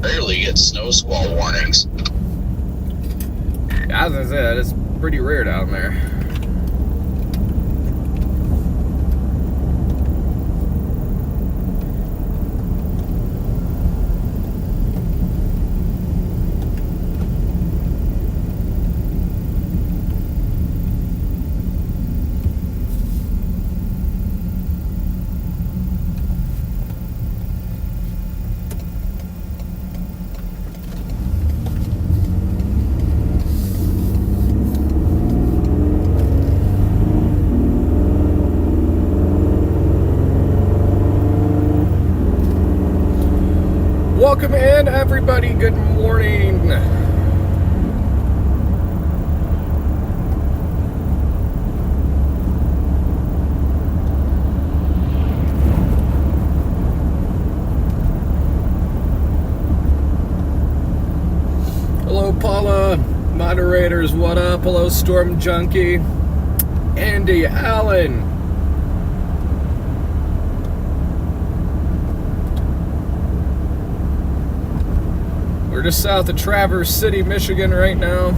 rarely get snow squall warnings. Yeah, as I said, it's pretty rare down there. Welcome in, everybody. Good morning. Hello, Paula. Moderators, what up? Hello, Storm Junkie. Andy Allen. We're just south of Traverse City, Michigan right now,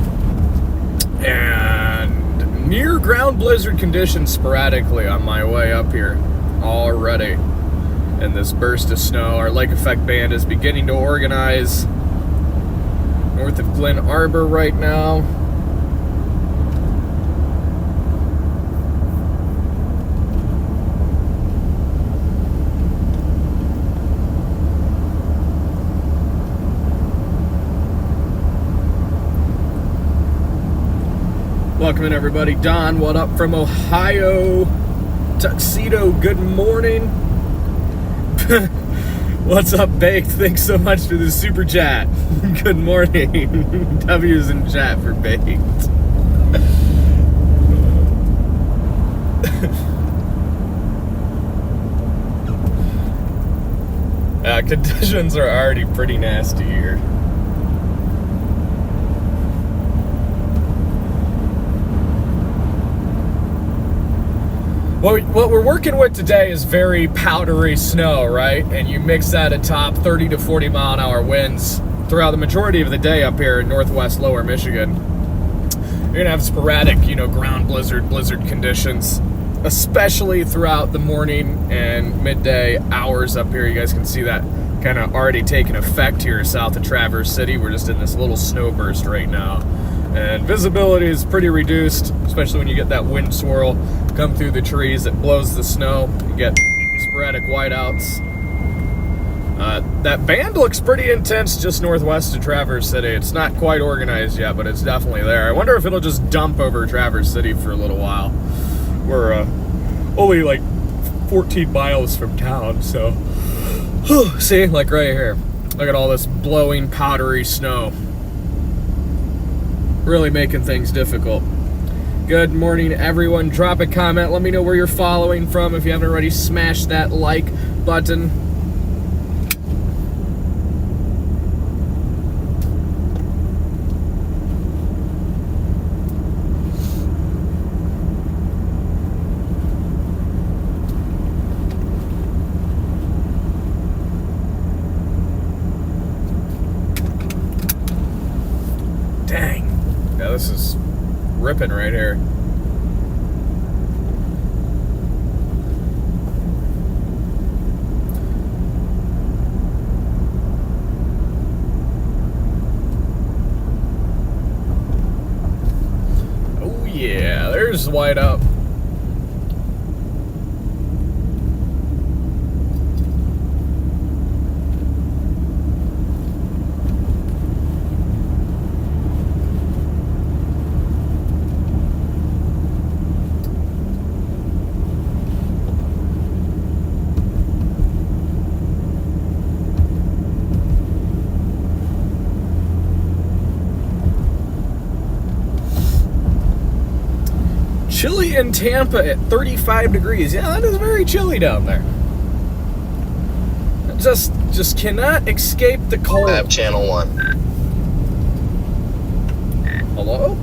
and near ground blizzard conditions sporadically on my way up here already. And this burst of snow, our lake effect band is beginning to organize north of Glen Arbor right now. Welcome in, everybody. Don, what up from Ohio? Tuxedo, good morning. What's up, Baked? Thanks so much for the super chat. Good morning. W's in chat for Baked. Conditions are already pretty nasty here. What we're working with today is very powdery snow, right? And you mix that atop 30 to 40 mile an hour winds throughout the majority of the day up here in northwest lower Michigan. You're gonna have sporadic, ground blizzard conditions, especially throughout the morning and midday hours up here. You guys can see that kind of already taking effect here south of Traverse City. We're just in this little snow burst right now. And visibility is pretty reduced, especially when you get that wind swirl come through the trees that blows the snow. You get sporadic whiteouts. That band looks pretty intense just northwest of Traverse City. It's not quite organized yet, but it's definitely there. I wonder if it'll just dump over Traverse City for a little while. We're only like 14 miles from town, so... See, like right here. Look at all this blowing, powdery snow. Really making things difficult. Good morning, everyone. Drop a comment. Let me know where you're following from. If you haven't already, smash that like button. Dang. Yeah, this is ripping right here. Oh yeah, there's white up. Chilly in Tampa at 35 degrees. Yeah, that is very chilly down there. Just cannot escape the cold. I have channel 1. Hello?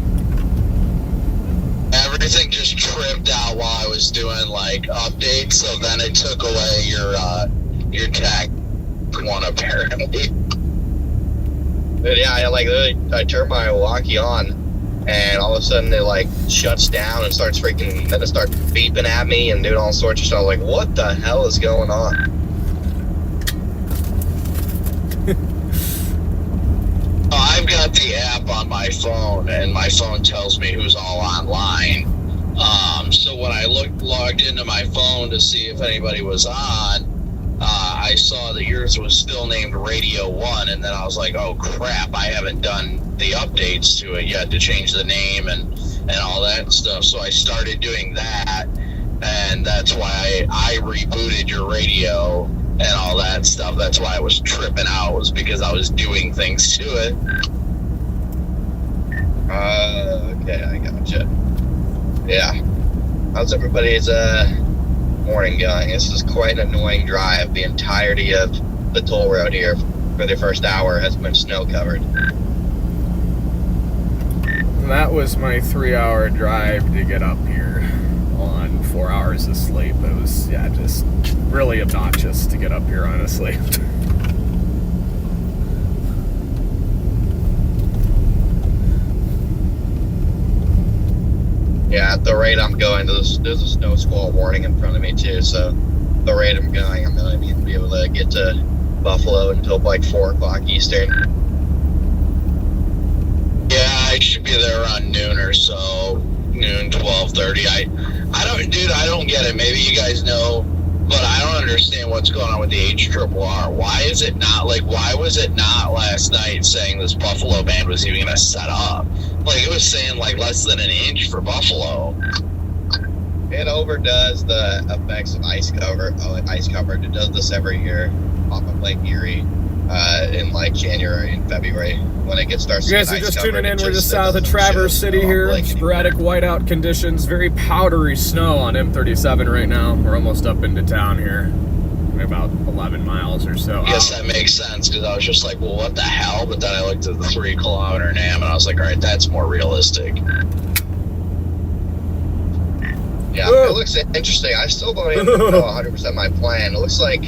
Everything just tripped out while I was doing like updates, so then it took away your tag one apparently. But yeah, I turn my walkie on, and all of a sudden it like shuts down and starts freaking. Then it starts beeping at me and doing all sorts of stuff. Like, what the hell is going on? I've got the app on my phone, and my phone tells me who's all online. So when I logged into my phone to see if anybody was on, I saw that yours was still named Radio 1, and then I was like, oh crap, I haven't done the updates to it yet to change the name and all that stuff. So I started doing that, and that's why I rebooted your radio and all that stuff. That's why I was tripping out, was because I was doing things to it. Okay, I gotcha. Yeah. How's everybody's morning going? This is quite an annoying drive. The entirety of the toll road here for the first hour has been snow covered. That was my 3-hour drive to get up here on 4 hours of sleep. It was, yeah, just really obnoxious to get up here, honestly. Yeah, at the rate I'm going, there's a snow squall warning in front of me too, so the rate I'm going, I'm going to be able to get to Buffalo until like 4 o'clock Eastern. Yeah, I should be there around noon or so, noon, 12:30. I don't get it. Maybe you guys know, but I don't understand what's going on with the HRRR. Why was it not last night saying this Buffalo band was even going to set up? Like, it was saying like less than an inch for Buffalo. It overdoes the effects of ice cover. It does this every year off of Lake Erie in like January and February when it starts. You guys are just tuning in. We're just south of Traverse City here. Sporadic whiteout conditions, very powdery snow on M37 right now. We're almost up into town here. About 11 miles or so. I guess that makes sense, because I was just like, well, what the hell? But then I looked at the 3 kilometer NAM and I was like, all right, that's more realistic. Yeah, it looks interesting. I still don't even know 100% my plan. It looks like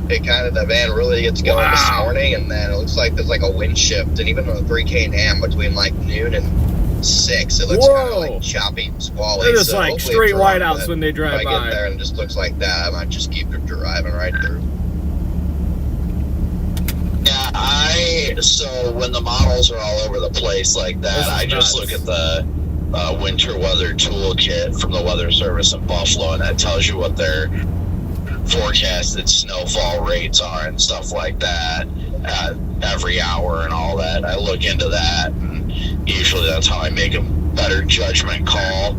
the van really gets going this morning, and then it looks like there's like a wind shift, and even on the 3K NAM between like noon and 6, it looks kind of like choppy and squally. They're just like straight whiteouts when they drive by. If I get there and it just looks like that, I might just keep driving right through. Yeah, so when the models are all over the place like that, I just look at the winter weather toolkit from the Weather Service in Buffalo, and that tells you what their forecasted snowfall rates are and stuff like that every hour and all that. I look into that, and usually that's how I make a better judgment call.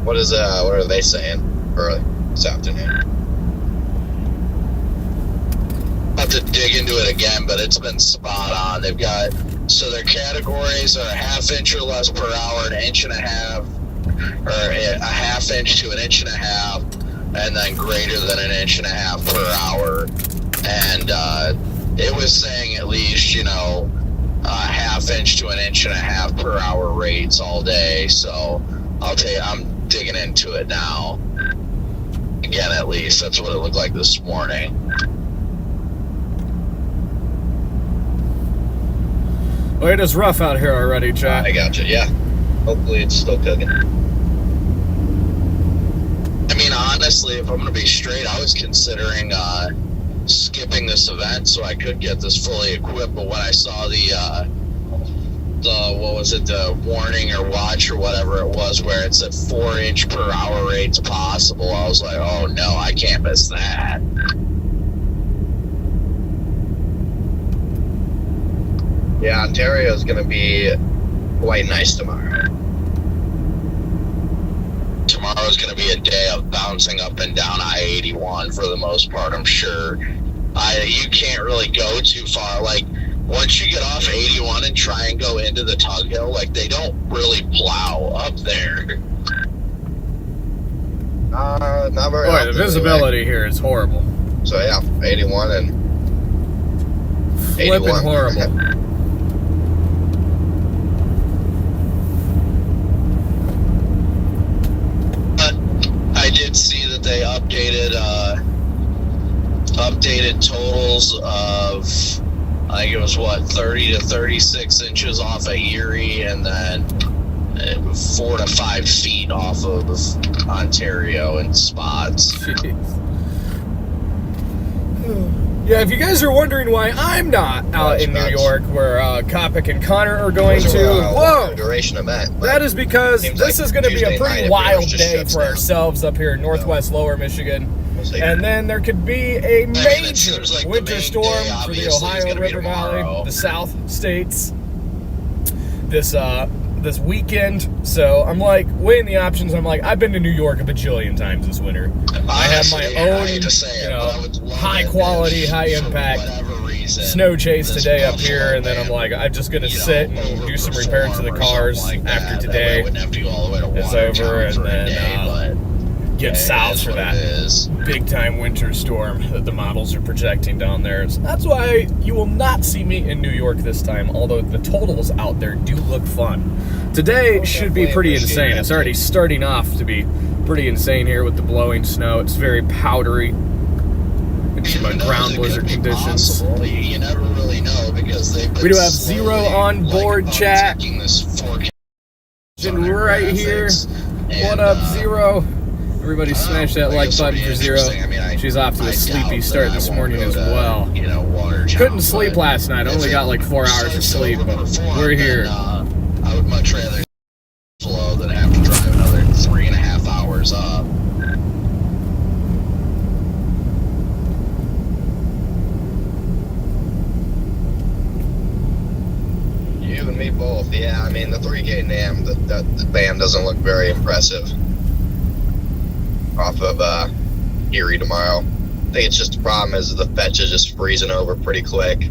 What are they saying for this afternoon? I'll have to dig into it again, but it's been spot on. They've got, so their categories are a half-inch or less per hour, an inch and a half, or a half-inch to an inch and a half, and then greater than an inch and a half per hour. And it was saying at least, a half-inch to an inch and a half per hour rates all day. So I'll tell you, I'm digging into it now. Again, at least that's what it looked like this morning. Well, it is rough out here already, Chad. I gotcha, yeah. Hopefully it's still cooking. I mean, honestly, if I'm going to be straight, I was considering skipping this event so I could get this fully equipped, but when I saw the warning or watch or whatever it was, where it's at 4-inch per hour rates possible, I was like, oh no, I can't miss that. Yeah, Ontario's going to be quite nice tomorrow. Tomorrow's going to be a day of bouncing up and down I-81 for the most part, I'm sure. You can't really go too far. Like, once you get off 81 and try and go into the Tug Hill, like, they don't really plow up there. Not very Boy, the visibility here is horrible. So, yeah, 81 and 81. Flipping horrible. I did see that they updated totals of I think it was 30 to 36 inches off of Erie, and then 4 to 5 feet off of Ontario in spots. Jeez. Yeah, if you guys are wondering why I'm not out in New York, where Kopic and Connor are going to, duration event. That is because this is going to be a pretty wild day for ourselves up here in Northwest Lower Michigan. And then there could be a major winter storm for the Ohio River Valley, the South states, this weekend. So I'm like weighing the options. I'm like, I've been to New York a bajillion times this winter. I have my own, high quality, high impact snow chase today up here, and then I'm like, I'm just gonna sit and do some repairs to the cars after today is over, and then get south for that big time winter storm that the models are projecting down there. So that's why you will not see me in New York this time, although the totals out there do look fun. Today should be pretty insane. It's already starting off to be pretty insane here with the blowing snow. It's very powdery. It's my ground blizzard conditions. You never really know because we do have zero on board chat. Right here. What up, Zero? Everybody smash that like button for Zero. She's off to a sleepy start this morning as well. Couldn't sleep last night. Only got like 4 hours of sleep, but we're here. I would much rather slow than have to drive another 3.5 hours up. You and me both. Yeah, I mean the 3K NAM, the band doesn't look very impressive. Off of Erie tomorrow. I think it's just the problem is the fetch is just freezing over pretty quick.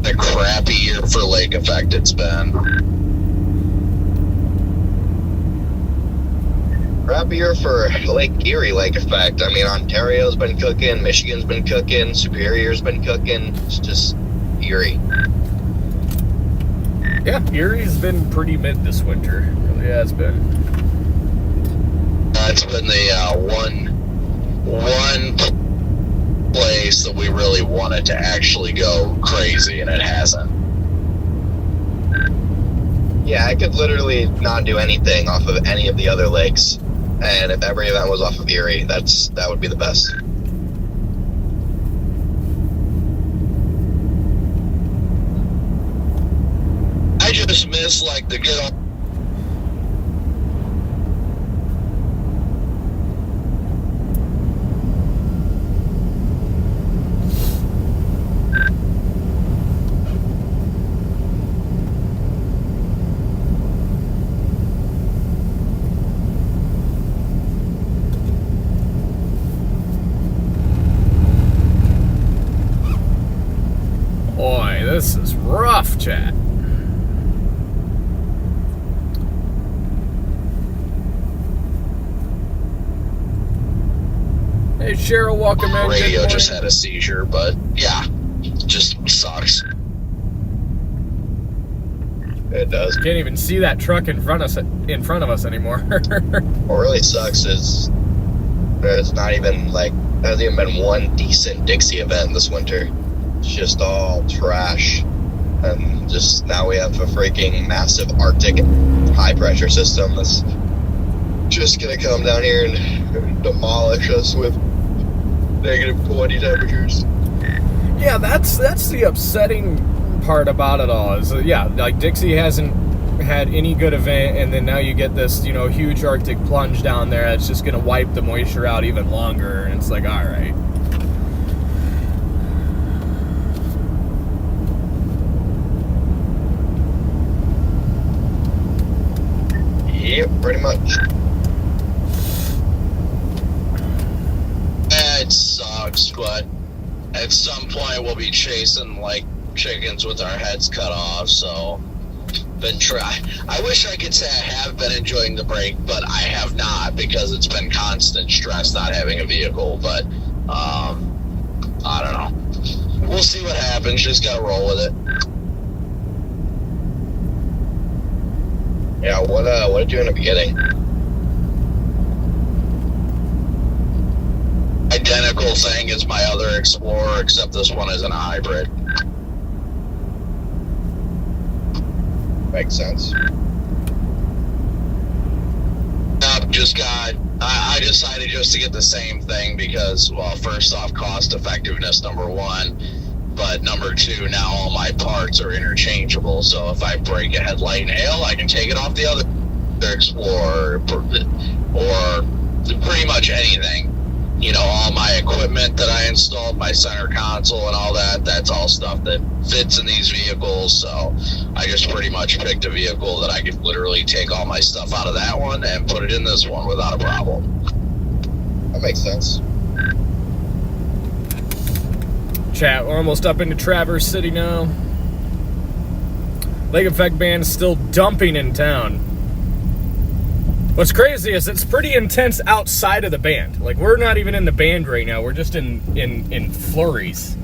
The crappy year for lake effect it's been. Crappy year for Lake Erie lake effect. I mean, Ontario's been cooking, Michigan's been cooking, Superior's been cooking. It's just Erie. Yeah, Erie's been pretty mid this winter. It really has been. It's been the one place that we really wanted to actually go crazy, and it hasn't. Yeah, I could literally not do anything off of any of the other lakes, and if every event was off of Erie, that would be the best. I just miss like the good old. Boy, this is rough, chat. Hey Cheryl, welcome in. Radio just had a seizure, but yeah, just sucks. It does. Can't even see that truck in front of us anymore. What really sucks is there's not even there hasn't even been one decent Dixie event this winter. It's just all trash, and just now we have a freaking massive Arctic high pressure system that's just gonna come down here and demolish us with -20 temperatures. Yeah, that's the upsetting part about it all. Is Dixie hasn't had any good event, and then now you get this huge Arctic plunge down there that's just gonna wipe the moisture out even longer, and it's like, all right. Yep, pretty much. It sucks, but at some point we'll be chasing like chickens with our heads cut off. So, I wish I could say I have been enjoying the break, but I have not because it's been constant stress not having a vehicle. But I don't know. We'll see what happens. Just gotta roll with it. Yeah, what did you end up getting? I identical thing as my other Explorer, except this one is a hybrid. Makes sense. I decided just to get the same thing because, well, first off, cost effectiveness, number one, but number two, now all my parts are interchangeable. So if I break a headlight in hail, I can take it off the other Explorer or pretty much anything. You know, all my equipment that I installed, my center console and all that, that's all stuff that fits in these vehicles. So I just pretty much picked a vehicle that I could literally take all my stuff out of that one and put it in this one without a problem. That makes sense. Chat, we're almost up into Traverse City now. Lake Effect Band is still dumping in town. What's crazy is it's pretty intense outside of the band. Like, we're not even in the band right now. We're just in flurries.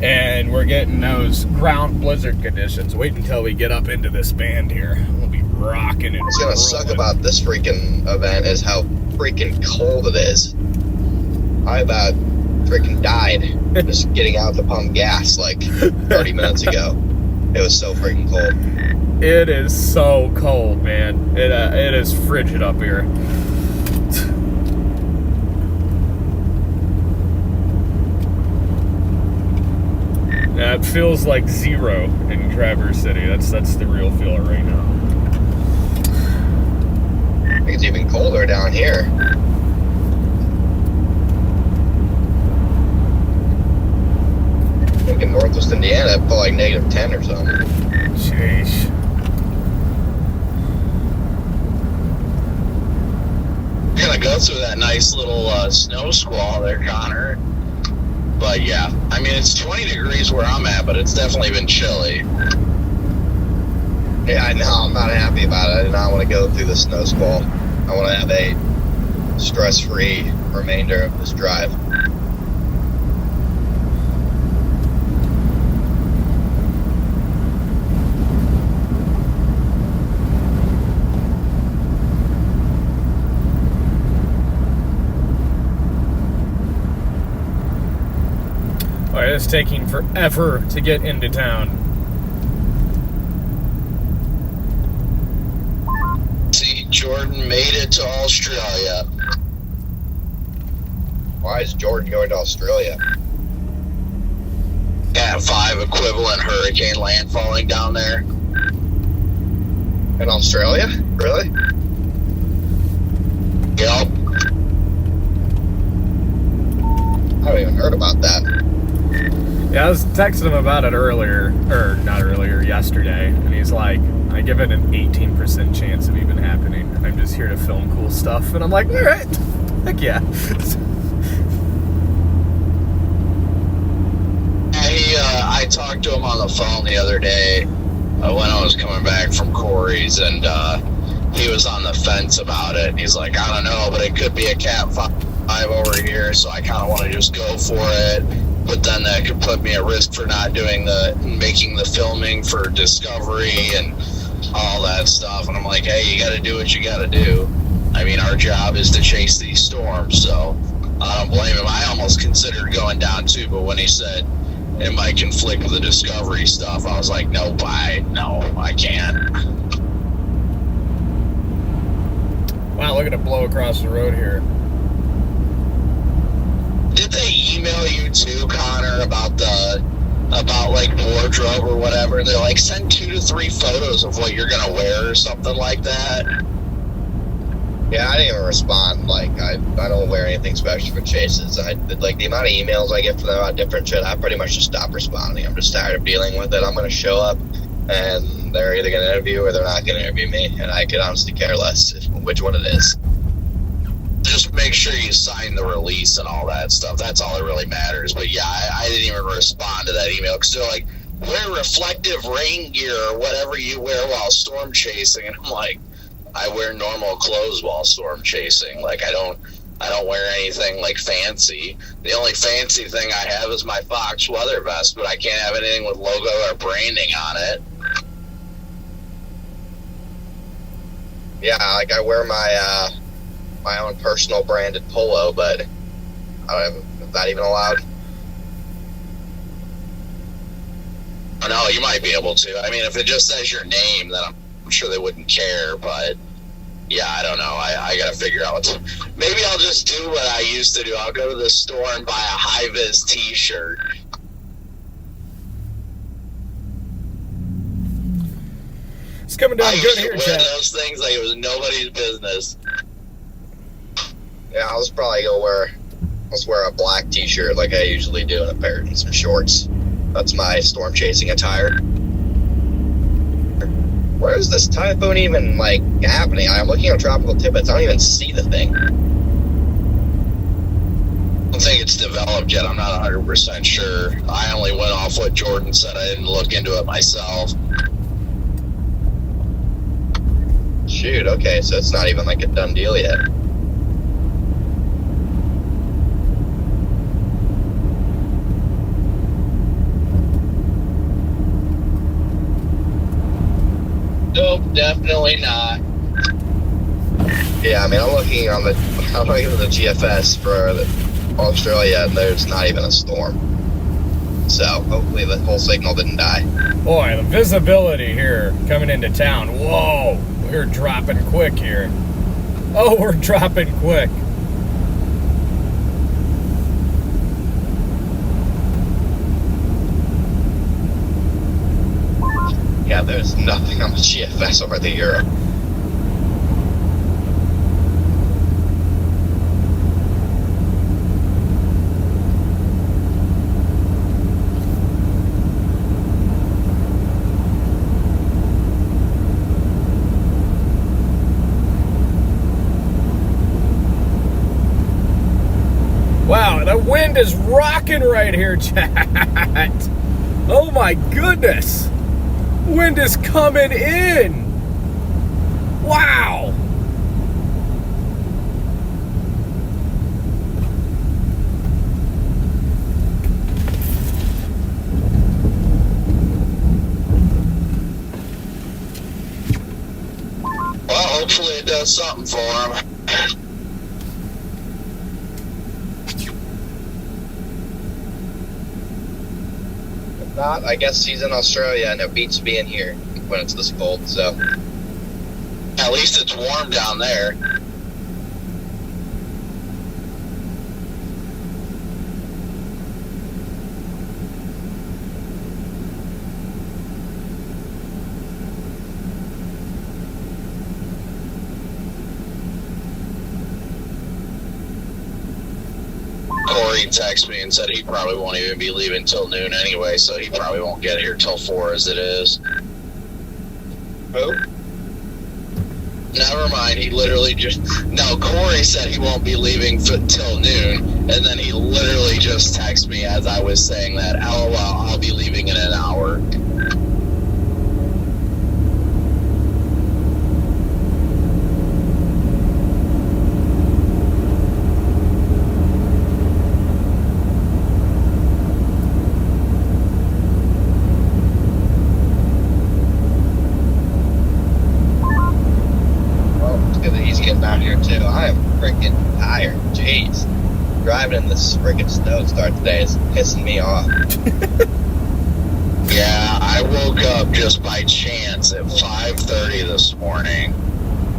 And we're getting those ground blizzard conditions. Wait until we get up into this band here. We'll be rocking and What's gonna suck about this freaking event is how freaking cold it is. I about freaking died just getting out to pump gas like 30 minutes ago. It was so freaking cold. It is so cold, man. It is frigid up here. Yeah, it feels like 0 in Traverse City. That's the real feel right now. I think it's even colder down here. I think in Northwest Indiana, it felt like -10 or something. Sheesh. We're gonna go through that nice little snow squall there, Connor. But yeah, I mean, it's 20 degrees where I'm at, but it's definitely been chilly. Yeah, I know. I'm not happy about it. I do not want to go through the snow squall. I want to have a stress-free remainder of this drive. Alright, it's taking forever to get into town. See, Jordan made it to Australia. Why is Jordan going to Australia? Cat 5 equivalent hurricane landfalling down there. In Australia? Really? Yep. I haven't even heard about that. Yeah, I was texting him about it yesterday, and he's like, I give it an 18% chance of even happening. I'm just here to film cool stuff, and I'm like, all right, heck yeah. I talked to him on the phone the other day when I was coming back from Corey's, and he was on the fence about it. He's like, I don't know, but it could be a Cat 5 over here, so I kind of want to just go for it. But then that could put me at risk for not making the filming for Discovery and all that stuff. And I'm like, hey, you got to do what you got to do. I mean, our job is to chase these storms, so I don't blame him. I almost considered going down too, but when he said it might conflict with the Discovery stuff, I was like, no, I can't. Wow, look at it blow across the road here. Did they email you too, Connor, about like wardrobe or whatever? They're like, send 2 to 3 photos of what you're gonna wear or something like that. Yeah, I didn't even respond. Like, I don't wear anything special for chases. Like, the amount of emails I get from them about different shit, I pretty much just stopped responding. I'm just tired of dealing with it. I'm gonna show up, and they're either gonna interview or they're not gonna interview me, and I could honestly care less which one it is. Just make sure you sign the release and all that stuff. That's all that really matters. But yeah, I didn't even respond to that email because they're like, wear reflective rain gear or whatever you wear while storm chasing. And I'm like, I wear normal clothes while storm chasing. Like, I don't wear anything like fancy. The only fancy thing I have is my Fox weather vest, but I can't have anything with logo or branding on it. Yeah, like I wear my own personal branded polo, but Is that even allowed? No, you might be able to. I mean, if it just says your name, then I'm sure they wouldn't care. But yeah, I don't know. I got to figure out. Maybe I'll just do what I used to do. I'll go to the store and buy a high-vis T-shirt. It's coming down I good used to here, wear Chad. those things like it was nobody's business. Yeah, I'll just probably let's wear a black T-shirt like I usually do and a pair and some shorts. That's my storm chasing attire. Where is this typhoon even like happening? I'm looking on Tropical Tidbits. I don't even see the thing. I don't think it's developed yet. I'm not 100% sure. I only went off what Jordan said. I didn't look into it myself. Shoot, okay, so it's not even like a done deal yet. Nope, definitely not. Yeah, I mean, I'm looking at the GFS for Australia, and there's not even a storm. So hopefully the whole signal didn't die. Boy, the visibility here coming into town. Whoa, we're dropping quick here. Oh, we're dropping quick. Yeah, there's nothing on the GFS over the Euro. Wow, the wind is rocking right here, chat. Oh my goodness. Wind is coming in. Wow. Well, hopefully it does something for him. If not, I guess he's in Australia and it beats being here when it's this cold, so. At least it's warm down there. Corey texted me and said he probably won't even be leaving till noon anyway, so he probably won't get here till 4 as it is. Who? Never mind, he literally just... No, Corey said he won't be leaving till noon, and then he literally just texted me as I was saying that, LOL, I'll be leaving in an hour. Out here too. I am freaking tired. Jeez. Driving in this freaking snowstorm today is pissing me off. Yeah, I woke up just by chance at 5:30 this morning,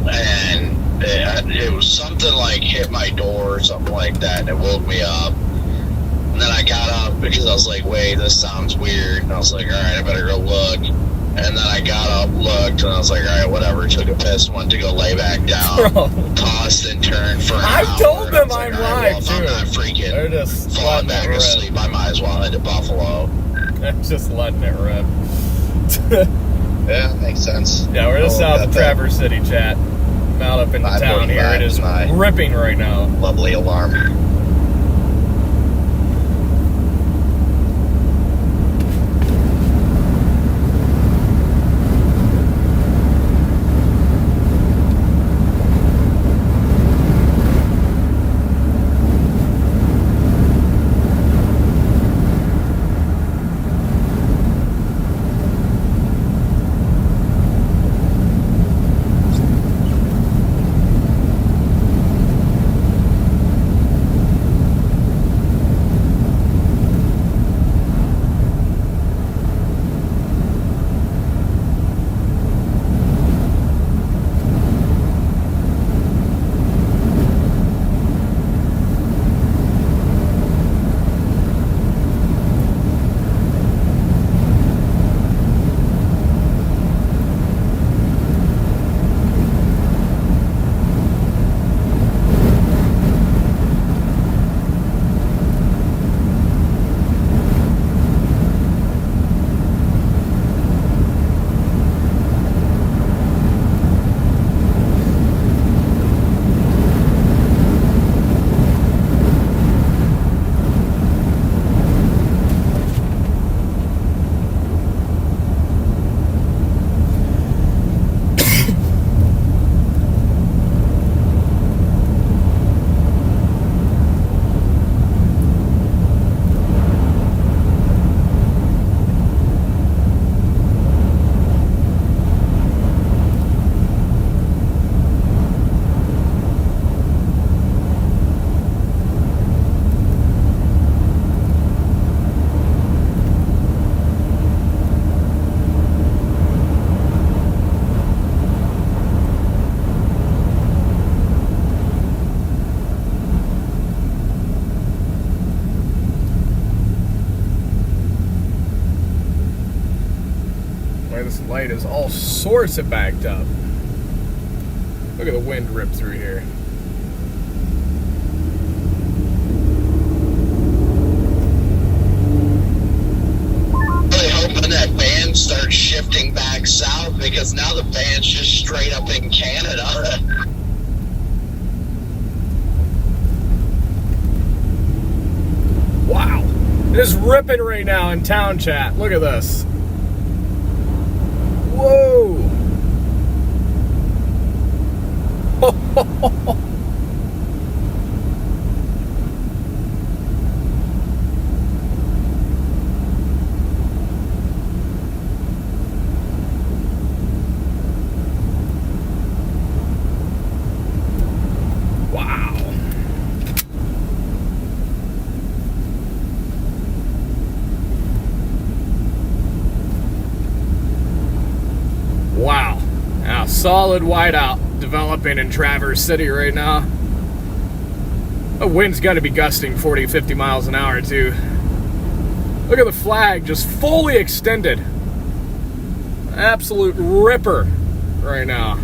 and it was something like hit my door or something like that, and it woke me up. And then I got up because I was like, wait, this sounds weird. And I was like, all right, I better go look. And then I got up, looked, and I was like, all right, whatever. Took a piss, went to go lay back down, Bro. tossed and turned for an hour. I told them And I I'm was like, all right, live, well, if too. I'm not They're freaking just falling letting back it rip. asleep, I might as well head to Buffalo. I'm just letting it rip. Yeah, makes sense. Yeah, we're just Oh, south got of that Traverse City, chat. I'm out up in the town here. It is 5:45 ripping right now. Lovely alarm. why this light is all sorts of backed up. Look at the wind rip through here. Really hoping that band starts shifting back south, because now the band's just straight up in Canada. Wow. It is ripping right now in town chat. Look at this. Whoa. Wow. Wow. Yeah, solid whiteout developing in Traverse City right now. The wind's got to be gusting 40, 50 miles an hour too. Look at the flag just fully extended. Absolute ripper right now.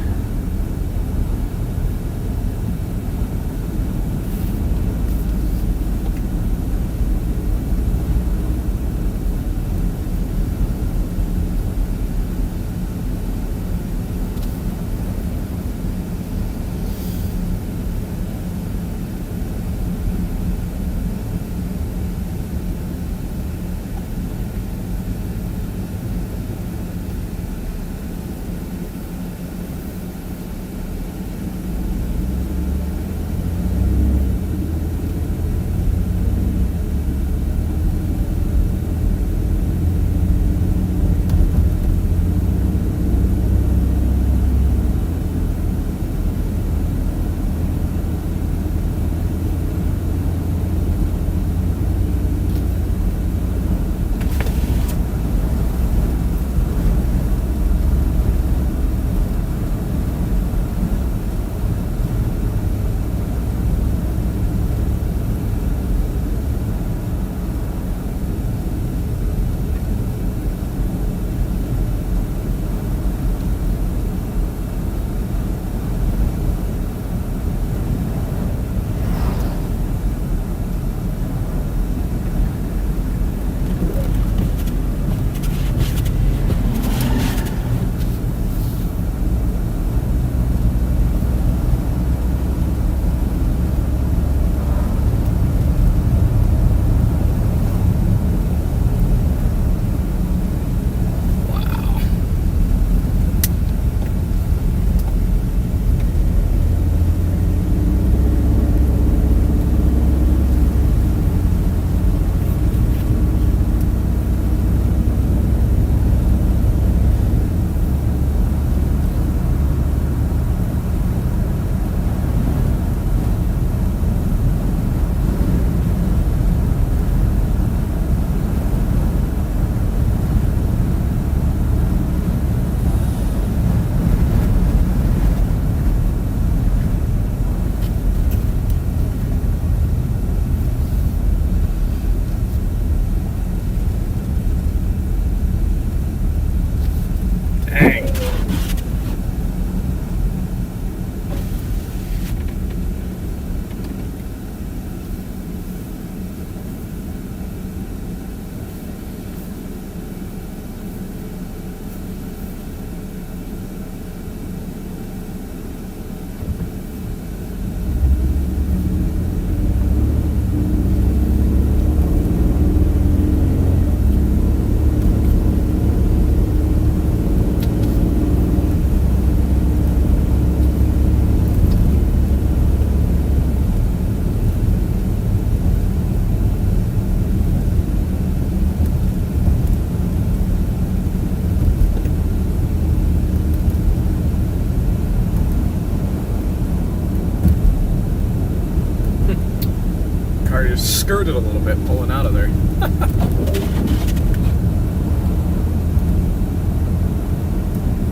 Skirted a little bit pulling out of there.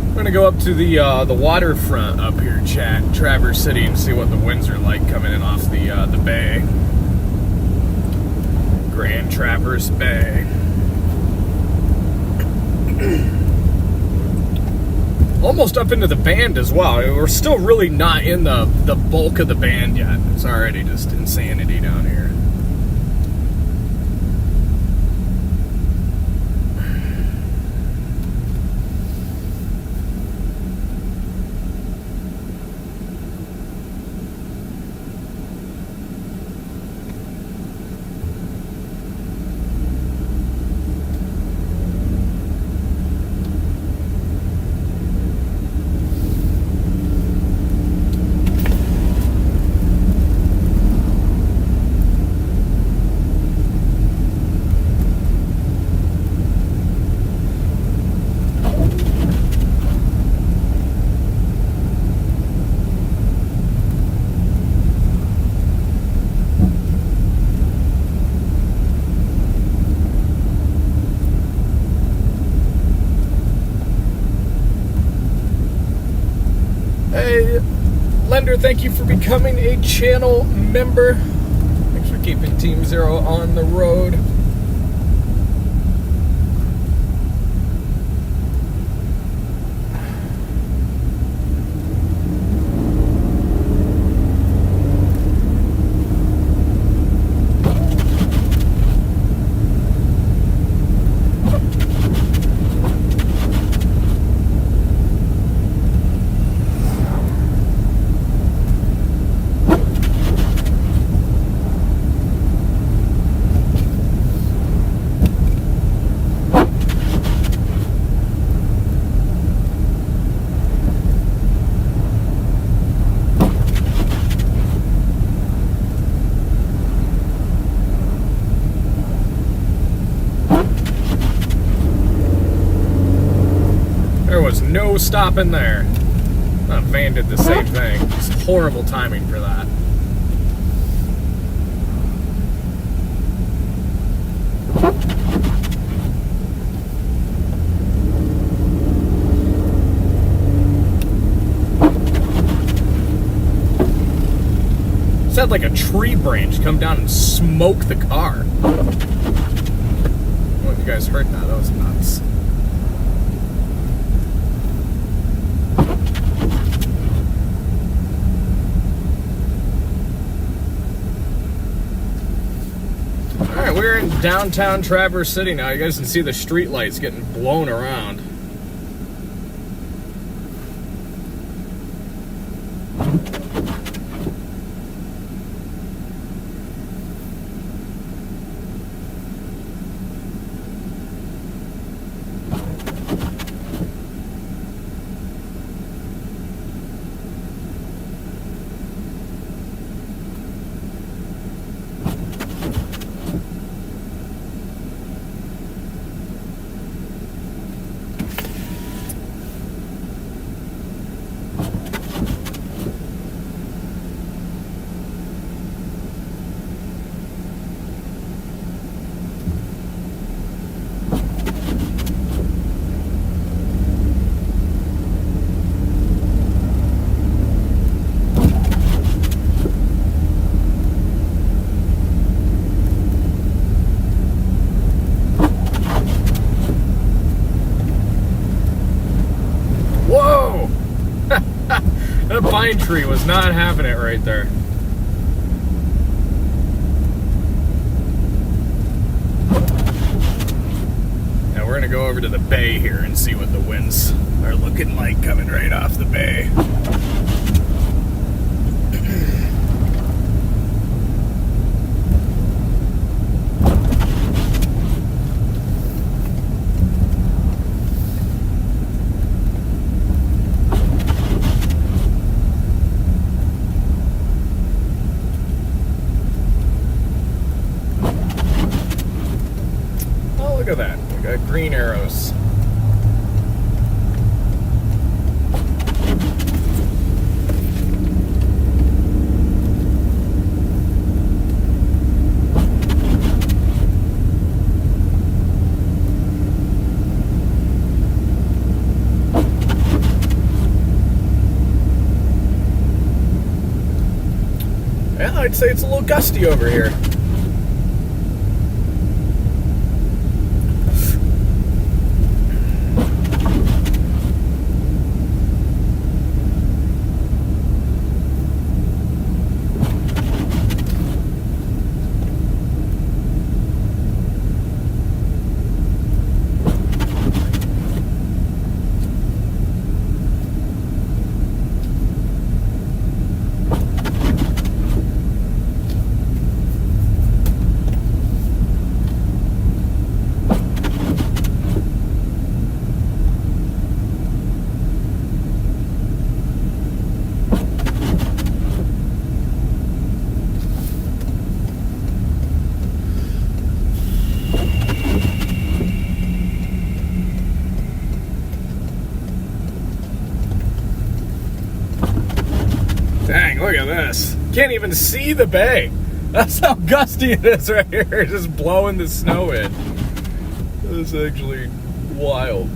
We're gonna go up to the waterfront up here, chat, Traverse City, and see what the winds are like coming in off the bay. Grand Traverse Bay. almost up into the band as well. We're still really not in the bulk of the band yet. It's already just insanity down here. Lender, thank you for becoming a channel member. Thanks for keeping Team Zero on the road. No stopping there. Van did the same thing. It's horrible timing for that. Just had like a tree branch come down and smoke the car. I don't know if you guys heard that. That was nuts. We're in downtown Traverse City now. You guys can see the street lights getting blown around. That pine tree was not having it right there. Now we're gonna go over to the bay here and see what the winds are looking like coming right off the bay. Look at that. We got green arrows. Yeah, I'd say it's a little gusty over here. Can't even see the bay. That's how gusty it is right here, just blowing the snow in. It's actually wild.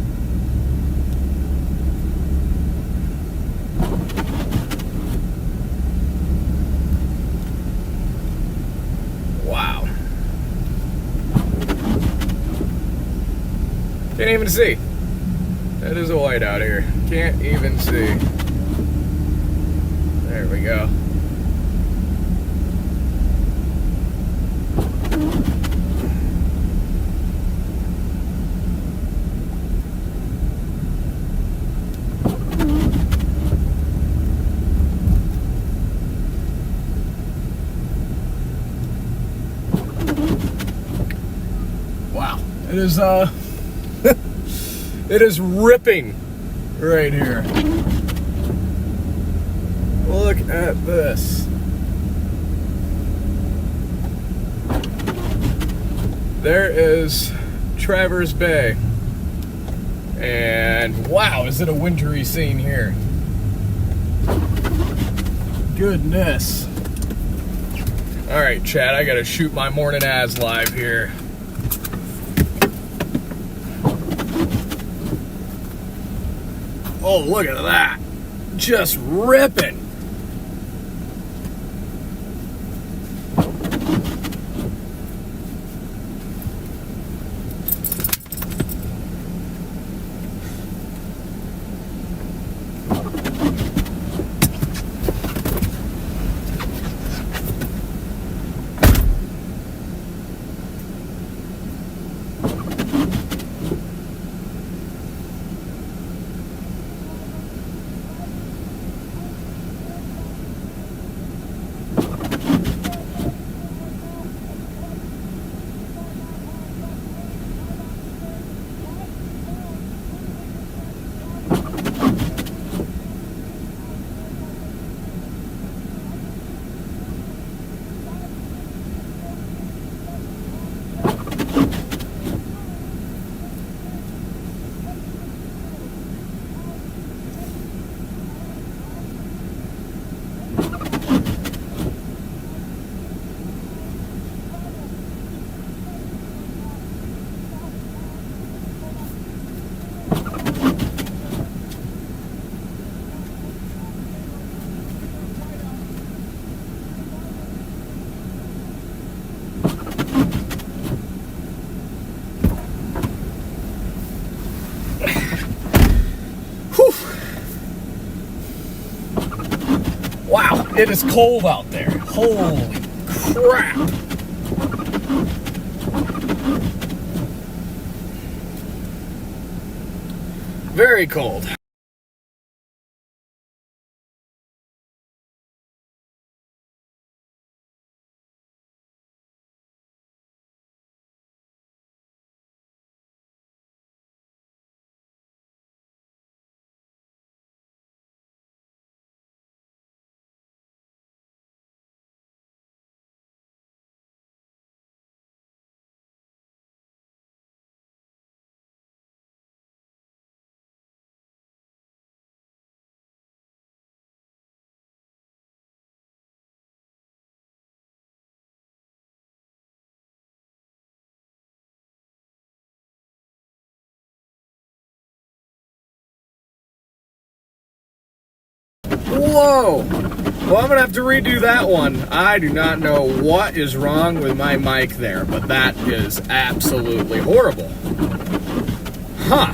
Wow. Can't even see. It is a white out here. Can't even see. There we go. Wow. It is it is ripping right here. Look at this. There is Traverse Bay. And wow, is it a wintry scene here. Goodness. Alright, Chad, I gotta shoot my morning ads live here. Oh, look at that. Just ripping. Wow, it is cold out there. Holy crap. Very cold. Whoa! Well, I'm gonna have to redo that one. I do not know what is wrong with my mic there, but that is absolutely horrible. Huh.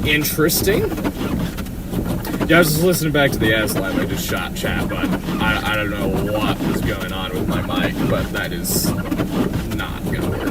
Interesting. Yeah, I was just listening back to the ads live I just shot chat, but I don't know what was going on with my mic, but that is not gonna work.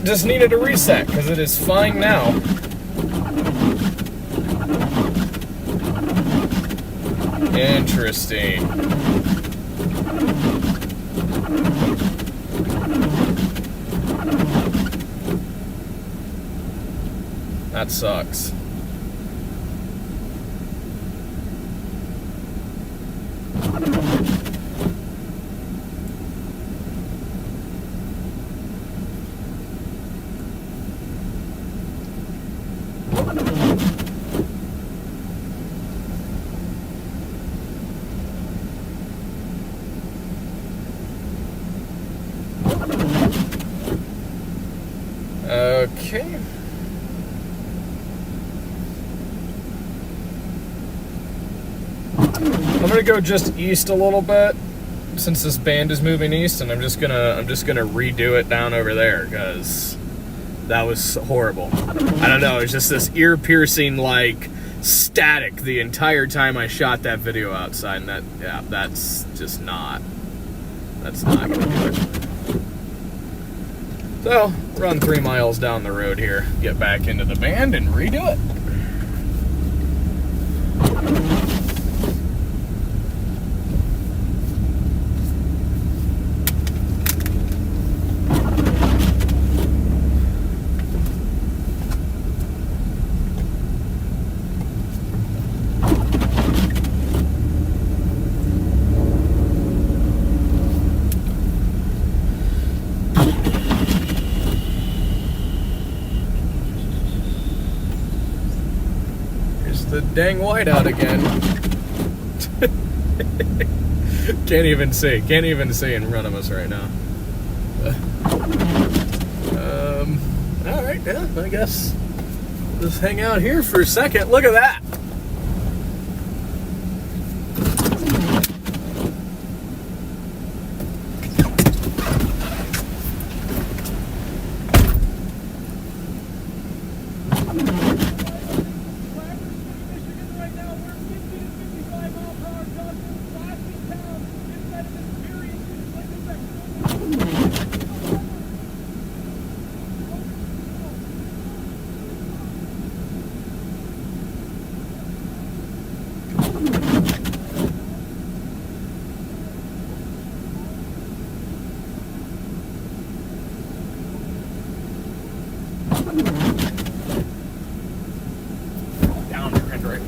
just needed a reset because it is fine now. Interesting. That sucks. Okay. I'm gonna go just east a little bit since this band is moving east, and I'm just gonna redo it down over there because that was horrible. I don't know, it's just this ear-piercing like static the entire time I shot that video outside, and that's just not. That's not gonna do it. So, run 3 miles down the road here, get back into the band, and redo it. The dang whiteout again. Can't even see in front of us right now. Alright, yeah, I guess just hang out here for a second. Look at that. Down and right.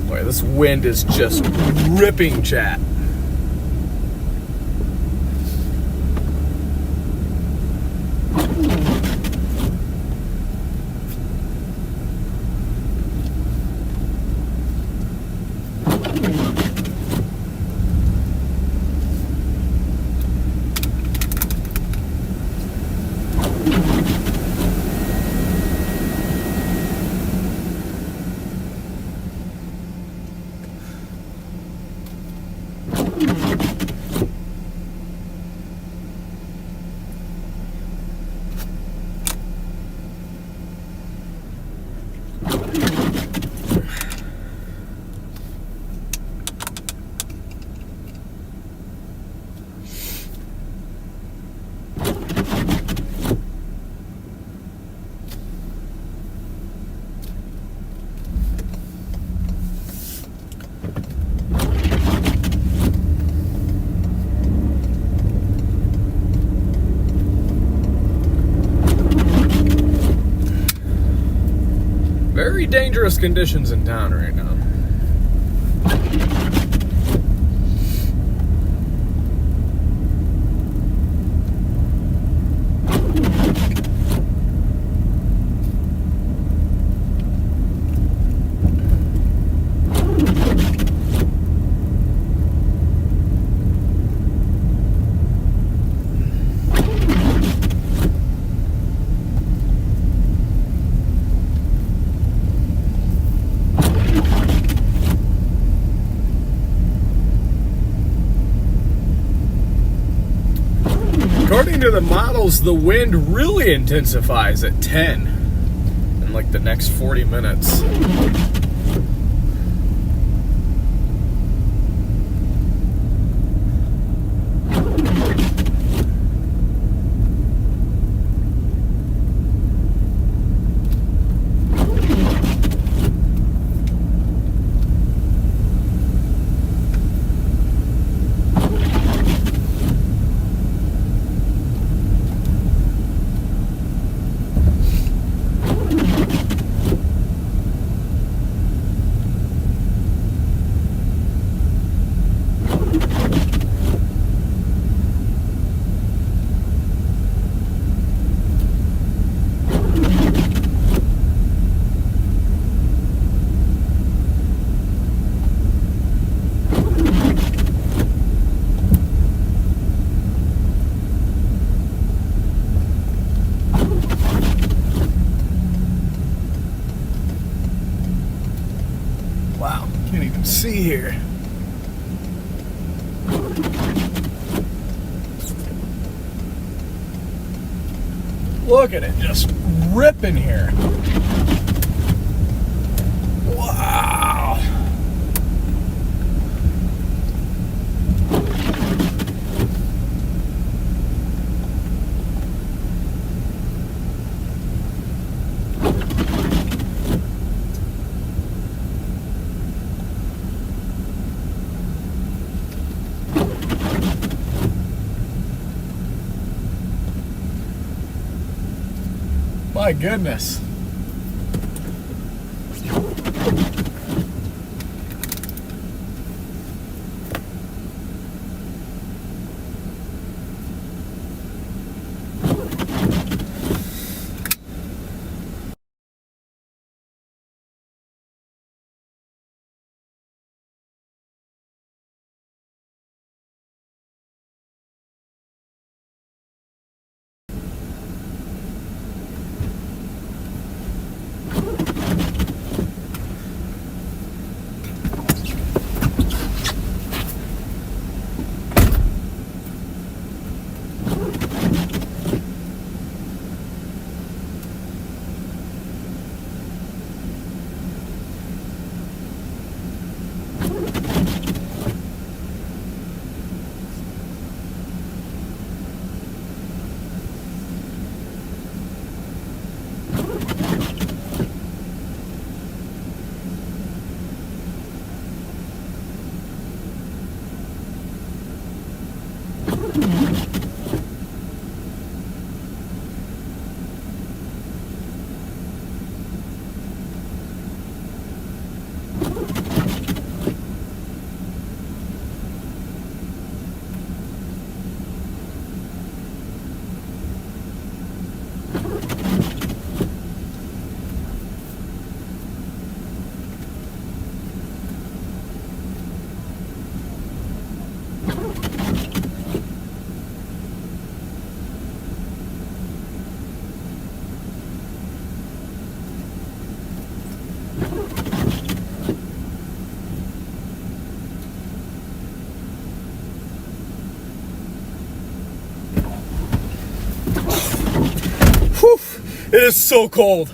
Boy, this wind is just ripping, chat. Very dangerous conditions in town right now. According to the models, the wind really intensifies at 10. And like the next 40 minutes. Wow, can't even see here. Look at it, just ripping here. Wow. My goodness. Whew. It is so cold.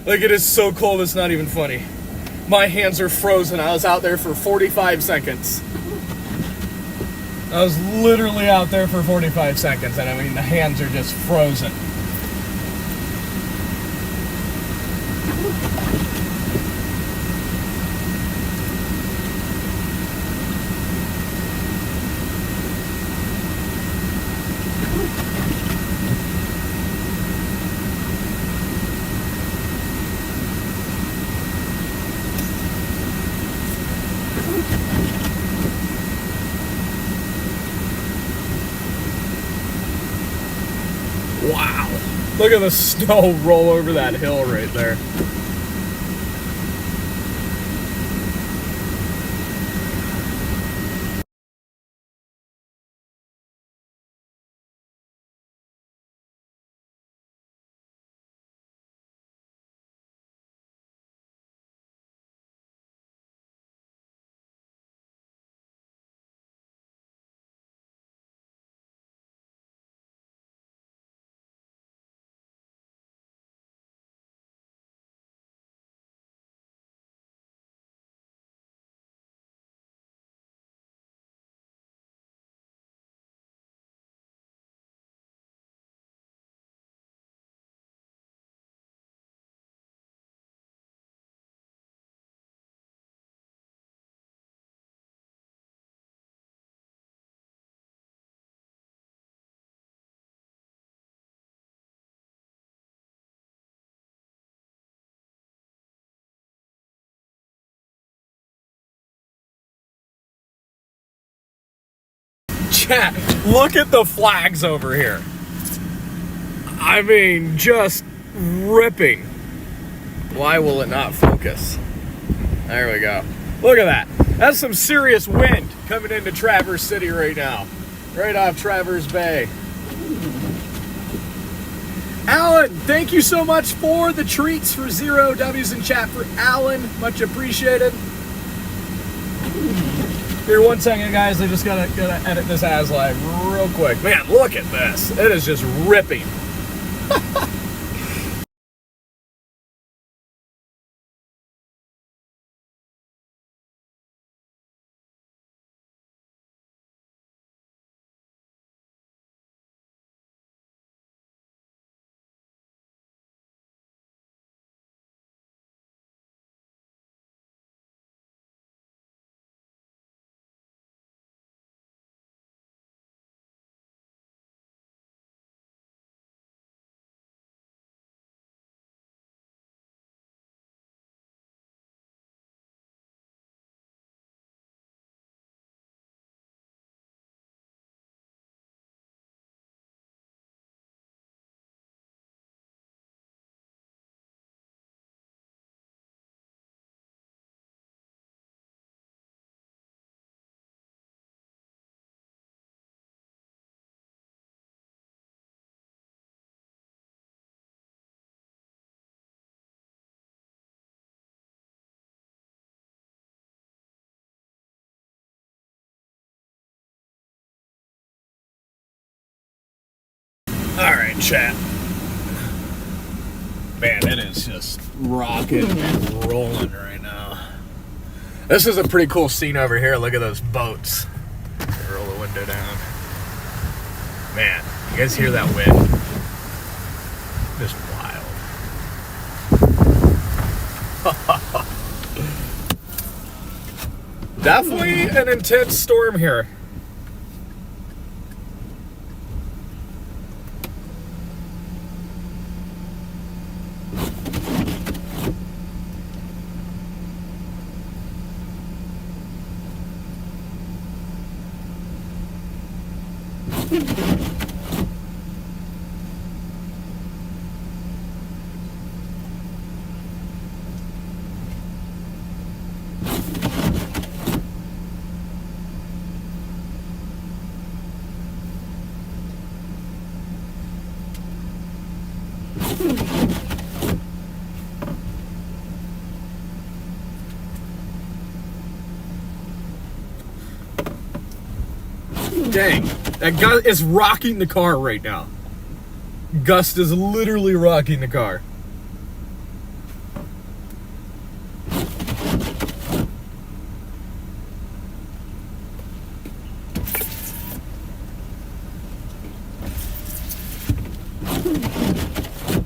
Like, it is so cold, it's not even funny. My hands are frozen. I was out there for 45 seconds. I was literally out there for 45 seconds, and I mean, the hands are just frozen. Wow. Look at the snow roll over that hill right there. Chat, look at the flags over here. I mean, just ripping. Why will it not focus? There we go. Look at that. That's some serious wind coming into Traverse City right now. Right off Traverse Bay. Alan, thank you so much for the treats for 0 W's in chat for Alan. Much appreciated. Here, 1 second, guys. I just gotta edit this as live real quick. Man, look at this. It is just ripping. All right, chat. Man, it is just rocking and rolling right now. This is a pretty cool scene over here. Look at those boats. Roll the window down. Man, you guys hear that wind? Just wild. Definitely an intense storm here. Dang, that gust is rocking the car right now. Gust is literally rocking the car.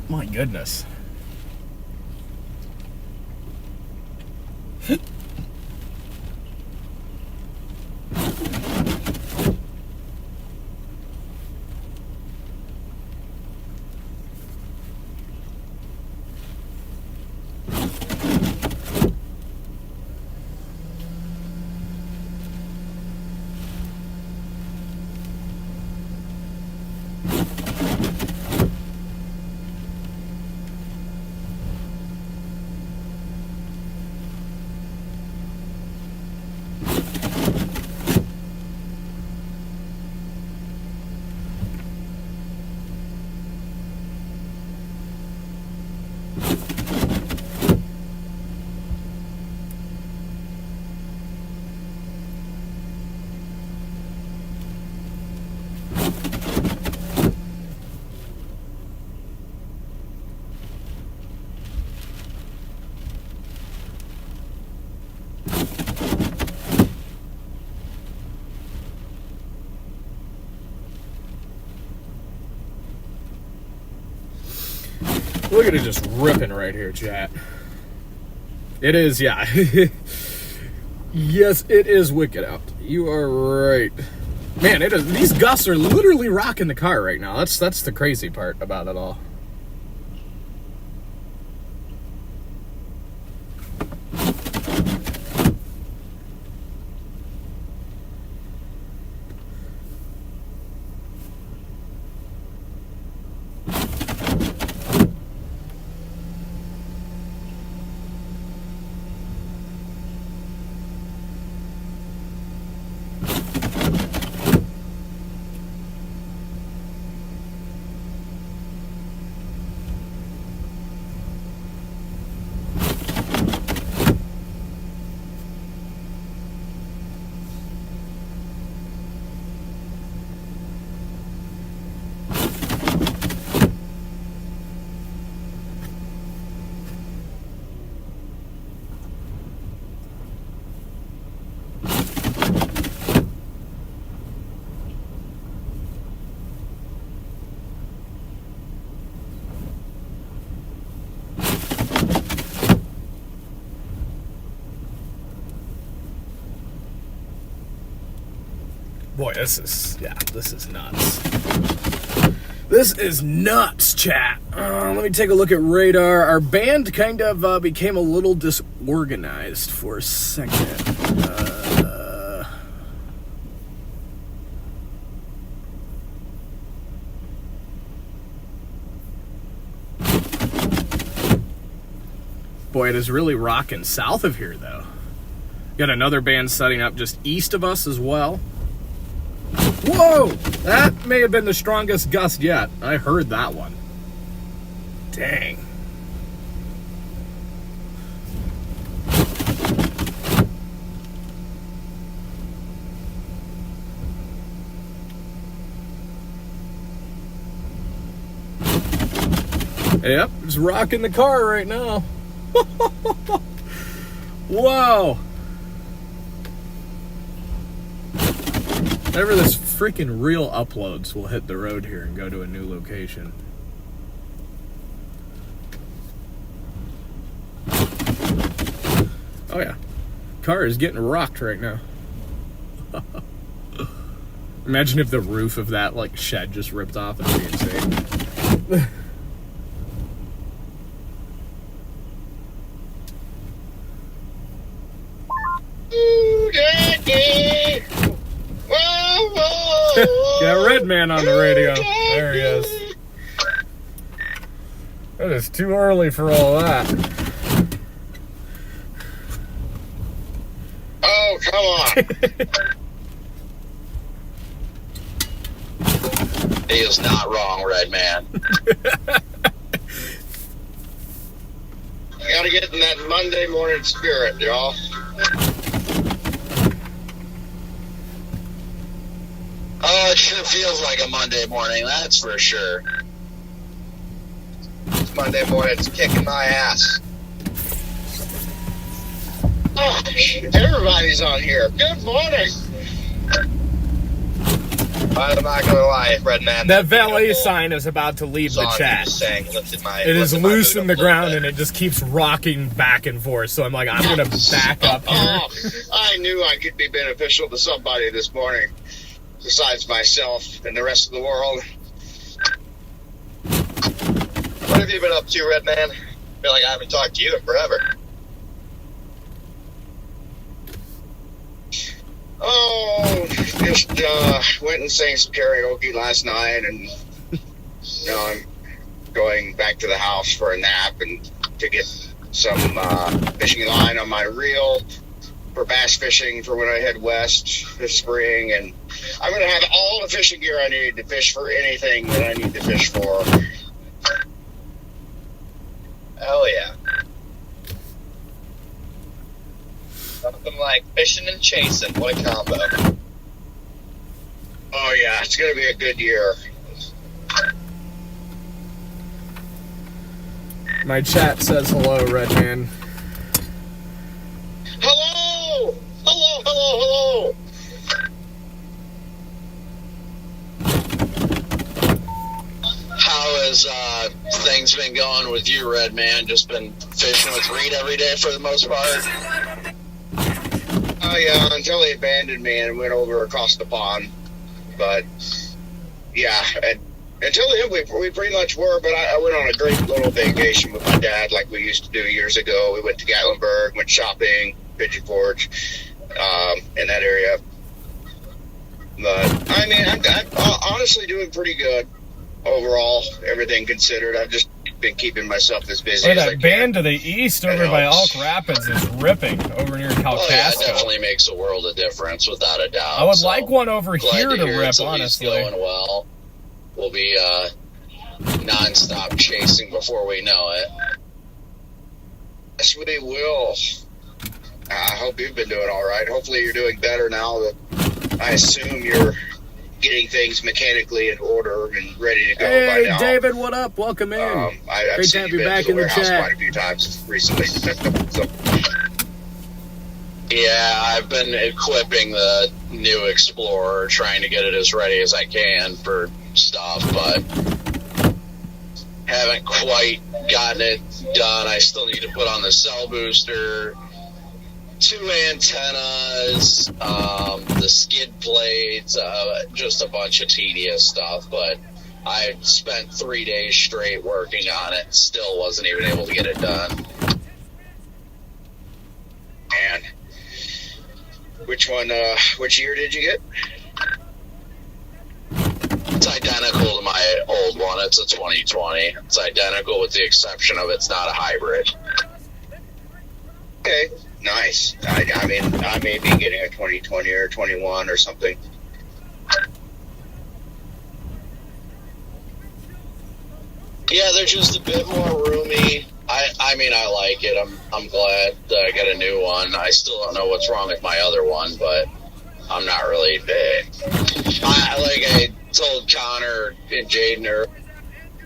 My goodness. Look at it just ripping right here, chat. It is, yeah. Yes, it is wicked out. You are right. Man, it is. These gusts are literally rocking the car right now. That's the crazy part about it all. Boy, this is nuts. This is nuts, chat. Let me take a look at radar. Our band kind of became a little disorganized for a second. Boy, it is really rocking south of here, though. Got another band setting up just east of us as well. Whoa! That may have been the strongest gust yet. I heard that one. Dang. Yep, it's rocking the car right now. Whoa! Whenever this freaking reel uploads, we'll hit the road here and go to a new location. Oh yeah, car is getting rocked right now. Imagine if the roof of that like shed just ripped off. It'd be insane. Got Red Man on the radio. There he is. It is too early for all that. Oh, come on. He is not wrong, Red Man. You gotta get in that Monday morning spirit, y'all. Oh, it sure feels like a Monday morning, that's for sure. It's Monday morning. It's kicking my ass. Oh, everybody's on here. Good morning. I'm not gonna lie, Red Man. That valet sign is about to leave the chat. It is loose in the ground and it just keeps rocking back and forth. So I'm like, I'm gonna back up here. Oh, I knew I could be beneficial to somebody this morning. Besides myself and the rest of the world. What have you been up to, Red Man? I feel like I haven't talked to you in forever. Oh, just went and sang some karaoke last night, and now I'm going back to the house for a nap and to get some fishing line on my reel for bass fishing for when I head west this spring, and I'm going to have all the fishing gear I need to fish for anything that I need to fish for. Hell yeah. Something like fishing and chasing. What a combo. Oh yeah, it's going to be a good year. My chat says hello, Red Man. Hello! Hello, hello, hello! How has things been going with you, Red Man? Just been fishing with Reed every day for the most part? Oh yeah, until he abandoned me and went over across the pond. But yeah, until then we pretty much were. But I went on a great little vacation with my dad, like we used to do years ago. We went to Gatlinburg, went shopping, Pigeon Forge, in that area. But I mean, I'm honestly doing pretty good overall, everything considered. I've just been keeping myself as busy as I that can. band to the east over by Elk Rapids is ripping over near Kalkaska. Oh, yeah, it definitely makes a world of difference, without a doubt. I would like one over here to hear rip, it's at honestly. least going well. We'll be non-stop chasing before we know it. Yes, we will. I hope you've been doing all right. Hopefully you're doing better now that I assume you're getting things mechanically in order and ready to go by Hey, now. David, what up? Welcome in. I've Great to seen have you you been back to in the the warehouse chat. quite a few times recently. So, yeah, I've been equipping the new Explorer, trying to get it as ready as I can for stuff, but haven't quite gotten it done. I still need to put on the cell booster, 2 antennas, the skid plates, just a bunch of tedious stuff, but I spent 3 days straight working on it, still wasn't even able to get it done. And which year did you get? It's identical to my old one. It's a 2020. It's identical with the exception of it's not a hybrid. Okay, nice. I mean, I may be getting a 2020 or 21 or something. Yeah, they're just a bit more roomy. I mean, I like it. I'm glad that I got a new one. I still don't know what's wrong with my other one, but I'm not really big. I told Connor and Jaden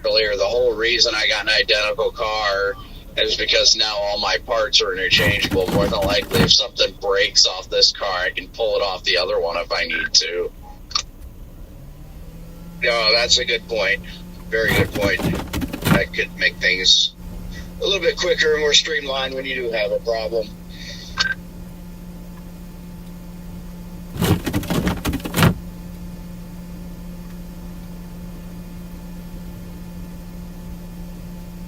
earlier, the whole reason I got an identical car is because now all my parts are interchangeable. More than likely, if something breaks off this car, I can pull it off the other one if I need to. No, that's a good point. Very good point. That could make things a little bit quicker and more streamlined when you do have a problem.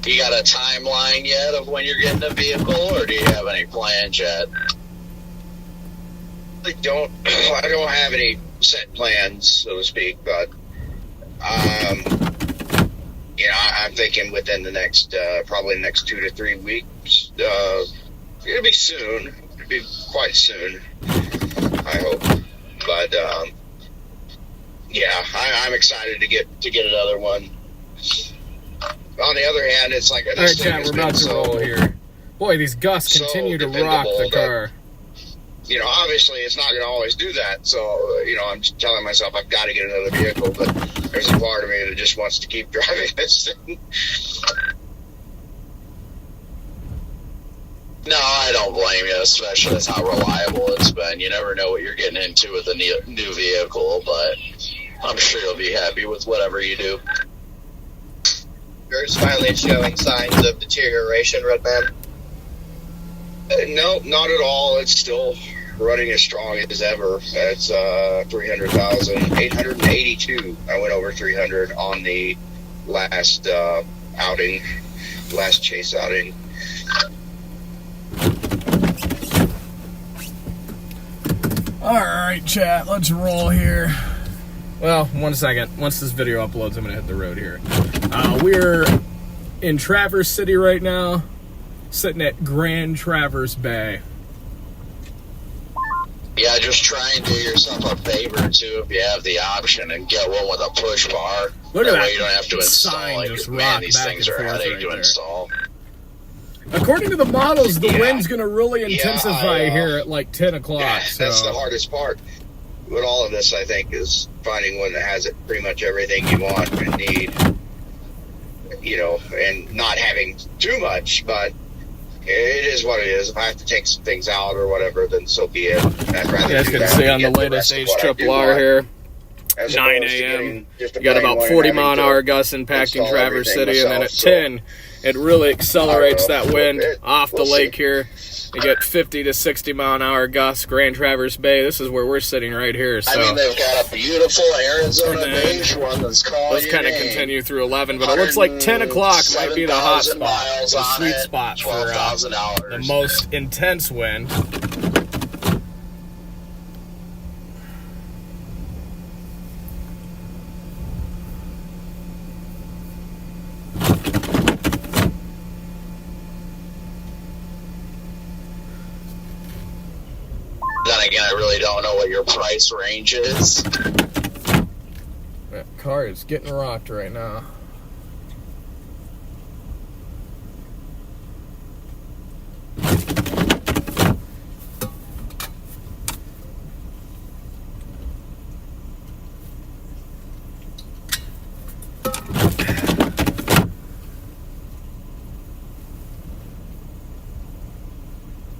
You got a timeline yet of when you're getting a vehicle, or do you have any plans yet? I don't have any set plans, so to speak, but I'm thinking within the next probably the next 2 to 3 weeks. It'll be soon. It'll be quite soon, I hope. But yeah, I'm excited to get another one. On the other hand, it's like all right, Chad, we're about to roll here. Boy, these gusts continue to rock the car. Obviously it's not going to always do that. So, I'm just telling myself I've got to get another vehicle, but there's a part of me that just wants to keep driving this thing. No, I don't blame you, especially with how reliable it's been. You never know what you're getting into with a new vehicle, but I'm sure you'll be happy with whatever you do. Yours finally showing signs of deterioration, Redman? No, not at all. It's still running as strong as ever. It's 300,000, 882. I went over 300 on the last chase outing. All right, chat, let's roll here. Well, 1 second. Once this video uploads, I'm going to hit the road here. We're in Traverse City right now, sitting at Grand Traverse Bay. Yeah, just try and do yourself a favor, too, if you have the option, and get one with a push bar. Look at that. Way you don't have to install. Sign just Man, these rock back things and are a forth headache right to there. install. According to the models, the Yeah. wind's going to really intensify here at like 10 o'clock. Yeah, so. that's the hardest part with all of this, I think, is finding one that has it pretty much everything you want and need, and not having too much, but it is what it is. If I have to take some things out or whatever, then so be it. I'd rather You guys do can that see than on the get latest rest of what I do H-R want, here, as 9 opposed to a.m. getting just a You got plain about one and 40 having mile an to hour gusts impacting install Traverse everything City, and then at myself, 10, it really accelerates I don't that know. wind We'll off the see. lake here. You get 50 to 60 mile an hour gusts, Grand Traverse Bay. This is where we're sitting right here. So I mean, they've got a beautiful Arizona And then beige one that's calling those your kind of name. continue through 11, but it looks like 10 o'clock might be the hot 7,000 spot, miles the on sweet it, spot for $12,000. the most intense wind. Then again, I really don't know what your price range is. That car is getting rocked right now.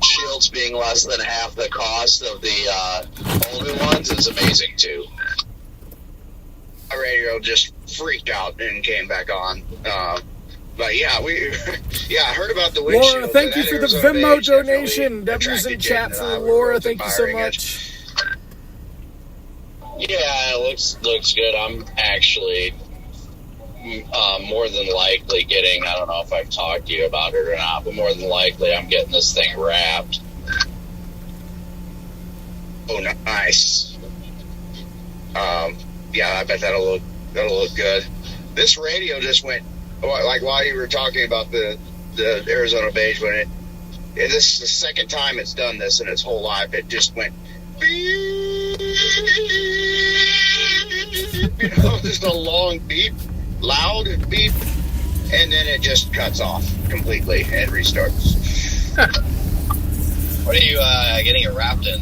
Shields being less than half the cost of the older ones is amazing too. My radio just freaked out and came back on. But yeah, I heard about up the windshield. Laura, thank you That for the Arizona Venmo beige definitely donation. W's attracted in Jaden chat and for I. We were Laura. both Thank you so admiring it. much. Yeah, it looks good. I'm actually more than likely getting, I don't know if I've talked to you about it or not, but more than likely I'm getting this thing wrapped. Oh, nice. Yeah, I bet that'll look good. This radio just went, like while you were talking about the Arizona beige, when this is the second time it's done this in its whole life. It just went beep, you know, just a long beep, loud beep, and then it just cuts off completely and restarts. What are you getting it wrapped in?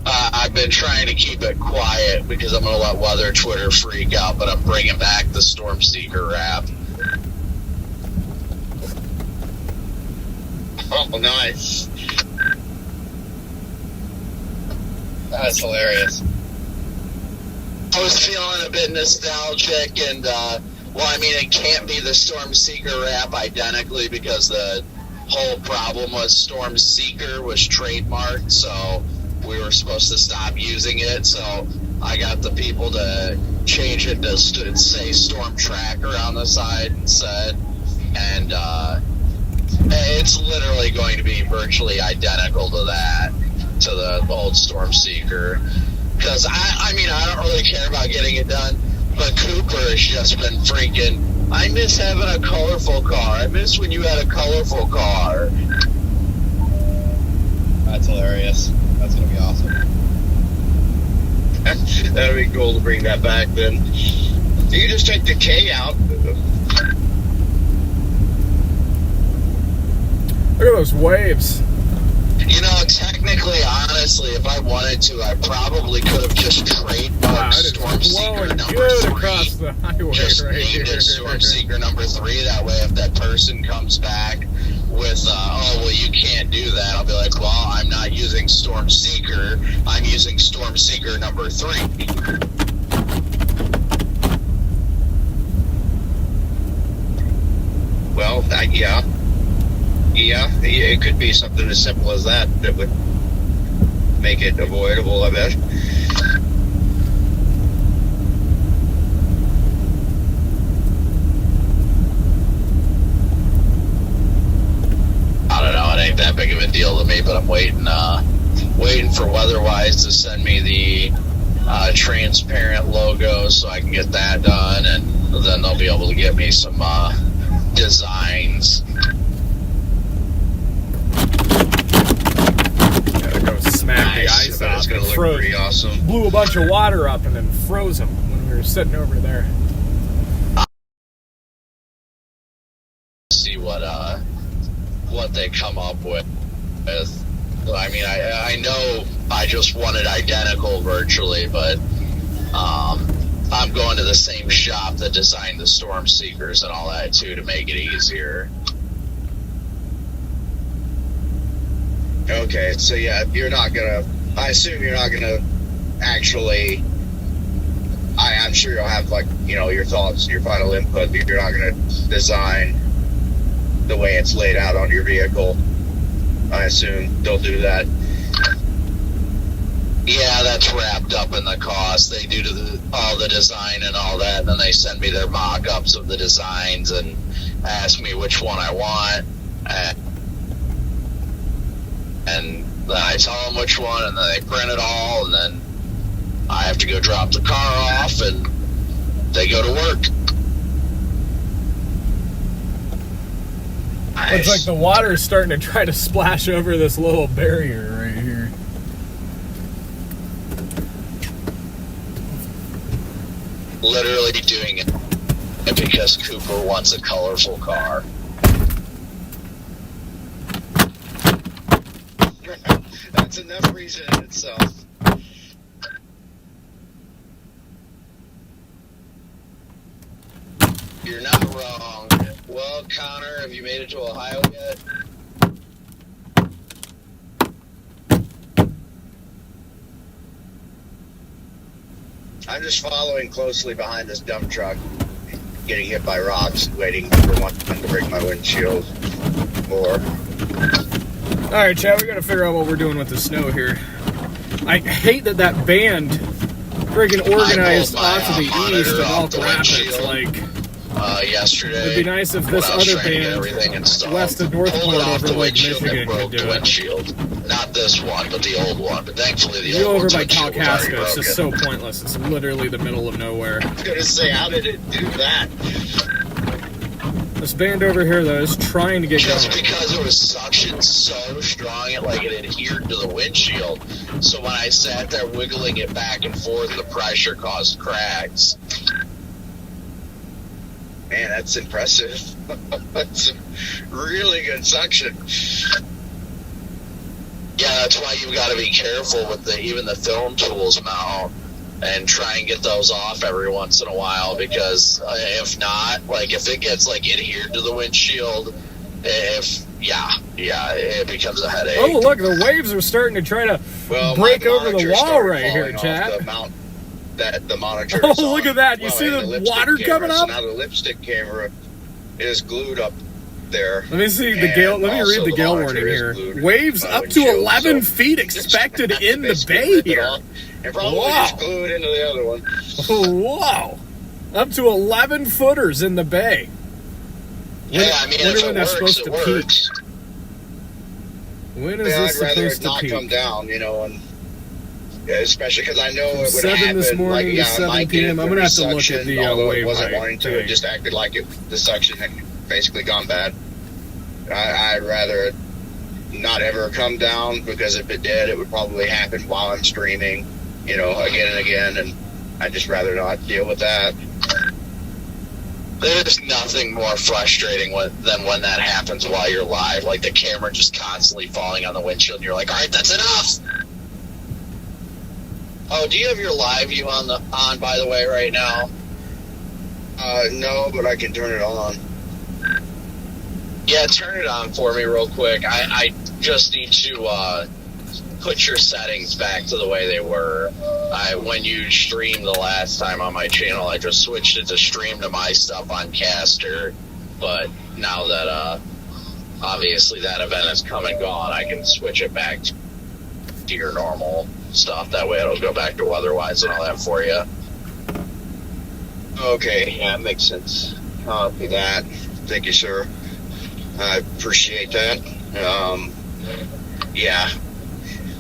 I've been trying to keep it quiet because I'm going to let Weather Twitter freak out, but I'm bringing back the Storm Seeker wrap. Oh, nice. That's hilarious. I was feeling a bit nostalgic, and, well, I mean, it can't be the Storm Seeker wrap identically because the whole problem was Storm Seeker was trademarked, so we were supposed to stop using it, so I got the people to change it to say Storm Tracker on the side instead, and it's literally going to be virtually identical to that, to the old Storm Seeker, because I mean, I don't really care about getting it done, but Cooper has just been freaking, I miss having a colorful car, I miss when you had a colorful car. That's hilarious. That's going to be awesome. That'd be cool to bring that back then. You can just take the K out. Look at those waves. You know, technically, honestly, if I wanted to, I probably could have just Wow, trademarked it is Storm Seeker blowing number good 3. across the highway Just right named here. it Storm Seeker number 3. That way, if that person comes back with, oh, well, you can't do that, I'll be like, well, I'm not using Storm Seeker. I'm using Storm Seeker number 3. Well, yeah, it could be something as simple as that would make it avoidable, I bet. I don't know, it ain't that big of a deal to me, but I'm waiting for Weatherwise to send me the transparent logo so I can get that done, and then they'll be able to get me some designs. Gotta go smack the Nice. ice I bet off. it's gonna It look froze. pretty awesome. Blew a bunch of water up and then froze them when we were sitting over there. See what they come up with. I mean, I know I just want it identical virtually, but I'm going to the same shop that designed the Storm Seekers and all that too to make it easier. Okay, so yeah, I assume you're not gonna actually, I'm sure you'll have, like, you know, your thoughts, your final input, but you're not gonna design the way it's laid out on your vehicle. I assume they'll do that. Yeah, that's wrapped up in the cost. They do all the design and all that, and then they send me their mock-ups of the designs and ask me which one I want. And then I tell them which one, and then they print it all, and then I have to go drop the car off, and they go to work. Looks like the water's starting to try to splash over this little barrier right here. Literally doing it because Cooper wants a colorful car. That's enough reason in itself. You're not wrong. Well, Connor, have you made it to Ohio yet? I'm just following closely behind this dump truck, getting hit by rocks, waiting for one to break my windshield. Or All right, Chad, we got to figure out what we're doing with the snow here. I hate that band friggin' organized off to the east of Elk Rapids. Like, yesterday. it'd be nice if this when I was other trying to get band everything installed, west of Northport pulled it off over the Lake windshield and Michigan broke could the do it. windshield. Not this one, but the old one. But thankfully, the You old over one's by windshield was already Kalkaska, it's just broken. so pointless. It's literally the middle of nowhere. I was gonna say, how did it do that? This band over here, though, is trying to get Just going. because it was suction so strong, it adhered to the windshield. So when I sat there wiggling it back and forth, the pressure caused cracks. Man, that's impressive. That's really good suction. Yeah, that's why you've got to be careful with even the film tools now, and try and get those off every once in a while, because if not, if it gets adhered to the windshield, it becomes a headache. Oh, look, the waves are starting to try to break my over the monitor wall started right here, falling off Chad. the mount that the monitor Oh, is on. look at that. You see and the lipstick water camera, coming so up? now the lipstick camera is glued up there. Let me see the And gale. Let me also read the gale monitor warning is here. glued Waves to my up to windshield, 11 so feet expected just in the basically bay rip it here. off and probably Wow. just glue it into the other one. Whoa. Up to 11 footers in the bay. Yeah, I mean, wonder if when it that's works, supposed it to peak. works. When is Yeah, this I'd rather supposed it to not peak? come down, and especially because I know it would 7 happen. this morning to it 7 might p.m. get I'm gonna have to look at suction, the, although wave it wasn't height wanting to. thing. It just acted like the suction had basically gone bad. I'd rather it not ever come down, because if it did, it would probably happen while I'm streaming, again and again, and I'd just rather not deal with that. There's nothing more frustrating than when that happens while you're live. Like the camera just constantly falling on the windshield, and you're like, all right, that's enough. Oh, do you have your live view on by the way right now? No, but I can turn it on. Yeah, turn it on for me real quick. I just need to put your settings back to the way they were. When you streamed the last time on my channel, I just switched it to stream to my stuff on Caster. But now that obviously that event has come and gone, I can switch it back to your normal stuff. That way it'll go back to otherwise and all that for you. Okay, yeah, makes sense. Copy that. Thank you, sir. I appreciate that. Yeah.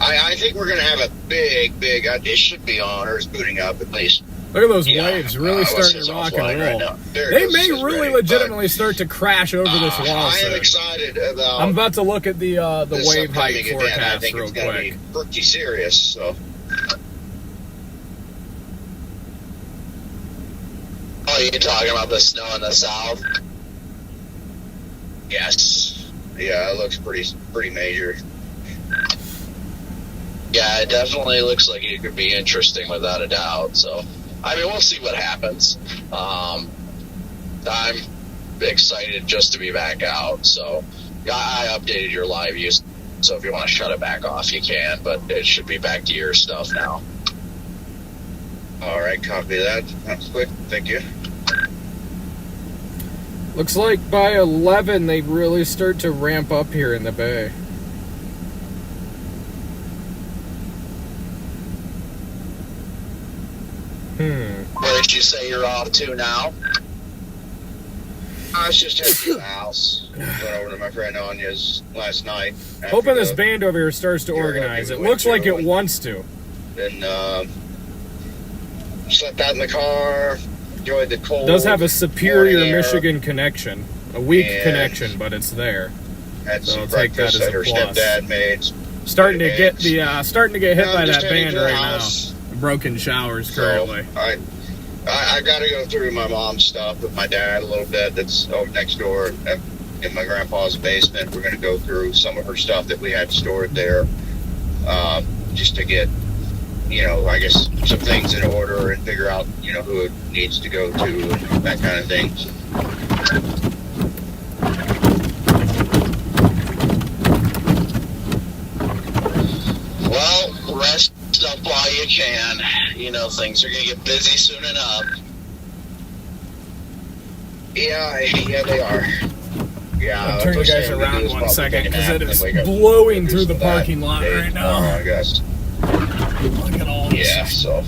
I think we're going to have a big, it should be on, or it's booting up at least. Look at those Yeah, waves really what's starting this to rock offline and right roll. now? There it They is. may It's really ready, legitimately start to crash over this wall I am soon. excited about I'm about to look at the this wave height upcoming event. I forecast think real it's going to quick. be pretty serious, so. Oh, you're talking about the snow in the south? Yes. Yeah, it looks pretty major. Yeah, it definitely looks like it could be interesting without a doubt. So, I mean, we'll see what happens. I'm excited just to be back out. So, I updated your live view. So if you want to shut it back off, you can. But it should be back to your stuff now. All right, copy that. That's quick. Thank you. Looks like by 11 they really start to ramp up here in the bay. Where did you say you're off to now? I was just heading to the house. Went over to my friend Anya's last night. after Hoping this the- band over here starts to Yeah, organize. It we looks went like it through wants to. Then slept out in the car. Enjoyed the cold. Does have a Superior, morning air, Michigan connection. A weak And- connection, but it's there. Had So some I'll take that breakfast as that a her plus. stepdad made. Starting to get hit by just that heading band to the right house. now. Broken showers So currently. I got to go through my mom's stuff with my dad a little bit. That's over next door in my grandpa's basement. We're going to go through some of her stuff that we had stored there, just to get, I guess some things in order and figure out, who it needs to go to and that kind of thing. Well, rest up while you can. you know, things are gonna get busy soon enough. Yeah, they are. Yeah, I'll turn you first guys thing I'm gonna around do is one probably second take a because nap it and is wake up, blowing do through the some bad parking lot days right tomorrow, now. I guess. Look at all this Yeah, so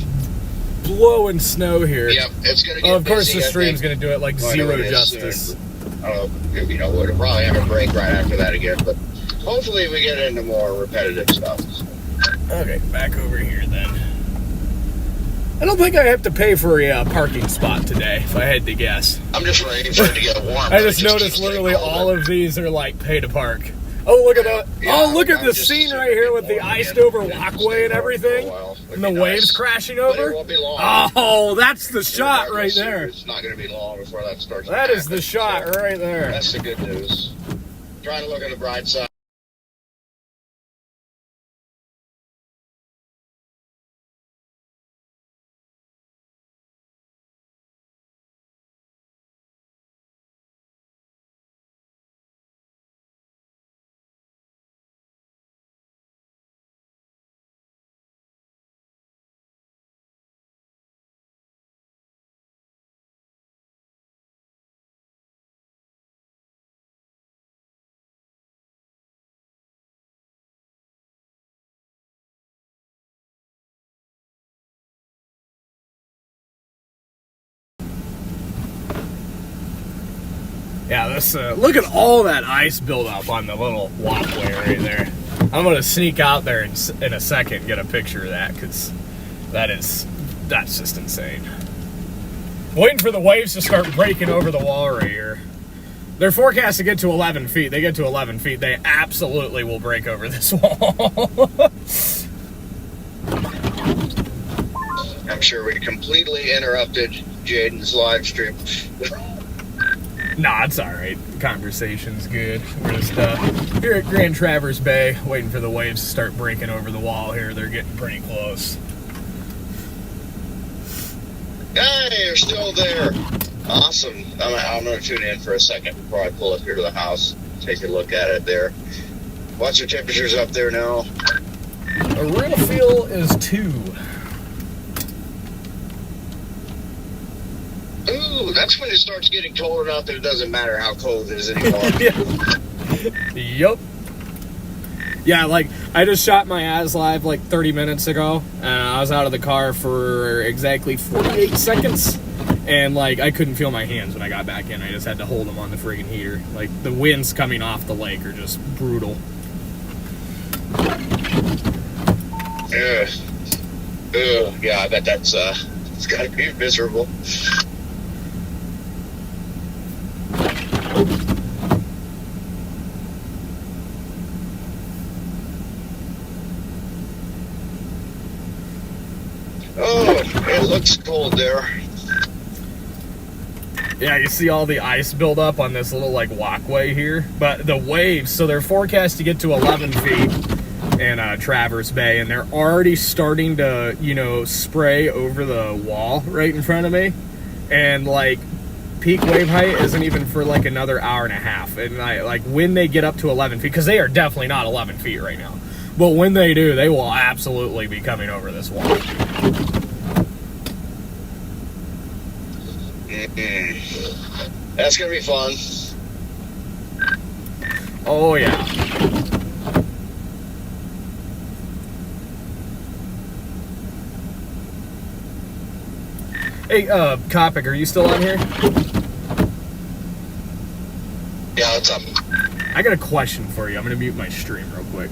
blowing snow here. yep, it's gonna get Oh, of course, busy, the I stream's think. going to do it like Well, I know zero it is justice. soon. I don't know, you know, we'll probably have a break right after that again, but hopefully we get into more repetitive stuff. Okay, back over here then. I don't think I have to pay for a parking spot today, if I had to guess. I'm just ready for it to get warm. I just noticed literally all of these are like pay to park. Oh, look at that. Yeah, Oh, look at I'm the just scene assuming right here with the warm iced again. over Just walkway and stay warm for a everything. while. Would And the be waves nice. crashing But it over. won't be long. Oh, that's the shot right there. It's not going to be long before that starts. That is the happening, shot so right there. That's the good news. Trying to look at the bright side. Yeah, this look at all that ice buildup on the little walkway right there. I'm gonna sneak out there in a second and get a picture of that because that's just insane. Waiting for the waves to start breaking over the wall right here. They're forecast to get to 11 feet. They get to 11 feet, they absolutely will break over this wall. I'm sure we completely interrupted Jaden's live stream. Nah, it's all right. The conversation's good. We're just here at Grand Traverse Bay, waiting for the waves to start breaking over the wall here. They're getting pretty close. Hey, you're still there. Awesome. I'm going to tune in for a second before I pull up here to the house. Take a look at it there. What's your temperatures up there now? A real feel is 2. Ooh, that's when it starts getting cold enough that it doesn't matter how cold it is anymore. Yup. Yeah, like, I just shot my ass live like 30 minutes ago, and I was out of the car for exactly 48 seconds, and, like, I couldn't feel my hands when I got back in. I just had to hold them on the friggin' heater. Like, the winds coming off the lake are just brutal. Ugh. Ugh. Yeah, I bet that's, it's gotta be miserable. Oh, it looks cold there. Yeah, you see all the ice build up on this little, like, walkway here. But the waves, so they're forecast to get to 11 feet in Traverse Bay, and they're already starting to, you know, spray over the wall right in front of me. And, like, peak wave height isn't even for, like, another hour and a half. And, like, when they get up to 11 feet, because they are definitely not 11 feet right now. But when they do, they will absolutely be coming over this wall. That's gonna be fun. Oh, yeah. Hey, Kopic, are you still on here? Yeah, what's up? I got a question for you. I'm gonna mute my stream real quick.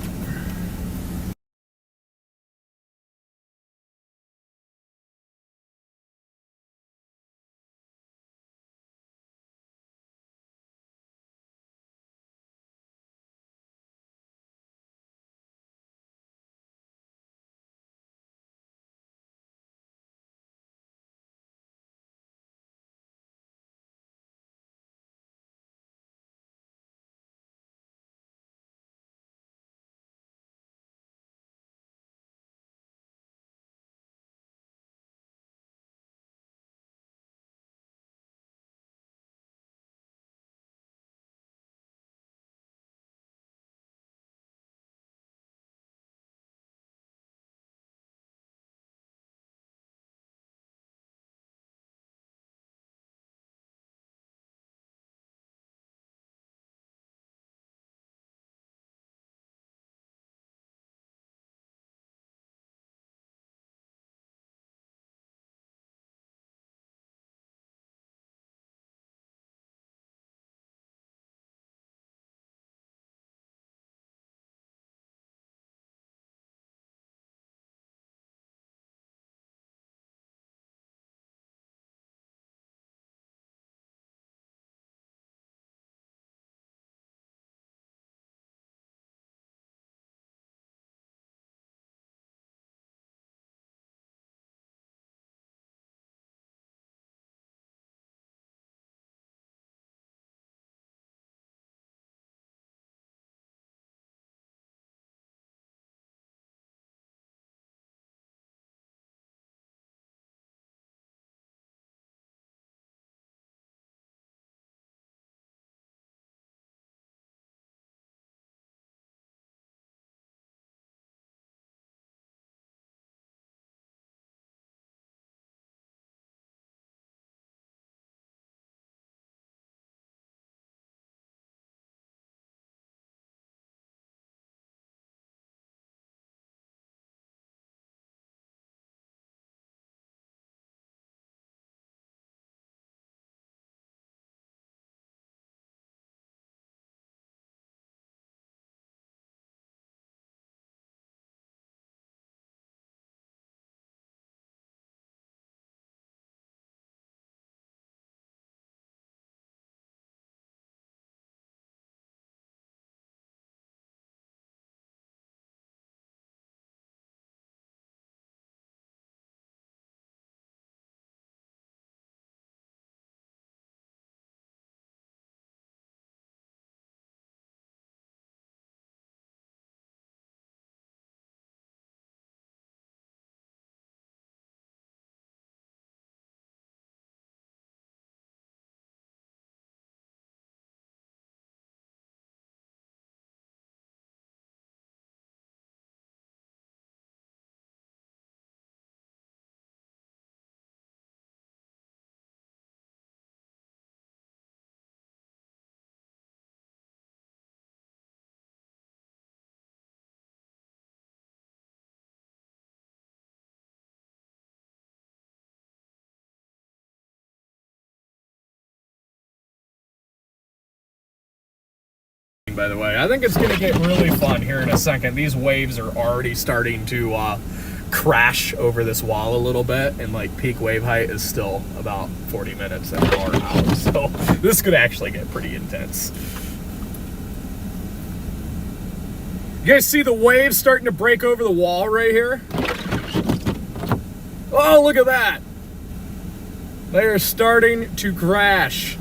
interesting, by the way. I think it's going to get really fun here in a second. These waves are already starting to crash over this wall a little bit, and like peak wave height is still about 40 minutes an hour out. So this could actually get pretty intense. You guys see the waves starting to break over the wall right here? Oh, look at that. They are starting to crash.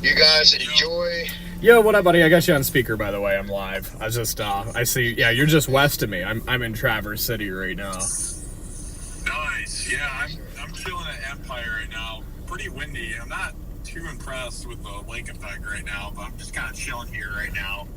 You guys enjoy. Yo, what up, buddy? I got you on speaker, by the way. I'm live. I was just, I see, yeah, you're just west of me. I'm in Traverse City right now. Nice. Yeah, I'm chilling at Empire right now. Pretty windy. I'm not too impressed with the lake effect right now, but I'm just kind of chilling here right now,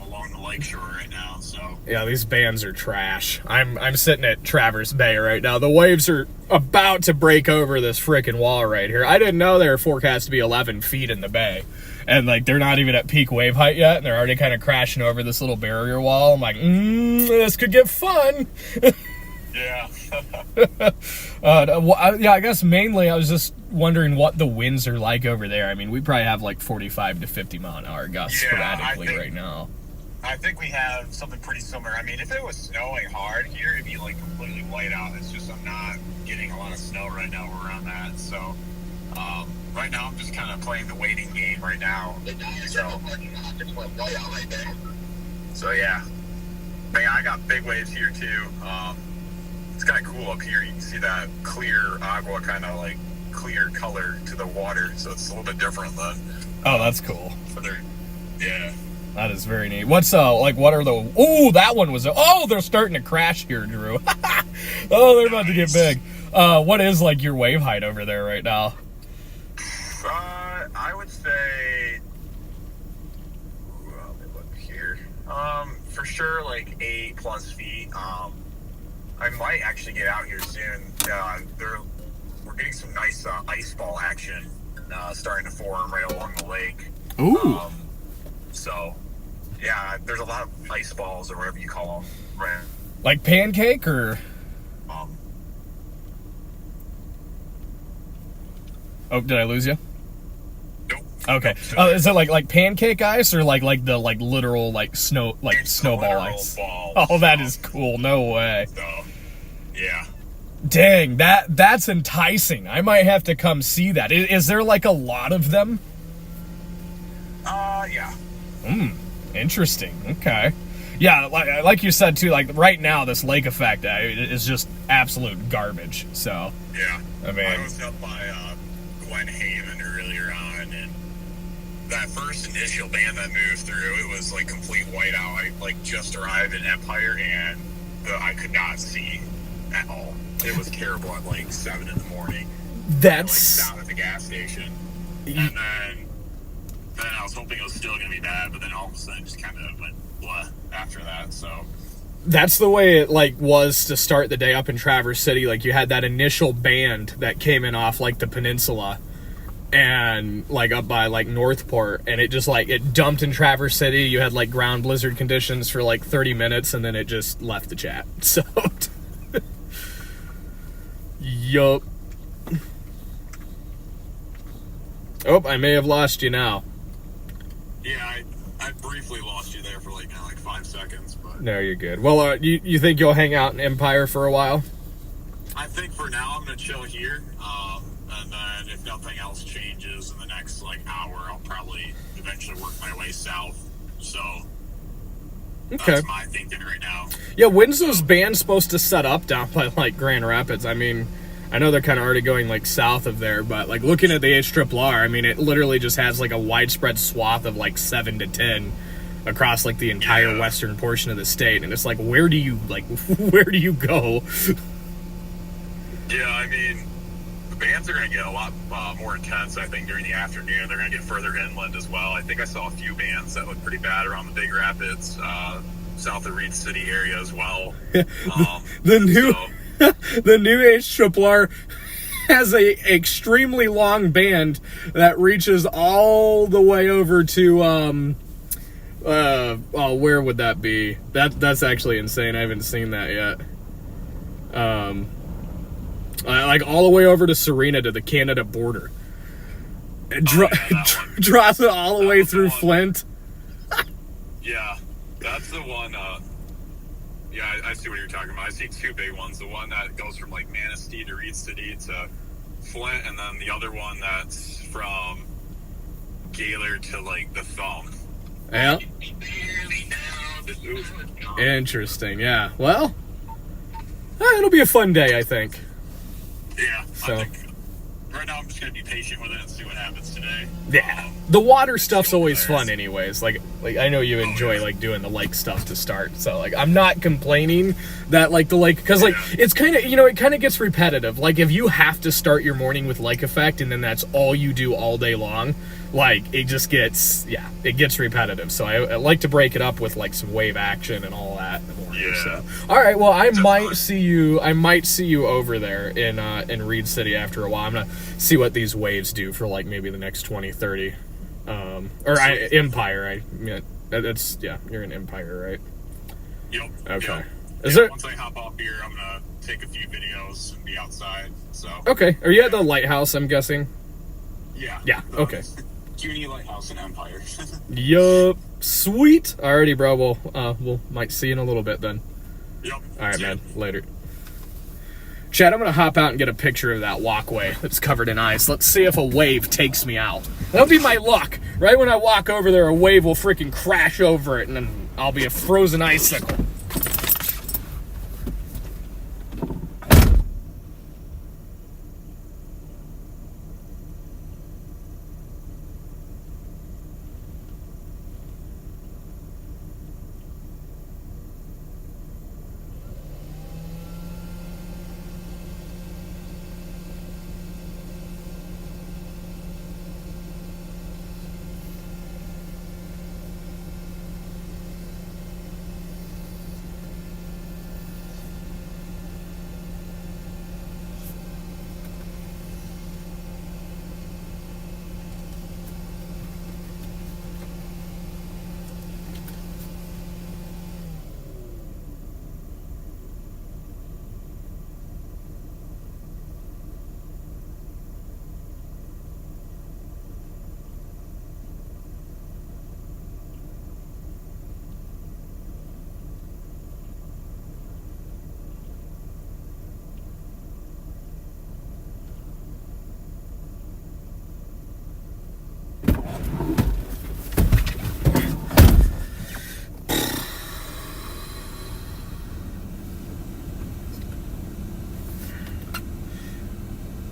along the lakeshore right now. So Yeah, these bands are trash. I'm sitting at Traverse Bay right now. The waves are about to break over this freaking wall right here. I didn't know they were forecast to be 11 feet in the bay. And, like, they're not even at peak wave height yet, and they're already kind of crashing over this little barrier wall. I'm like, this could get fun. yeah. Yeah, I guess mainly I was just wondering what the winds are like over there. I mean, we probably have, like, 45 to 50 mile an hour gusts sporadically right now. I think we have something pretty similar. I mean, if it was snowing hard here, it'd be, like, completely white out. It's just I'm not getting a lot of snow right now where I'm at, so... right now, I'm just kind of playing the waiting game right now. So yeah. Man, I got big waves here too. It's kind of cool up here. You can see that clear agua kind of like clear color to the water. So it's a little bit different than... Oh, that's cool. Yeah. That is very neat. What's, like, what are the... Oh, that one was... Oh, they're starting to crash here, Drew. Oh, they're about to get big. What is, like, your wave height over there right now? I would say... Let me look here. For sure, like, 8+ feet. I might actually get out here soon. We're getting some nice ice ball action starting to form right along the lake. Ooh. So, yeah, there's a lot of ice balls or whatever you call them. Right. Like pancake or... Oh, did I lose you? Nope. Okay. Is it like pancake ice or like the literal like snow snowball ice? Oh, that is cool. No way. So, yeah. Dang, that's enticing. I might have to come see that. Is there like a lot of them? Yeah. Interesting. Okay. Yeah, like you said too. Like right now, this lake effect is just absolute garbage. So. Yeah. I mean, I was up by Glen Haven earlier on, and that first initial band that moved through, it was like complete whiteout. I like just arrived in Empire, and I could not see at all. It was terrible at like 7 in the morning. That's down at the gas station, and then I was hoping it was still gonna be bad, but then all of a sudden just kind of went blah after that. So. That's the way it like was to start the day up in Traverse City. Like you had that initial band that came in off like the peninsula and like up by like Northport, and it just like it dumped in Traverse City. You had like ground blizzard conditions for like 30 minutes and then it just left the chat. So yup. Oh, I may have lost you now. Yeah, I briefly lost you there for like 5 seconds, but No, you're good. Well, you think you'll hang out in Empire for a while? I think for now I'm gonna chill here, and then if nothing else changes in the next like hour, I'll probably eventually work my way south. So Okay. that's my thinking right now. Yeah, when's those bands supposed to set up down by like Grand Rapids? I mean, I know they're kind of already going like south of there, but like looking at the HRRR, I mean, it literally just has like a widespread swath of like 7 to 10 across like the entire western portion of the state, and it's like, where do you go? Yeah, I mean, the bands are going to get a lot more intense, I think, during the afternoon. They're going to get further inland as well. I think I saw a few bands that look pretty bad around the Big Rapids, south of Reed City area as well. The new so, the new age Triplar has a extremely long band that reaches all the way over to where would that be? That's actually insane. I haven't seen that yet. Like all the way over to Serena, to the Canada border. It draws it all the way through Flint. Yeah, that's the one. Yeah, I see what you're talking about. I see two big ones. The one that goes from like Manistee to Reed City to Flint, and then the other one that's from Gaylord to like the Thumb. Yeah. Interesting. Yeah. Well, it'll be a fun day, I think. Yeah. So. I think right now I'm just gonna be patient with it and see what happens today. Yeah. The water stuff's always fun anyways. Like I know you enjoy like doing the lake stuff to start. So like I'm not complaining that like the lake, cuz like it's kind of, you know, it kind of gets repetitive. Like if you have to start your morning with lake effect and then that's all you do all day long, like it just gets, yeah, it gets repetitive. So I like to break it up with like some wave action and all that in the morning. Yeah. So all right, well I might see you over there in Reed City after a while. I'm going to see what these waves do for like maybe the next 20-30. Empire. That's you're in Empire, right? Yep. Okay. Yep. Is there? Once I hop off here, I'm gonna take a few videos and be outside. So. Okay. Are you at the lighthouse? I'm guessing. Yeah. Yeah. Okay. CUNY Lighthouse in Empire. Yup. Sweet. Alrighty, bro. We'll might see you in a little bit then. Yep. All right, man. Later. Chad, I'm going to hop out and get a picture of that walkway that's covered in ice. Let's see if a wave takes me out. That'll be my luck. Right when I walk over there, a wave will freaking crash over it, and then I'll be a frozen icicle.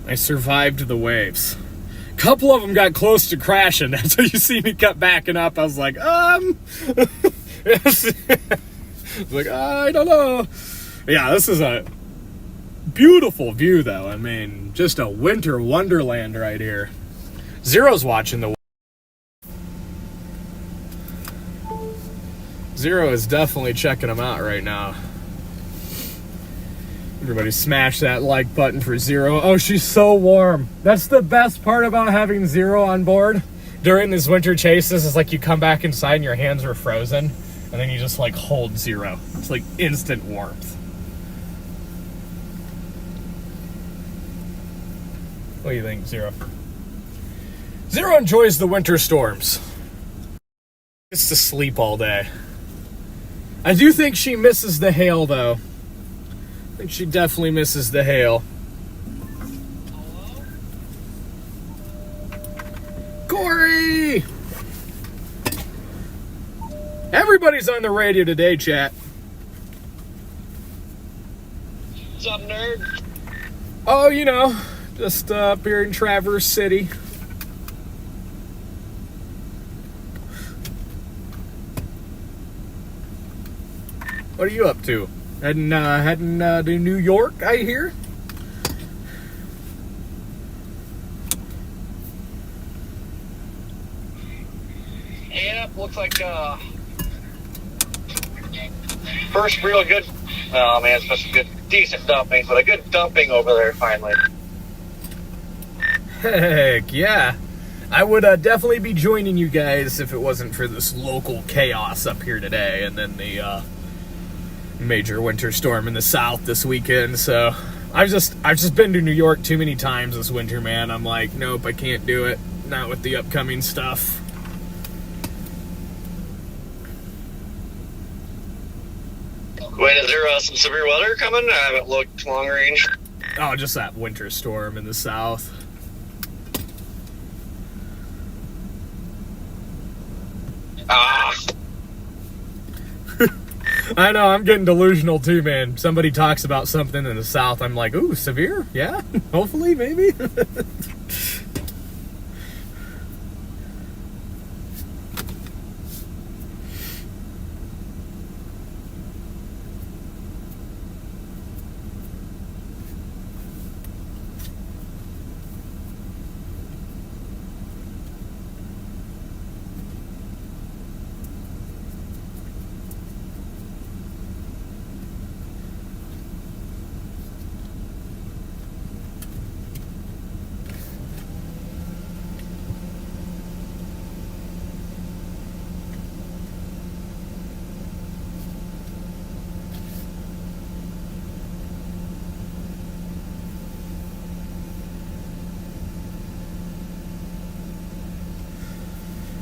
I survived the waves. A couple of them got close to crashing. That's why you see me kept backing up. I was like, It's like, I don't know. Yeah, this is a beautiful view, though. I mean, just a winter wonderland right here. Zero's watching the... Zero is definitely checking them out right now. Everybody smash that like button for Zero. Oh, she's so warm. That's the best part about having Zero on board during these winter chases, is like you come back inside and your hands are frozen, and then you just like hold Zero. It's like instant warmth. What do you think, Zero? Zero enjoys the winter storms. Gets to sleep all day. I do think she misses the hail, though. I think she definitely misses the hail. Hello? Corey! Everybody's on the radio today, chat. What's up, nerd? Oh, you know, just up here in Traverse City. What are you up to? Heading to New York, I hear? looks like first real good. Oh man, it's supposed to be good, decent dumping, but a good dumping over there finally. Heck yeah. I would definitely be joining you guys if it wasn't for this local chaos up here today, and then the major winter storm in the south this weekend. So I've just been to New York too many times this winter, man. I'm like, nope, I can't do it. Not with the upcoming stuff. Wait, is there some severe weather coming? I haven't looked long range. Oh, just that winter storm in the south. I know, I'm getting delusional too, man. Somebody talks about something in the south, I'm like, ooh, severe? Yeah? Hopefully, maybe?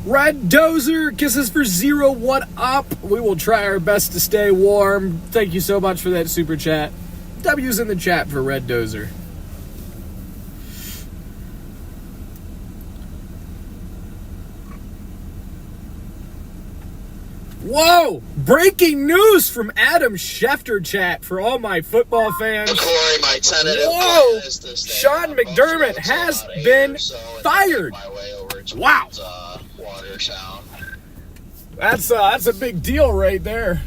Red Dozer, kisses for 0, what up? We will try our best to stay warm. Thank you so much for that super chat. W's in the chat for Red Dozer. Whoa! Breaking news from Adam Schefter chat for all my football fans. Corey, my tentative Whoa! plan is to stay Sean on McDermott Buffalo has till about 8 been or so, and then fired. make my way over towards, Wow. Watertown. That's a big deal right there.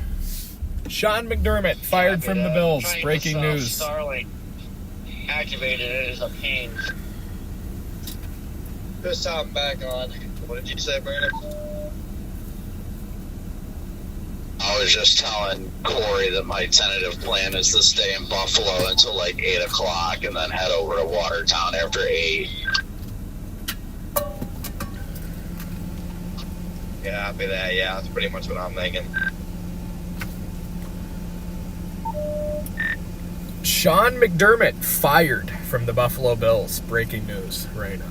Sean McDermott fired from the Bills. Breaking news. Starlink activated. It is a pain. Just hop back on. What did you say, Brandon? I was just telling Corey that my tentative plan is to stay in Buffalo until like 8 o'clock and then head over to Watertown after 8. Yeah, I'll be there. Yeah, that's pretty much what I'm thinking. Sean McDermott fired from the Buffalo Bills. Breaking news right now.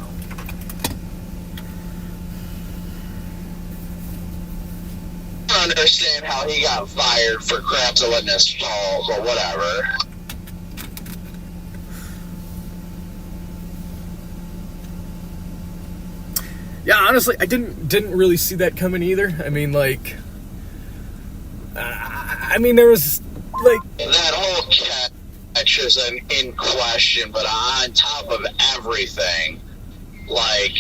I don't understand how he got fired for crap that wasn't his fault, but whatever. Yeah, honestly, I didn't really see that coming either. I mean, like, there was like That whole catch is in question, but on top of everything, like,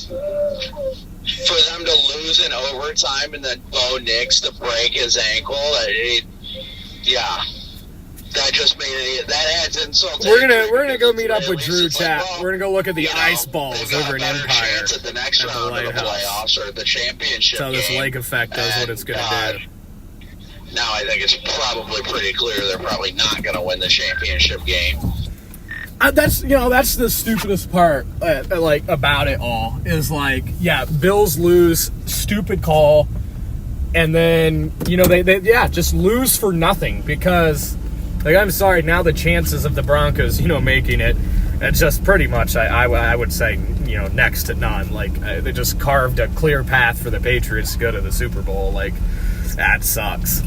for them to lose in overtime and then Bo Nix to break his ankle, that just made it. That adds insult. we're gonna go meet up with Drew chat. We're gonna go look at the ice balls over in Empire At the next at the round of the Lighthouse. playoffs or the championship So this game. lake effect does what it's gonna do. Now I think it's probably pretty clear they're probably not going to win the championship game. That's the stupidest part, like, about it all is like, yeah, Bills lose, stupid call, and then they just lose for nothing because, like, I'm sorry, now the chances of the Broncos making it's just pretty much I would say next to none. Like, they just carved a clear path for the Patriots to go to the Super Bowl. Like, that sucks.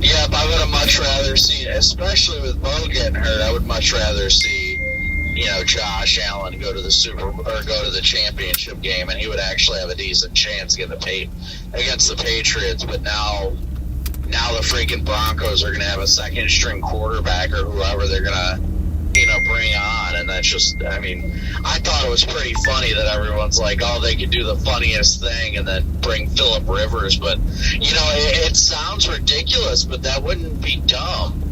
Yeah, but I would have much rather seen, especially with Bo getting hurt, I would much rather see, Josh Allen go to the championship game, and he would actually have a decent chance against the Patriots. But now the freaking Broncos are going to have a second string quarterback or whoever they're going to, bring on, and that's just, I thought it was pretty funny that everyone's like, oh, they could do the funniest thing and then bring Phillip Rivers, but, it sounds ridiculous, but that wouldn't be dumb.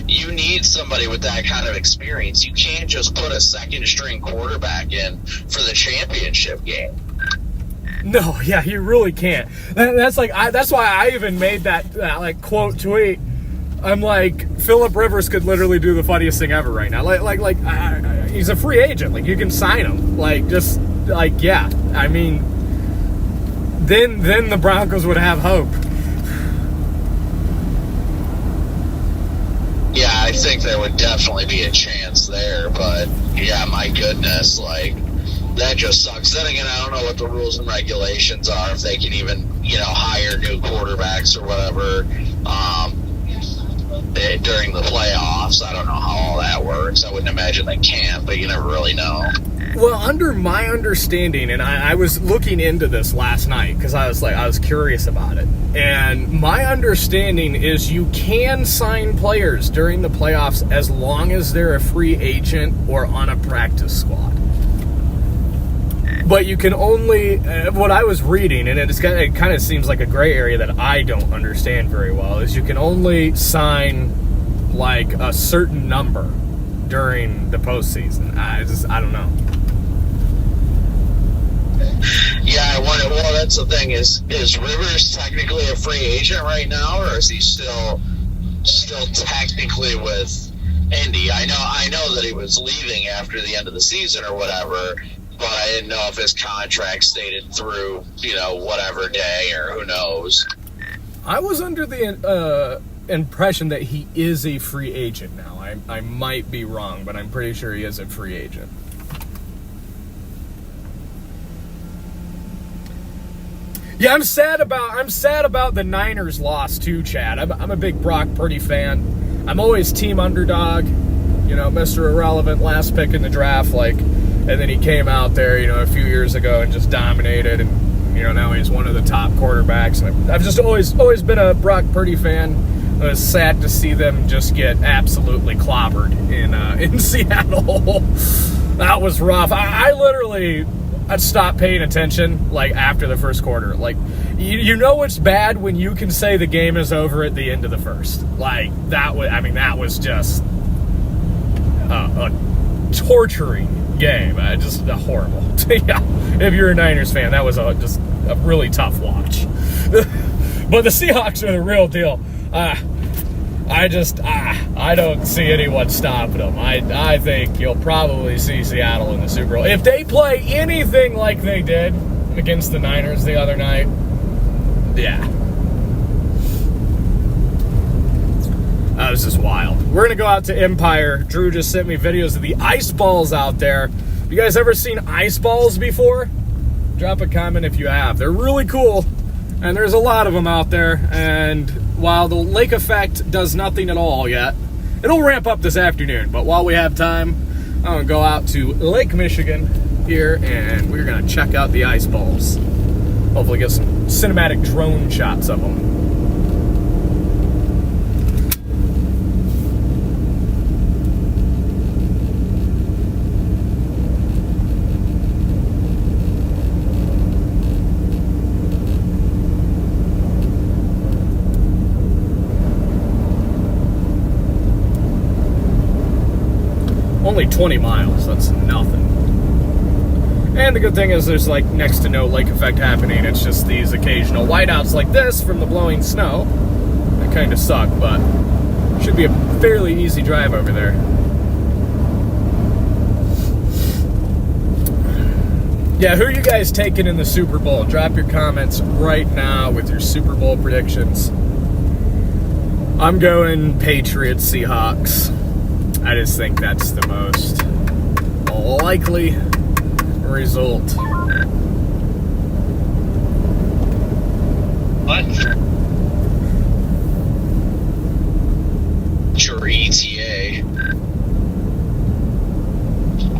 You need somebody with that kind of experience. You can't just put a second string quarterback in for the championship game. No, yeah, you really can't. That's like that's why I even made that like quote tweet. I'm like, Phillip Rivers could literally do the funniest thing ever right now. He's a free agent. Like, you can sign him. Like, just like, yeah. I mean, then the Broncos would have hope. Yeah, I think there would definitely be a chance there, but yeah, my goodness, like, that just sucks. Then again, I don't know what the rules and regulations are, if they can even, hire new quarterbacks or whatever during the playoffs. I don't know how all that works. I wouldn't imagine they can, but you never really know. Well, under my understanding, and I was looking into this last night because I was curious about it. And my understanding is you can sign players during the playoffs as long as they're a free agent or on a practice squad. But you can only, what I was reading, and it kind of seems like a gray area that I don't understand very well, is you can only sign like a certain number during the postseason. I don't know. Yeah, I wonder. Well, that's the thing. Is Rivers technically a free agent right now, or is he still technically with Indy? I know that he was leaving after the end of the season or whatever, but I didn't know if his contract stated through whatever day or who knows. I was under the impression that he is a free agent now. I might be wrong, but I'm pretty sure he is a free agent. Yeah, I'm sad about the Niners loss too, Chad. I'm a big Brock Purdy fan. I'm always team underdog. Mr. Irrelevant, last pick in the draft, and then he came out there, a few years ago and just dominated, and now he's one of the top quarterbacks. And I've just always been a Brock Purdy fan. It was sad to see them just get absolutely clobbered in Seattle. That was rough. I'd stop paying attention after the first quarter. You know it's bad when you can say the game is over at the end of the first. That was just a torturing game. Just horrible. Yeah, if you're a Niners fan, that was just a really tough watch. But the Seahawks are the real deal. I don't see anyone stopping them. I think you'll probably see Seattle in the Super Bowl. If they play anything like they did against the Niners the other night, yeah. That was just wild. We're going to go out to Empire. Drew just sent me videos of the ice balls out there. You guys ever seen ice balls before? Drop a comment if you have. They're really cool, and there's a lot of them out there, and while the lake effect does nothing at all yet, it'll ramp up this afternoon. But while we have time, I'm going to go out to Lake Michigan here, and we're going to check out the ice balls. Hopefully get some cinematic drone shots of them. Only 20 miles, that's nothing. And the good thing is there's next to no lake effect happening. It's just these occasional whiteouts like this from the blowing snow. That kind of suck, but should be a fairly easy drive over there. Yeah, who are you guys taking in the Super Bowl? Drop your comments right now with your Super Bowl predictions. I'm going Patriots, Seahawks. I just think that's the most likely result. What? Your ETA.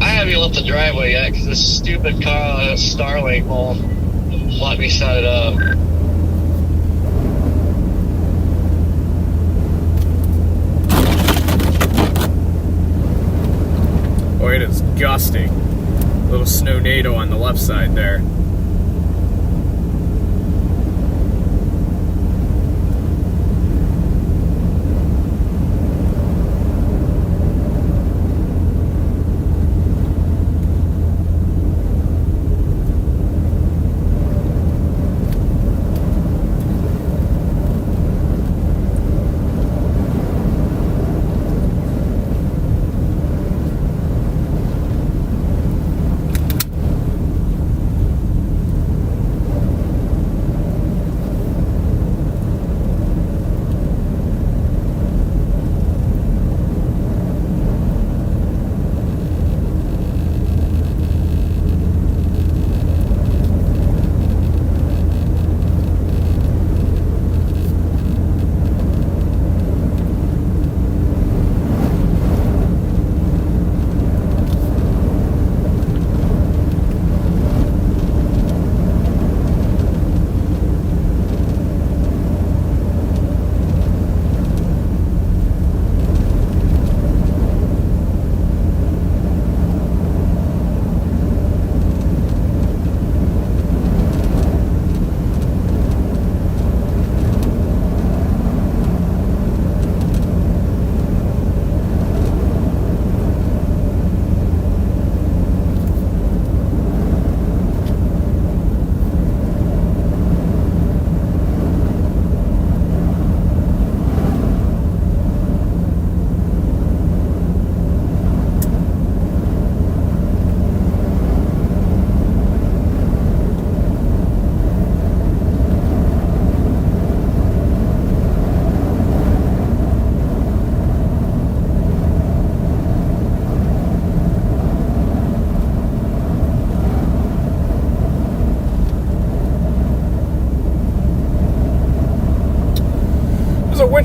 I haven't even left the driveway yet because this stupid Starlink won't let me set it up. Oh, it is gusting. A little snow-nado on the left side there.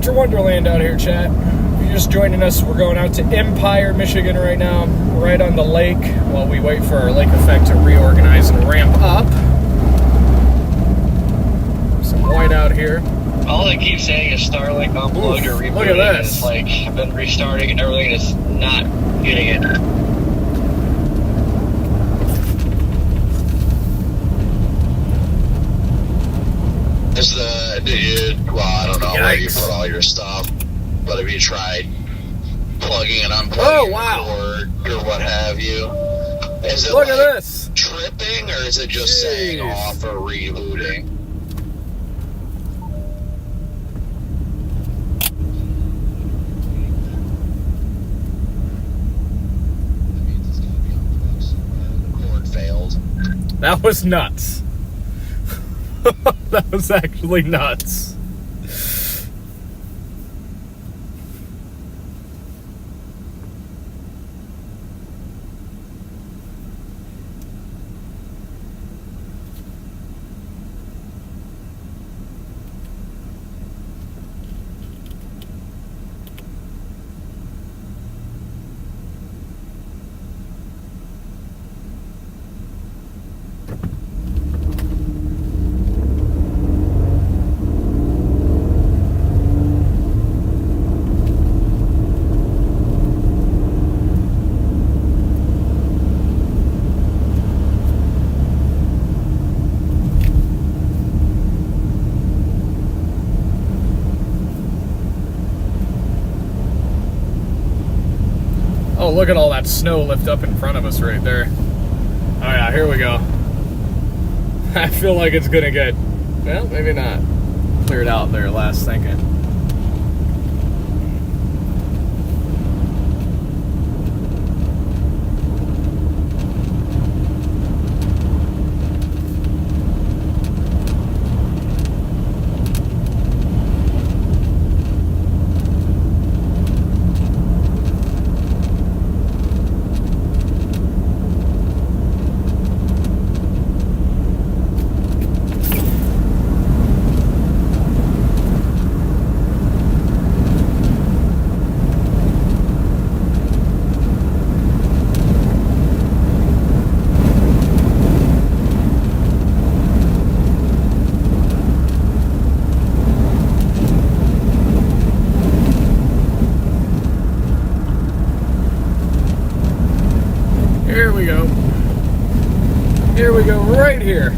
Winter Wonderland out here, chat. If you're just joining us, we're going out to Empire, Michigan right now, right on the lake, while we wait for our lake effect to reorganize and ramp up. Some white out here. All they keep saying is Starlink unplugged or rebooting. Look at this. And it's like, I've been restarting and everything is not getting it. Is the dude? Well, I don't know where you Yikes. put all your stuff, but have you tried plugging and unplugging Oh, wow. cord or what have you? Is it Look like at this. tripping, or is it just saying Jeez. off or rebooting? The cord failed. That was nuts. That was actually nuts. Oh, look at all that snow lift up in front of us right there. Oh yeah, here we go. I feel like it's gonna get, well, maybe not. Cleared out there last second. Here we go. Here we go, right here.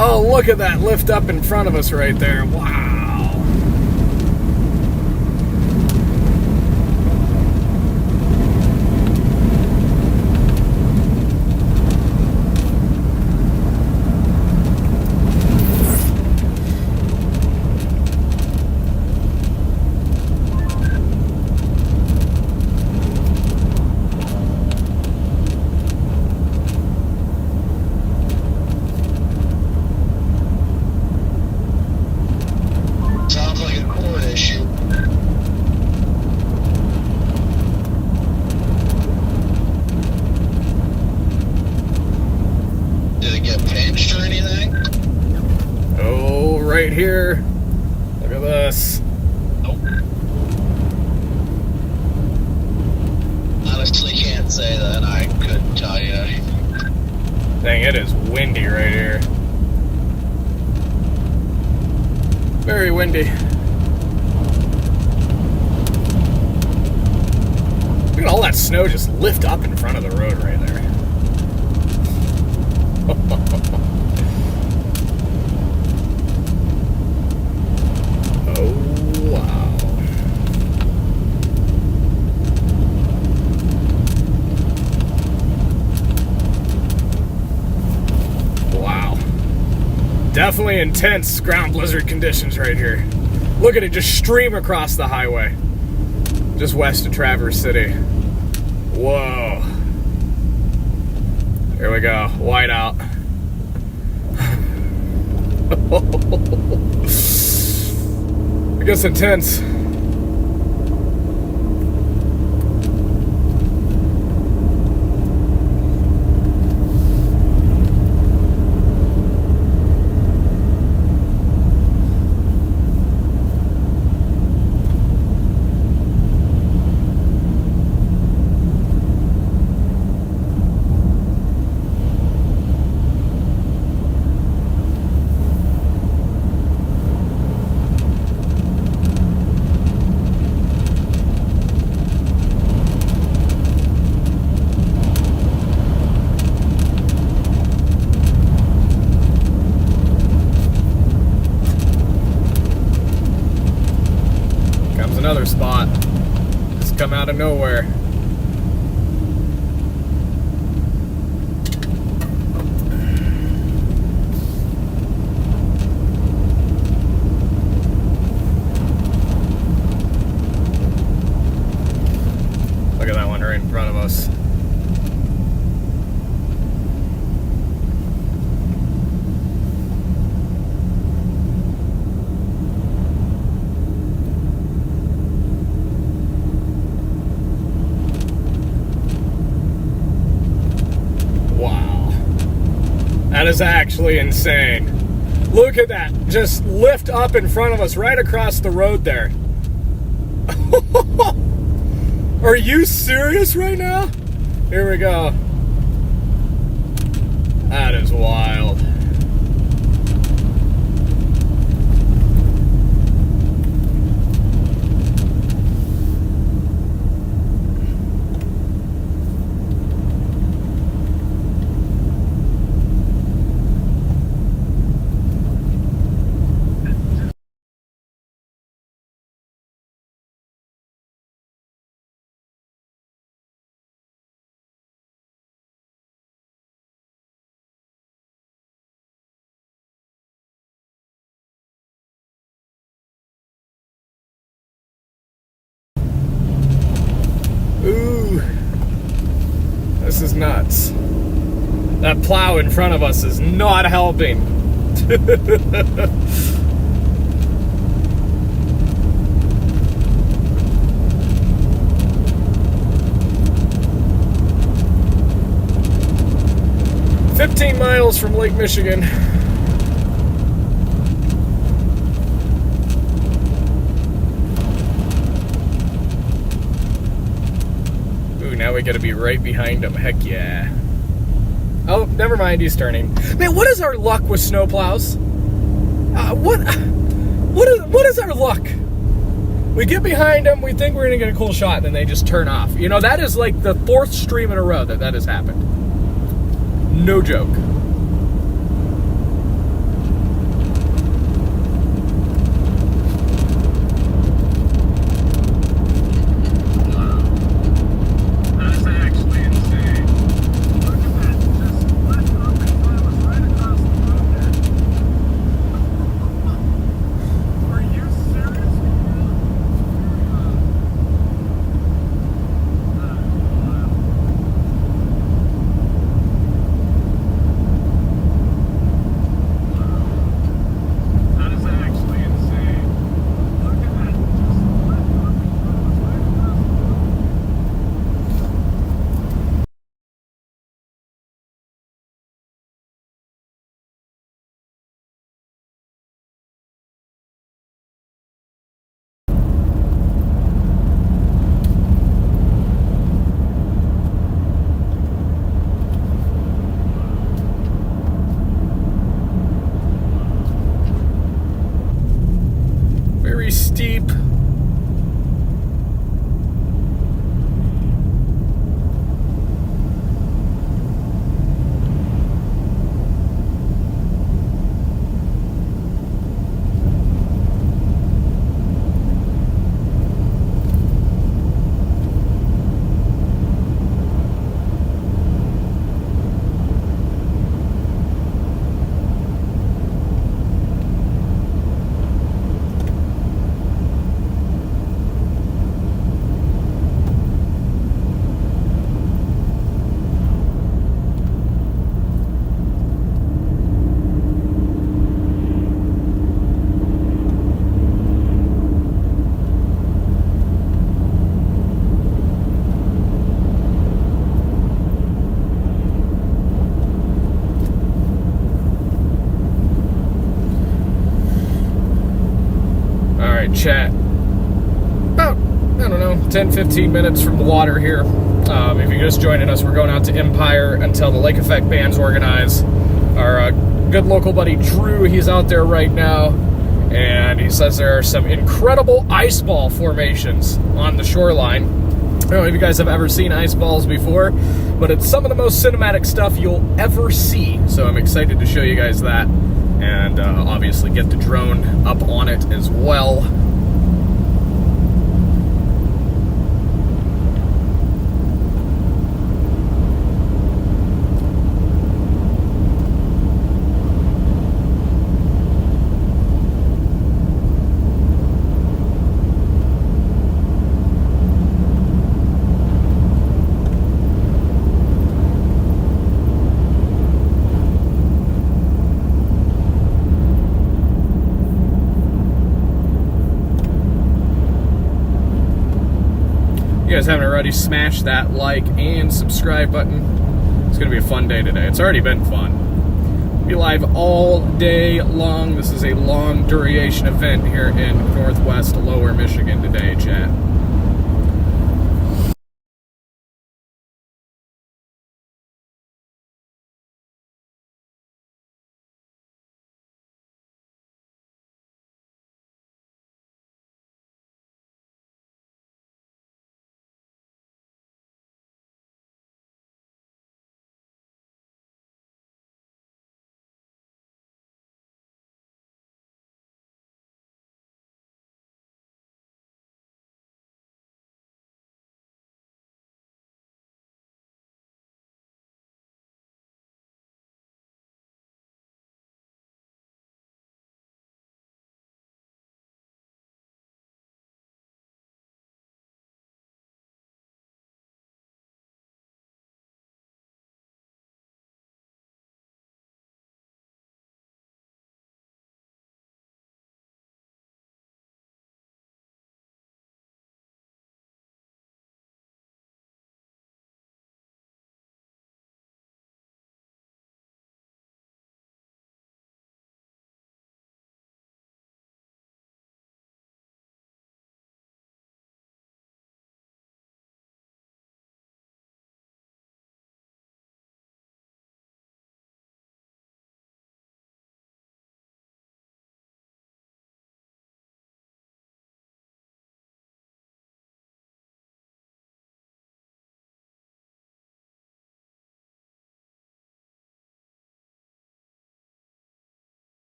Oh, look at that lift up in front of us right there. Wow. Sounds like a cord issue. Did it get pinched or anything? Oh, right here. Look at this. Honestly, can't say that. I couldn't tell you. Dang, it is windy right here. Very windy. Look at all that snow just lift up in front of the road right there. Oh, wow. Wow. Definitely intense ground blizzard conditions right here. Look at it just stream across the highway. Just west of Traverse City. Whoa. Here we go. White out. It gets intense. another spot. Just come out of nowhere. Look at that one right in front of us. That is actually insane. Look at that. Just lift up in front of us right across the road there. Are you serious right now? Here we go. That is wild. Ooh, this is nuts. That plow in front of us is not helping. 15 miles from Lake Michigan. Ooh, now we gotta be right behind him. Heck yeah. Oh, never mind, he's turning. Man, what is our luck with snowplows? What is our luck? We get behind them, we think we're gonna get a cool shot, and then they just turn off. You know, that is like the 4th stream in a row that has happened. No joke. Steep. Chat about, I don't know, 10-15 minutes from the water here. If you're just joining us, we're going out to Empire until the Lake Effect bands organize. Our good local buddy Drew, he's out there right now, and he says there are some incredible ice ball formations on the shoreline. I don't know if you guys have ever seen ice balls before, but it's some of the most cinematic stuff you'll ever see. So I'm excited to show you guys that, and obviously get the drone up on it as well. you guys haven't already, smash that like and subscribe button. It's going to be a fun day today. It's already been fun. We'll be live all day long. This is a long duration event here in Northwest Lower Michigan today, chat.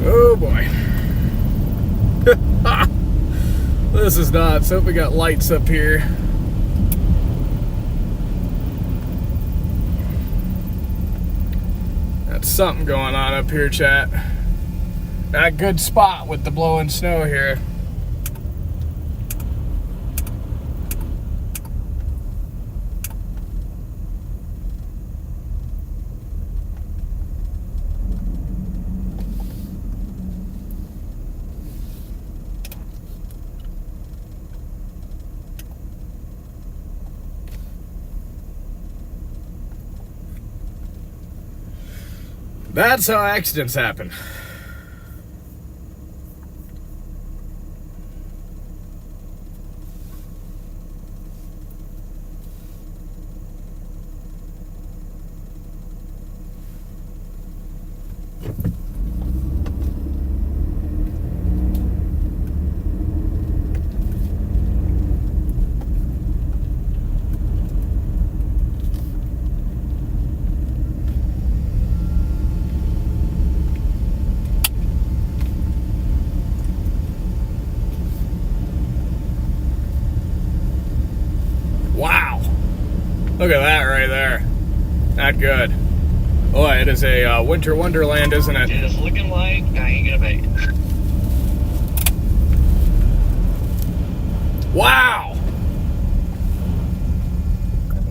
Oh boy. This is nuts. Hope we got lights up here. That's something going on up here, chat. Got a good spot with the blowing snow here. That's how accidents happen. Wow. Look at that right there. Not good. Boy, it is a winter wonderland, isn't it? It's looking like I ain't gonna make it. Wow.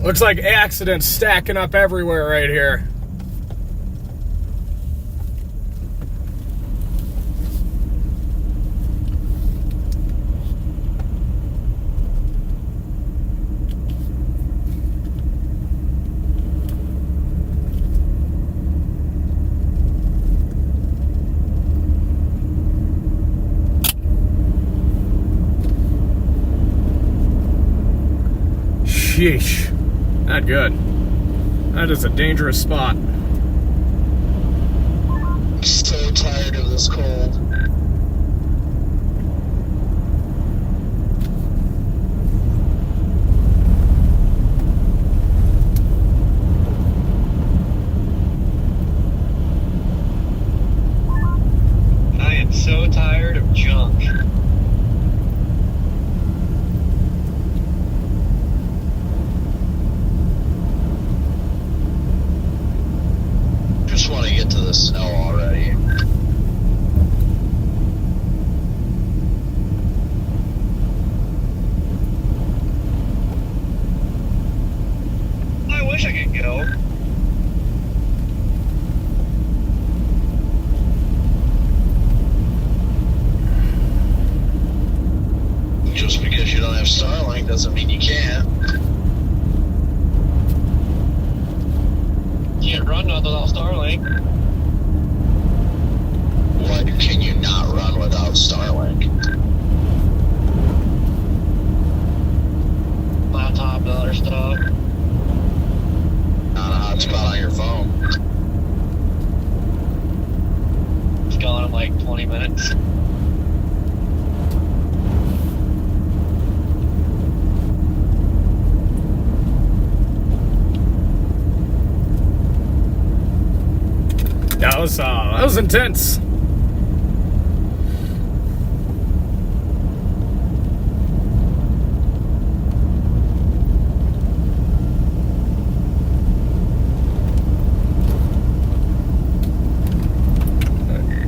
Looks like accidents stacking up everywhere right here. Sheesh. Not good. That is a dangerous spot. I'm so tired of this cold. I am so tired of junk. Just want to get to the snow already. Starlink? What can you not run without Starlink? Laptop and other stuff. Not a hotspot on your phone. It's gone in like 20 minutes. That was intense.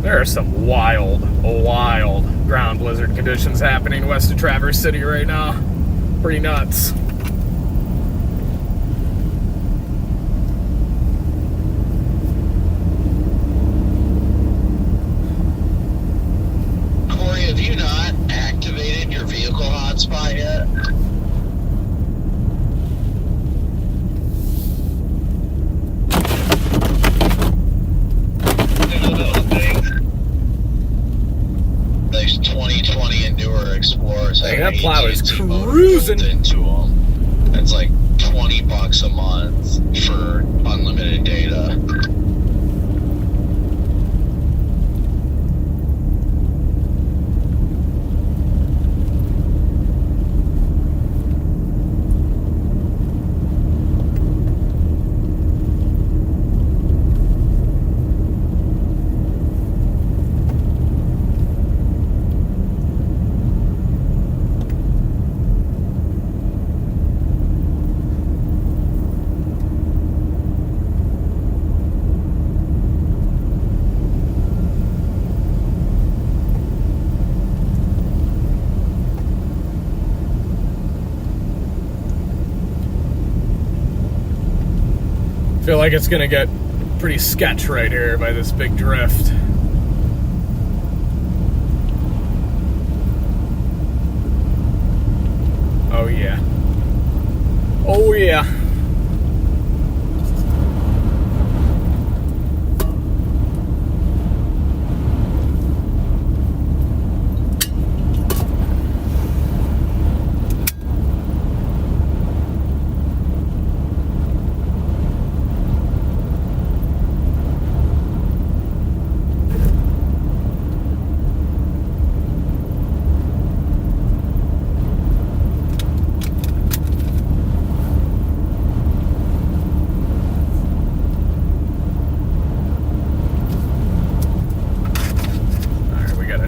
There are some wild ground blizzard conditions happening west of Traverse City right now. Pretty nuts. Corey, have you not activated your vehicle hotspot yet? Those 2020 and newer Explorers have Hey, that plow is AT&T modem cruising. built into them. It's like $20 a month for unlimited data. Feel like it's gonna get pretty sketch right here by this big drift. Oh yeah. Oh yeah.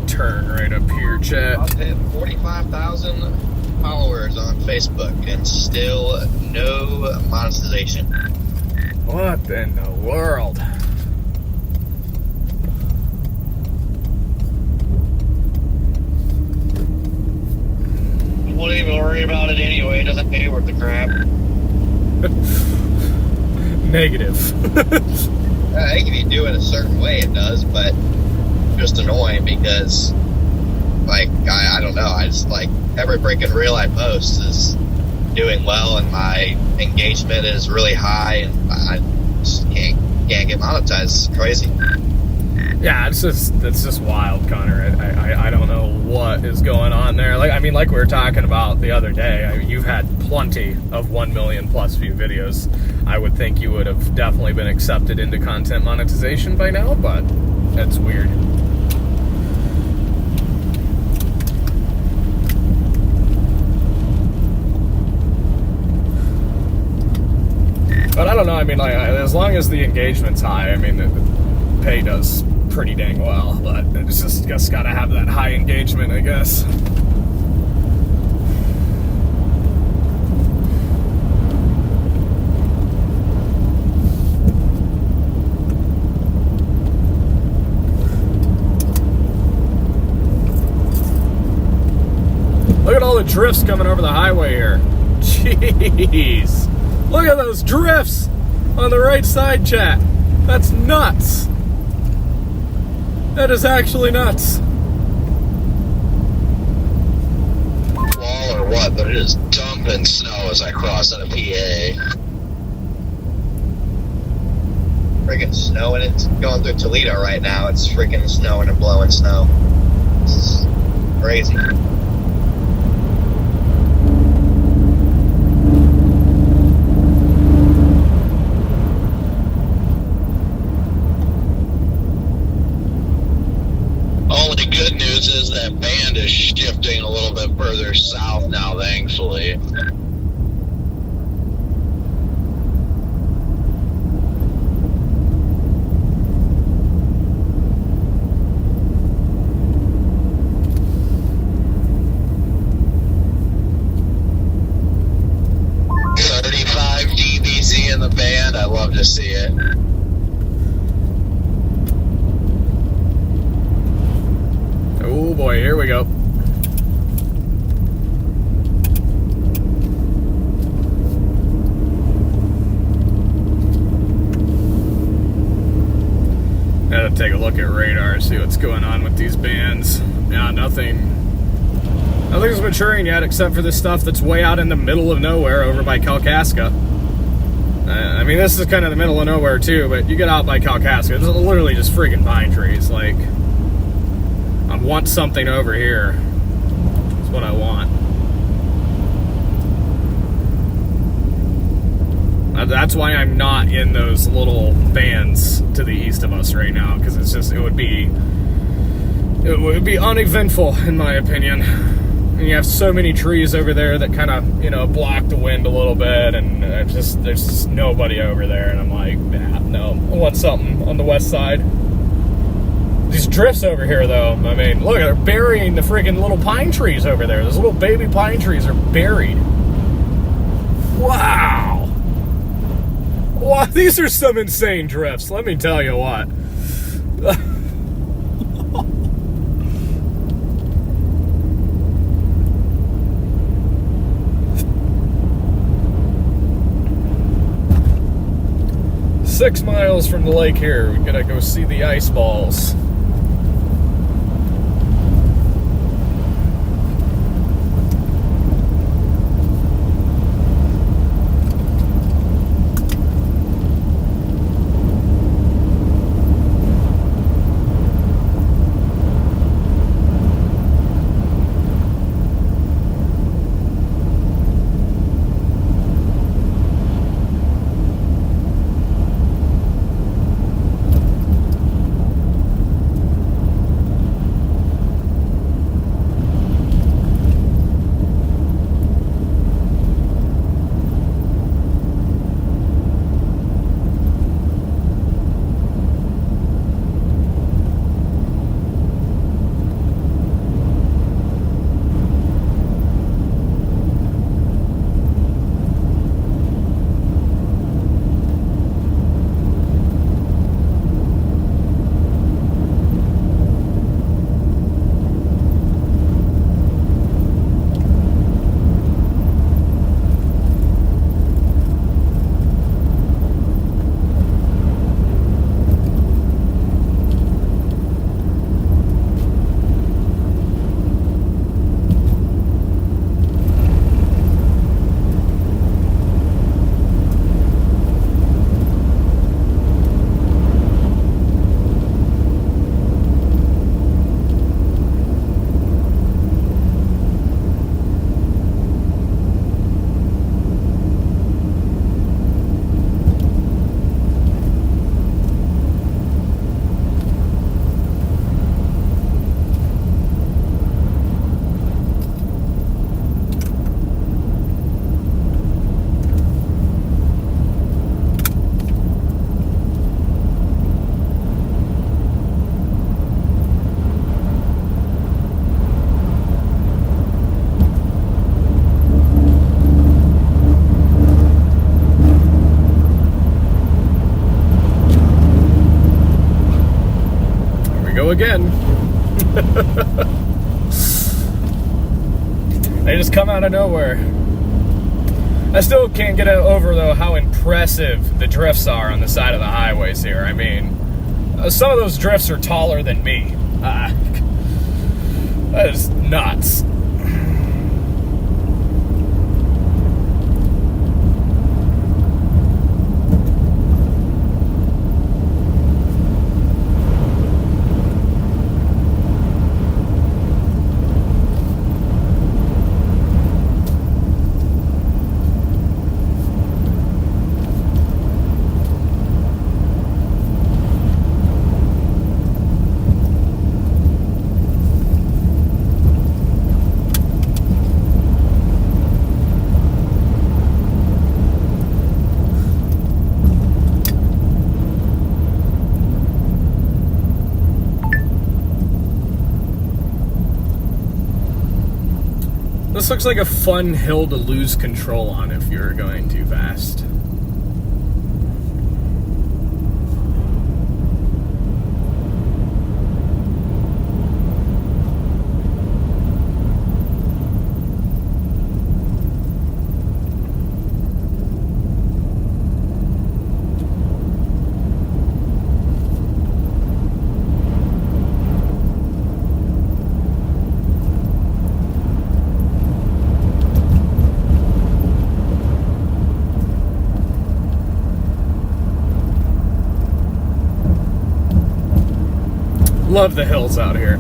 Turn right up here, chat. I've hit 45,000 followers on Facebook and still no monetization. What in the world? You wouldn't even worry about it anyway. It doesn't pay worth the crap. Negative. I think if you do it a certain way, it does, but just annoying because, like, I don't know. I just, like, every freaking reel I post is doing well, and my engagement is really high, and I just can't get monetized. It's crazy. Yeah, it's just wild, Connor. I don't know what is going on there. Like we were talking about the other day. You've had plenty of 1 million plus view videos. I would think you would have definitely been accepted into content monetization by now, but that's weird. But I don't know. I mean, like, as long as the engagement's high, I mean, the pay does pretty dang well. But it's just gotta have that high engagement, I guess. Look at all the drifts coming over the highway here. Jeez. Look at those drifts on the right side, chat. That's nuts. That is actually nuts. Wall or what, but it is dumping snow as I cross out of PA. freaking snowing. It's going through Toledo right now. It's freaking snowing and blowing snow. It's crazy. Only good news is that band is shifting a little bit further south now, thankfully. In the band, I love to see it. Oh boy, here we go. Gotta take a look at radar, see what's going on with these bands. Yeah, nothing's maturing yet except for this stuff that's way out in the middle of nowhere over by Kalkaska. I mean, this is kind of the middle of nowhere too, but you get out by Kalkaska, it's literally just freaking pine trees. Like, I want something over here. That's what I want. That's why I'm not in those little bands to the east of us right now, because it's just, it would be uneventful in my opinion. And you have so many trees over there that kind of, you know, block the wind a little bit, and there's just nobody over there, and I'm like, nah, no, I want something on the west side. These drifts over here, though, I mean, look, they're burying the freaking little pine trees over there. Those little baby pine trees are buried. Wow. Wow, these are some insane drifts, let me tell you what. 6 miles from the lake here. We gotta go see the ice balls. Again. They just come out of nowhere. I still can't get over, though, how impressive the drifts are on the side of the highways here. I mean, some of those drifts are taller than me. That is nuts. This looks like a fun hill to lose control on if you're going too fast. Love the hills out here.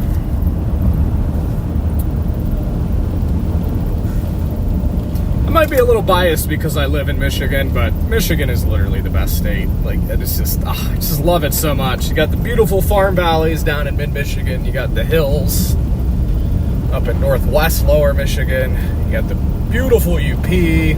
I might be a little biased because I live in Michigan, but Michigan is literally the best state. Like, it's just, I just love it so much. You got the beautiful farm valleys down in mid-Michigan. You got the hills up in northwest lower Michigan. You got the beautiful UP. You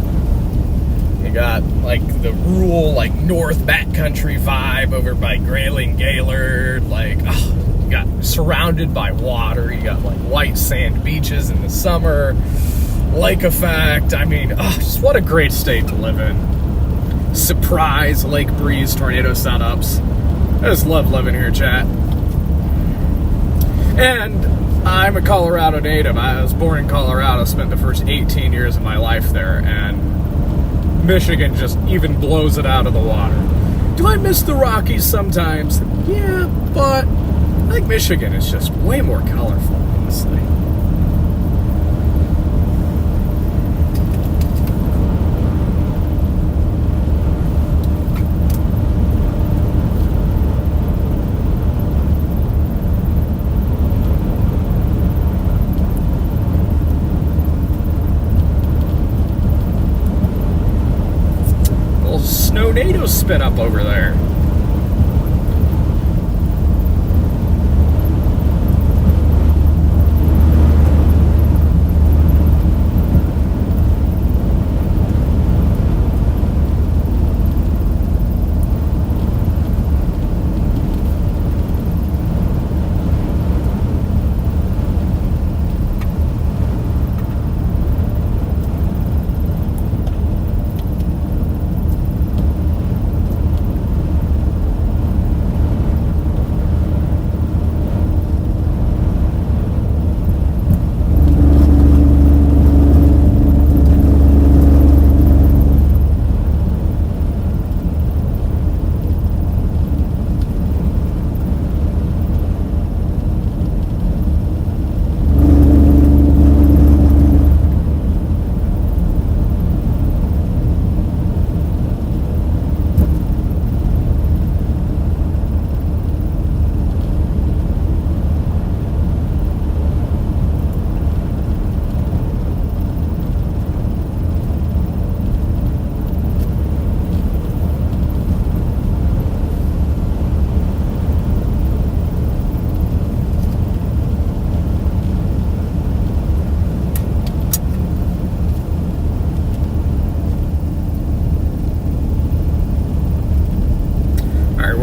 got, like, the rural, like, north backcountry vibe over by Grayling, Gaylord. Like, you got surrounded by water. You got, like, white sand beaches in the summer. Lake effect. I mean, just what a great state to live in. Surprise lake breeze tornado setups. I just love living here, chat. And I'm a Colorado native. I was born in Colorado, spent the first 18 years of my life there, and Michigan just even blows it out of the water. Do I miss the Rockies sometimes? Yeah, but I think Michigan is just way more colorful, honestly. Snownadoes spin up over there.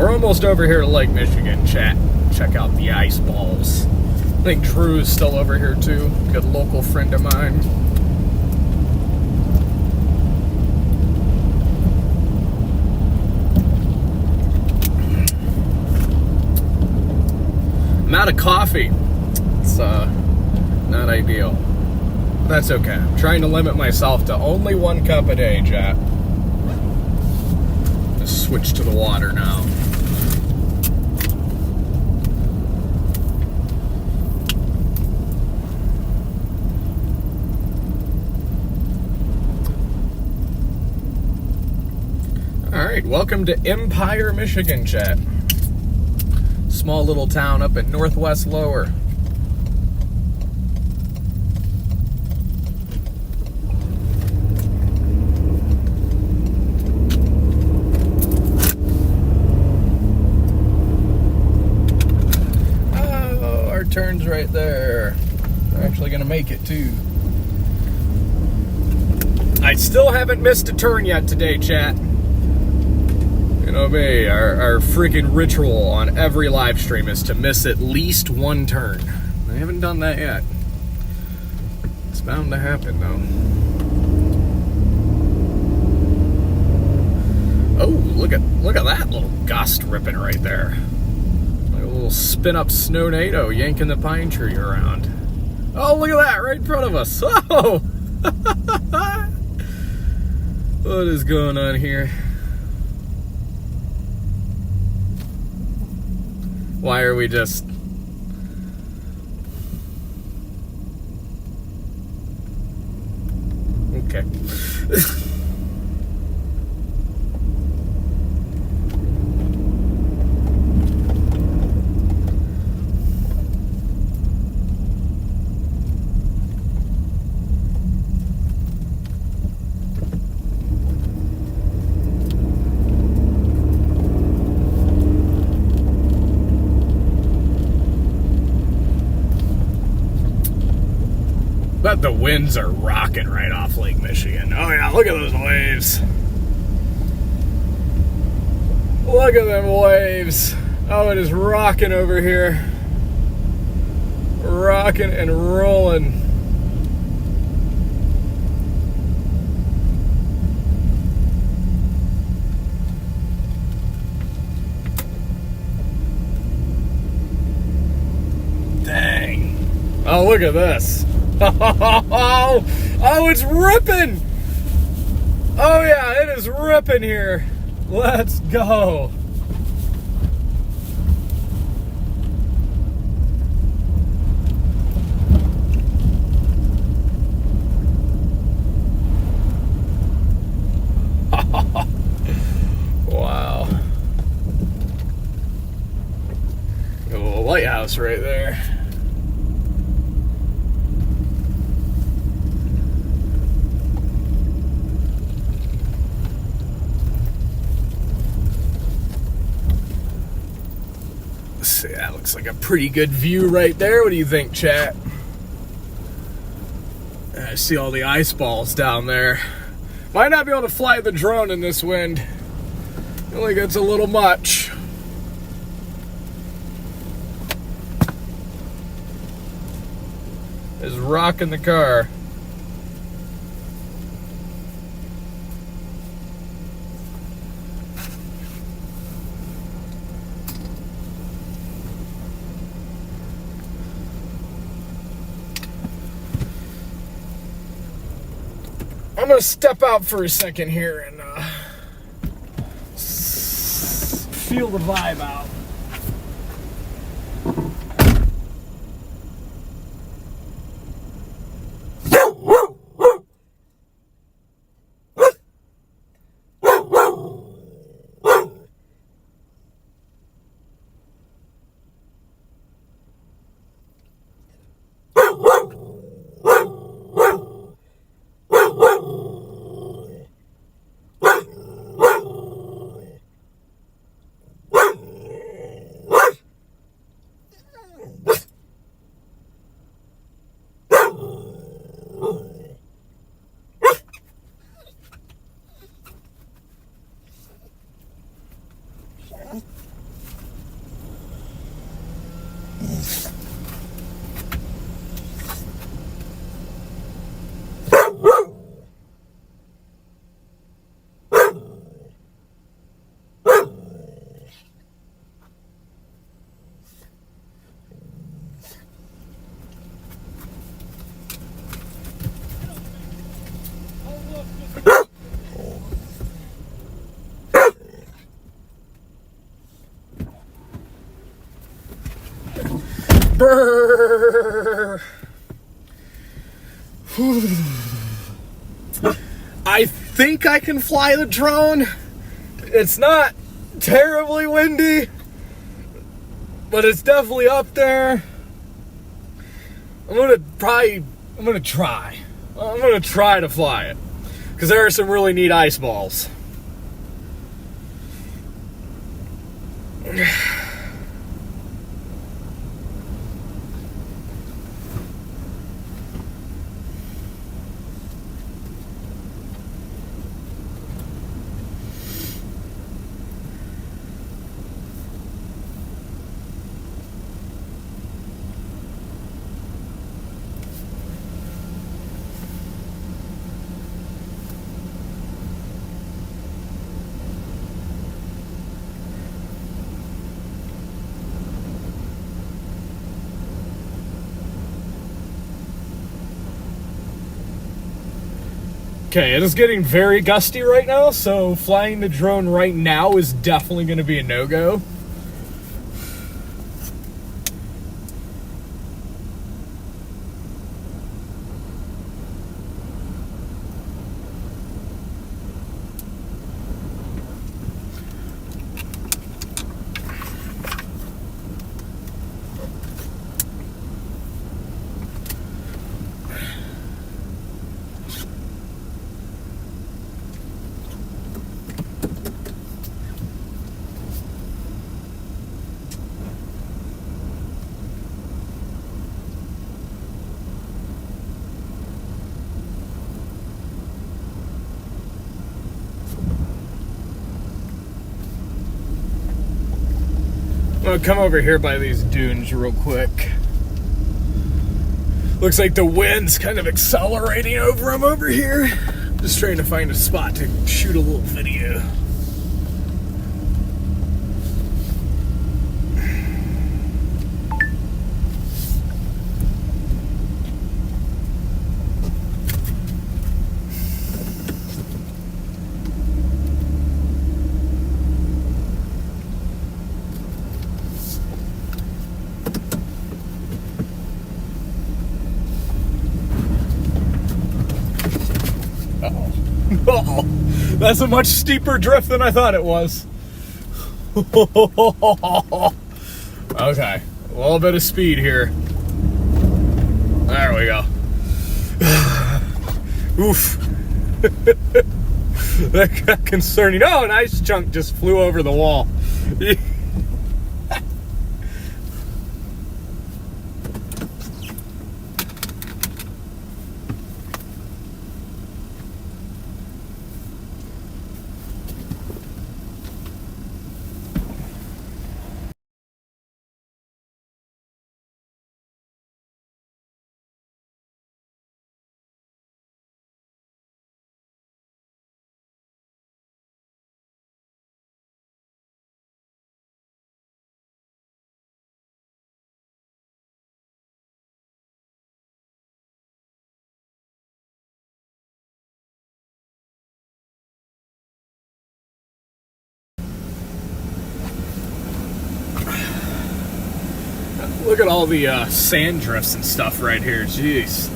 Almost over here to Lake Michigan, chat. Check out the ice balls. I think Drew's still over here too. Good local friend of mine. I'm out of coffee. It's not ideal. That's okay. I'm trying to limit myself to only 1 cup a day, chat. Just switch to the water now. Alright, welcome to Empire, Michigan, chat. Small little town up in northwest lower. Oh, our turn's right there. We're actually gonna make it too. I still haven't missed a turn yet today, chat. You know me, our freaking ritual on every live stream is to miss at least 1 turn. I haven't done that yet. It's bound to happen, though. Oh, look at that little gust ripping right there. Like a little spin-up snow-nado yanking the pine tree around. Oh, look at that right in front of us. Oh! What is going on here? Why are we just... Okay. But the winds are rocking right off Lake Michigan. Oh yeah, look at those waves. Look at them waves. Oh, it is rocking over here. Rocking and rolling. Dang. Oh, look at this. Oh, it's ripping. Oh yeah, it is ripping here. Let's go. Wow. Got a little lighthouse right there. That looks like a pretty good view right there. What do you think, chat? I see all the ice balls down there. Might not be able to fly the drone in this wind. I feel like it's a little much. It's rocking the car. I'm gonna step out for a second here and feel the vibe out. Brrr. I think I can fly the drone. It's not terribly windy, but it's definitely up there. I'm gonna try to fly it, because there are some really neat ice balls. Okay, it is getting very gusty right now, so flying the drone right now is definitely going to be a no-go. I'm gonna come over here by these dunes real quick. Looks like the wind's kind of accelerating over them over here. Just trying to find a spot to shoot a little video. Oh, that's a much steeper drift than I thought it was. Okay, a little bit of speed here. There we go. Oof. That got concerning. Oh, an ice chunk just flew over the wall. Look at all the sand drifts and stuff right here. Jeez.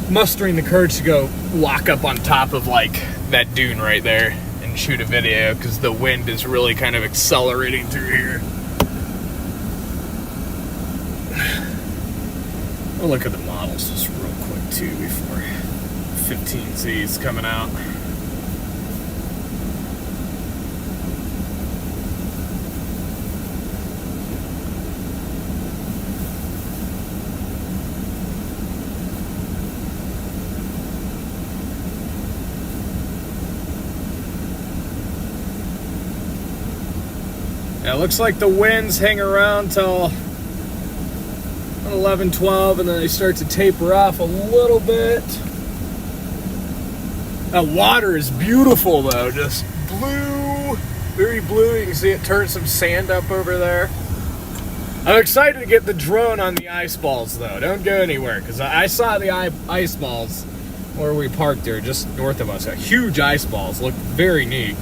Mustering the courage to go walk up on top of like that dune right there and shoot a video because the wind is really kind of accelerating through here. I'll look at the models just real quick too before 15Z's coming out. Yeah, it looks like the winds hang around till 11, 12, and then they start to taper off a little bit. That water is beautiful though, just blue, very blue. You can see it turn some sand up over there. I'm excited to get the drone on the ice balls though. Don't go anywhere, because I saw the ice balls where we parked there just north of us. Huge ice balls, look very neat.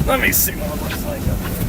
Let me see what it looks like up here.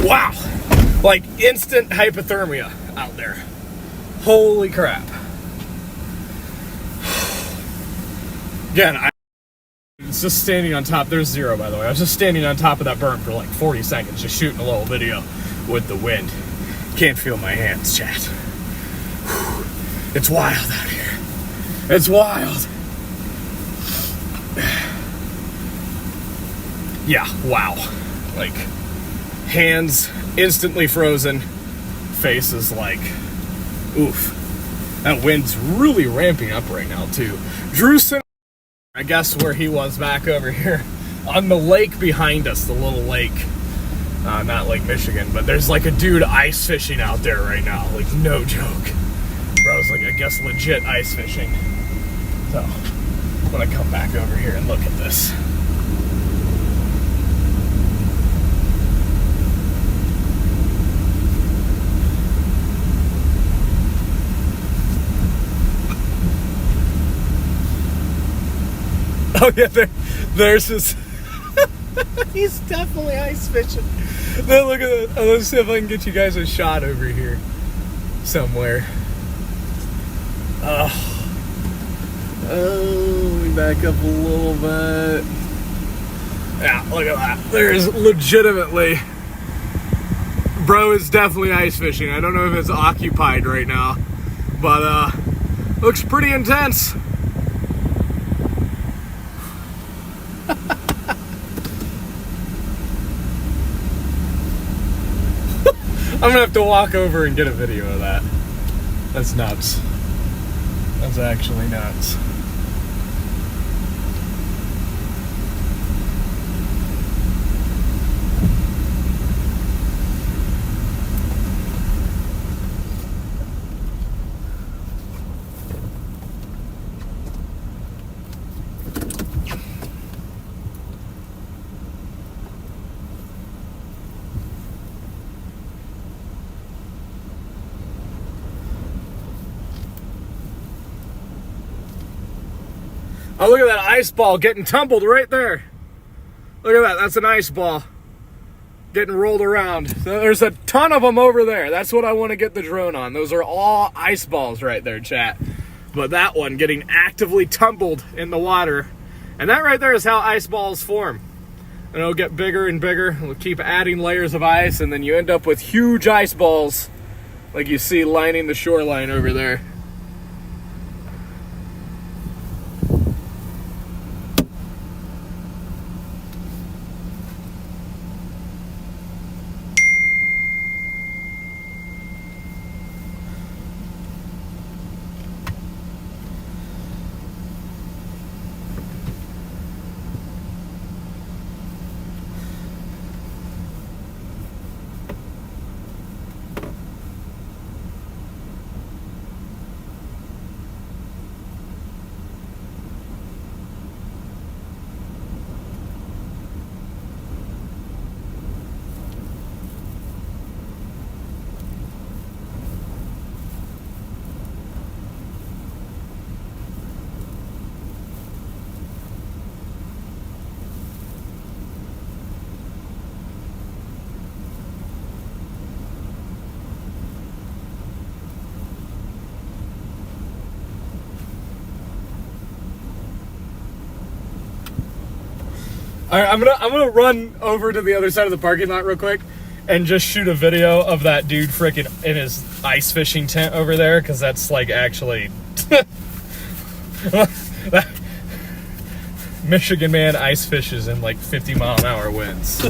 Wow. Like instant hypothermia out there. Holy crap. Again, I was just standing on top. There's zero, by the way. I was just standing on top of that berm for like 40 seconds, just shooting a little video with the wind. Can't feel my hands, chat. It's wild out here. It's wild. Yeah, wow. Like, hands instantly frozen. Face is like, oof. That wind's really ramping up right now, too. Drewson, I guess where he was back over here on the lake behind us, the little lake. Not Lake Michigan, but there's like a dude ice fishing out there right now. Like, no joke. Bro's like, I guess legit ice fishing. So, I'm gonna come back over here and look at this. Oh yeah, there's this. He's definitely ice fishing. Now look at that. Let's see if I can get you guys a shot over here somewhere. Oh, let me back up a little bit. Yeah, look at that. There's legitimately, bro is definitely ice fishing. I don't know if it's occupied right now, but looks pretty intense. I'm gonna have to walk over and get a video of that. That's nuts. That's actually nuts. Oh, look at that ice ball getting tumbled right there. Look at that. That's an ice ball getting rolled around. So there's a ton of them over there. That's what I want to get the drone on. Those are all ice balls right there, chat. But that one getting actively tumbled in the water. And that right there is how ice balls form. And it'll get bigger and bigger. We'll keep adding layers of ice, and then you end up with huge ice balls like you see lining the shoreline over there. All right, I'm gonna run over to the other side of the parking lot real quick and just shoot a video of that dude freaking in his ice fishing tent over there, because that's like actually Michigan man ice fishes in like 50-mile-an-hour winds.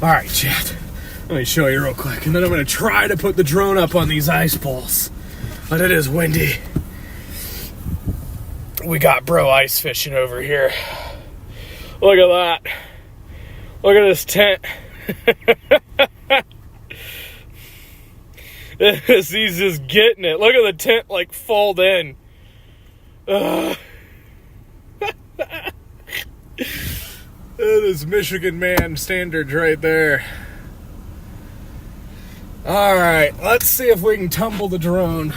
All right, chat. Let me show you real quick, and then I'm going to try to put the drone up on these ice poles. But it is windy. We got bro ice fishing over here. Look at that. Look at this tent. He's just getting it. Look at the tent like fold in. That is Michigan man standards right there. Alright, let's see if we can tumble the drone.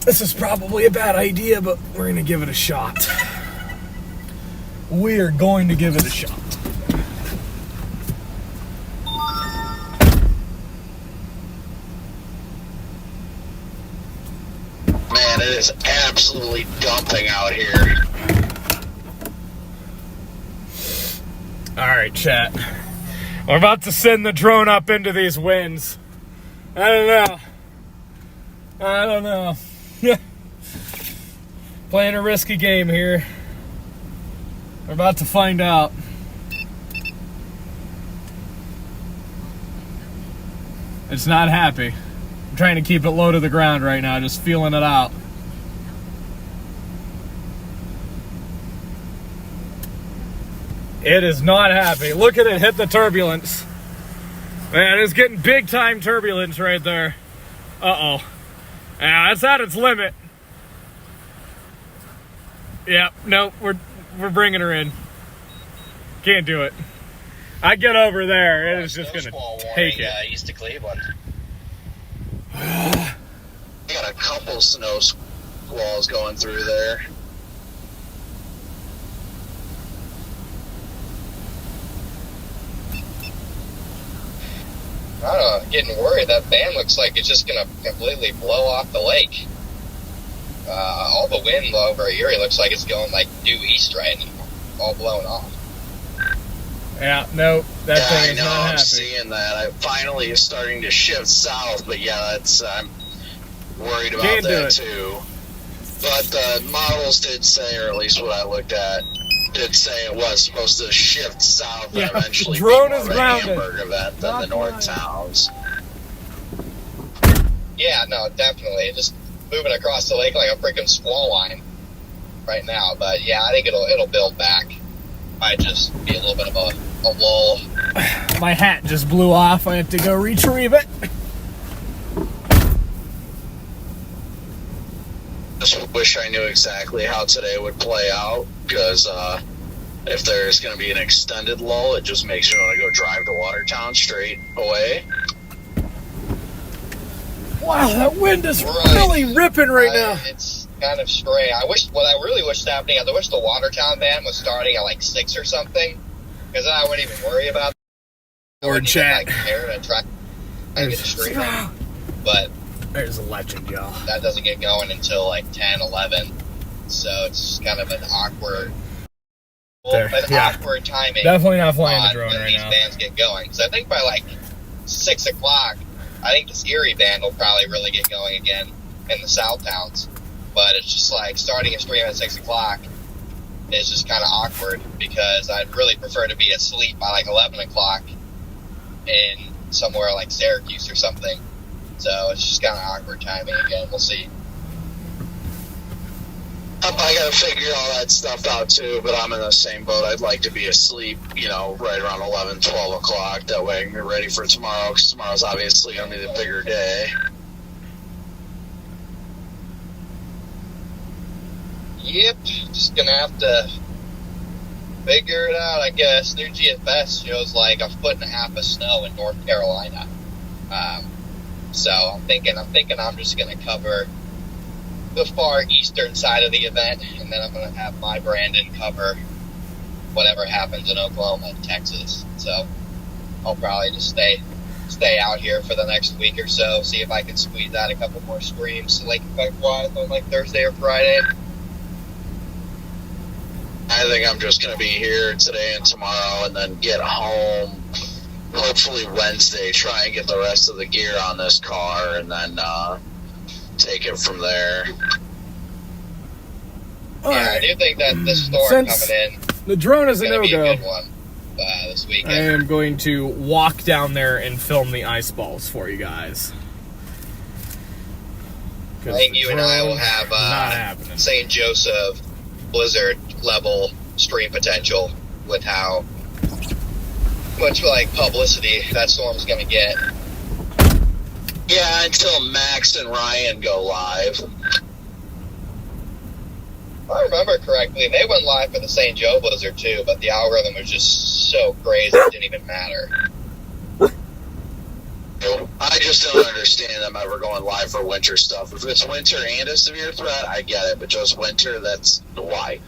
This is probably a bad idea, but we're going to give it a shot. We are going to give it a shot. Man, it is absolutely dumping out here. Alright, chat. We're about to send the drone up into these winds. I don't know. Playing a risky game here. We're about to find out. It's not happy. I'm trying to keep it low to the ground right now, just feeling it out. It is not happy. Look at it hit the turbulence. Man, it's getting big time turbulence right there. Uh-oh. Yeah, that's at its limit. Yeah, no, we're bringing her in. Can't do it. I get over there, it is just gonna take it. East of Cleveland. I got a couple snow squalls going through there. I don't know, I'm getting worried. That fan looks like it's just going to completely blow off the lake. All the wind over Erie looks like it's going like due east right now, all blown off. Yeah, no, that thing I is know, not I'm happy. seeing that. I finally is starting to shift south, but yeah, that's I'm worried about Can't do that it. too. But the models did say, or at least what I looked at, did say it was supposed to shift south Yeah, and eventually drone be more is of a grounded. Hamburg event than the Not North mine. Towns. Yeah, no, definitely. Just moving across the lake like a freaking squall line right now. But yeah, I think it'll build back. Might just be a little bit of a lull. My hat just blew off. I have to go retrieve it. Just wish I knew exactly how today would play out, because if there's going to be an extended lull, it just makes me want to go drive to Watertown straight away. Wow, that wind is Right. really ripping right now. It's kind of strange. What I really wish was happening is I wish the Watertown band was starting at like 6 or something, because then I wouldn't even worry about it. I Or wouldn't chat. even, like, care to try and get the stream in. But There's a legend, y'all. that doesn't get going until like 10, 11. So it's kind of an awkward, awkward timing. Definitely not flying the on drone when right these now. bands get going. So I think by like 6 o'clock, I think this Erie band will probably really get going again in the South Towns. But it's just like starting a stream at 6 o'clock is just kind of awkward, because I'd really prefer to be asleep by like 11 o'clock in somewhere like Syracuse or something. So it's just kind of awkward timing again. We'll see. I got to figure all that stuff out too, but I'm in the same boat. I'd like to be asleep, right around 11, 12 o'clock. That way I can be ready for tomorrow, because tomorrow's obviously going to be the bigger day. Yep, just gonna have to figure it out, I guess. New GFS shows like 1.5 feet of snow in North Carolina. So I'm thinking I'm just gonna cover the far eastern side of the event, and then I'm gonna have my Brandon cover whatever happens in Oklahoma and Texas. So I'll probably just stay out here for the next week or so, see if I can squeeze out a couple more streams lake effect wise on like Thursday or Friday. I think I'm just going to be here today and tomorrow, and then get home hopefully Wednesday, try and get the rest of the gear on this car, and then take it from there. I do think that the storm Since coming in the drone is a is going to be a no-go, good one this I weekend. am going to walk down there and film the ice balls for you guys. I think you and I will have not happening. St. Joseph Blizzard level stream potential with how much like publicity that storm's going to get. Yeah, until Max and Ryan go live. If I remember correctly, they went live for the St. Joe Blizzard too, but the algorithm was just so crazy it didn't even matter. I just don't understand them ever going live for winter stuff. If it's winter and a severe threat, I get it, but just winter, that's why.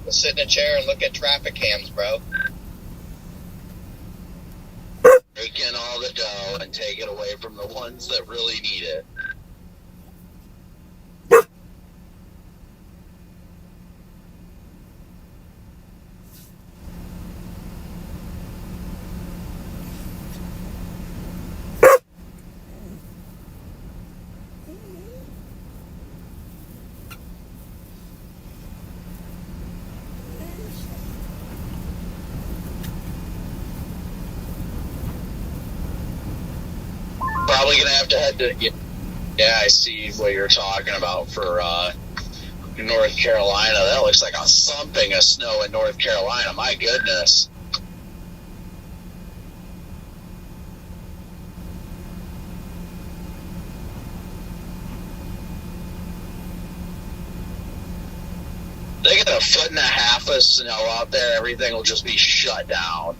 Just sit in a chair and look at traffic cams, bro. Take in all the dough and take it away from the ones that really need it. Probably gonna have to head to. Yeah, I see what you're talking about for North Carolina. That looks like a thumping of snow in North Carolina. My goodness. They get 1.5 feet of snow out there, everything will just be shut down.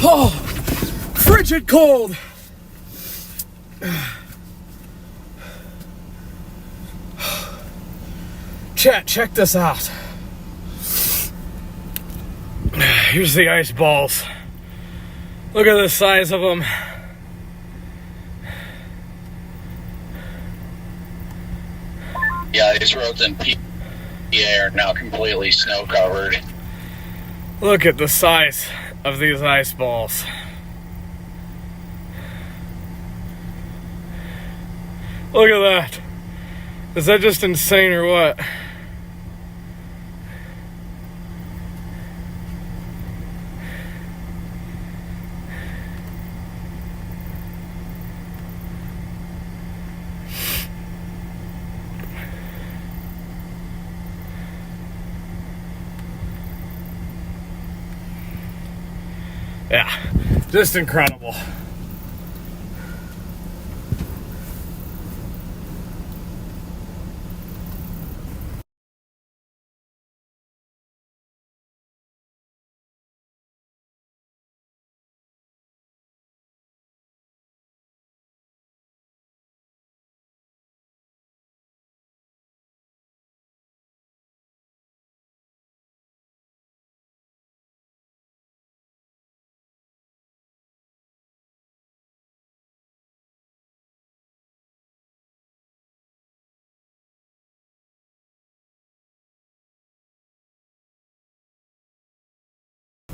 Oh, frigid cold. Chat, check this out. Here's the ice balls. Look at the size of them. Yeah, these roads in PA are now completely snow covered. Look at the size of these ice balls. Look at that. Is that just insane or what? Yeah, just incredible.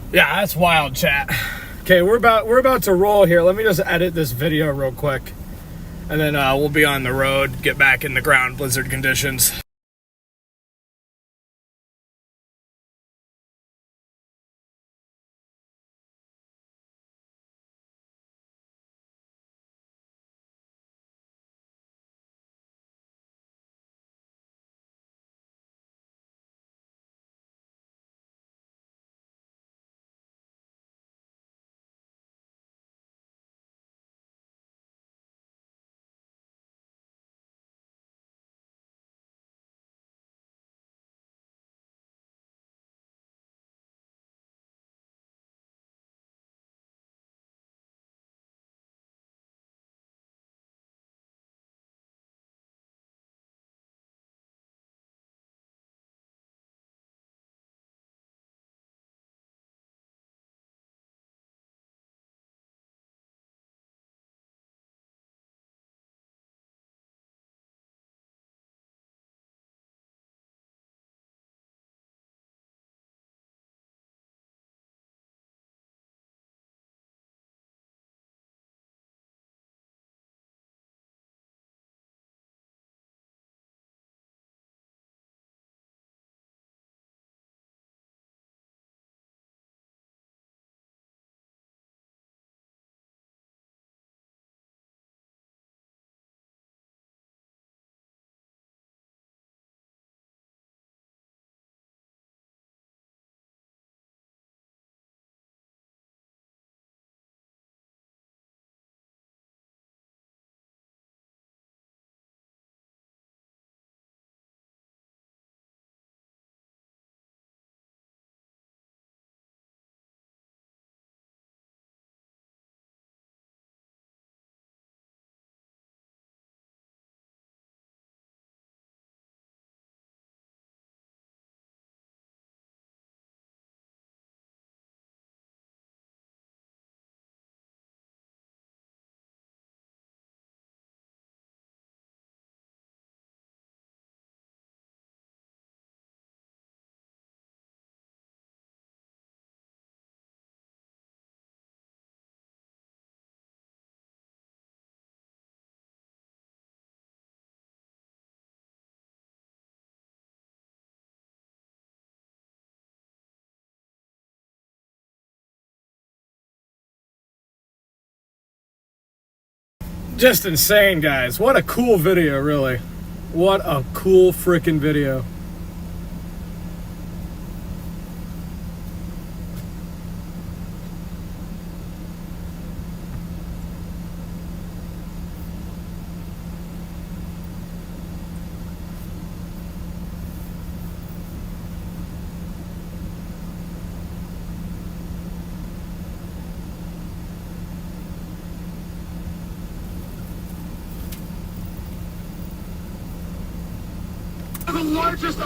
Yeah, that's wild, chat. Okay, we're about to roll here. Let me just edit this video real quick, and then we'll be on the road, get back in the ground blizzard conditions. Just insane, guys. What a cool video, really. What a cool freaking video. The largest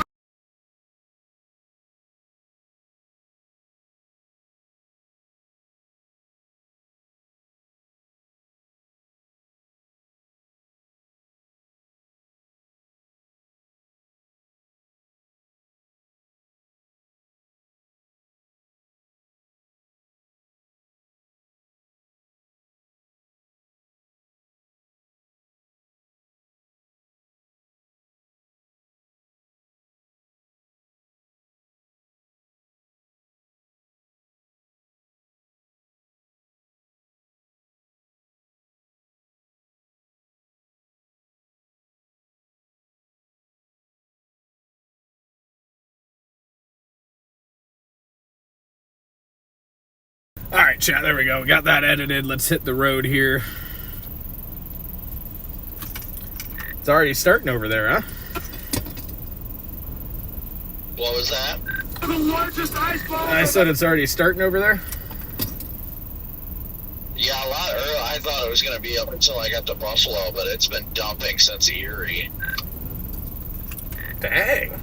All right, chat, there we go. We got that edited. Let's hit the road here. It's already starting over there, huh? What was that? The largest ice ball. I said it's already starting over there. Yeah, a lot early. I thought it was going to be up until I got to Buffalo, but it's been dumping since Erie. Dang.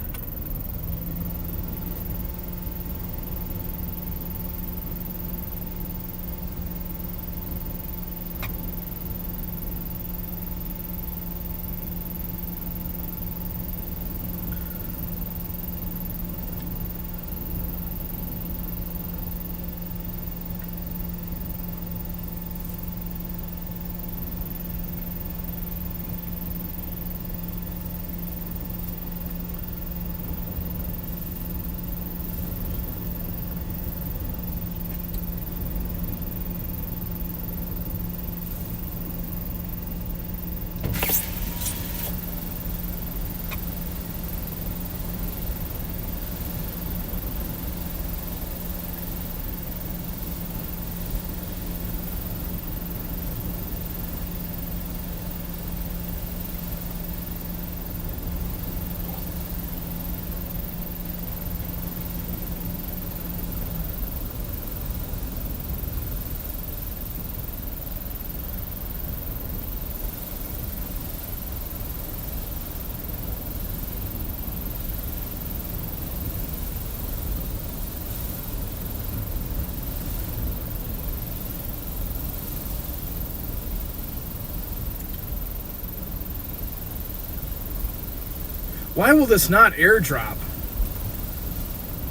Why will this not airdrop?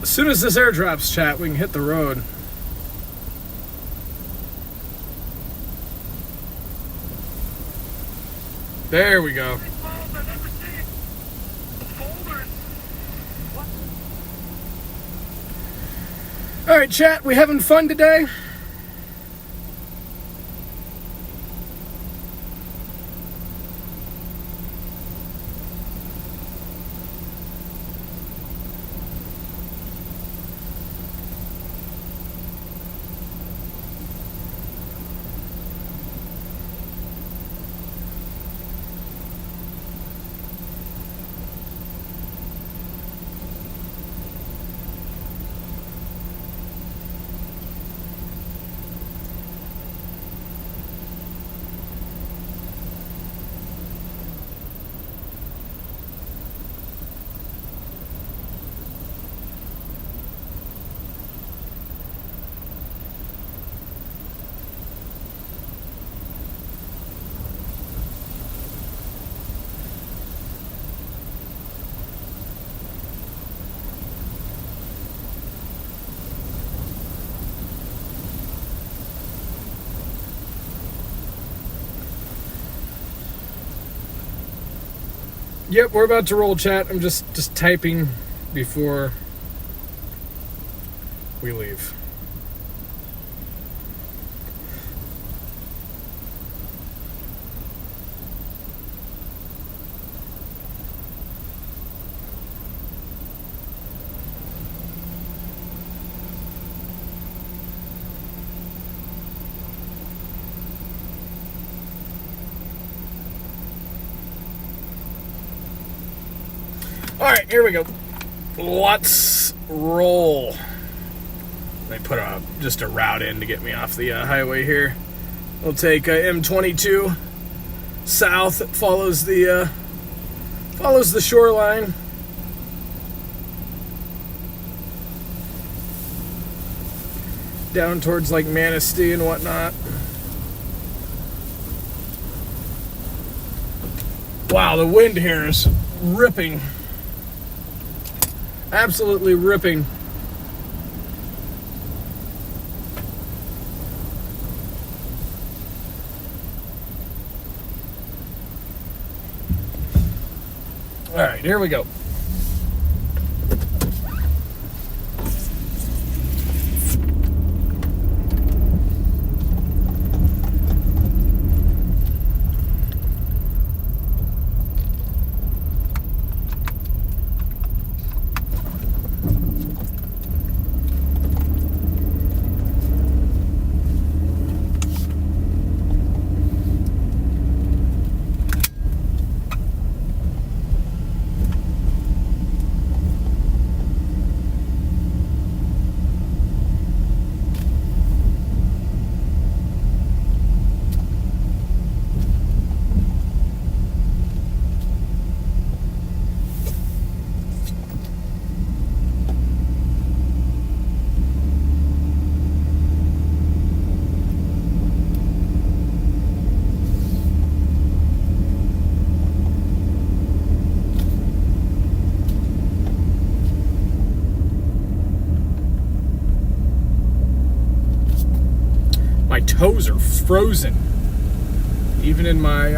As soon as this airdrops, chat, we can hit the road. There we go. All right, chat, we having fun today? Yep, we're about to roll, chat. I'm just typing before we leave. All right, here we go. Let's roll. They put just a route in to get me off the highway here. We'll take M22 south. It follows the shoreline. Down towards like Manistee and whatnot. Wow, the wind here is ripping. Absolutely ripping. All right, here we go. My toes are frozen, even in my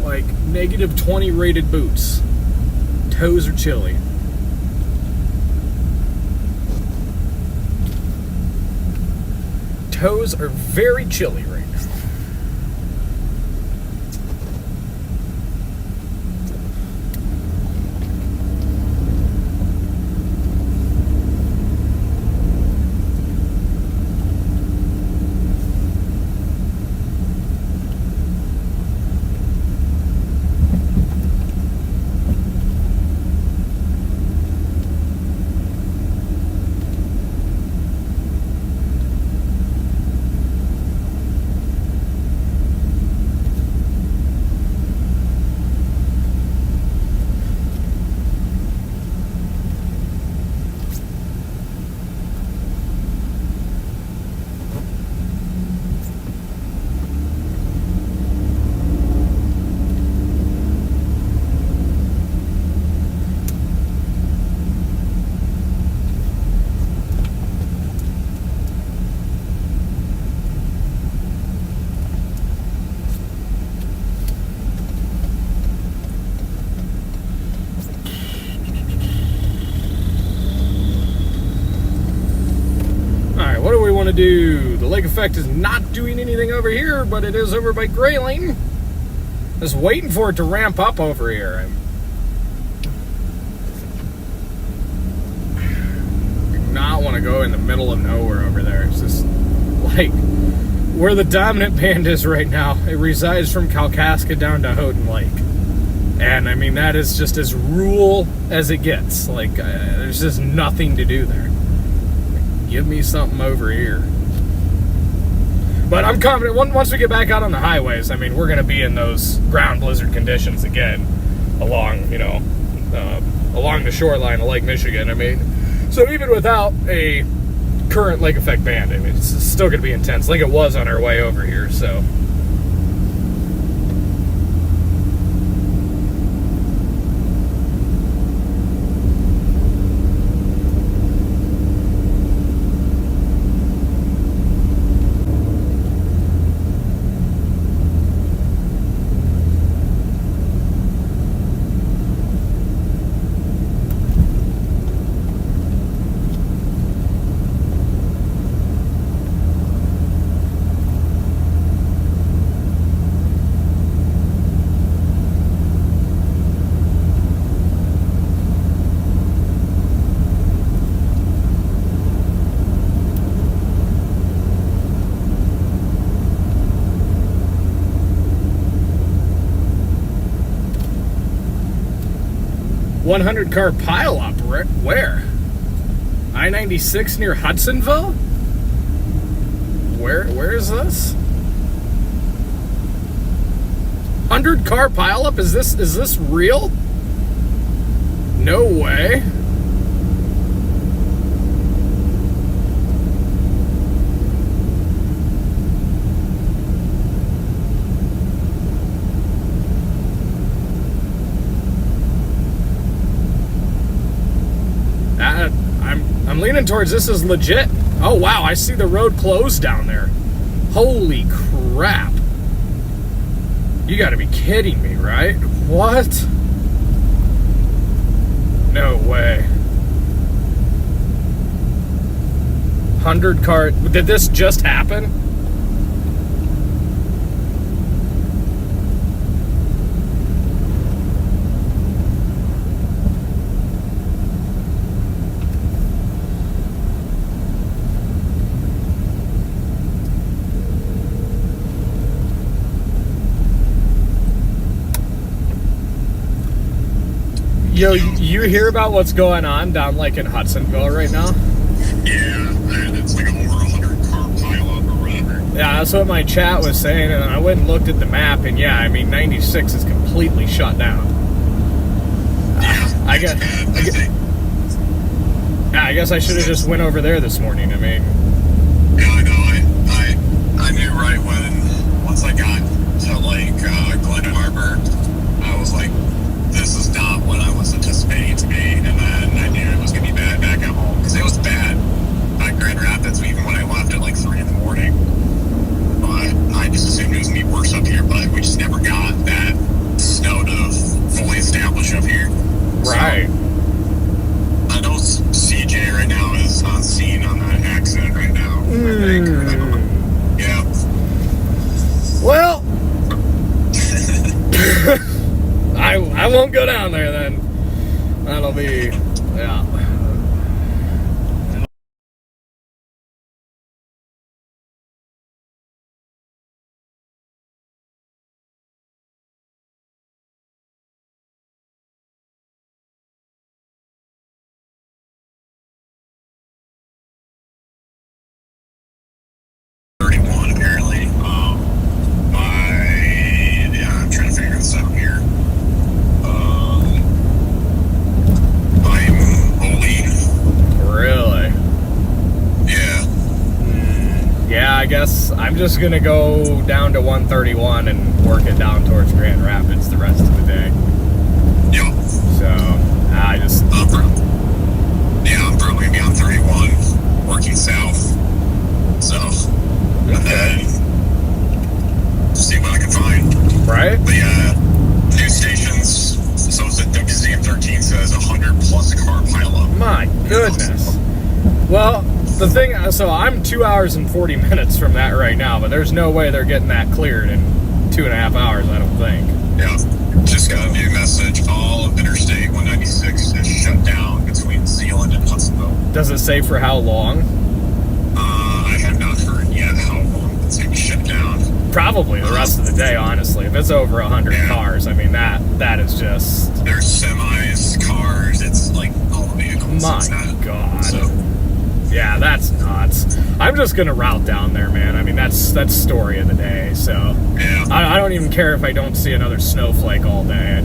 like negative 20 rated boots. Toes are chilly. Toes are very chilly right now. do? The lake effect is not doing anything over here, but it is over by Grayling. Just waiting for it to ramp up over here. I do not want to go in the middle of nowhere over there. It's just like where the dominant band is right now. It resides from Kalkaska down to Houghton Lake. And I mean, that is just as rural as it gets. Like, there's just nothing to do there. Give me something over here. But I'm confident once we get back out on the highways, I mean, we're going to be in those ground blizzard conditions again along, along the shoreline of Lake Michigan. I mean, so even without a current lake effect band, I mean, it's still going to be intense like it was on our way over here, so. $100-car pileup. Where? I-96 near Hudsonville? Where is this? 100-car pileup? Is this real? No way. I'm leaning towards this is legit. Oh wow, I see the road closed down there. Holy crap. You gotta be kidding me, right? What? No way. 100-car. Did this just happen? Yo, you hear about what's going on down like in Hudsonville right now? Yeah, and it's like over 100-car pileup or whatever. Yeah, that's what my chat was saying, and I went and looked at the map, and yeah, I mean, 96 is completely shut down. Yeah, I guess I should have just went over there this morning. I mean, yeah, I know. I knew right once I got to like Glen Harbor, I was like, this is not what I was anticipating it to be, and then I knew it was going to be bad back at home, because it was bad at Grand Rapids even when I left at like 3 in the morning, but I just assumed it was going to be worse up here, but we just never got that snow to fully establish up here. right. So, I know CJ right now is on scene on that accident right now, I think. Yeah. Well, I won't go down there then. That'll be, yeah. Apparently. I'm trying to figure this out here. I'm Oli. Really? Yeah. Yeah, I guess I'm just gonna go down to 131 and work it down towards Grand Rapids the rest of the day. Yep. So, I'm probably gonna be on 31, working south. So, and then see what I can find. right? The news stations, so it's at WZM 13 says 100+ car pileup. My goodness. Well, The thing, so I'm 2 hours and 40 minutes from that right now, but there's no way they're getting that cleared in 2.5 hours, I don't think. Yeah, just got a new message. All of Interstate 196 is shut down between Zealand and Hudsonville. Does it say for how long? I have not heard yet how long it's going to be shut down. Probably the rest of the day, honestly. If it's over 100 Yeah. cars, I mean, that is just... There's semis, cars, it's like all the vehicles. My It's not- God. So, Yeah, that's nuts. I'm just gonna route down there, man. I mean, that's story of the day. So yeah. I don't even care if I don't see another snowflake all day. I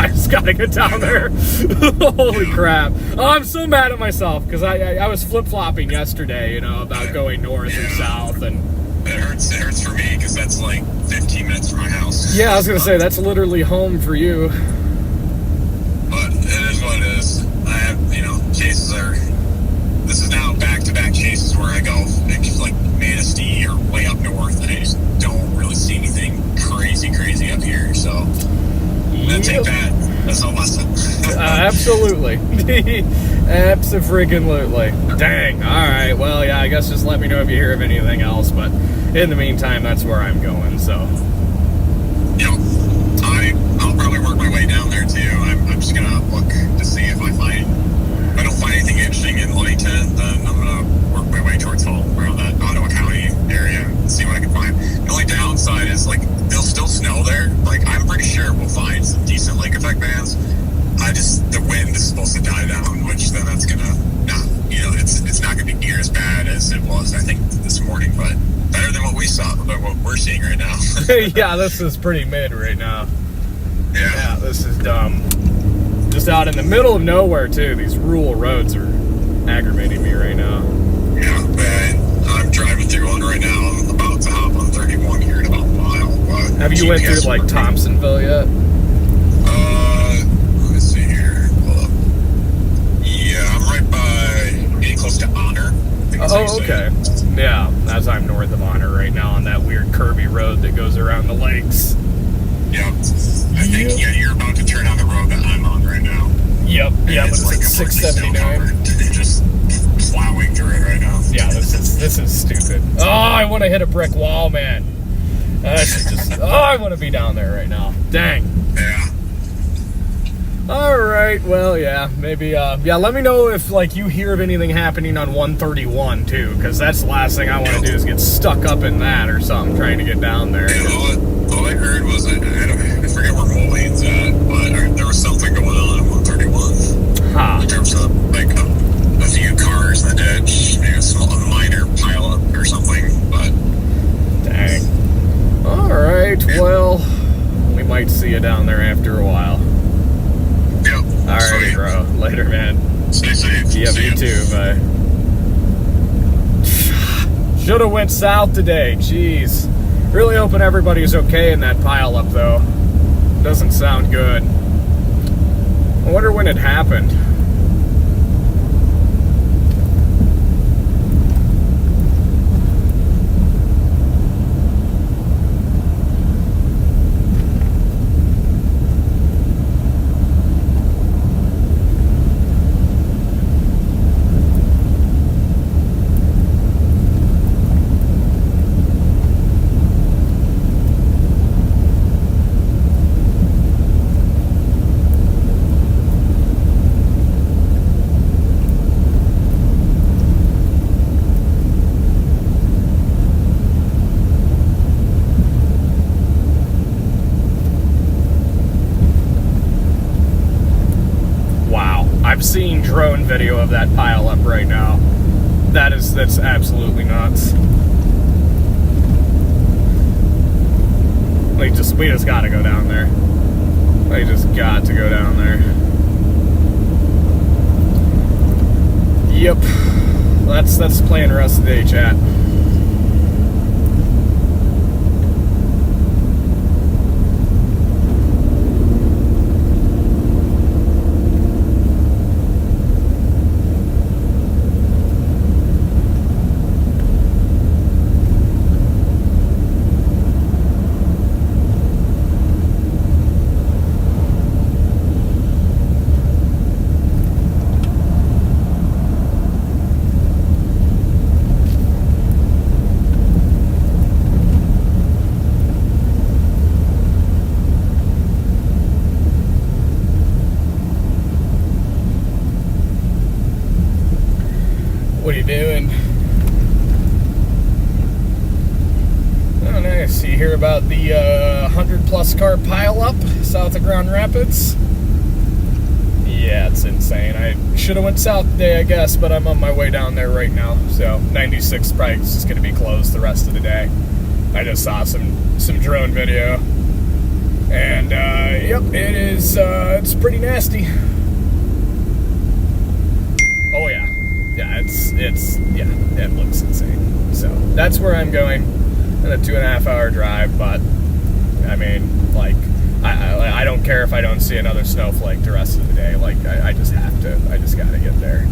just gotta get down there. Holy crap! Oh, I'm so mad at myself because I was flip flopping yesterday, about going north or south, and It hurts for me because that's like 15 minutes from my house. yeah, I was gonna say that's literally home for you. But it is what it is. I have, chases are. This is now back-to-back chases where I go like Manistee or way up north, and I just don't really see anything crazy up here. So I'm gonna take that as a lesson. Absolutely. Abso-freaking-lutely. Dang. All right. Well, yeah, I guess just let me know if you hear of anything else. But in the meantime, that's where I'm going. So. I'll probably work my way down there too. I'm just gonna look to see if I don't find anything interesting in Ludington, then I'm gonna work my way towards home around that Ottawa County area and see what I can find. The only downside is like there'll still snow there. Like I'm pretty sure we'll find some decent lake effect bands. The wind is supposed to die down, which then that's gonna not, it's not gonna be near as bad as it was I think this morning, but better than what we saw, but what we're seeing right now. Yeah, this is pretty mid right now. Yeah. Yeah, this is dumb. Just out in the middle of nowhere too. These rural roads are aggravating me right now. Yeah, man, I'm driving through one right now. I'm about to hop on 31 here in about a mile. But Have you went through like Thompsonville yet? Let's see here. Hold up. Yeah, I'm right by getting close to Honor. I think that's how you Oh, say okay. it. Yeah, as I'm north of Honor right now on that weird curvy road that goes around the lakes. Yeah, I think you're about to turn on the road that I'm on right now. Yep, And yeah, but it's like at completely 679. snow-covered. Just plowing through it right now. Yeah, this is stupid. Oh, I want to hit a brick wall, man. I want to be down there right now. Dang. Yeah. All right, well, yeah, maybe, let me know if, like, you hear of anything happening on 131, too, because that's the last thing I want to do is get stuck up in that or something trying to get down there. And all I heard was, I forget where Moline's at, but there was something going on at 131. Ha. In terms of, like, a few cars in the ditch, maybe a minor pileup or something, but... Dang. All right, well, we might see you down there after a while. Yep. All right, bro. Later, man. Stay safe. Yeah, See you ya. too. Bye. Shoulda went south today. Jeez. Really hoping everybody's okay in that pile up, though. Doesn't sound good. I wonder when it happened. I'm seeing drone video of that pile up right now. That's absolutely nuts. We just gotta go down there. We just got to go down there. Yep. That's the plan the rest of the day, chat. hear about the 100+ car pileup south of Grand Rapids? Yeah, it's insane. I should have went south today, I guess, but I'm on my way down there right now. So 96 probably is just going to be closed the rest of the day. I just saw some drone video, and yep, it is. It's pretty nasty. Oh yeah, it looks insane. So that's where I'm going. In a 2.5-hour drive, but I mean, like, I don't care if I don't see another snowflake the rest of the day. Like, I just have to. I just got to get there.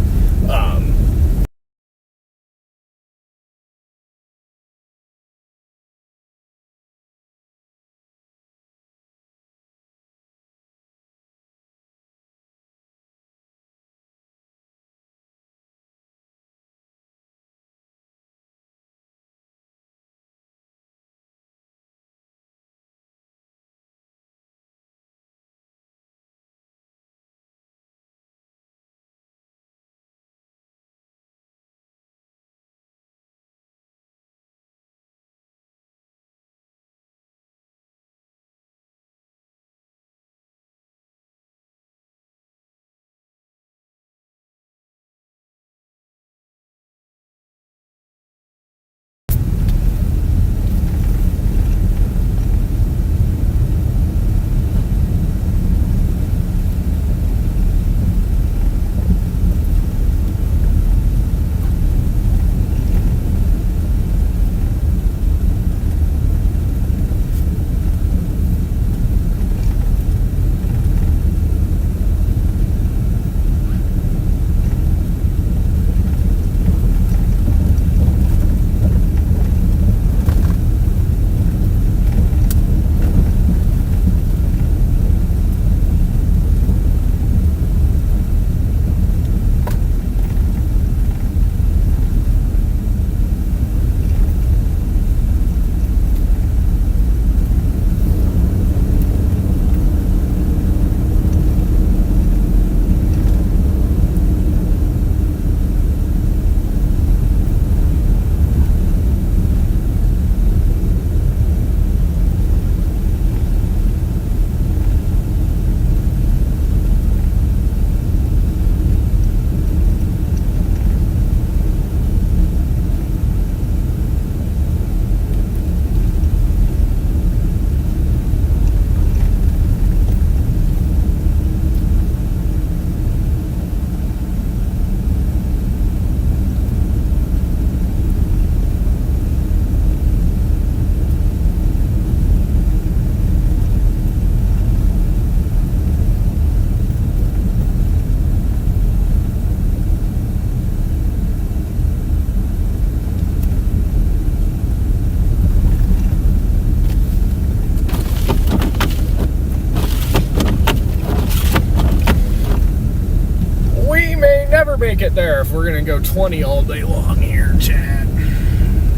Make it there if we're gonna go 20 all day long here, Chad.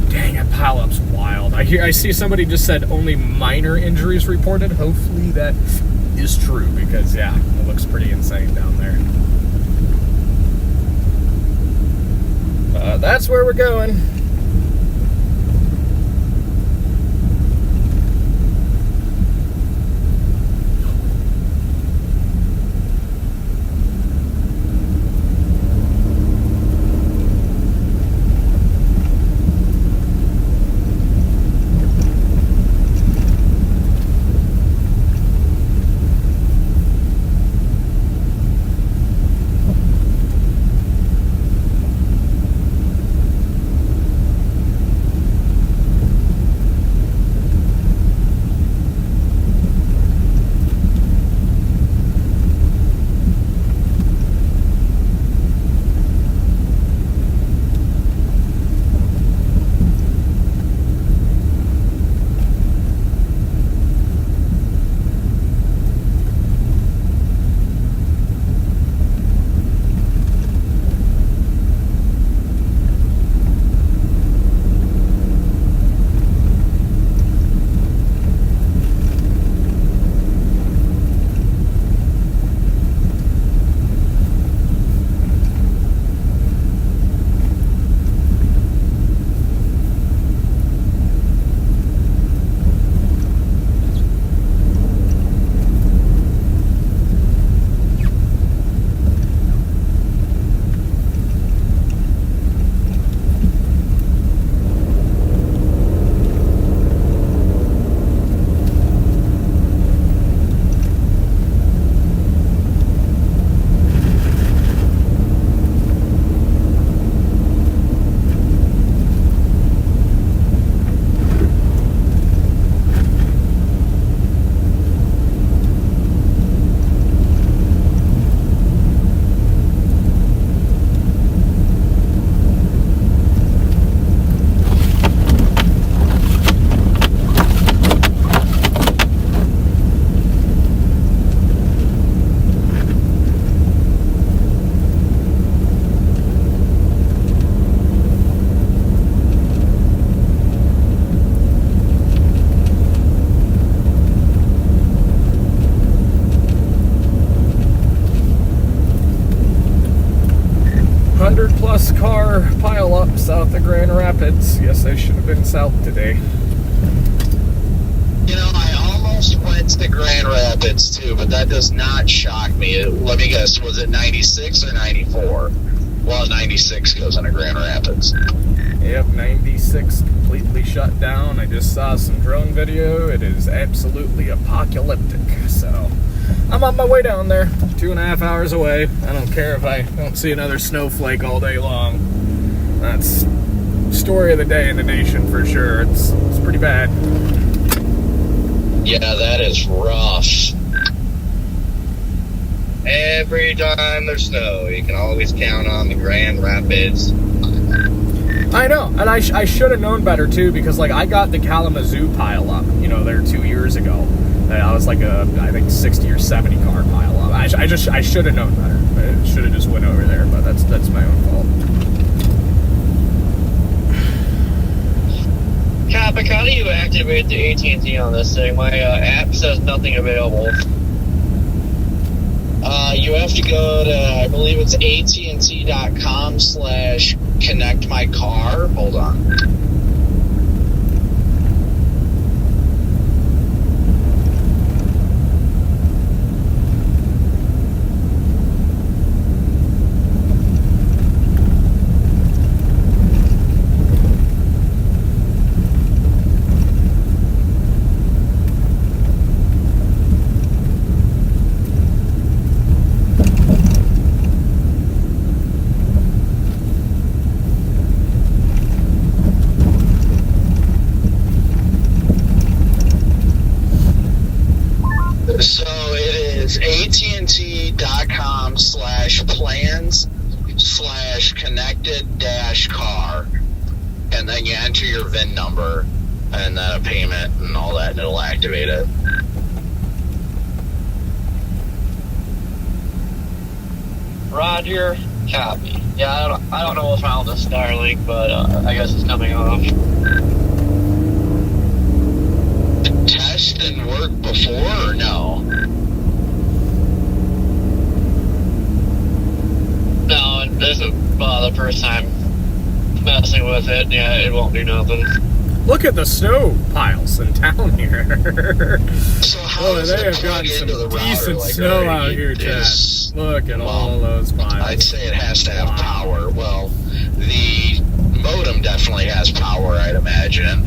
Dang, that pileup's wild. I see somebody just said only minor injuries reported. Hopefully that is true, because yeah, it looks pretty insane down there. That's where we're going. Rapids. I should have been south today. You know, I almost went to Grand Rapids too, but that does not shock me. Let me guess, was it 96 or 94? Well, 96 goes into Grand Rapids. Yep, 96 completely shut down. I just saw some drone video. It is absolutely apocalyptic. So I'm on my way down there, 2.5 hours away. I don't care if I don't see another snowflake all day long. That's story of the day in the nation for sure. It's pretty bad. Yeah, that is rough. Every time there's snow, you can always count on the Grand Rapids. I know, and I should have known better too, because like I got the Kalamazoo pile up, you know, there 2 years ago. I was like I think 60 or 70 car pile up. I should have known better. I should have just went over there, but that's my own fault. Capic, how do you activate the AT&T on this thing? My app says nothing available. You have to go to, I believe it's AT&T.com/connectmycar. Hold on. So it is AT&T.com/plans/connected-car. And then you enter your VIN number and then a payment and all that, and it'll activate it. Roger, copy. Yeah, I don't know what's wrong with the Starlink, but I guess it's coming off. Test didn't work before or no? No, this is the first time messing with it. Yeah, it won't do nothing. Look at the snow piles in town here. So how Oh, does they it have plug gotten some into the router? decent Like, snow already out here, Chad. is- Look at well, all those piles. I'd say it has to have Wow. power. Well, the modem definitely has power, I'd imagine,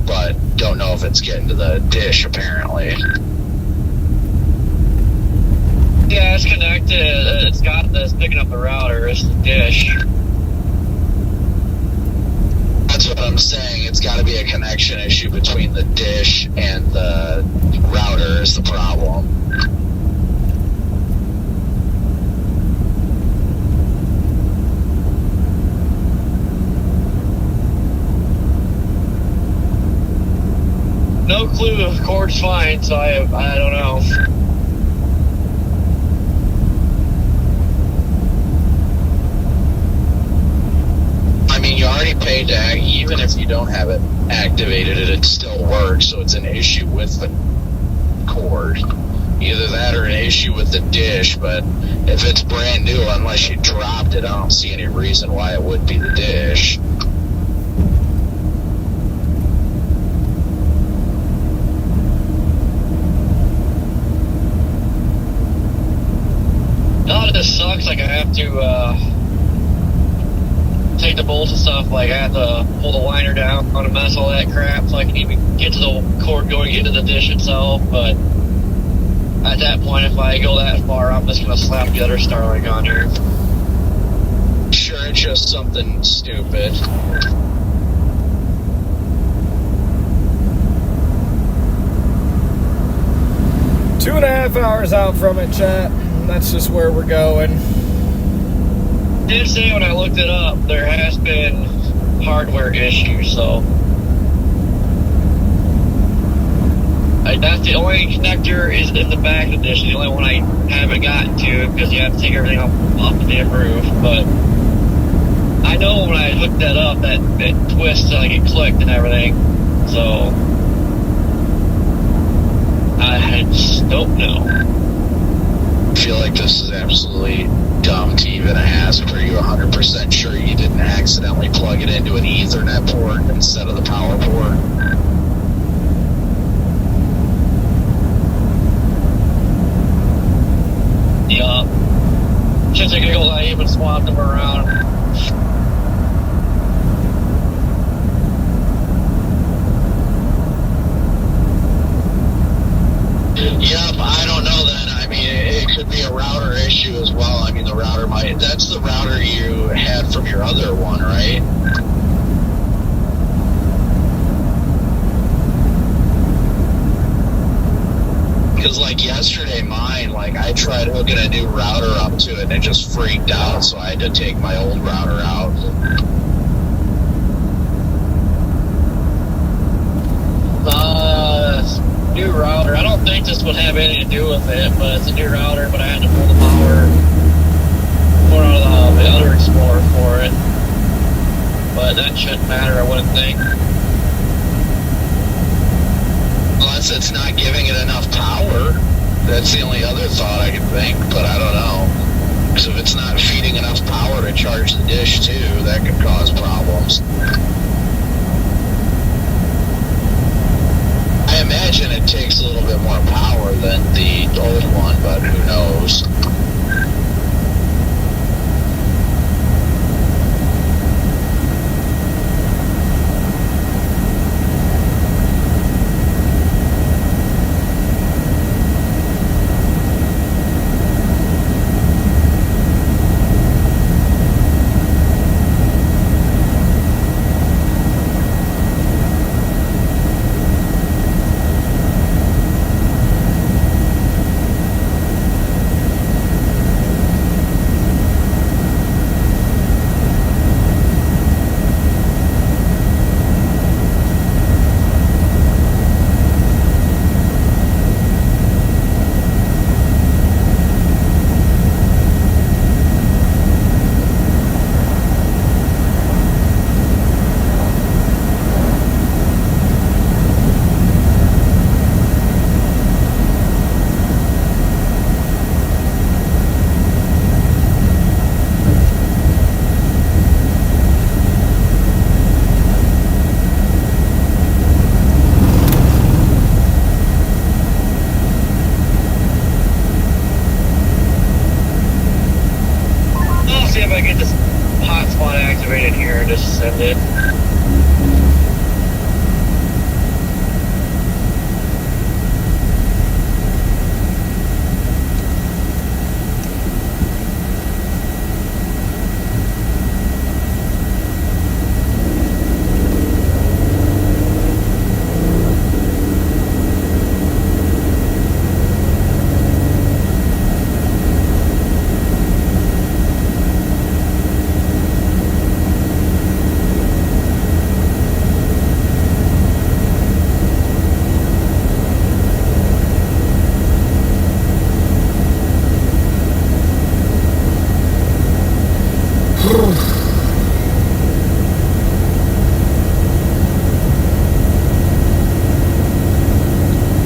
but don't know if it's getting to the dish, apparently. Yeah, it's connected. It's got this picking up the router. It's the dish. That's what I'm saying. It's got to be a connection issue between the dish and the router is the problem. No clue. The cord's fine, so I don't know. I mean, you already paid to even if you don't have it activated, it still works. So it's an issue with the cord. Either that or an issue with the dish. But if it's brand new, unless you dropped it, I don't see any reason why it would be the dish. No, this sucks. Like I have to take the bolts and stuff. Like I have to pull the liner down on a mess all that crap, so I can even get to the cord going into the dish itself. But at that point, if I go that far, I'm just gonna slap the other Starlink on here. Sure, it's just something stupid. Two and a half hours out from it, chat. That's just where we're going. Did say when I looked it up, there has been hardware issues, so that's the only connector is in the back of the dish. The only one I haven't gotten to because you have to take everything off the damn roof. But I know when I looked that up, that it twists like it clicked and everything. So I just don't know. feel like this is absolutely dumb to even ask. Are you 100% sure you didn't accidentally plug it into an Ethernet port instead of the power port? Yeah. Should take a go I even swapped them around. Yep, I don't know then. I mean, it could be a router issue as well. I mean, the router that's the router you had from your other one, right? Because like yesterday, mine, like I tried hooking a new router up to it and it just freaked out, so I had to take my old router out. New router. I don't think this would have anything to do with it, but it's a new router, but I had to pull the power out of the other Explorer for it. But that shouldn't matter, I wouldn't think. Unless it's not giving it enough power. That's the only other thought I could think, but I don't know. Because if it's not feeding enough power to charge the dish too, that could cause problems. I imagine it takes a little bit more power than the old one, but who knows? See if I get this hotspot activated here and just send it.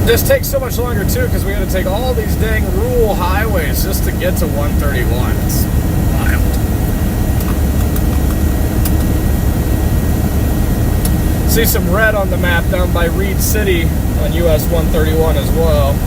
This takes so much longer too because we had to take all these dang rural highways just to get to 131. It's wild. See some red on the map down by Reed City on US 131 as well.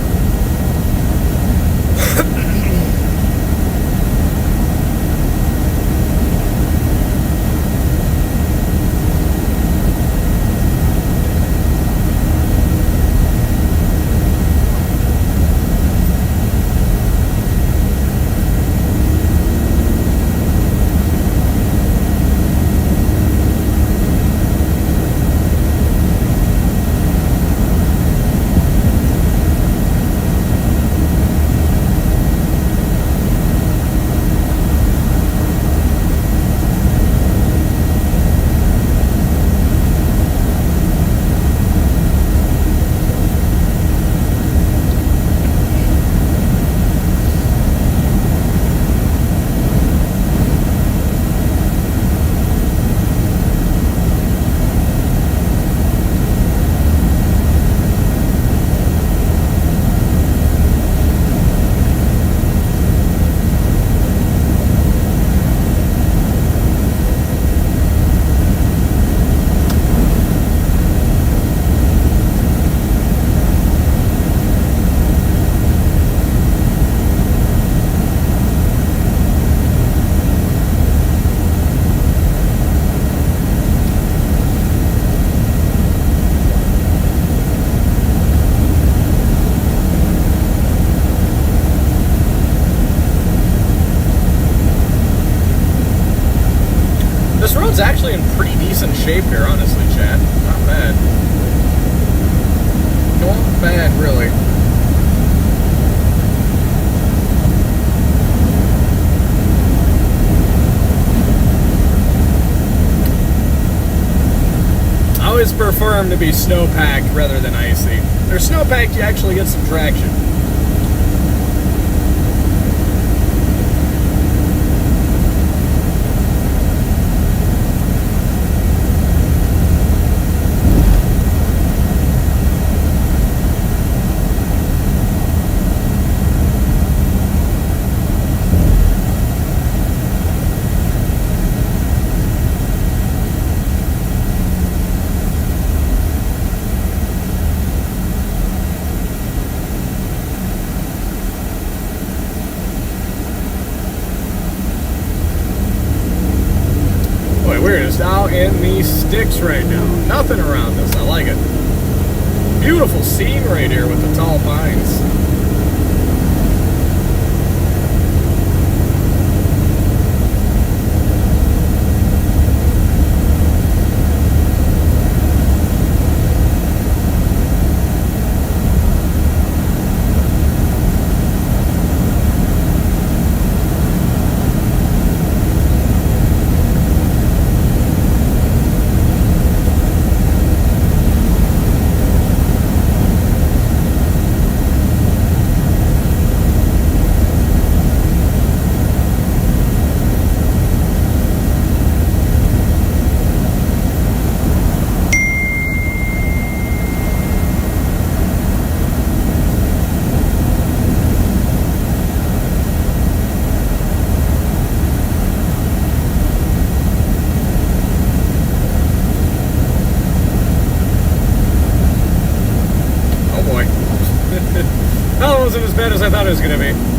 One's actually in pretty decent shape here, honestly, Chad. Not bad. Not bad, really. I always prefer them to be snowpacked rather than icy. If they're snowpacked, you actually get some traction. We're just out in these sticks right now. Nothing around us. I like it. Beautiful scene right here with the tall pines. That wasn't as bad as I thought it was going to be.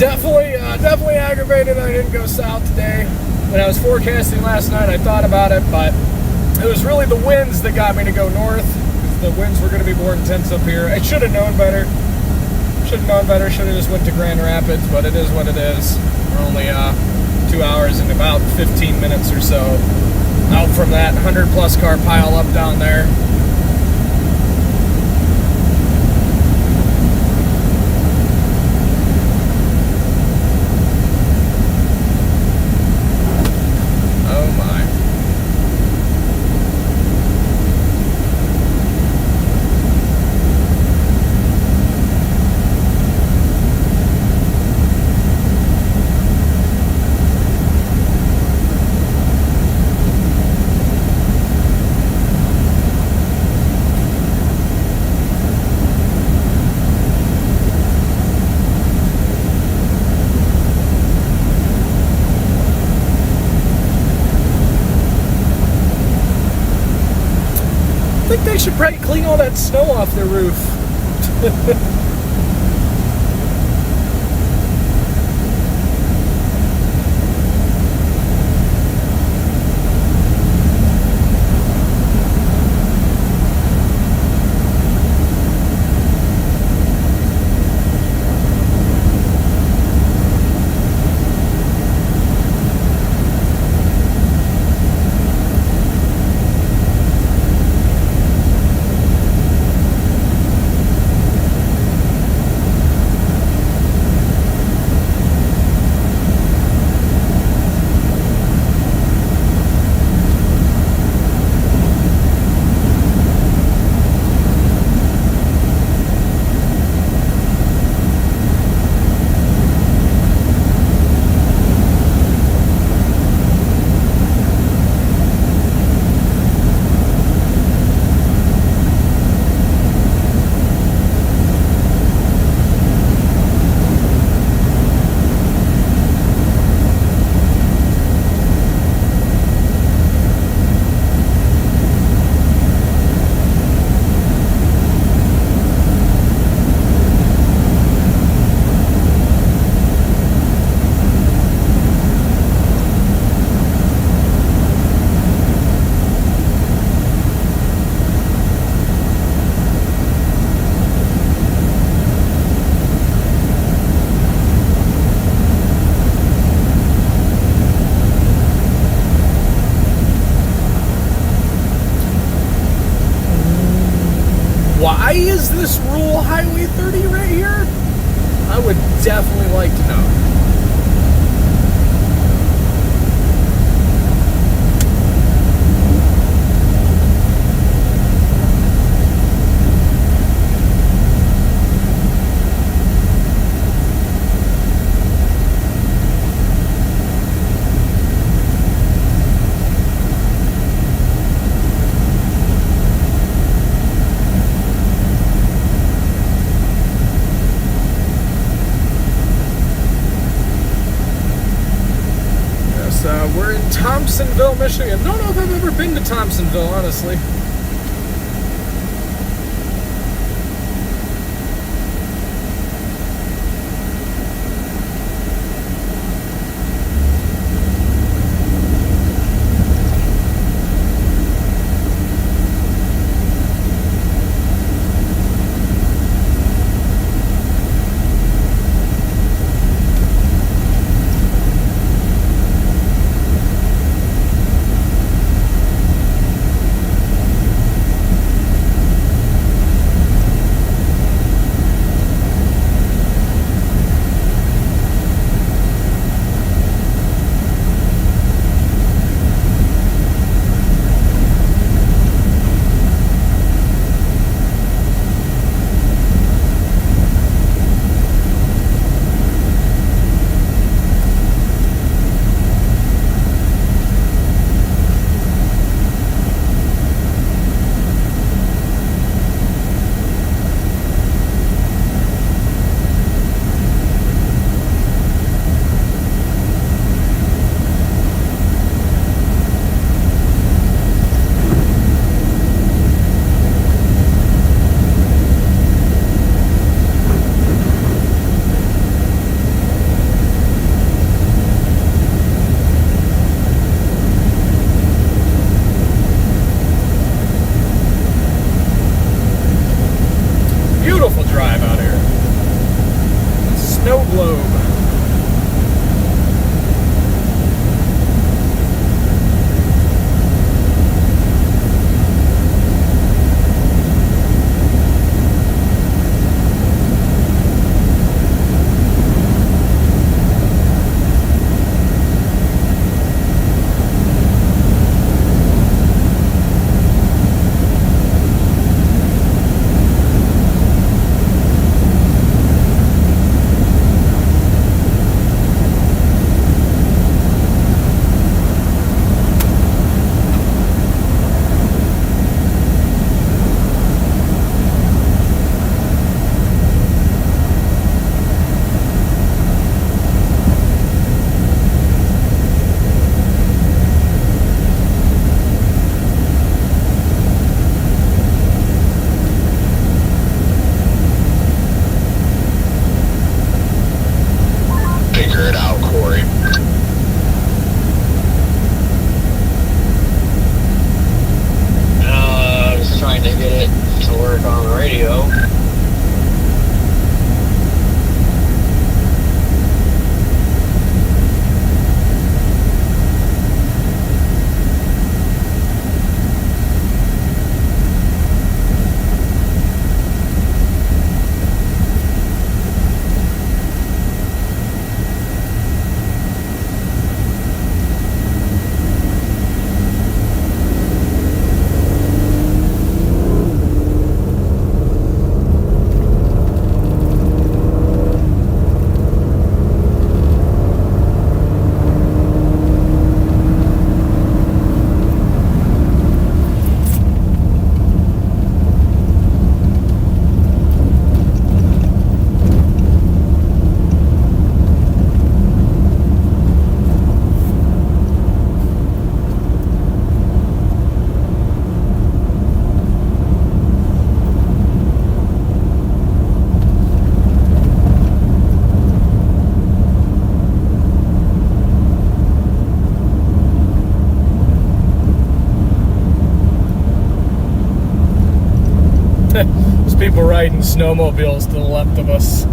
Definitely aggravated I didn't go south today. When I was forecasting last night, I thought about it, but it was really the winds that got me to go north. The winds were going to be more intense up here. I should have known better. Should have just went to Grand Rapids, but it is what it is. We're only 2 hours and about 15 minutes or so out from that 100-plus car pile up down there. They should probably clean all that snow off their roof. Why is this rural Highway 30 right here? I would definitely like to know. We're in Thompsonville, Michigan. Don't know if I've ever been to Thompsonville, honestly. globe. Figure it out, Corey. I was trying to get it to work on the radio. There's people riding snowmobiles to the left of us.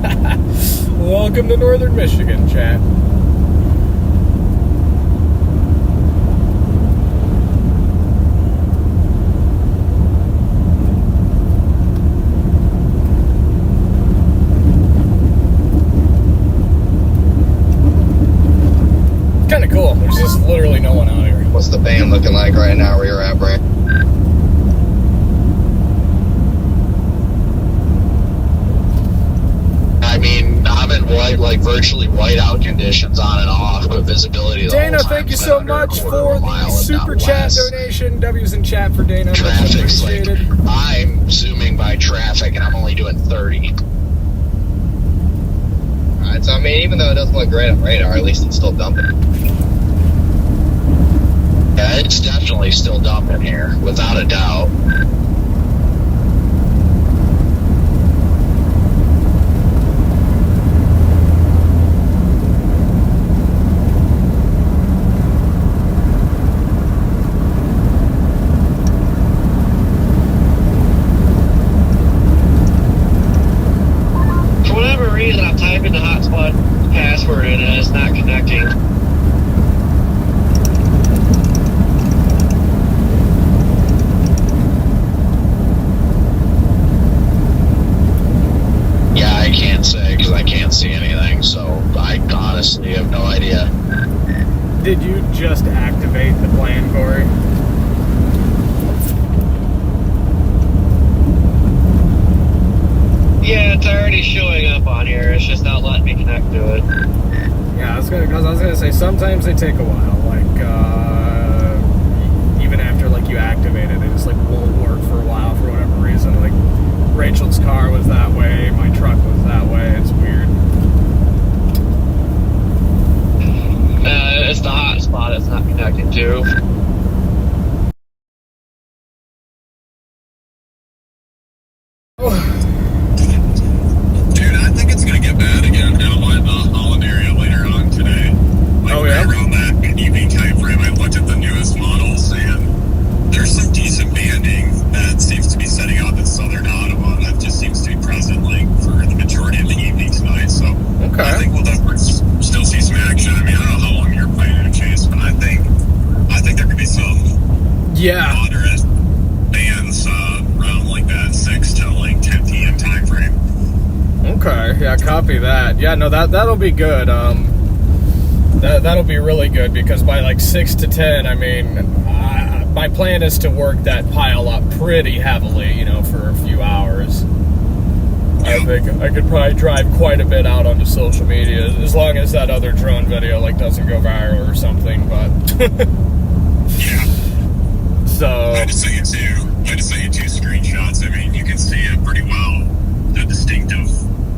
Welcome to Northern Michigan, chat. Kind of cool. There's just literally no one out here. What's the band looking like right now where you're at, Brent? I mean, I'm in white, like virtually whiteout conditions on and off, but visibility. The Dana, whole time thank you is so under a much quarter of for a mile, the if super not chat less. donation. W's in chat for Dana. Much Traffic's like, appreciated. I'm zooming by traffic and I'm only doing 30. Alright, so I mean, even though it doesn't look great on radar, at least it's still dumping. Yeah, it's definitely still dumping here, without a doubt. For whatever reason, I'm typing the hotspot password in and it's not connecting. Yeah, I can't say because I can't see anything, so I honestly have no idea. Did you just activate the plan, Corey? Yeah, it's already showing up on here. It's just not letting me connect to it. Yeah, I was gonna say sometimes they take a while. Like even after like you activate it, it just like won't work for a while for whatever reason. Like Rachel's car was that way, my truck was that way. It's weird. It's the hotspot it's not connecting to. Dude, I think it's gonna get bad again down by the Holland area later on today. Like, Oh, yeah? around that evening time frame, I looked at the newest models, and there's some decent banding that seems to be setting up in southern Ottawa that just seems to be present, like, for the majority of the evening Yeah, no, that'll be good. That'll be really good because by like 6 to 10, I mean, my plan is to work that pile up pretty heavily, you know, for a few hours. I think I could probably drive quite a bit out onto social media, as long as that other drone video like doesn't go viral or something. But Yeah. so I just sent you two screenshots. I mean, you can see it pretty well. The distinctive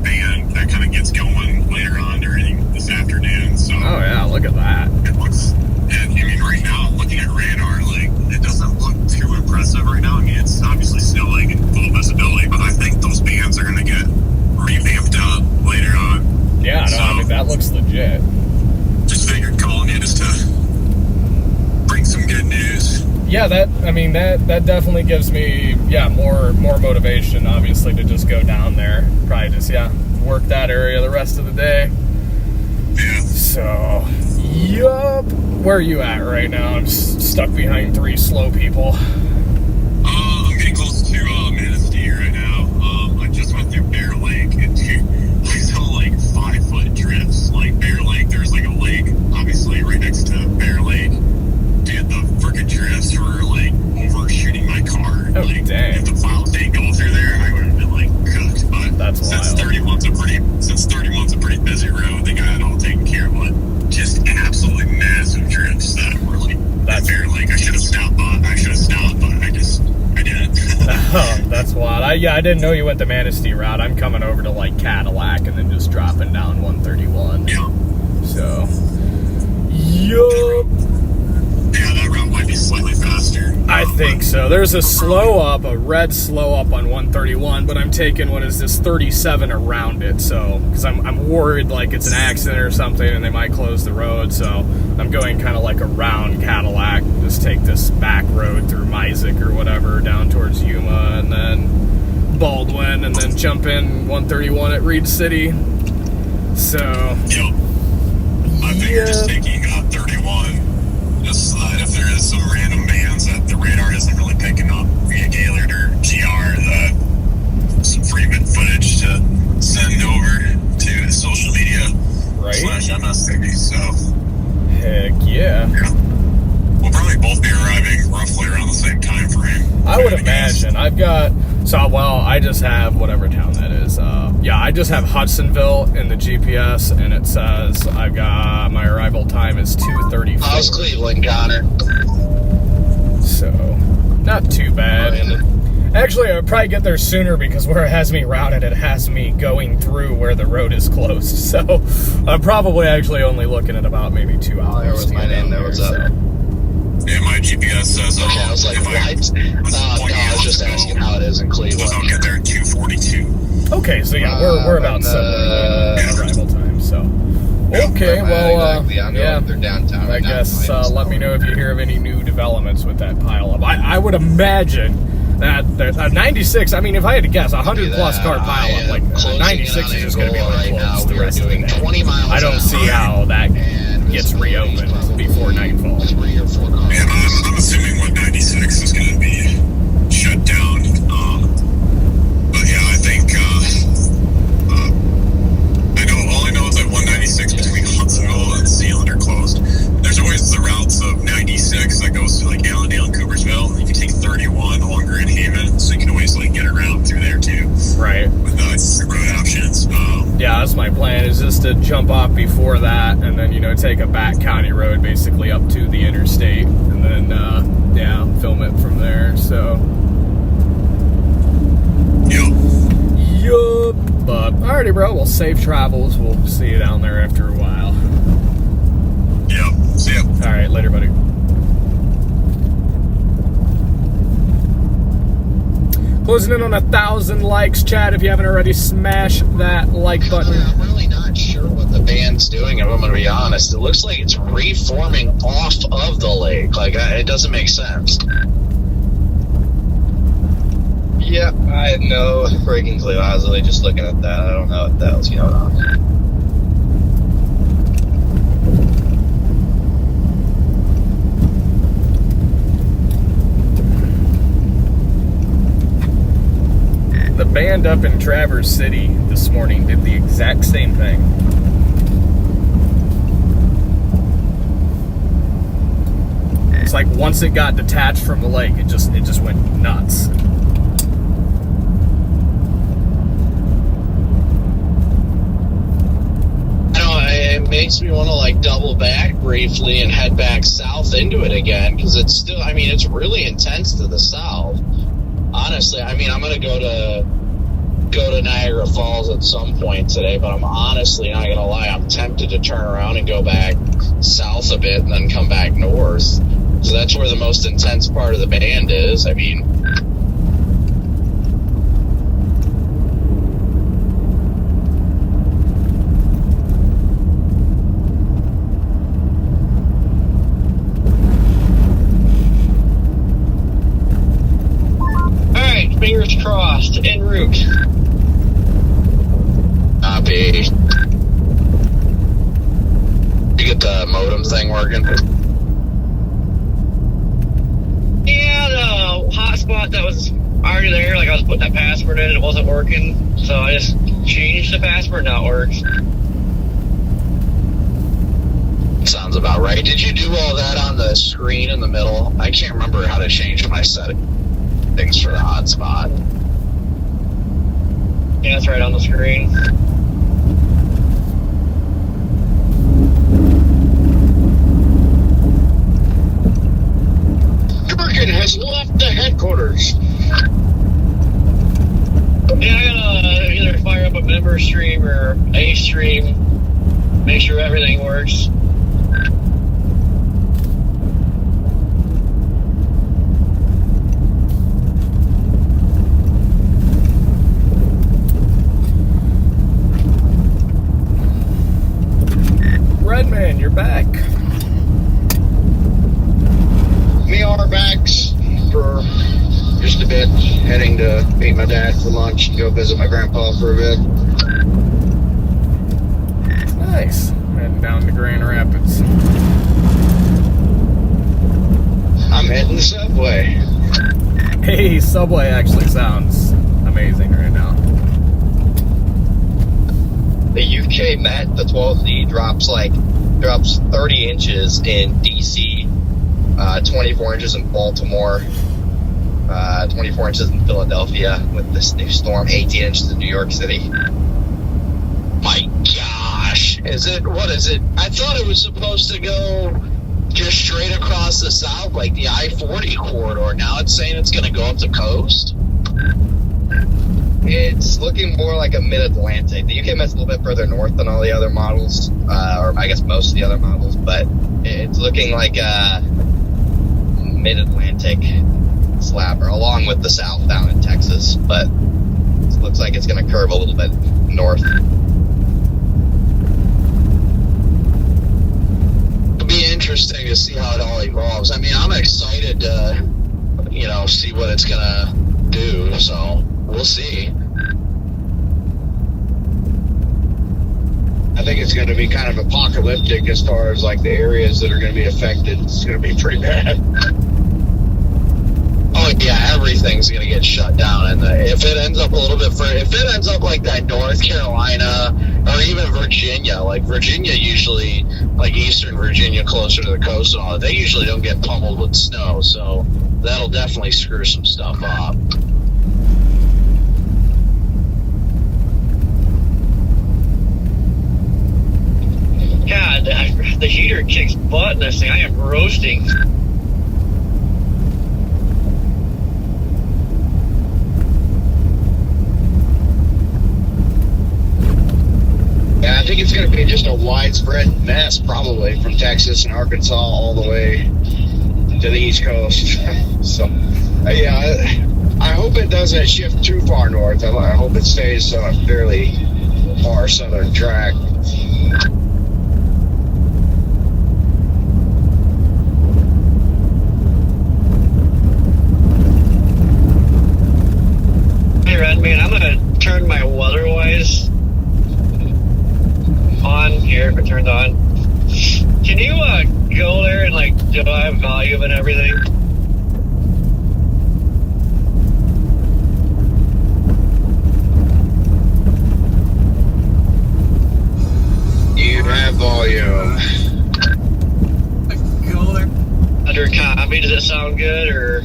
band that kind of gets going later on during this afternoon. So oh yeah, look at that. it looks. And I mean, right now, looking at radar, like it doesn't look too impressive right now. I mean, it's obviously snowing and full visibility, but I think those bands are going to get revamped up later on. Yeah, no, I mean that looks legit. Just figured calling you just to bring some good news. Yeah, that definitely gives me more motivation, obviously, to just go down there. Probably just work that area the rest of the day. Yeah. So, yup. Where are you at right now? I'm stuck behind 3 slow people. I'm getting close to Manistee right now. I just went through Bear Lake and I saw like 5-foot drifts. Like Bear Lake, there's like a lake, obviously right next to Bear Lake. Dude, the freaking drifts were like overshooting my car. Oh, like, dang. If the plows didn't go through there, I would have been like cooked. But That's since wild. 31's a pretty busy road, they got it all taken care of. But just absolutely massive drifts that were like That's- Bear Lake. I should have stopped, but I didn't. Oh, that's wild. I didn't know you went the Manistee route. I'm coming over to like Cadillac and then just dropping down 131. Yeah. So, yup. Yeah, that route might be slightly faster. I think so. There's a red slow up on 131, but I'm taking, what is this, 37 around it. So, because I'm worried like it's an accident or something and they might close the road. So I'm going kind of like around Cadillac, just take this back road through Isaac or whatever down towards Yuma and then Baldwin and then jump in 131 at Reed City. So, Yep. I think you're just taking 31. Just if there is some random bands that the radar isn't really picking up via Gaylord or GR, some Freeman footage to send over to social media right? /MSTV. So, Heck yeah. we'll probably both be arriving roughly around the same time frame. I would imagine. I just have whatever town that is. I just have Hudsonville in the GPS, and it says I've got my arrival time is 2:34. How's Cleveland, Connor? So, not too bad. Actually, I would probably get there sooner because where it has me routed, it has me going through where the road is closed. So, I'm probably actually only looking at about maybe 2 hours. There was to my get name. down There was up. Yeah, my GPS says. Okay, I was like, what? No, I was just asking how it is in I'll Cleveland. get there at 2:42. Okay, so we're about similar arrival time. So, okay, well, Exactly. I know they're downtown. I right now. guess let me know if you hear of any new developments with that pileup. I would imagine that 96. I mean, if I had to guess, 100 plus car pileup, like 96 is just going to be right now. closed the We are rest of the doing day. 20 miles. I don't see how that gets reopened before nightfall. 3 or 4 cars. Yeah, I'm assuming 196 is going to be shut down. But yeah, I think all I know is that 196 between Hudsonville and Sealand are closed. There's always the routes of 96 that goes to like Allendale and Coopersville. You can take 31 along Grand Haven, so you can always like get around through there too Right. with road options. Yeah, that's my plan, is just to jump off before that and then, take a back county road basically up to the interstate and then, film it from there. So, yup. But, alrighty, bro. Well, safe travels. We'll see you down there after a while. Yep. See ya. Alright, later, buddy. Closing in on 1,000 likes, Chad. If you haven't already, smash that like button. I'm really not sure what the band's doing, if I'm going to be honest. It looks like it's reforming off of the lake. Like, it doesn't make sense. Yep, I had no freaking clue. I was really just looking at that. I don't know what the hell's going on. The band up in Traverse City, this morning did the exact same thing. It's like once it got detached from the lake, it just went nuts. It makes me want to like double back briefly and head back south into it again, because it's still, I mean, it's really intense to the south. Honestly, I mean, I'm gonna go to Niagara Falls at some point today, but I'm honestly not gonna lie, I'm tempted to turn around and go back south a bit and then come back north. So that's where the most intense part of the band is. I mean, fingers crossed, en route. copy. You get the modem thing working? Yeah, the hotspot that was already there, like I was putting that password in and it wasn't working, so I just changed the password, now it works. Sounds about right. Did you do all that on the screen in the middle? I can't remember how to change my settings for the hotspot. Yeah, it's right on the screen. Durkin has left the headquarters. Yeah, I gotta either fire up a member stream or a stream, make sure everything works. Redman, you're back. Me are backs for just a bit, heading to meet my dad for lunch and go visit my grandpa for a bit. Nice. Heading down to Grand Rapids. I'm heading the subway. Hey, Subway actually sounds amazing right now. The UK Met, the 12Z, drops 30 inches in DC, 24 inches in Baltimore, 24 inches in Philadelphia with this new storm, 18 inches in New York City. My gosh. What is it? I thought it was supposed to go just straight across the south, like the I-40 corridor. Now it's saying it's going to go up the coast? It's looking more like a mid-Atlantic. The UK Met's a little bit further north than all the other models, or I guess most of the other models, but it's looking like a mid-Atlantic slapper, along with the south down in Texas, but it looks like it's going to curve a little bit north. It'll be interesting to see how it all evolves. I mean, I'm excited to, see what it's going to do, so we'll see. I think it's going to be kind of apocalyptic as far as like the areas that are going to be affected. It's going to be pretty bad. Oh yeah, everything's gonna get shut down, and if it ends up a little bit further, if it ends up like that North Carolina or even Virginia, like Virginia usually, like Eastern Virginia, closer to the coast and all that, they usually don't get pummeled with snow, so that'll definitely screw some stuff up. God, the heater kicks butt in this thing. I am roasting. Yeah, I think it's going to be just a widespread mess, probably from Texas and Arkansas all the way to the East Coast. So, yeah, I hope it doesn't shift too far north. I hope it stays on a fairly far southern track. Hey, Redman, I'm gonna turn my weather-wise on here if it turns on. Can you go there and do I have volume and everything? have volume. Under copy, does it sound good or?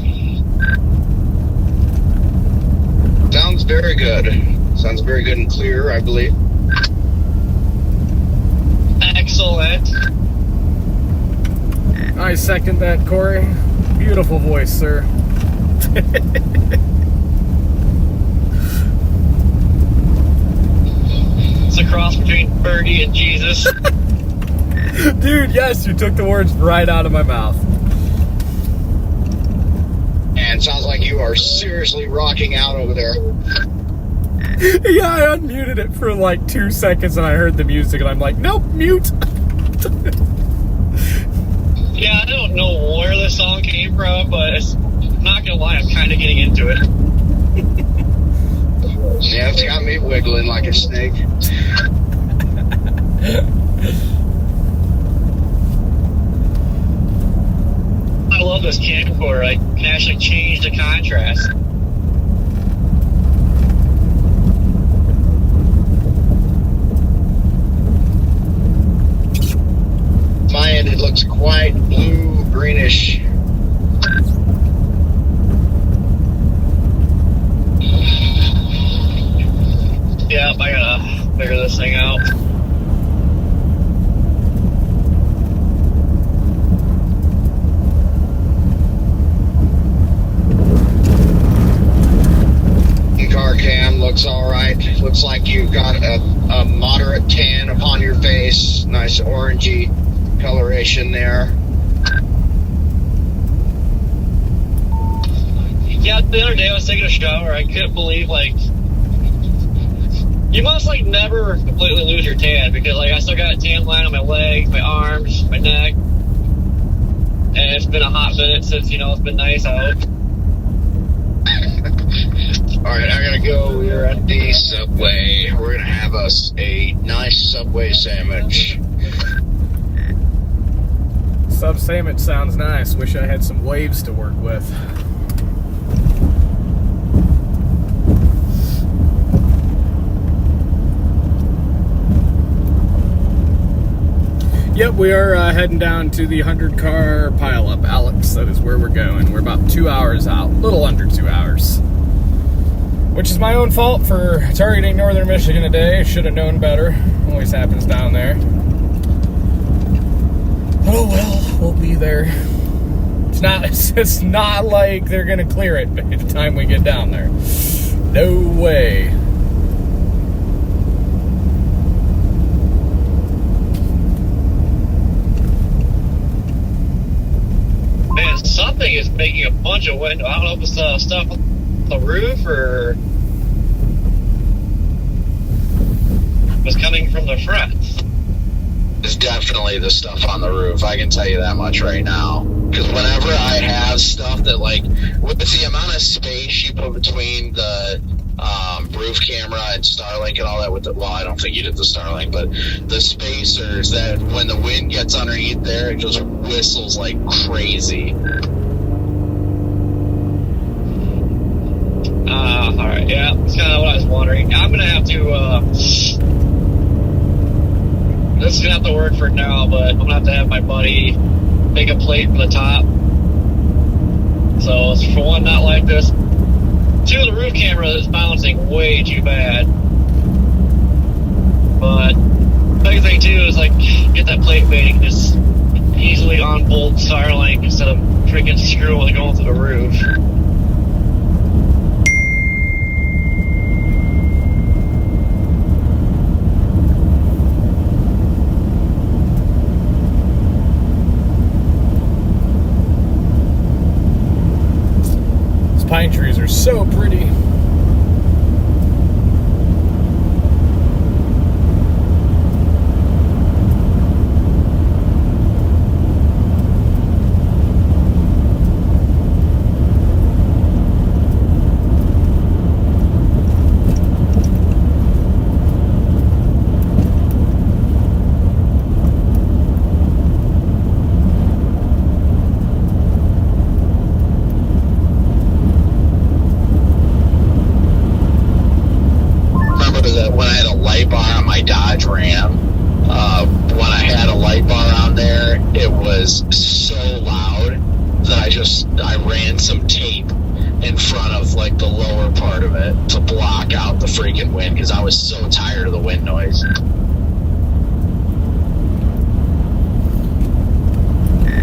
Sounds very good. Sounds very good and clear, I believe. Excellent. I second that, Corey. Beautiful voice, sir. It's a cross between Fergie and Jesus. Dude, yes, you took the words right out of my mouth. And sounds like you are seriously rocking out over there. Yeah, I unmuted it for like 2 seconds and I heard the music and I'm like, nope, mute. Yeah, I don't know where the song came from, but I'm not gonna lie, I'm kind of getting into it. Yeah, it's got me wiggling like a snake. I love this camcorder. I can actually change the contrast. My end, it looks quite blue greenish. Yeah, I gotta figure this thing out. Car cam looks all right. Looks like you've got a moderate tan upon your face. Nice orangey coloration there. Yeah, the other day I was taking a shower. I couldn't believe, like, you must, like, never completely lose your tan because, like, I still got a tan line on my legs, my arms, my neck. And it's been a hot minute since, you know, it's been nice out. All right, I gotta go. We're at the Subway. We're gonna have us a nice Subway sandwich. Sub sandwich sounds nice. Wish I had some waves to work with. Yep, we are heading down to the 100-car pileup, Alex. That is where we're going. We're about 2 hours out, a little under 2 hours. Which is my own fault for targeting northern Michigan today. Should have known better. Always happens down there. Oh well, we'll be there. It's not like they're gonna clear it by the time we get down there. No way. Man, something is making a bunch of wind. I don't know if it's stuff on the roof or was coming from the front. It's definitely the stuff on the roof. I can tell you that much right now. Because whenever I have stuff that, like, with the amount of space you put between the roof camera and Starlink and all that, well, I don't think you did the Starlink, but the spacers, that when the wind gets underneath there, it just whistles like crazy. Alright, yeah, that's kind of what I was wondering. I'm gonna have to, this is gonna have to work for now, but I'm gonna have my buddy make a plate for the top. So, it's for one, not like this. Two, the roof camera is bouncing way too bad. But, the big thing too is, like, get that plate mating just easily on-bolt Starlink instead of freaking screwing going through the roof. Pine trees are so pretty. wind because I was so tired of the wind noise.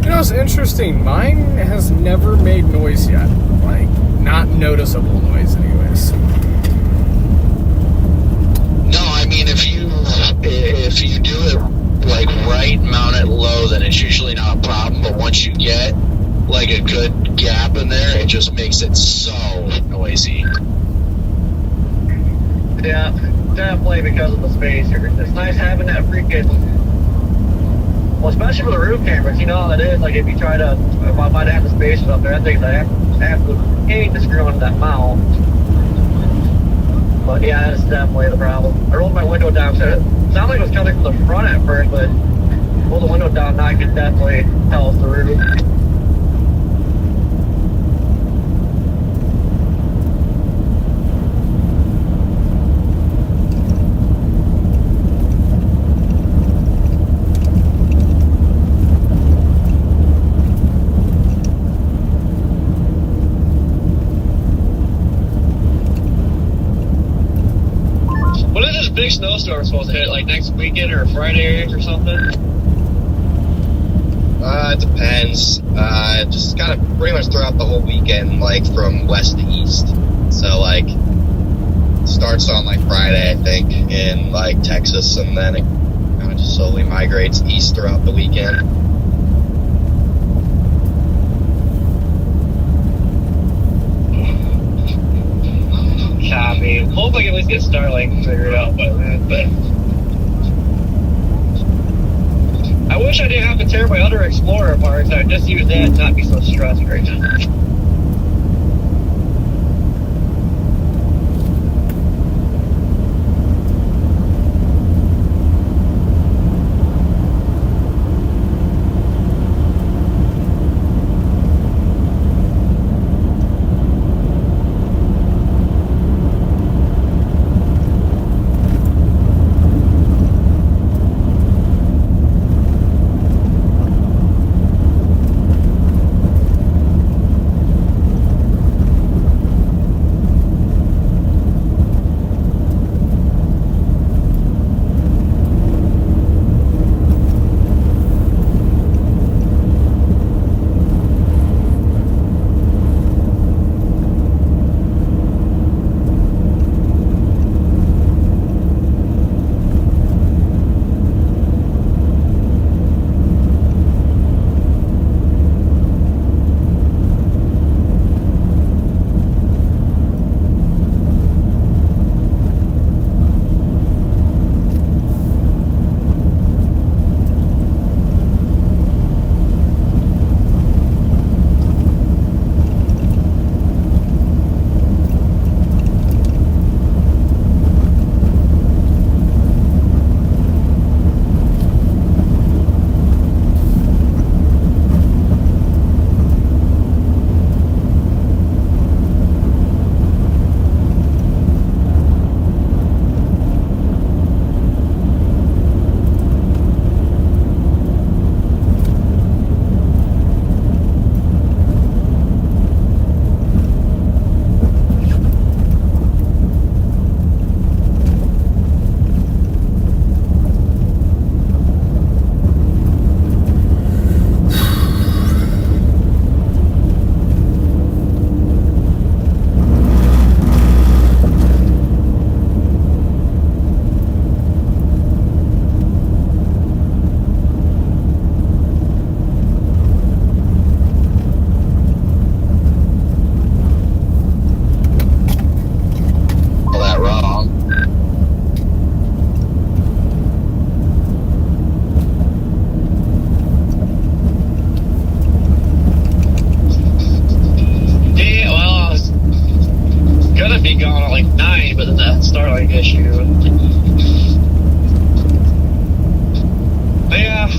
You know, it's interesting. Mine has never made noise yet. Like, not noticeable noise, anyways. No, I mean, if you do it like right, mount it low, then it's usually not a problem. But once you get like a good gap in there, it just makes it so noisy. Yeah, definitely because of the space here. It's nice having that freaking, well, especially for the roof cameras, you know how that is. Like, if you try to, if I might have the spaces up there, I think I have to hate to screw into that mount. But yeah, that's definitely the problem. I rolled my window down, so it sounded like it was coming from the front at first, but rolled the window down, now I can definitely tell it's the roof. When is this big snowstorm supposed to hit? Like next weekend or Friday or something? It depends. Just kind of pretty much throughout the whole weekend, like from west to east. So like starts on like Friday, I think, in like Texas, and then it kind of just slowly migrates east throughout the weekend. Copy. Hope I can at least get Starlink figured out by then, but I wish I didn't have to tear my other Explorer apart, so I'd just use that and not be so stressed right now.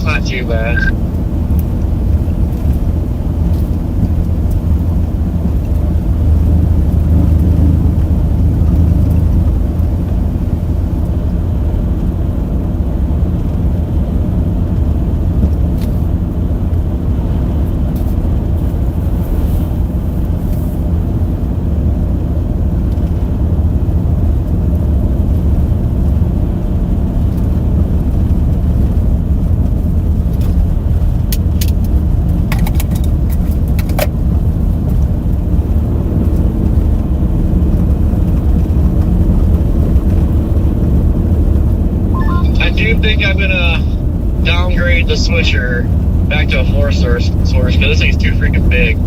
Not too bad. upgrade the switcher back to a floor source because this thing's too freaking big.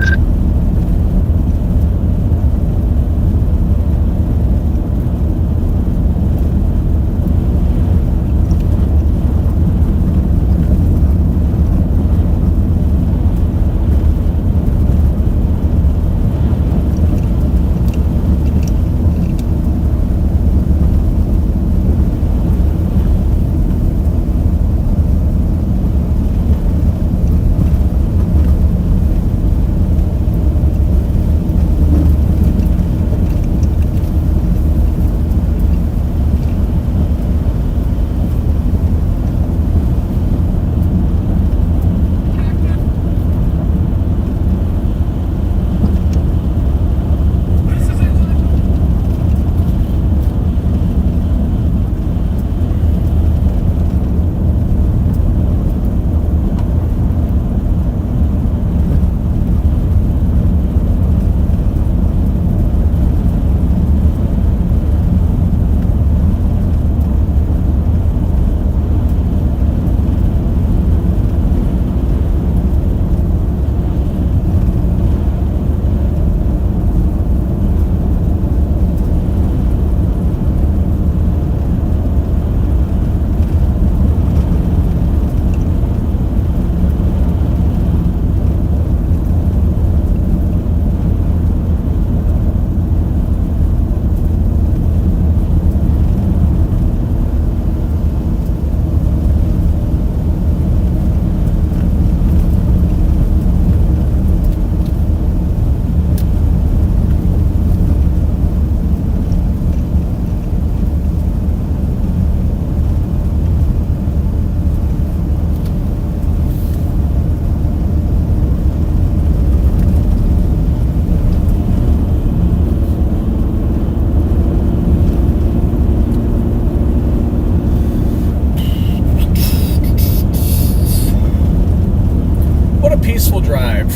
Peaceful drive.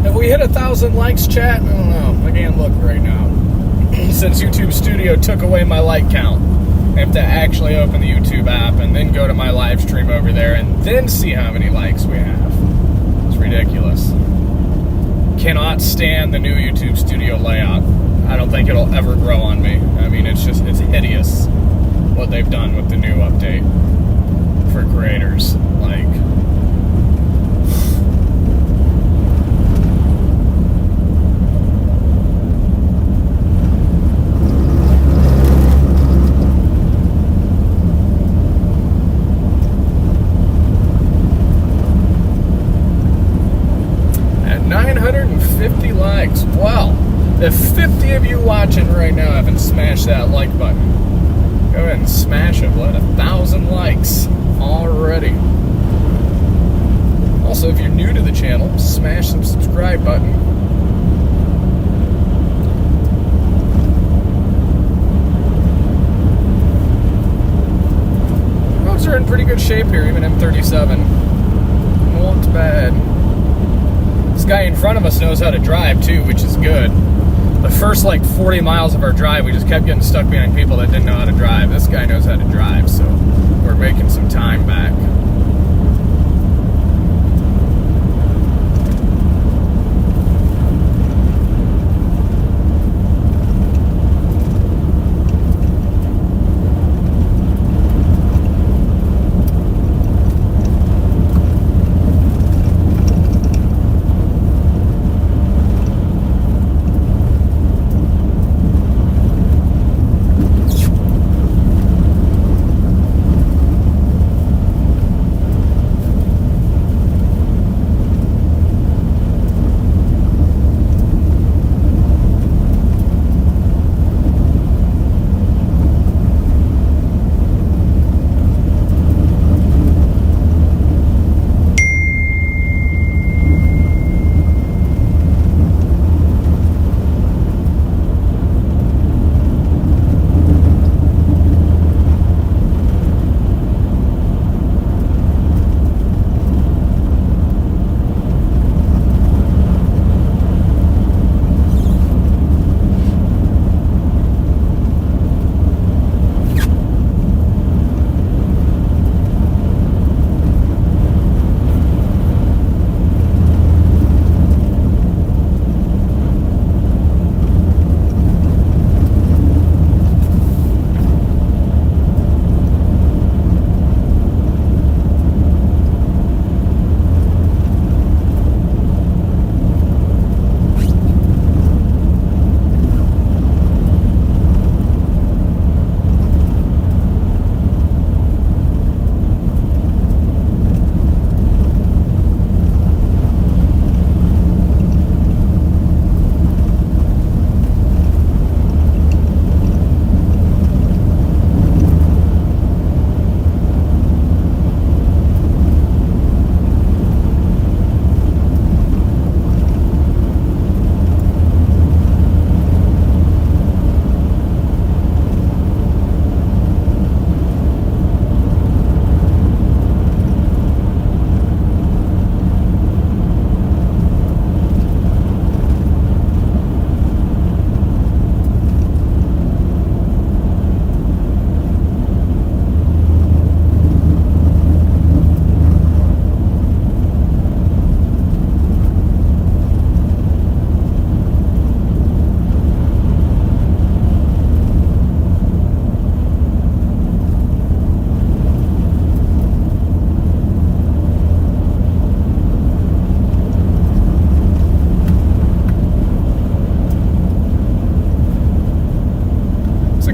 Have we hit 1,000 likes, chat? I don't know. I can't look right now. Since YouTube Studio took away my like count, I have to actually open the YouTube app and then go to my live stream over there and then see how many likes we have. It's ridiculous. Cannot stand the new YouTube Studio layout. I don't think it'll ever grow on me. I mean, it's hideous what they've done with the new update for creators. Like, at 950 likes. Wow. If 50 of you watching right now haven't smashed that like button, go ahead and smash it. We'll hit 1,000 likes already. Also, if you're new to the channel, smash the subscribe button. Roads are in pretty good shape here, even M37. Not bad. This guy in front of us knows how to drive too, which is good. The first like 40 miles of our drive, we just kept getting stuck behind people that didn't know how to drive. This guy knows how to drive, so we're making some time back.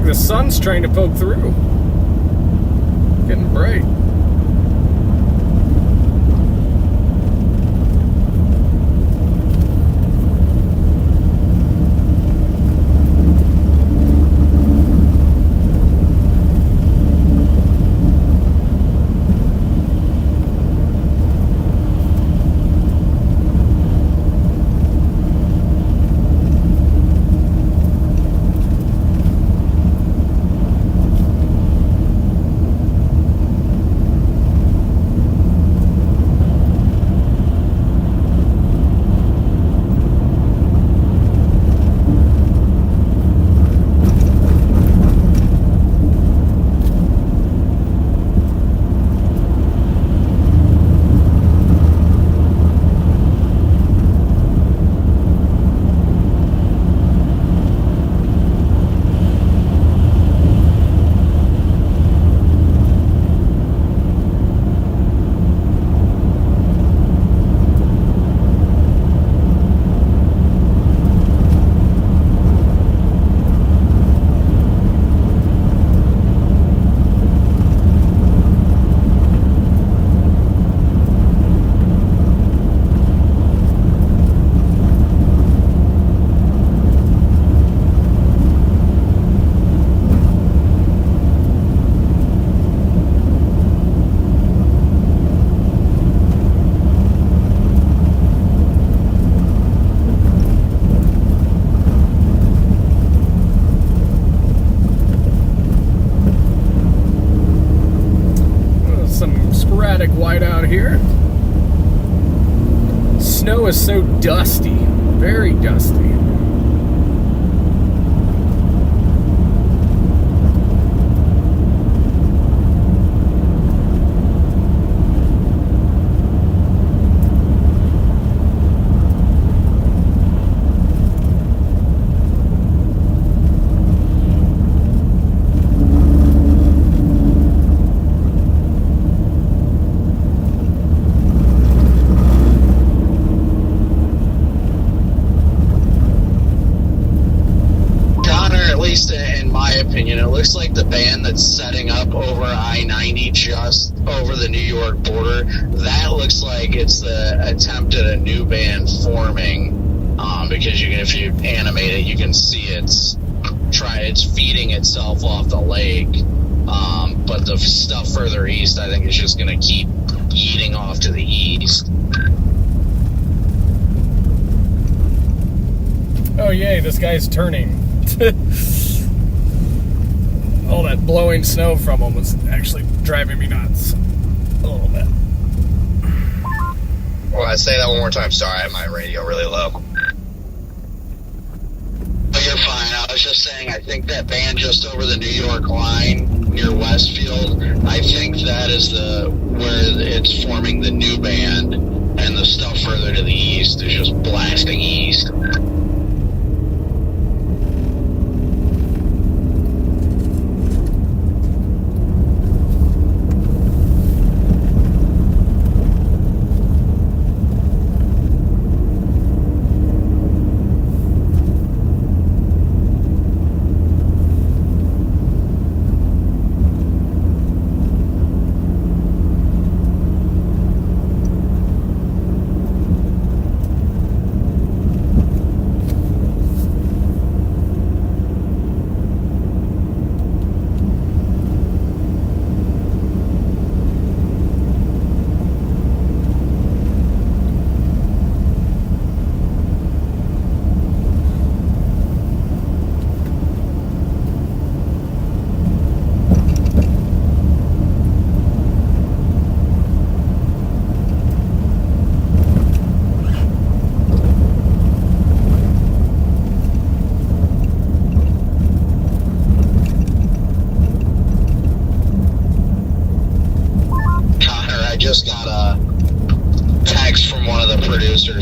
like the sun's trying to poke through. Getting bright. Whiteout here. Snow is so dusty, very dusty. It looks like the band that's setting up over I-90 just over the New York border, that looks like it's the attempt at a new band forming, because if you animate it, you can see it's feeding itself off the lake, but the stuff further east I think is just going to keep eating off to the east. Oh yay, this guy's turning. All that blowing snow from him was actually driving me nuts a little bit. Well, I say that one more time. Sorry, I have my radio really low. You're fine. I was just saying, I think that band just over the New York line near Westfield, I think that is where it's forming the new band, and the stuff further to the east is just blasting east.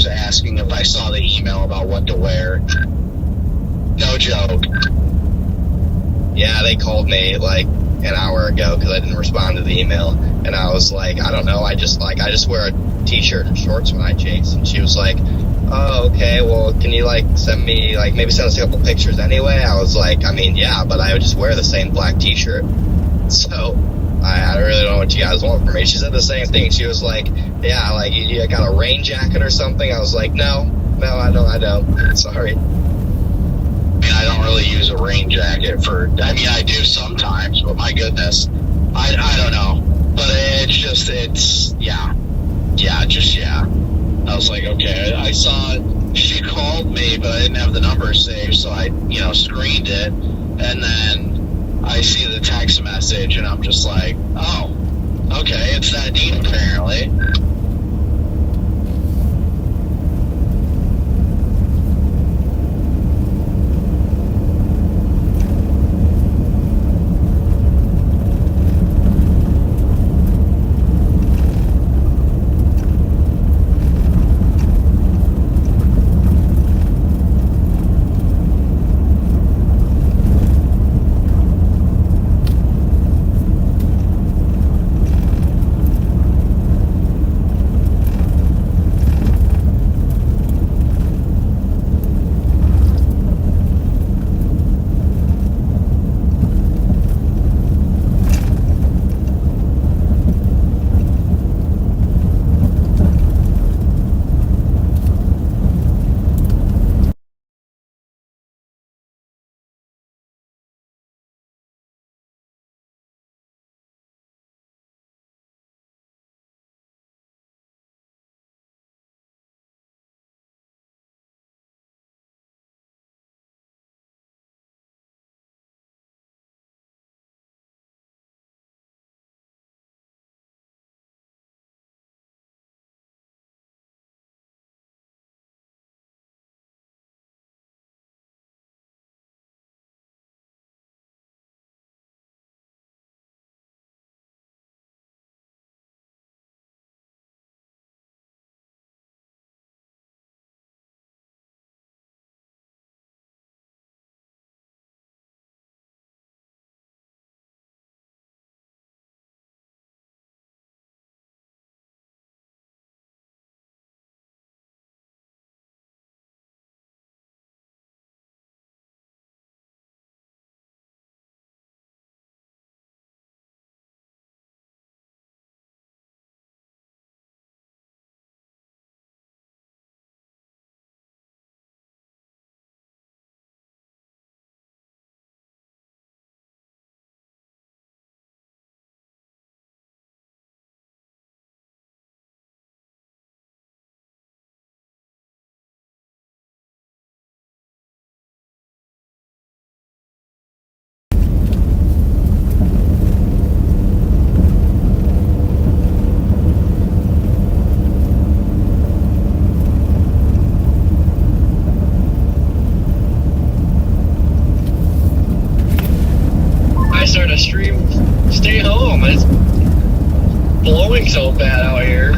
Asking if I saw the email about what to wear. No joke. Yeah, they called me like an hour ago because I didn't respond to the email, and I was like, I don't know, I just wear a t-shirt and shorts when I chase, and she was like, oh, okay, well, can you, like, send me, like, maybe send us a couple pictures anyway? I was like, I mean, yeah, but I would just wear the same black t-shirt. So, I really don't know what you guys want from me. She said the same thing. She was like, yeah, like, you got a rain jacket or something? I was like, no, I don't. Sorry. I mean, I don't really use a rain jacket I mean, I do sometimes, but my goodness, I don't know. But yeah. I was like, okay, I saw it. She called me, but I didn't have the number saved, so I, screened it. And then I see the text message, and I'm just like, oh, okay, it's that deep, apparently. Starting to stream, stay home. It's blowing so bad out here.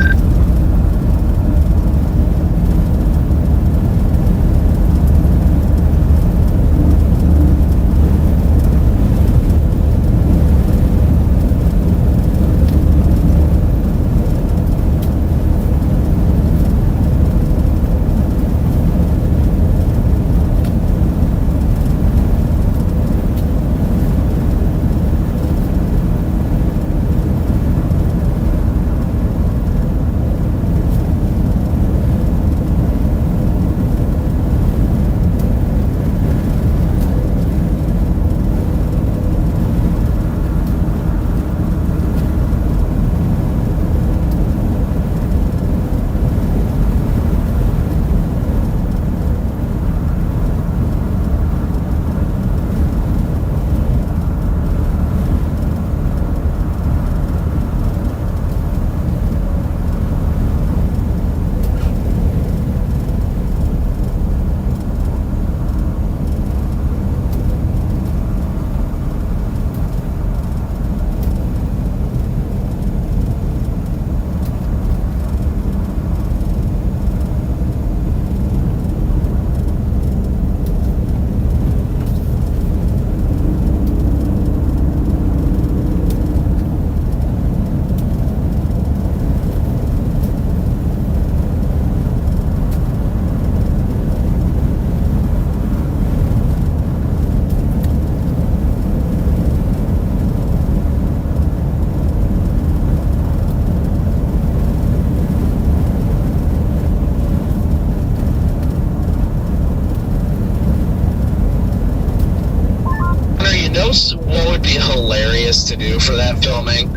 be hilarious to do for that filming.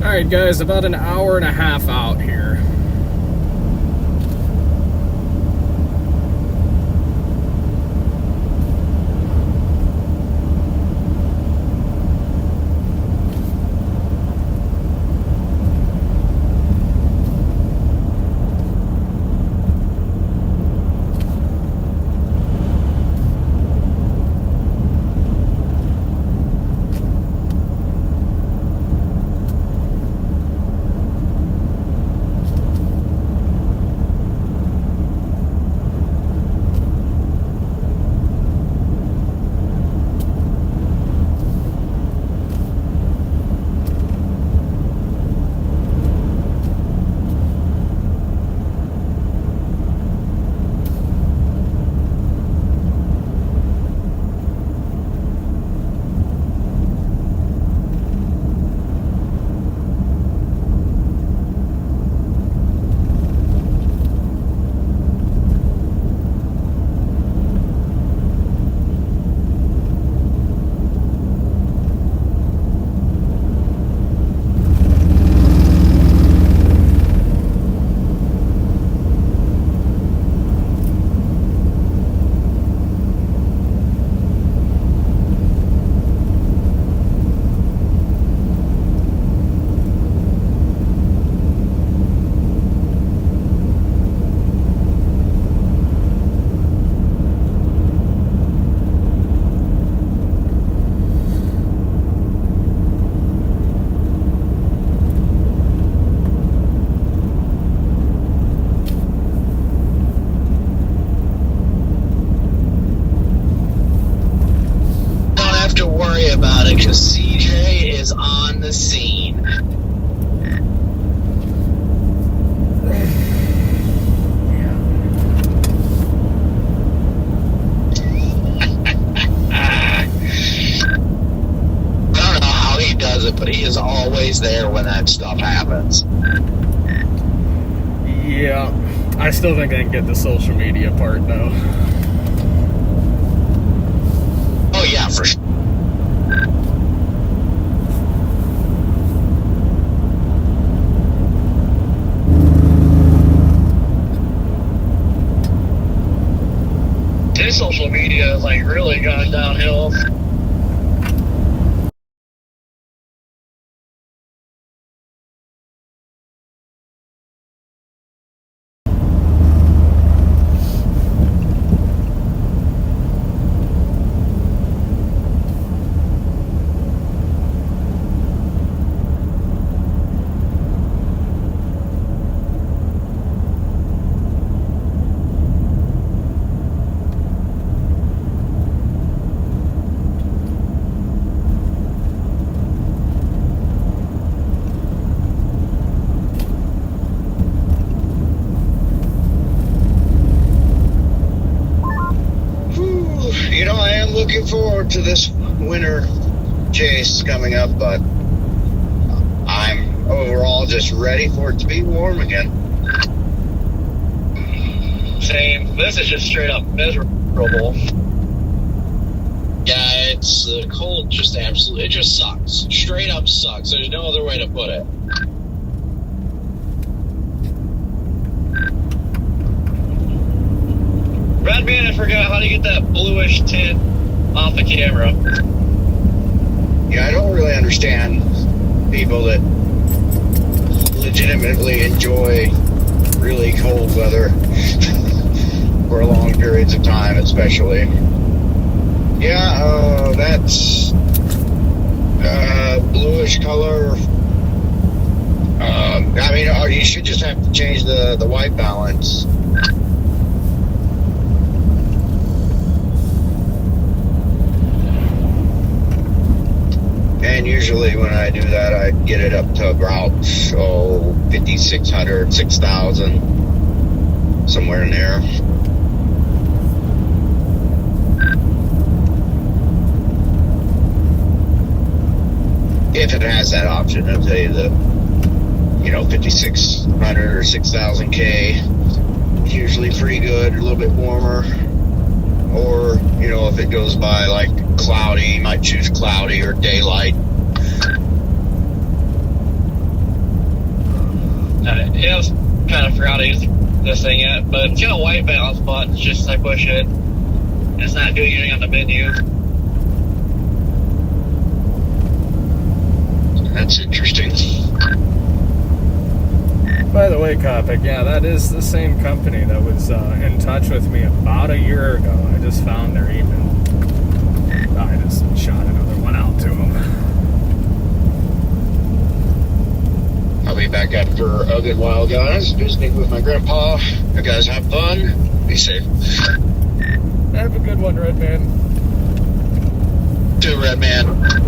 Alright guys, about an hour and a half out here. About it because CJ is on the scene. I don't know how he does it, but he is always there when that stuff happens. Yeah, I still think I can get the social media part though. Oh yeah, for sure. His social media has like really gone downhill. am looking forward to this winter chase coming up, but I'm overall just ready for it to be warm again. Same. This is just straight up miserable. Yeah, it's the cold. Just absolutely, it just sucks. Straight up sucks. There's no other way to put it. Redman, I forgot how to get that bluish tint off the camera. Yeah, I don't really understand people that legitimately enjoy really cold weather for long periods of time, especially. Yeah, that's bluish color. I mean, you should just have to change the white balance. And usually when I do that, I get it up to about 5,600, 6,000, somewhere in there. If it has that option, I'll tell you that, 5,600 or 6,000 K, usually pretty good, a little bit warmer. Or, if it goes by like cloudy, you might choose cloudy or daylight. Yeah, I was kind of forgot to use this thing yet, but it's got a white balance button. It's just I push it. It's not doing anything on the menu. That's interesting. By the way, Copic, yeah, that is the same company that was in touch with me about a year ago. I just found their email. I just shot another one out to them. I'll be back after a good while, guys. Visiting with my grandpa. You guys have fun. Be safe. Have a good one, Redman. To Redman.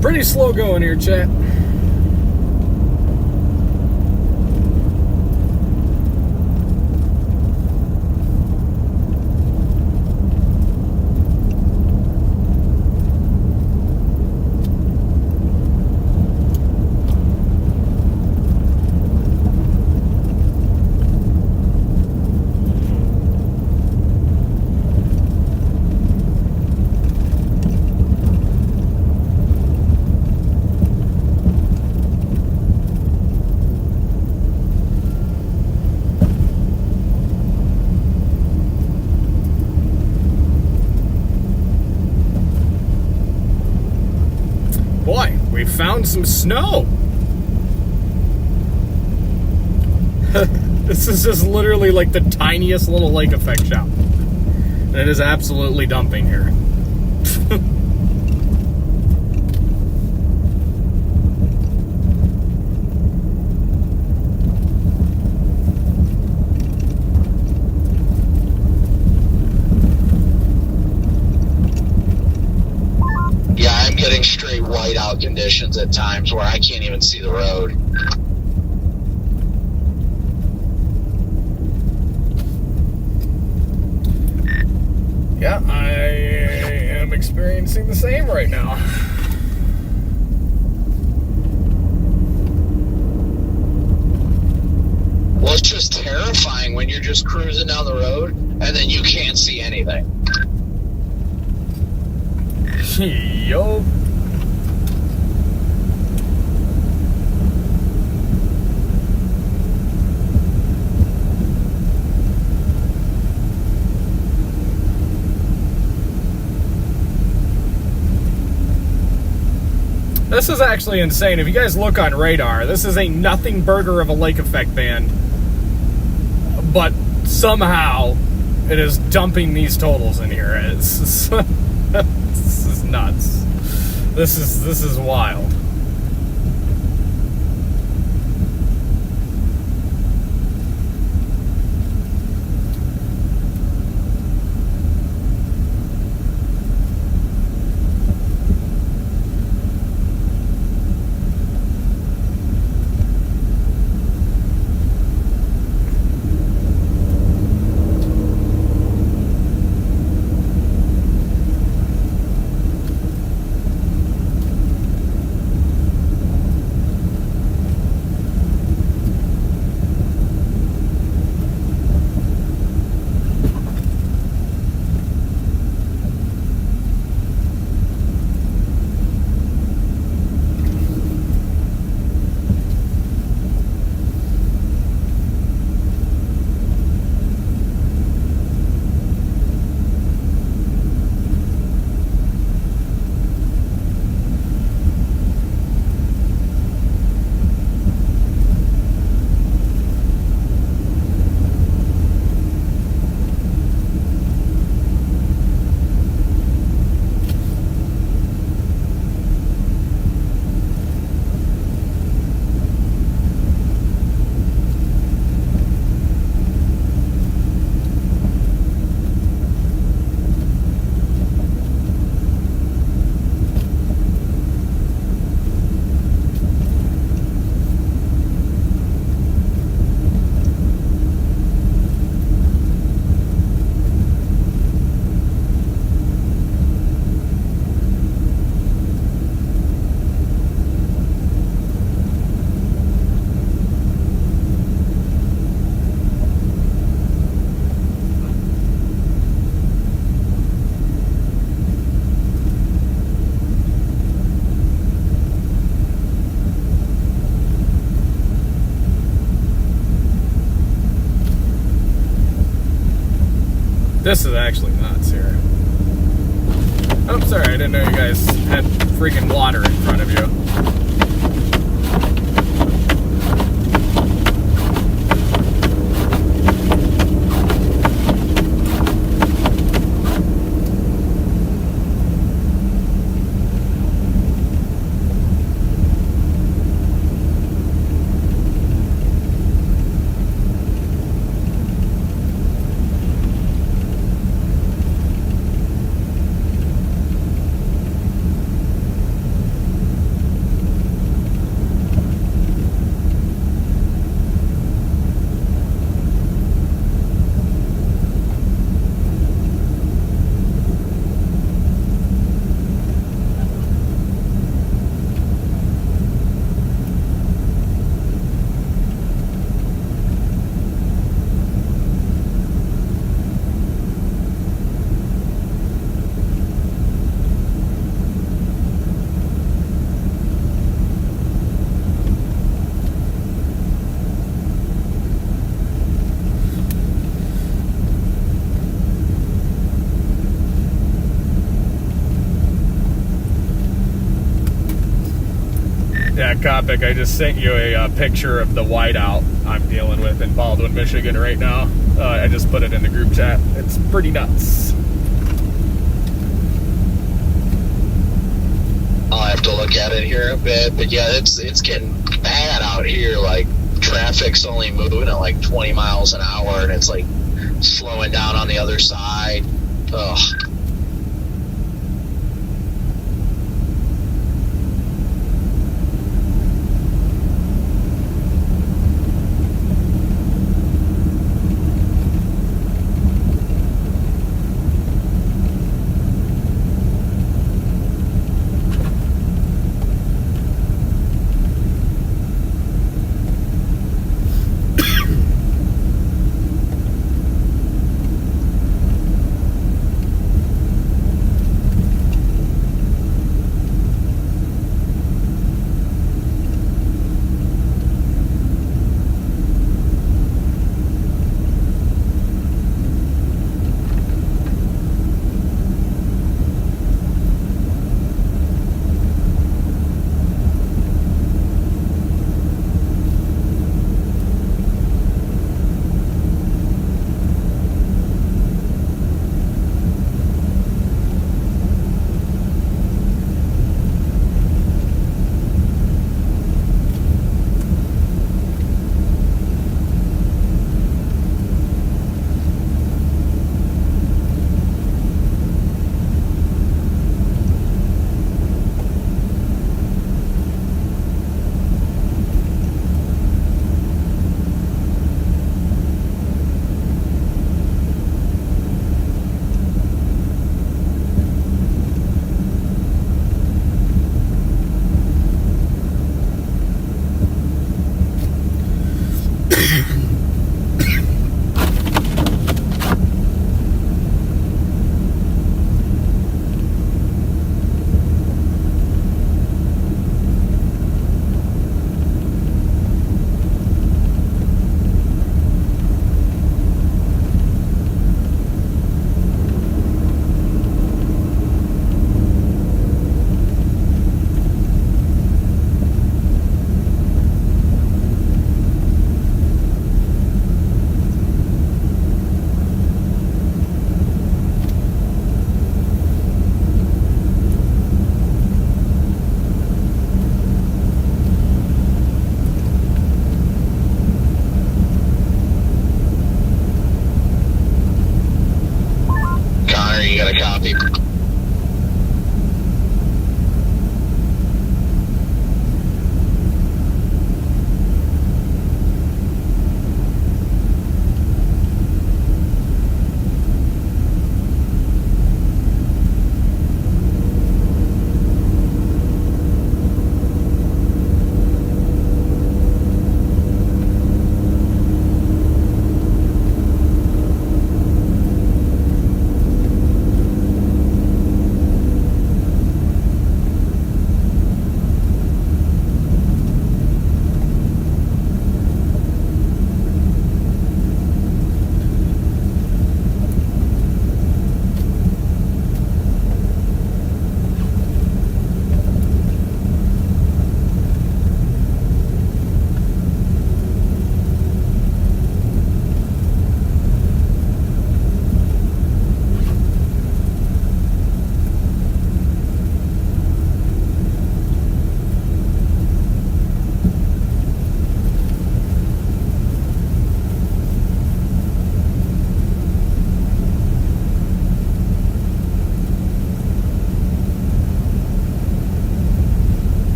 Pretty slow going here, chat. Boy, we found some snow. This is just literally like the tiniest little lake effect shop. And it is absolutely dumping here. getting straight whiteout conditions at times where I can't even see the road. Yeah, I am experiencing the same right now. Well, it's just terrifying when you're just cruising down the road and then you can't see anything. Yo. This is actually insane. If you guys look on radar, this is a nothing burger of a lake effect band. But somehow it is dumping these totals in here. This is nuts. This is wild. This is actually nuts here. Oh, sorry, I didn't know you guys had freaking water in front of you. Yeah, Kopic, I just sent you a picture of the whiteout I'm dealing with in Baldwin, Michigan right now. I just put it in the group chat. It's pretty nuts. I'll have to look at it here a bit, but yeah, it's getting bad out here. Like, traffic's only moving at like 20 miles an hour, and it's like slowing down on the other side. Ugh.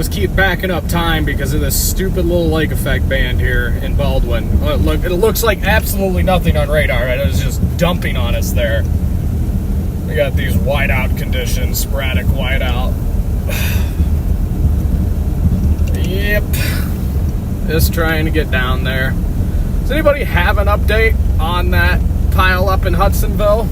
just keep backing up time because of this stupid little lake effect band here in Baldwin. Look, it looks like absolutely nothing on radar, and it was just dumping on us there. We got these whiteout conditions, sporadic whiteout. Yep. Just trying to get down there. Does anybody have an update on that pile up in Hudsonville?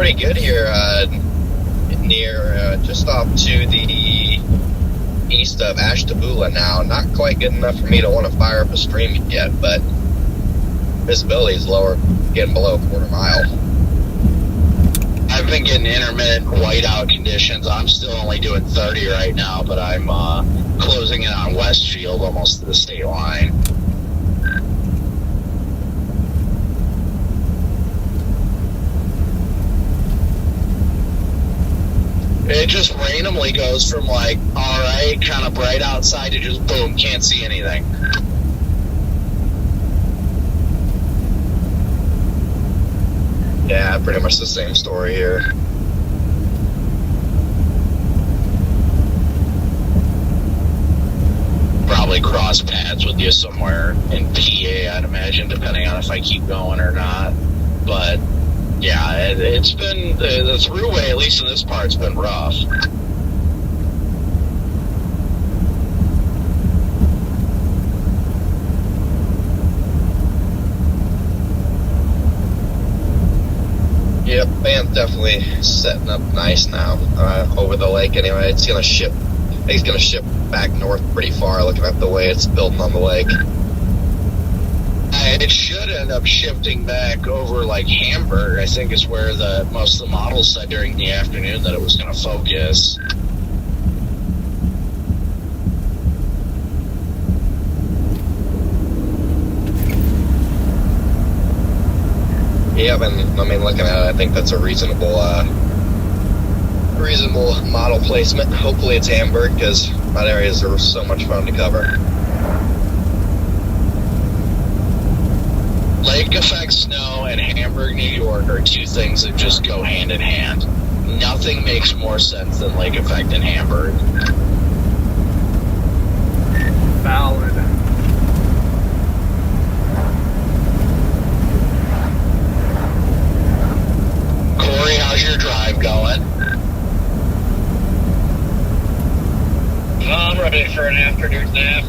pretty good here near just off to the east of Ashtabula now. Not quite good enough for me to want to fire up a stream yet, but visibility is lower, getting below a quarter mile. I've been getting intermittent whiteout conditions. I'm still only doing 30 right now, but I'm closing in on Westfield, almost to the state line. It just randomly goes from like, all right, kind of bright outside to just boom, can't see anything. Yeah, pretty much the same story here. Probably cross paths with you somewhere in PA, I'd imagine, depending on if I keep going or not. But yeah, it's been the throughway, at least in this part's been rough. Yep, band's definitely setting up nice now over the lake. Anyway, it's gonna ship. I think it's gonna ship back north pretty far. Looking at the way it's building on the lake. It should end up shifting back over like Hamburg. I think is where most of the models said during the afternoon that it was going to focus. Yeah, and I mean, looking at it, I think that's a reasonable model placement. Hopefully it's Hamburg, because that areas are so much fun to cover. Lake effect snow and Hamburg, New York are two things that just go hand in hand. Nothing makes more sense than lake effect in Hamburg. Valid. Corey, how's your drive going? I'm ready for an afternoon nap.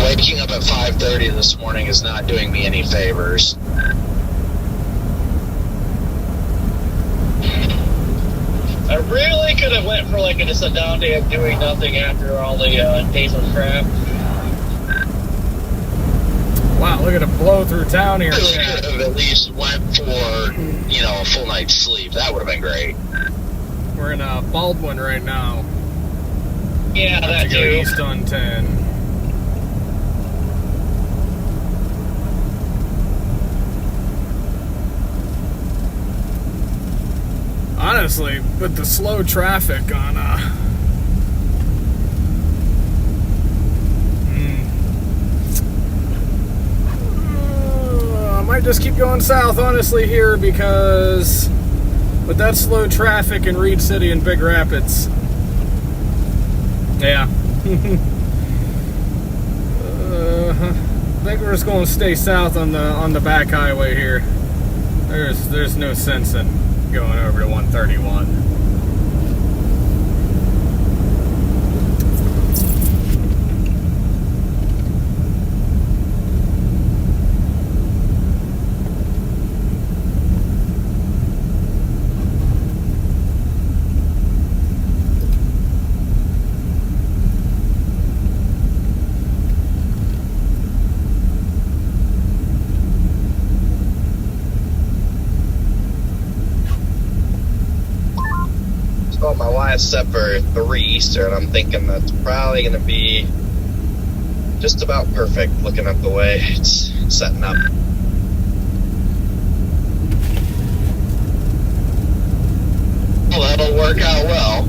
Waking up at 5:30 this morning is not doing me any favors. I really could have went for just a down day of doing nothing after all the days of crap. Wow, look at it blow through town here. Really could have at least went for, a full night's sleep. That would have been great. We're in Baldwin right now. Yeah, that to go too. east on 10. Honestly, with the slow traffic on I might just keep going south, honestly, here, because with that slow traffic in Reed City and Big Rapids, yeah. I think we're just going to stay south on the back highway here. There's no sense in going over to 131. Well, my wife's set for 3 Eastern. I'm thinking that's probably going to be just about perfect, looking at the way it's setting up. Well, that'll work out well.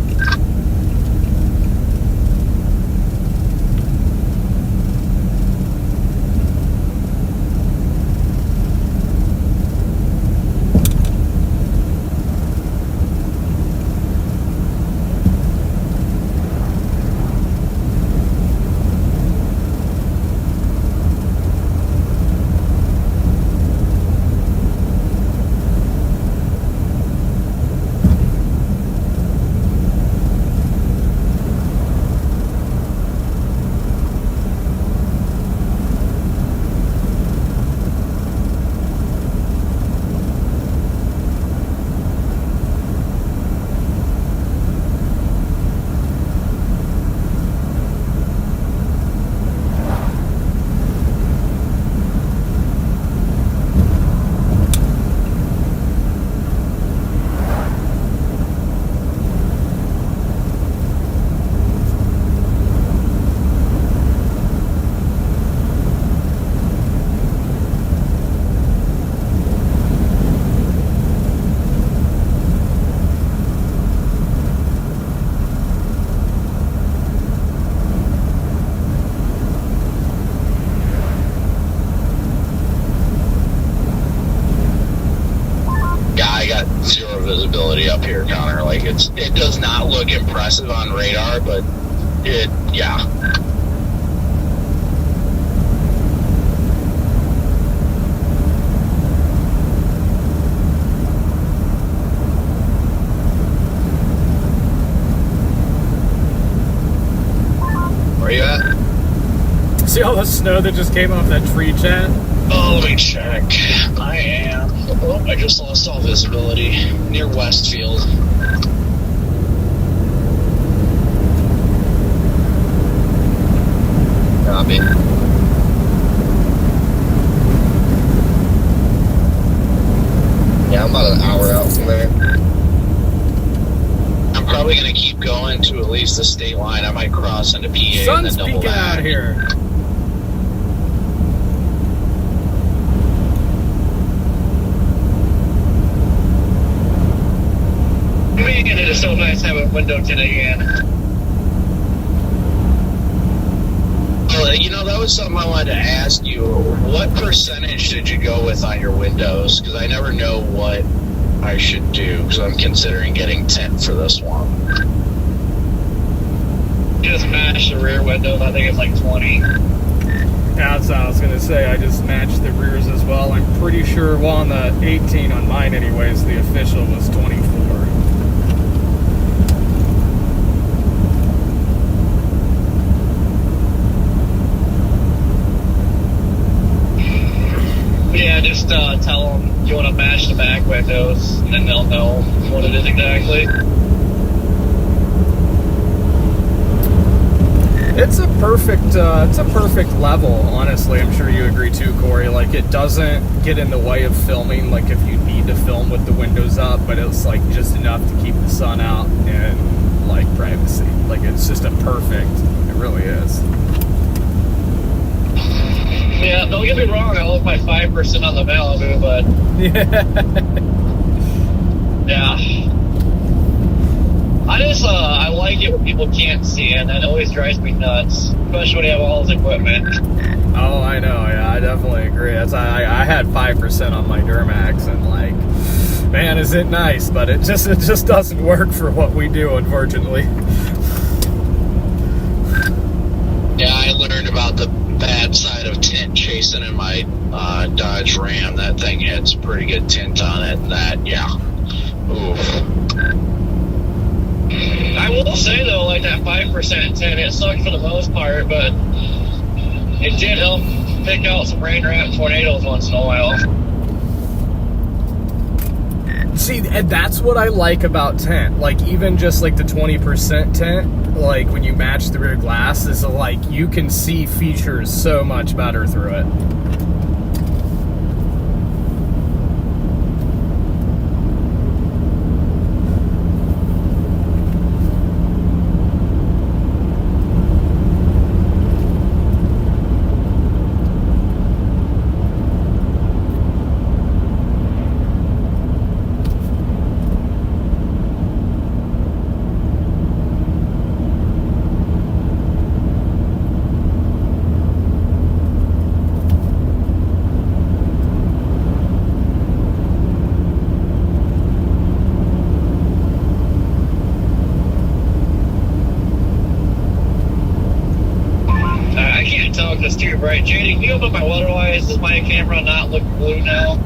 Zero visibility up here, Connor. It does not look impressive on radar, but yeah. Where you at? See all the snow that just came off that tree, Chad? Oh, let me check. I am. Oh, I just lost all visibility near Westfield. Copy. Yeah, I'm about an hour out from there. I'm probably going to keep going to at least the state line. I might cross into PA and Sun's then double peeking back. out here. Man, it is so nice having window tint again. You know, that was something I wanted to ask you. What percentage did you go with on your windows? Because I never know what I should do, because I'm considering getting tint for this one. Just match the rear windows. I think it's like 20. Yeah, that's what I was going to say. I just matched the rears as well. I'm pretty sure, well, on the 18 on mine anyways, the official was 24. Yeah, just tell them you want to match the back windows, and then they'll know what it is exactly. It's a perfect level, honestly. I'm sure you agree too, Corey. Like, it doesn't get in the way of filming, like if you need to film with the windows up, but it's like just enough to keep the sun out and like privacy. Like, it's just a perfect, it really is. Yeah, don't get me wrong, I love my 5% on the Malibu, but yeah. I like it when people can't see it, and that always drives me nuts, especially when you have all this equipment. Oh, I know, yeah, I definitely agree. I had 5% on my Duramax, and like, man, is it nice, but it just doesn't work for what we do, unfortunately. Yeah, I learned about the bad side of tint chasing in my Dodge Ram. That thing had pretty good tint on it, and that, yeah. Oof. I will say though, like that 5% tint, it sucked for the most part, but it did help pick out some rain wrap tornadoes once in a while. See, and that's what I like about tint. Like, even just like the 20% tint, like when you match the rear glass, is like you can see features so much better through it. I can't tell if it's too bright. JD, can you open my water lines? Does my camera not look blue now?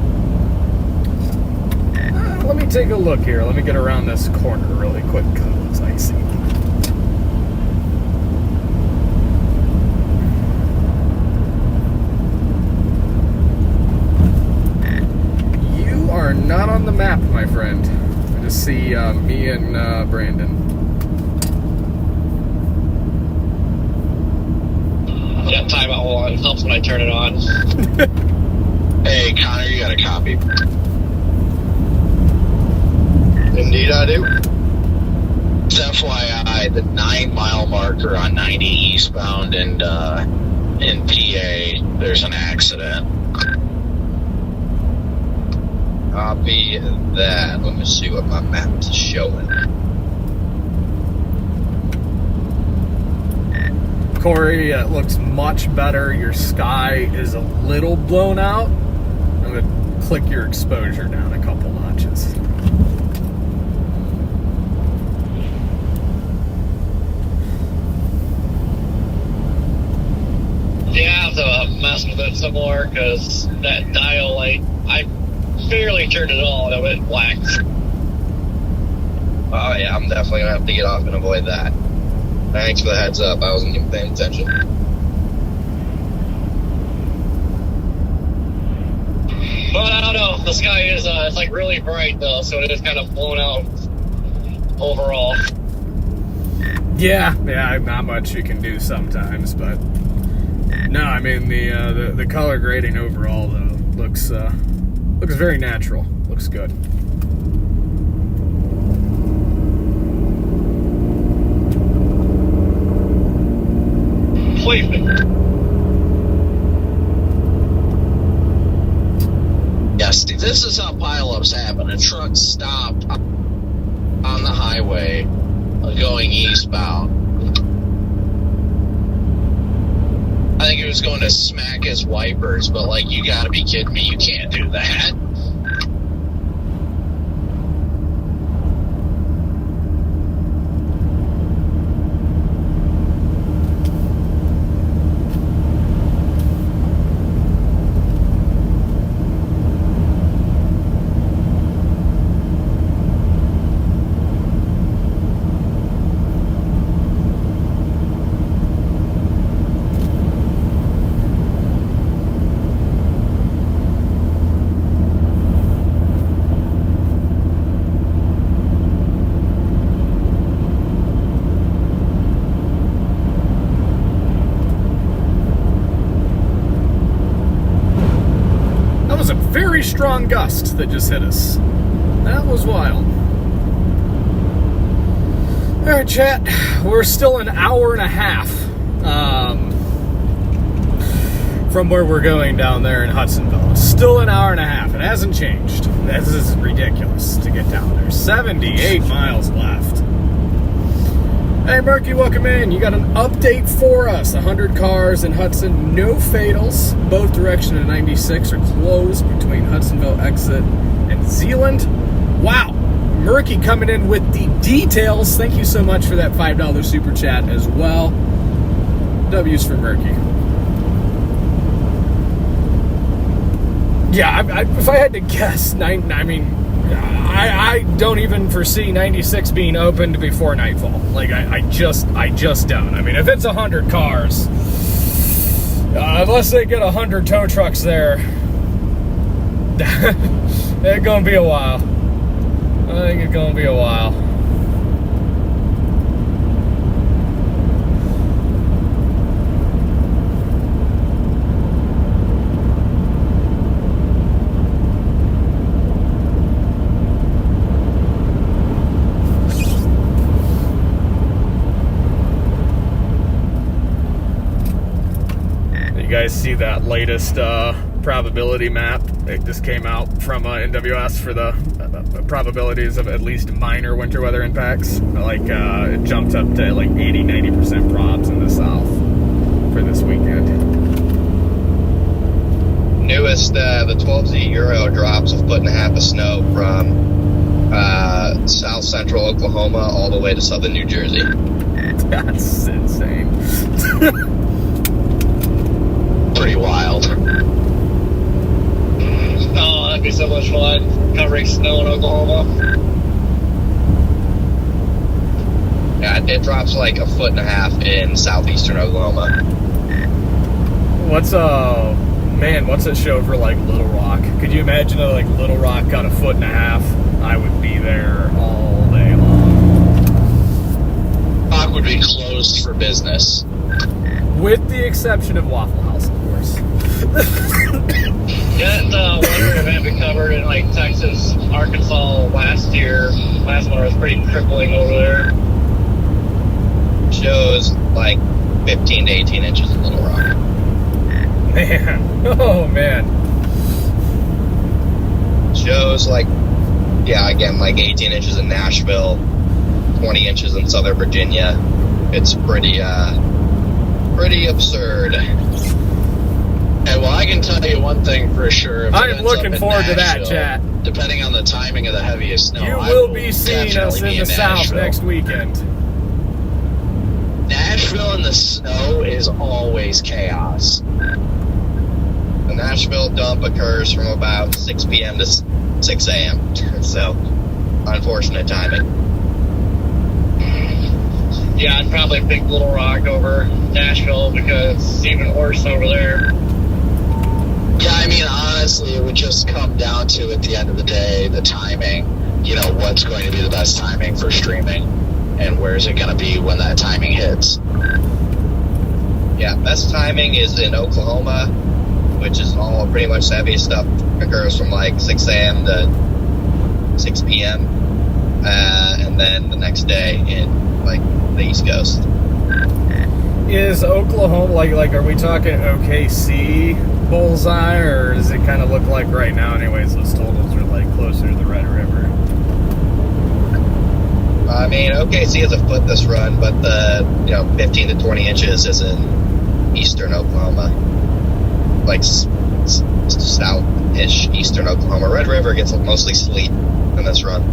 Let me take a look here. Let me get around this corner really quick because it looks icy. You are not on the map, my friend. I just see me and Brandon. Yeah, timeout one. It helps when I turn it on. Hey, Connor, you got a copy? Indeed, I do. Just FYI, the 9-mile marker on 90 eastbound and in PA, there's an accident. Copy that. Let me see what my map is showing. Corey, it looks much better. Your sky is a little blown out. I'm going to click your exposure down a couple notches. Yeah, I have to mess with it some more because that dial light, I barely turned it on and it went black. Oh yeah, I'm definitely gonna have to get off and avoid that. Thanks for the heads up. I wasn't even paying attention. But I don't know. The sky is it's like really bright though, so it is kind of blown out overall. Yeah, not much you can do sometimes, but no, I mean the color grading overall though looks very natural. Looks good. Yes, this is how pileups happen. A truck stopped on the highway going eastbound. I think it was going to smack his wipers, but like, you gotta be kidding me. You can't do that. Very strong gust that just hit us. That was wild. Alright, chat. We're still an hour and a half from where we're going down there in Hudsonville. Still an hour and a half. It hasn't changed. This is ridiculous to get down there. 78 miles left. Hey, Murky, welcome in. You got an update for us. 100 cars in Hudson, no fatals. Both directions of 96 are closed between Hudsonville exit and Zeeland. Wow. Murky coming in with the details. Thank you so much for that $5 super chat as well. W's for Murky. Yeah, if I had to guess, I don't even foresee 96 being opened before nightfall. Like, I just don't. I mean, if it's 100 cars, unless they get 100 tow trucks there, it's gonna be a while. I think it's gonna be a while. You guys see that latest probability map? It just came out from NWS for the probabilities of at least minor winter weather impacts. Like, it jumped up to like 80-90% probs in the south for this weekend. Newest, the 12Z Euro drops a 1.5 foot of snow from south central Oklahoma all the way to southern New Jersey. That's insane. Pretty wild. Oh, that'd be so much fun, covering snow in Oklahoma. Yeah, it drops like 1.5 foot in southeastern Oklahoma. What's it show for like Little Rock? Could you imagine like Little Rock got 1.5 foot? I would be there all day long. Rock would be closed for business. With the exception of Waffle House, of course. Yeah, that winter event we covered in like Texas, Arkansas last year. Last winter was pretty crippling over there. Shows like 15 to 18 inches of Little Rock. Man. Oh, man. Shows like, yeah, again, like 18 inches in Nashville, 20 inches in Southern Virginia. It's pretty absurd. Okay, well, I can tell you one thing for sure. If I am looking forward to that, chat. Depending on the timing of the heaviest snow, You will be seeing us in the South next weekend. Nashville in the snow is always chaos. The Nashville dump occurs from about 6 p.m. to 6 a.m. So, unfortunate timing. yeah, I'd probably pick Little Rock over Nashville because it's even worse over there. Yeah, I mean, honestly, it would just come down to, at the end of the day, the timing. You know, what's going to be the best timing for streaming, and where is it going to be when that timing hits? Yeah, best timing is in Oklahoma, which is all pretty much the heaviest stuff occurs from like 6 a.m. to 6 p.m. And then the next day in like the East Coast. Is Oklahoma, like are we talking OKC bullseye, or does it kind of look like right now anyways those totals are like closer to the Red River? I mean, OKC has a foot this run, but the 15 to 20 inches is in eastern Oklahoma, like south-ish eastern Oklahoma. Red River gets mostly sleet in this run.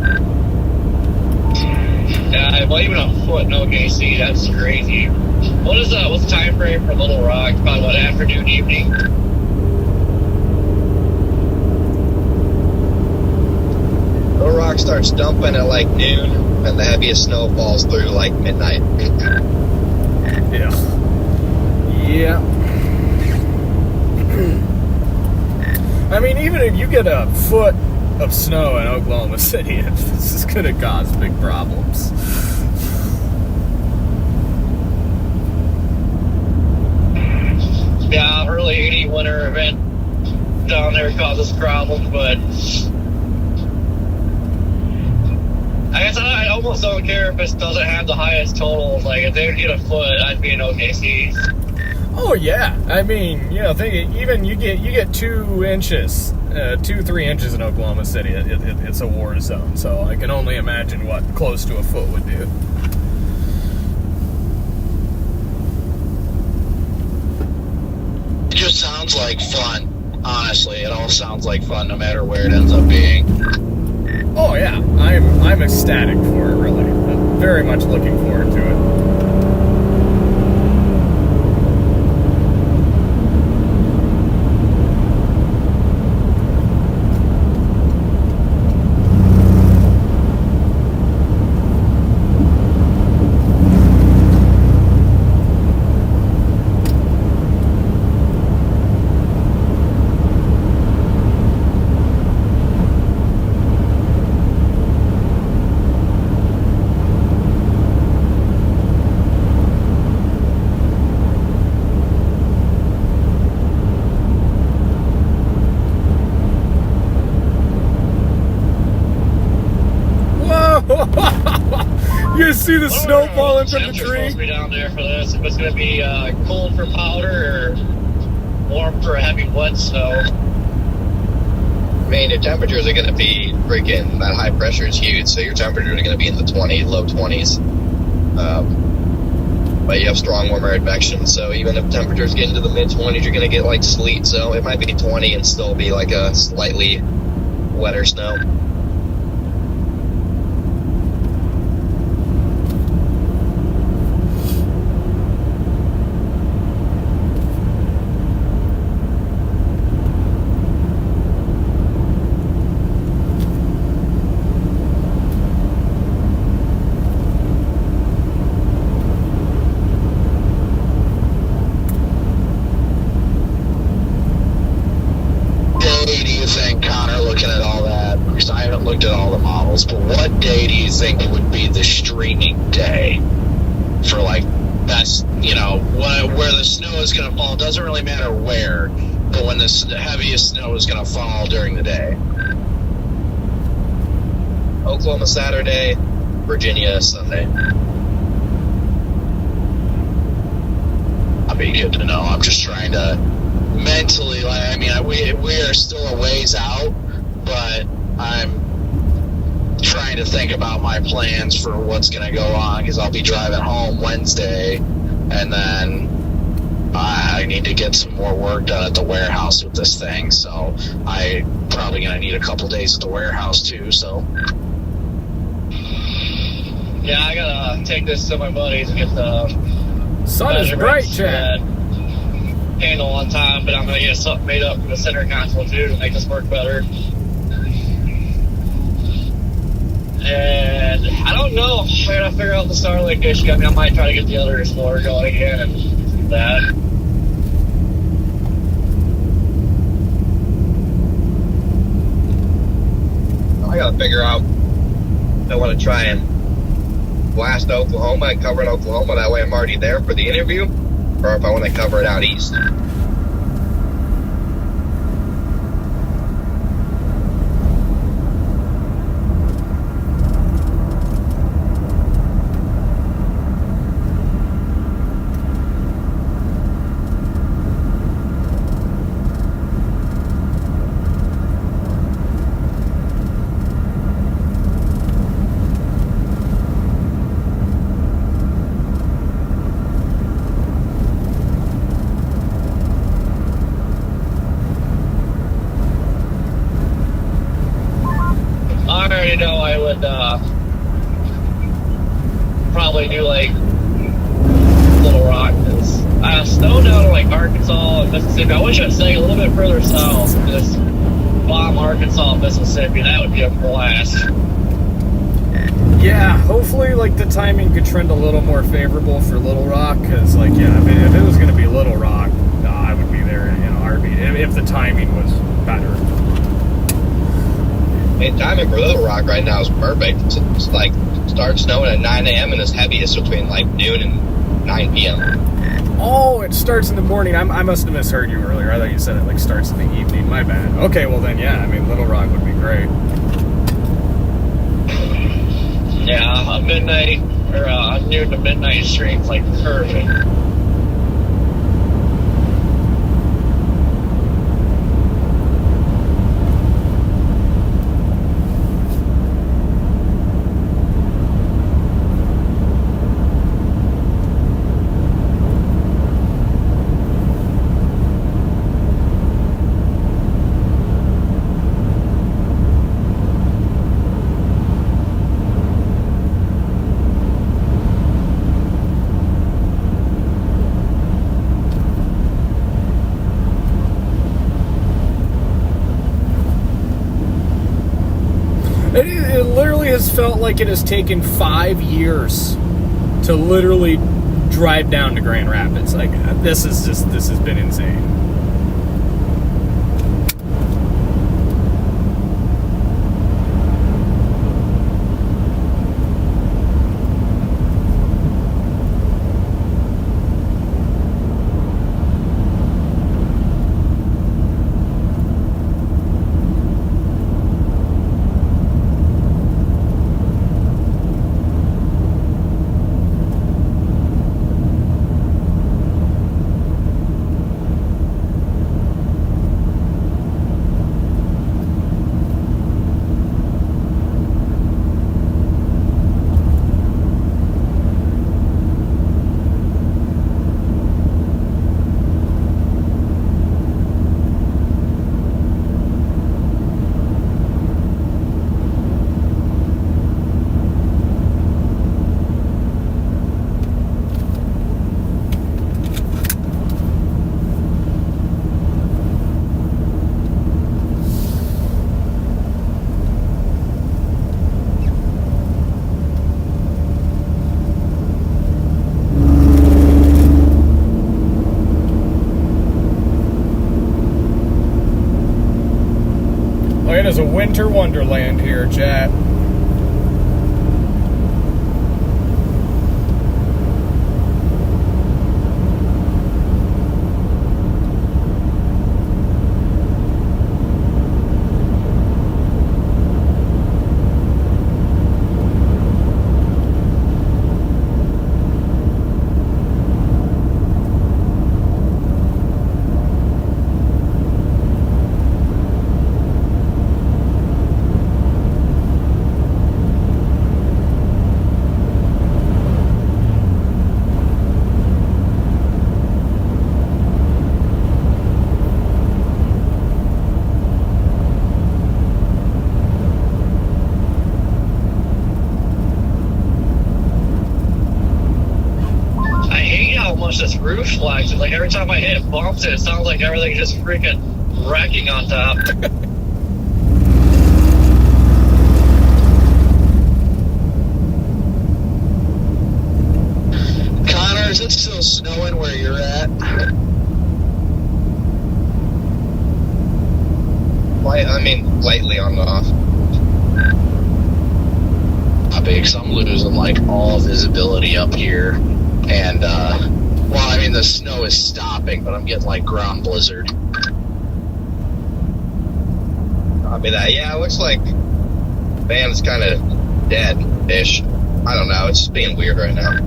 Yeah, well, even a foot in OKC, that's crazy. What's the time frame for Little Rock? About what, afternoon, evening? Little Rock starts dumping at like noon, and the heaviest snow falls through like midnight. Yeah. I mean, even if you get a foot of snow in Oklahoma City, this is going to cause big problems. Yeah, early 80 winter event down there causes problems, but I guess I almost don't care if it doesn't have the highest total. Like, if they would get a foot, I'd be in OKC. Oh yeah, I mean, even you get 2 inches, 2-3 inches in Oklahoma City, it's a war zone. So I can only imagine what close to a foot would do. It just sounds like fun. Honestly, it all sounds like fun, no matter where it ends up being. Oh yeah, I'm ecstatic for it. Really, I'm very much looking forward to it. You see the snow falling from the Temps are tree? supposed to be down there for this. If it's going to be cold for powder or warm for a heavy wet snow. I mean, your temperatures are going to be freaking, that high pressure is huge, so your temperatures are going to be in the 20s, low 20s. But you have strong warmer advection, so even if temperatures get into the mid-20s, you're going to get like sleet, so it might be 20 and still be like a slightly wetter snow. But what day do you think would be the streaming day for like best, where the snow is going to fall? Doesn't really matter where, but when the heaviest snow is going to fall during the day. Oklahoma Saturday, Virginia Sunday. That'd be good to know. I'm just trying to mentally, we are still a ways out, but I'm trying to think about my plans for what's going to go on, because I'll be driving home Wednesday, and then I need to get some more work done at the warehouse with this thing, so I'm probably going to need a couple days at the warehouse too. So yeah, I gotta take this to my buddies and get the sun is bright, Chad. Handle on time, but I'm gonna get something made up for the center console too to make this work better. And I don't know. I gotta figure out the Starlink issue. I mean, I might try to get the other Explorer going again and do that. I gotta figure out if I want to try and blast Oklahoma and cover in Oklahoma. That way I'm already there for the interview, or if I want to cover it out east. I already know I would probably do like Little Rock, because snow down to like Arkansas and Mississippi. I wish I'd stay a little bit further south, just bomb Arkansas and Mississippi. That would be a blast. Yeah, hopefully, like, the timing could trend a little more favorable for Little Rock, because, like, yeah, I mean, if it was going to be Little Rock, I would be there in a heartbeat, if the timing was better. And timing for Little Rock right now is perfect. It's like starts snowing at 9 a.m. and is heaviest between like noon and 9 p.m. Oh, it starts in the morning. I must have misheard you earlier. I thought you said it, like, starts in the evening. My bad. Okay, well then, yeah, I mean, Little Rock would be great. Yeah, a midnight or a noon to midnight stream's like perfect. It literally has felt like it has taken 5 years to literally drive down to Grand Rapids. Like, this has been insane. It is a winter wonderland here, chat. This roof flags. Like every time I hit bumps, it sounds like everything's just freaking wrecking on top. still snowing where you're at? I mean, lightly on and off. Because I'm losing like all visibility up here, and well, I mean the snow is stopping, but I'm getting like ground blizzard. Copy that. Yeah, it looks like band is kind of dead-ish. I don't know. It's just being weird right now.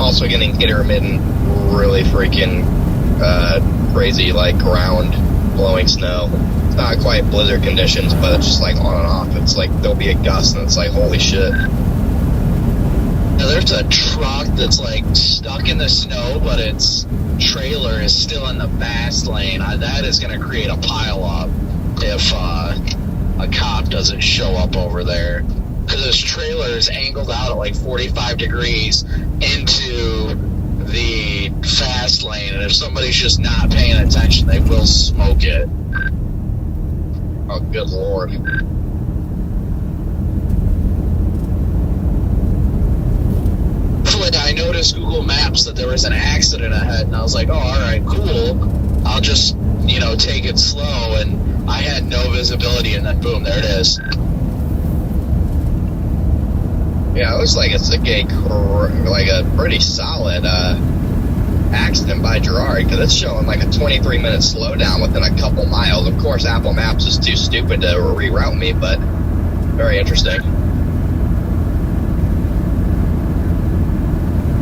Also getting intermittent, really freaking crazy, like ground blowing snow. It's not quite blizzard conditions, but it's just like on and off. It's like there'll be a gust, and it's like holy shit. Now, there's a truck that's like stuck in the snow, but its trailer is still in the fast lane. That is going to create a pileup if a cop doesn't show up over there. Because this trailer is angled out at like 45 degrees into the fast lane, and if somebody's just not paying attention, they will smoke it. Oh, good lord. I noticed Google Maps that there was an accident ahead, and I was like, oh, alright, cool. I'll just, take it slow, and I had no visibility, and then boom, there it is. Yeah, it looks like it's a pretty solid accident by Girard, because it's showing like a 23-minute slowdown within a couple miles. Of course, Apple Maps is too stupid to reroute me, but very interesting.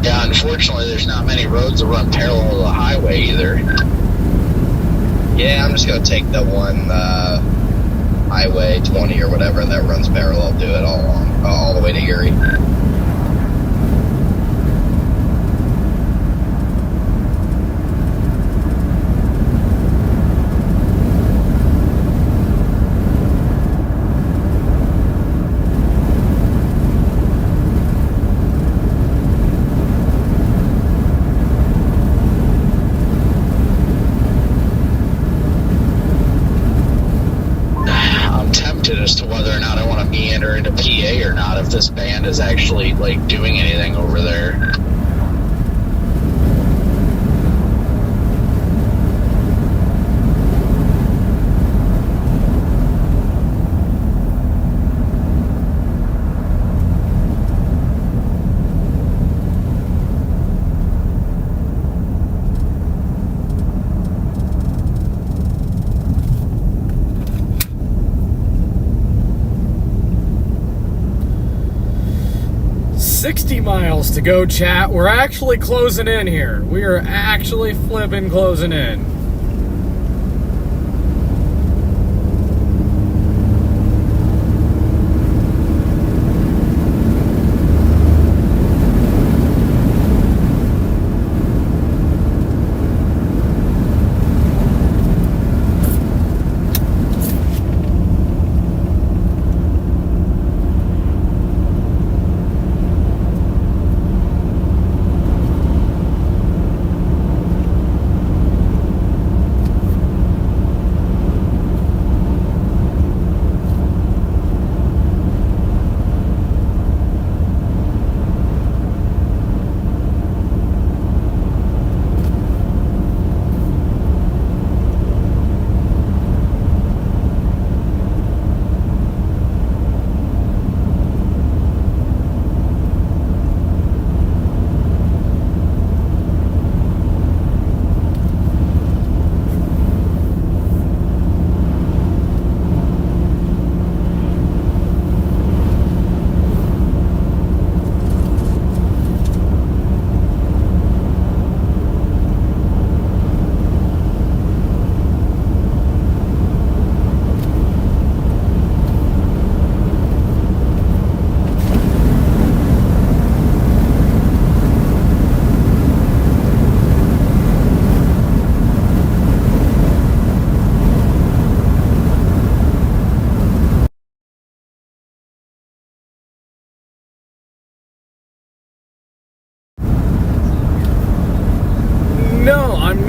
Yeah, unfortunately, there's not many roads that run parallel to the highway either. Yeah, I'm just going to take the one Highway 20 or whatever that runs parallel to it all the way to Erie. As to whether or not I want to meander into PA or not, if this band is actually like doing anything over there. Miles to go, chat. We're actually closing in here. We are actually flipping closing in.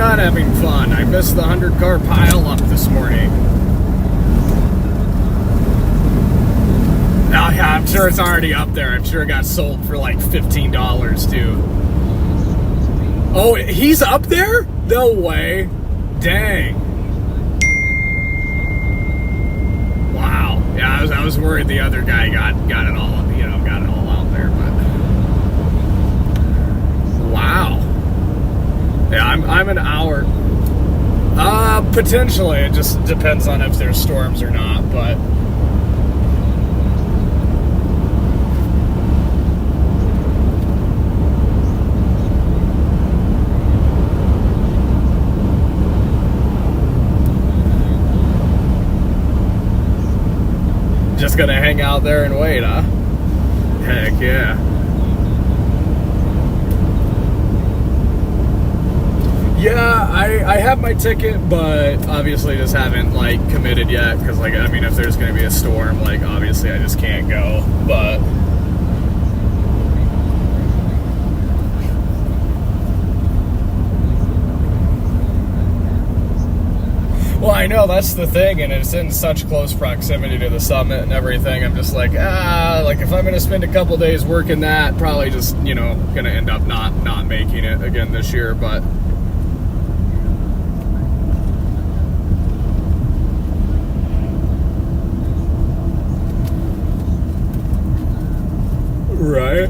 not having fun. I missed the 100-car pile-up this morning. Oh, yeah, I'm sure it's already up there. I'm sure it got sold for like $15, too. Oh, he's up there? No way. Dang. Wow. Yeah, I was worried the other guy got it all, you know, got it all out there, but wow. Yeah, I'm an hour. Potentially. It just depends on if there's storms or not, but just gonna hang out there and wait, huh? Heck yeah. Yeah, I have my ticket, but obviously just haven't, like, committed yet, because, like, I mean, if there's gonna be a storm, like, obviously I just can't go, but well, I know, that's the thing, and it's in such close proximity to the summit and everything. I'm just like, like, if I'm gonna spend a couple days working that, probably just, you know, gonna end up not making it again this year, but right.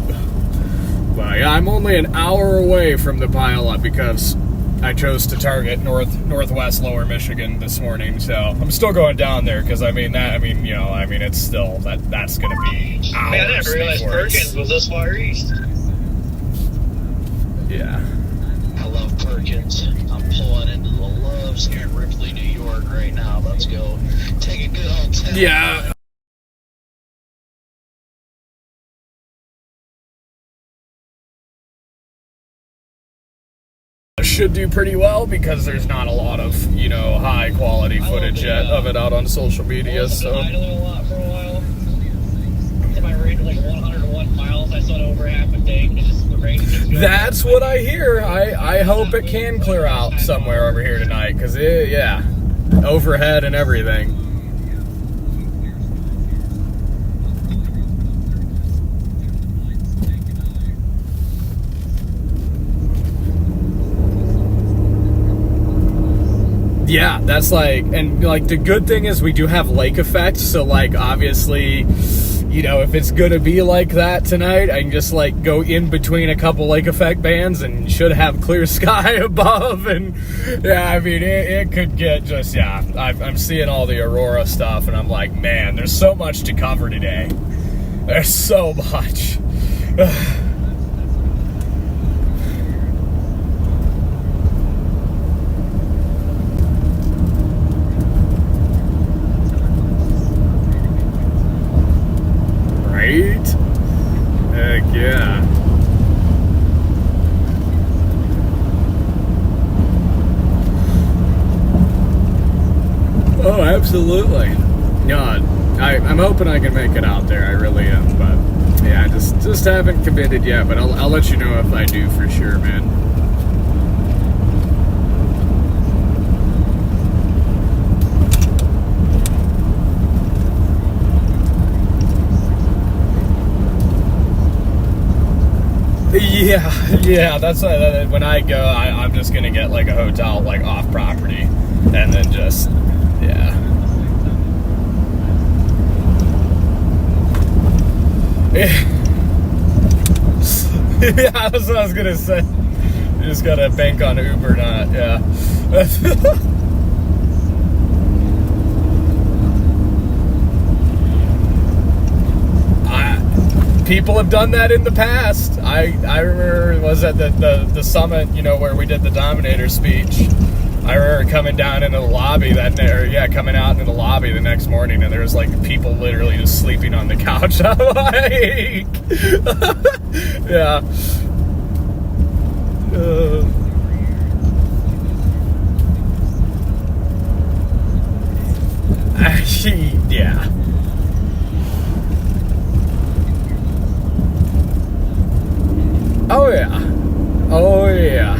But yeah, I'm only an hour away from the pile-up because I chose to target northwest lower Michigan this morning, so I'm still going down there because you know, it's still that's gonna be hours. Man, I didn't realize Perkins was this far east. Yeah. I love Perkins. I'm pulling into the Loves here in Ripley, New York right now. Let's go take a good old 10. Yeah. Should do pretty well because there's not a lot of, you know, high quality footage yet of it out on social media. So idling a lot for a while. My range was like 101 miles. I saw it over half a day. The range just goes that's what I hear. I hope it can clear out somewhere over here tonight because yeah, overhead and everything. Yeah, that's like, and like the good thing is we do have lake effect, so like obviously, you know, if it's gonna be like that tonight, I can just like go in between a couple lake effect bands and should have clear sky above, and yeah, I mean it could get just, yeah, I'm seeing all the aurora stuff and I'm like, man, there's so much to cover today. There's so much. Right? Heck yeah. Oh, absolutely. God, I'm hoping I can make it out there. I really am, but yeah, just haven't committed yet. But I'll let you know if I do for sure, man. Yeah, that's when I go, I'm just gonna get like a hotel like off property, and then just, yeah. Yeah, that's what I was gonna say. You just gotta bank on Uber, not, yeah. People have done that in the past. I remember it was at the summit, you know, where we did the Dominator speech. I remember coming down into the lobby coming out into the lobby the next morning, and there was like people literally just sleeping on the couch. I'm like, yeah. Yeah. Oh yeah. Oh yeah.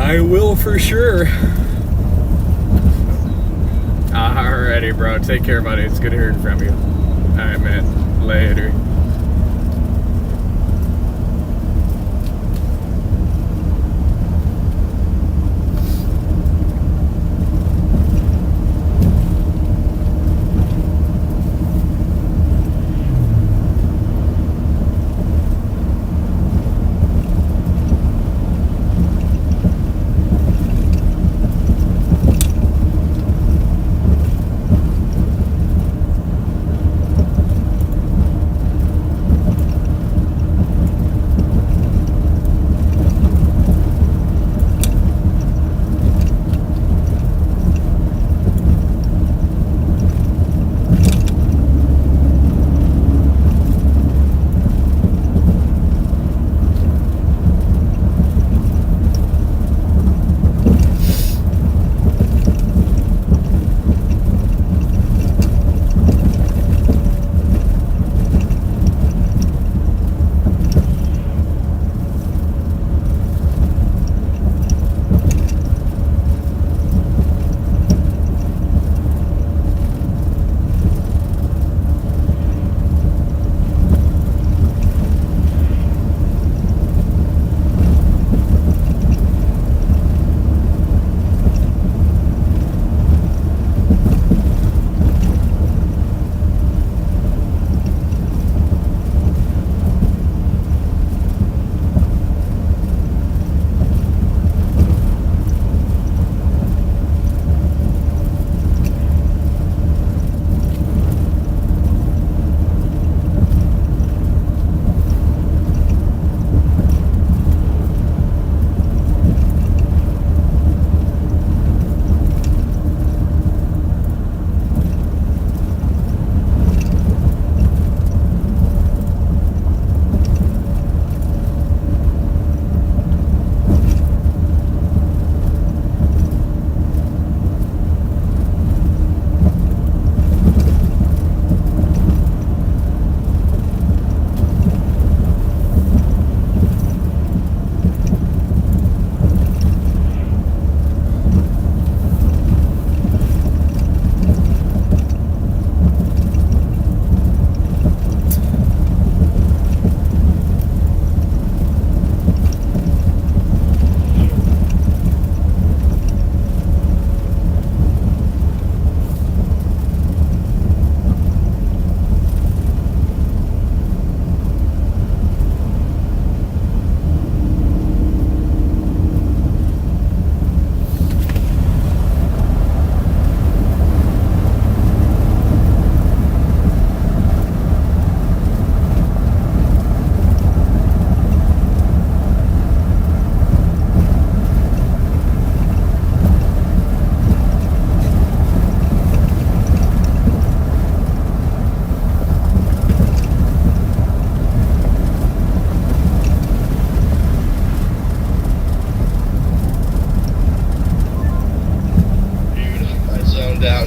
I will for sure. Alrighty, bro. Take care, buddy. It's good hearing from you. Alright, man. Later.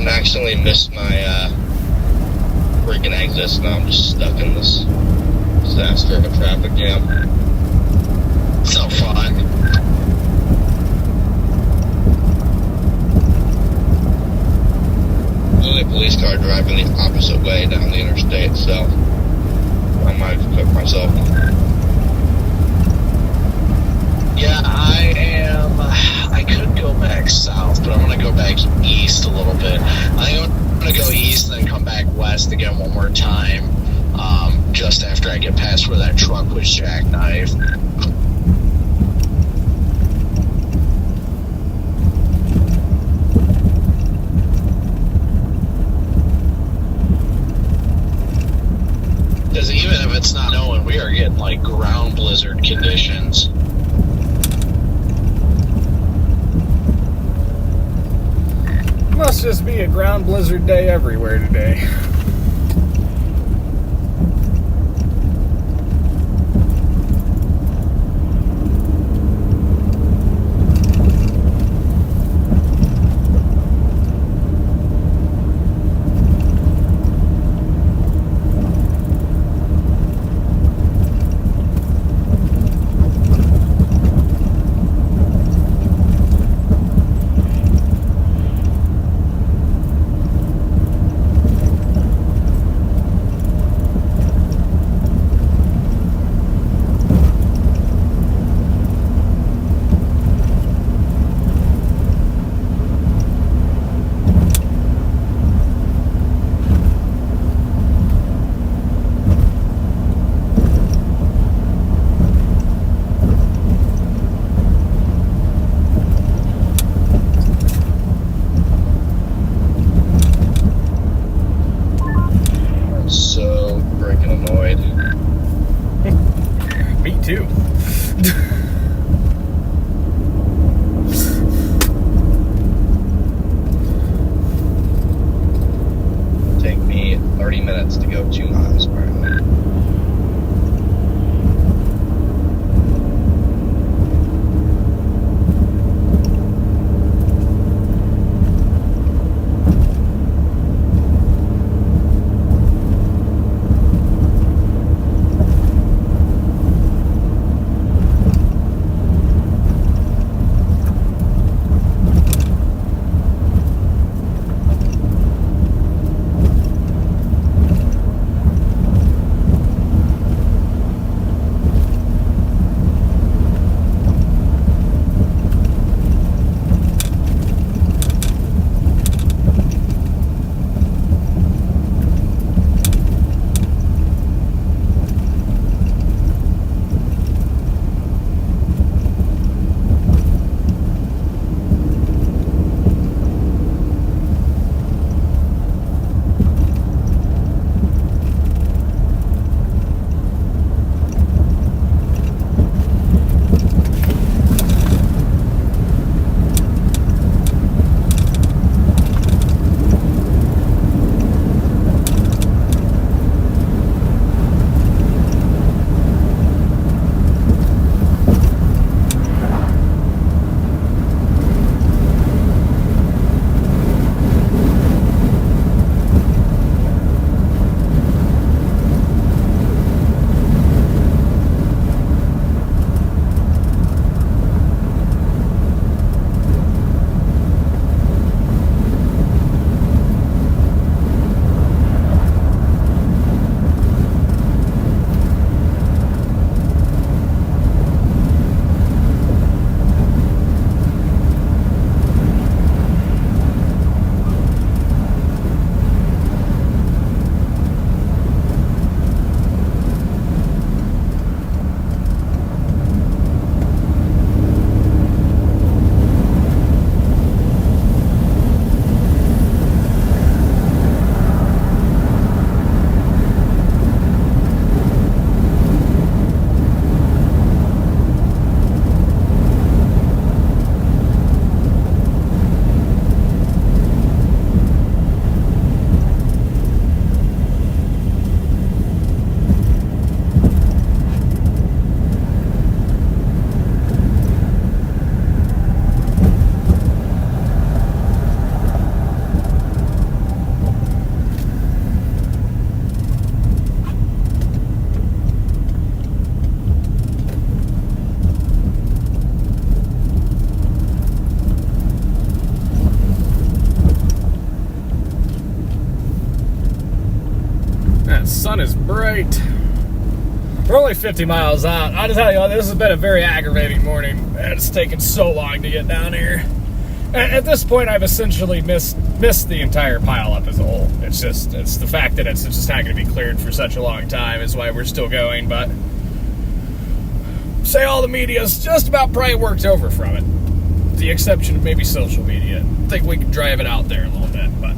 Accidentally missed my freaking exits. Now I'm just stuck in this disaster of a traffic jam. So fun. Only a police car driving the opposite way down the interstate, so I might have cooked myself. Yeah, I could go back south, but I'm going to go back east a little bit. I think I'm going to go east and then come back west again one more time, just after I get past where that truck was jackknifed. Because even if it's not snowing, we are getting like ground blizzard conditions. Must just be a ground blizzard day everywhere today. Take me 30 minutes to go 2 miles per hour. Sun is bright. We're only 50 miles out. I tell you, this has been a very aggravating morning. It's taken so long to get down here. At this point, I've essentially missed the entire pileup as a whole. It's the fact that it's just not going to be cleared for such a long time is why we're still going. But say all the media's just about probably worked over from it. With the exception of maybe social media. I think we can drive it out there a little bit, but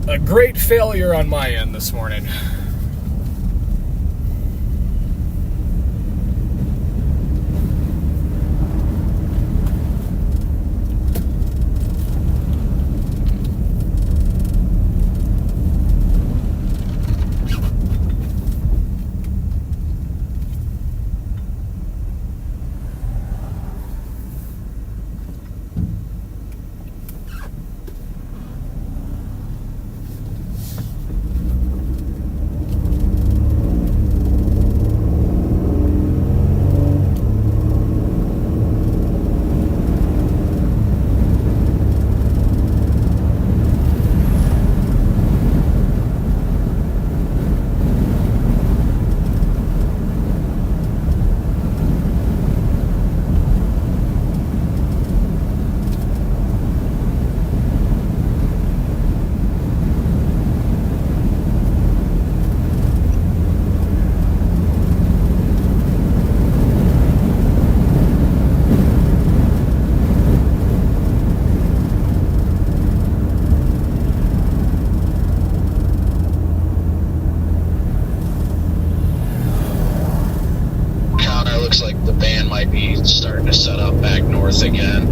a great failure on my end this morning. looks like the band might be starting to set up back north again.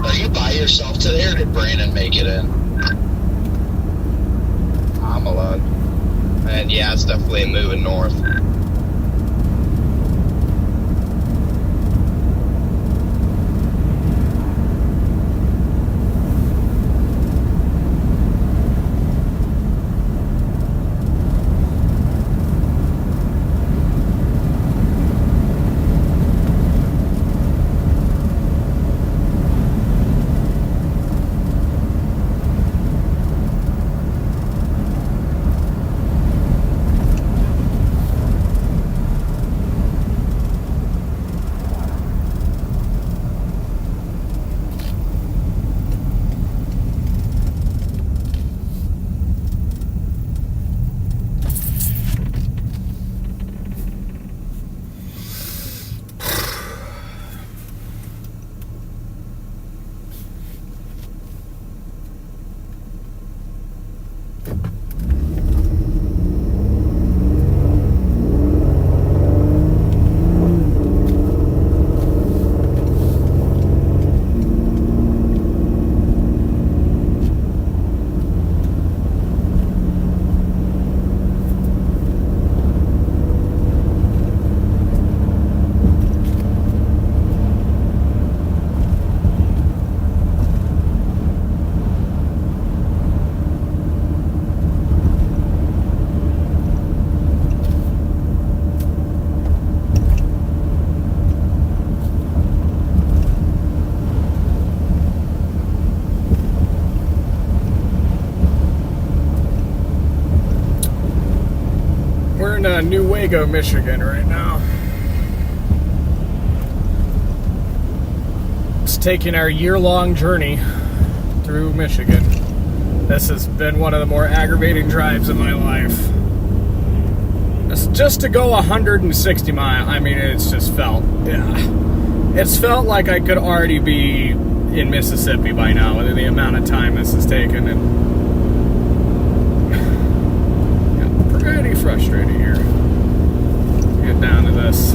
Are you by yourself today, or did Brandon make it in? I'm alone. And yeah, it's definitely moving north. Newaygo, Michigan right now. It's taking our year-long journey through Michigan. This has been one of the more aggravating drives of my life. It's just to go 160 miles. I mean, it's just felt, it's felt like I could already be in Mississippi by now with the amount of time this has taken, and pretty frustrating here. Get down to this.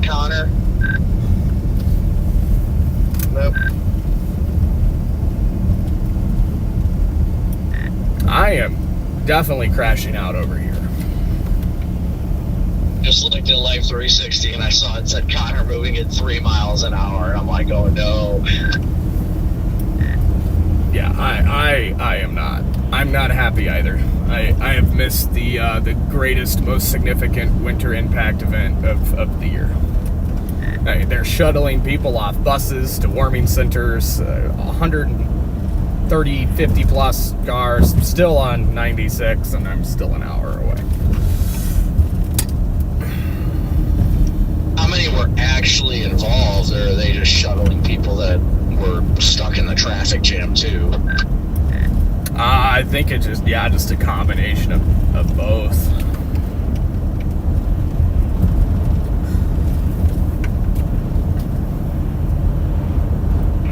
Connor? Nope. I am definitely crashing out over here. Just looked at Life 360 and I saw it said Connor moving at 3 miles an hour. I'm like, oh no. Yeah, I am not. I'm not happy either. I have missed the greatest, most significant winter impact event of the year. They're shuttling people off buses to warming centers, 130, 50 plus cars, still on 96, and I'm still an hour away. How many were actually involved, or are they just shuttling people that were stuck in the traffic jam too? I think it's just a combination of both.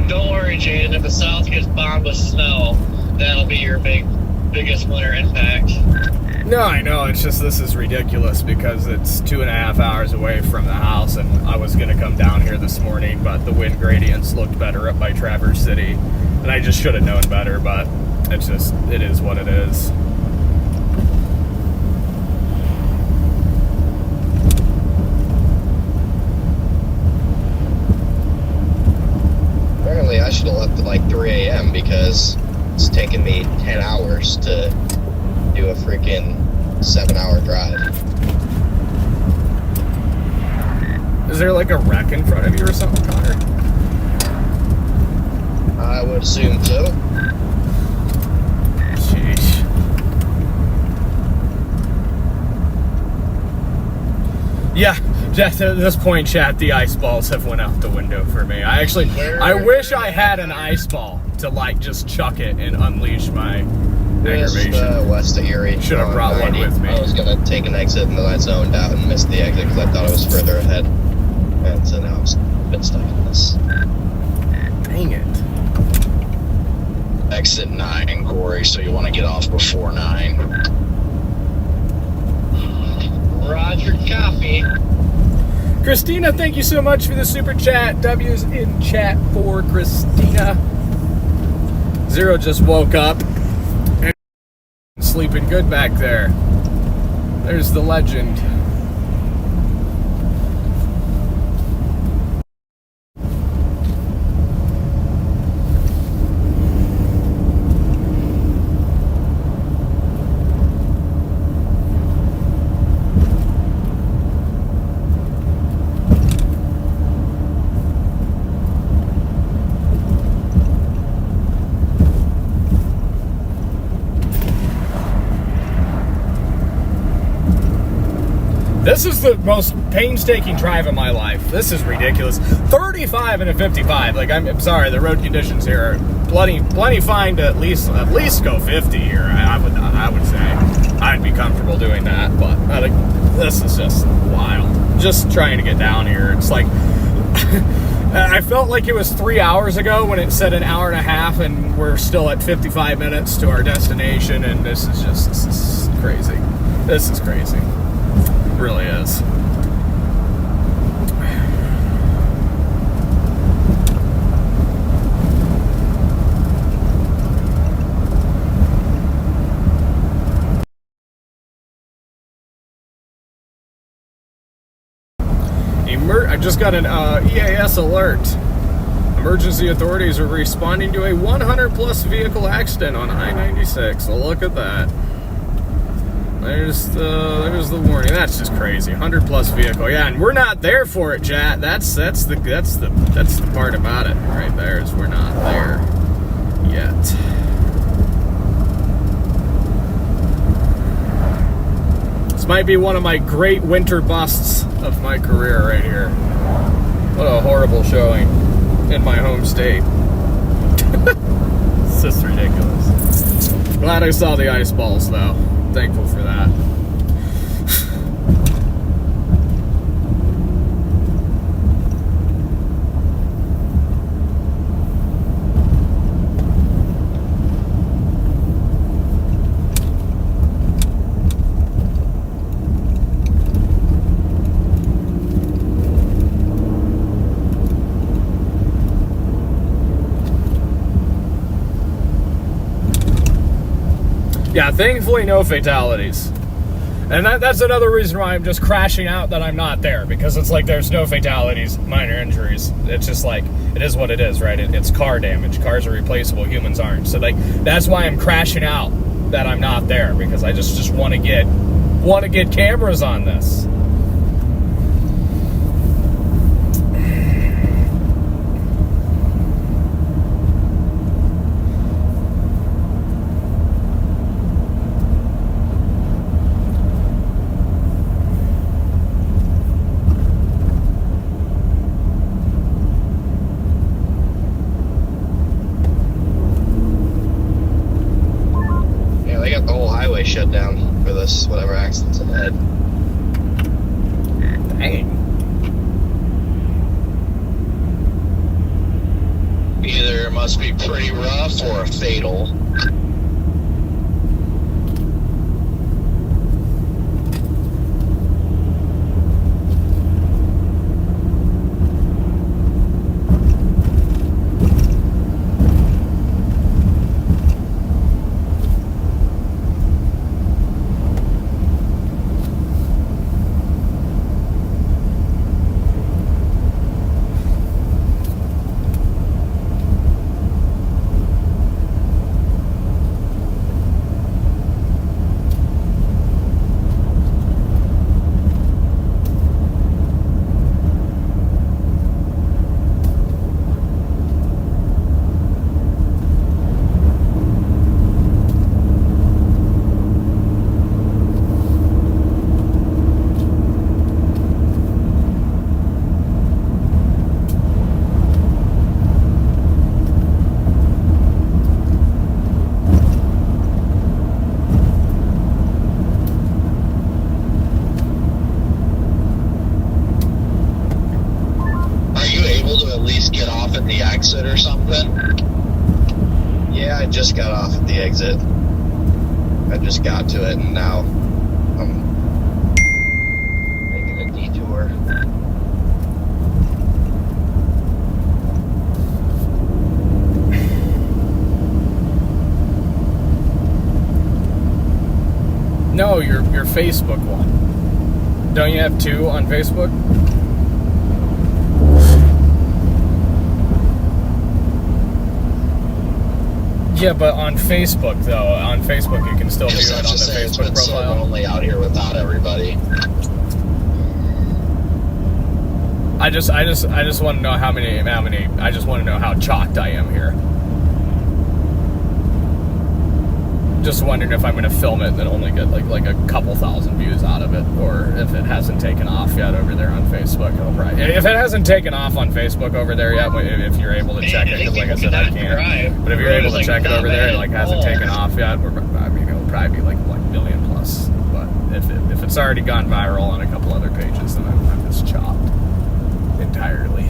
Don't worry, Jaden. If the South gets bombed with snow, that'll be your biggest winter impact. No, I know. It's just this is ridiculous because it's 2.5 hours away from the house, and I was going to come down here this morning, but the wind gradients looked better up by Traverse City, and I just should have known better, but it is what it is. Apparently, I should have left at like 3 a.m. because it's taken me 10 hours to do a freaking 7-hour drive. Is there like a wreck in front of you or something, Connor? I would assume so. Sheesh. Yeah, at this point, chat, the ice balls have went out the window for me. I wish I had an ice ball to like just chuck it and unleash my aggravation. West of Erie. Should have brought one with me. I was going to take an exit and then I zoned out and missed the exit because I thought it was further ahead. And so now I've been stuck in this. Dang it. Exit 9, Corey, so you want to get off before 9. Roger, copy. Christina, thank you so much for the super chat. W's in chat for Christina. Zero just woke up and sleeping good back there. There's the legend. This is the most painstaking drive of my life. This is ridiculous. 35 and a 55. Like, I'm sorry, the road conditions here are plenty fine to at least go 50 here. I would say I'd be comfortable doing that, but this is just wild. Just trying to get down here. It's like I felt like it was 3 hours ago when it said an hour and a half, and we're still at 55 minutes to our destination, and this is crazy. This is crazy. It really is. I just got an EAS alert. Emergency authorities are responding to a 100-plus vehicle accident on I-96. So look at that. There's the warning. That's just crazy. 100-plus vehicle. Yeah, and we're not there for it, chat. That's the part about it right there, is we're not there yet. This might be one of my great winter busts of my career right here. What a horrible showing in my home state. It's just ridiculous. Glad I saw the ice balls, though. Thankful for that. thankfully no fatalities. And that's another reason why I'm just crashing out that I'm not there, because it's like there's no fatalities, minor injuries. It's just like, it is what it is, right? It's car damage. Cars are replaceable, humans aren't. So like, that's why I'm crashing out that I'm not there, because I just want to get cameras on this. Shut down for this whatever accident's ahead. Dang. Either it must be pretty rough or fatal. Or something? Yeah, I just got off at the exit. I just got to it, and now I'm making a detour. No, your Facebook one. Don't you have two on Facebook? Yeah, but on Facebook though, on Facebook you can still view it on the Facebook it's profile. So lonely out here without everybody. I just want to know how many. I just want to know how chalked I am here. Just wondering if I'm going to film it and then only get like a couple thousand views out of it, or if it hasn't taken off yet over there on Facebook. If it hasn't taken off on Facebook over there yet, if you're able to check it, because like I said, I can't. But if you're able to check it over there, it hasn't taken off yet, it'll probably be like million plus. But if it's already gone viral on a couple other pages, then I'm just chopped entirely.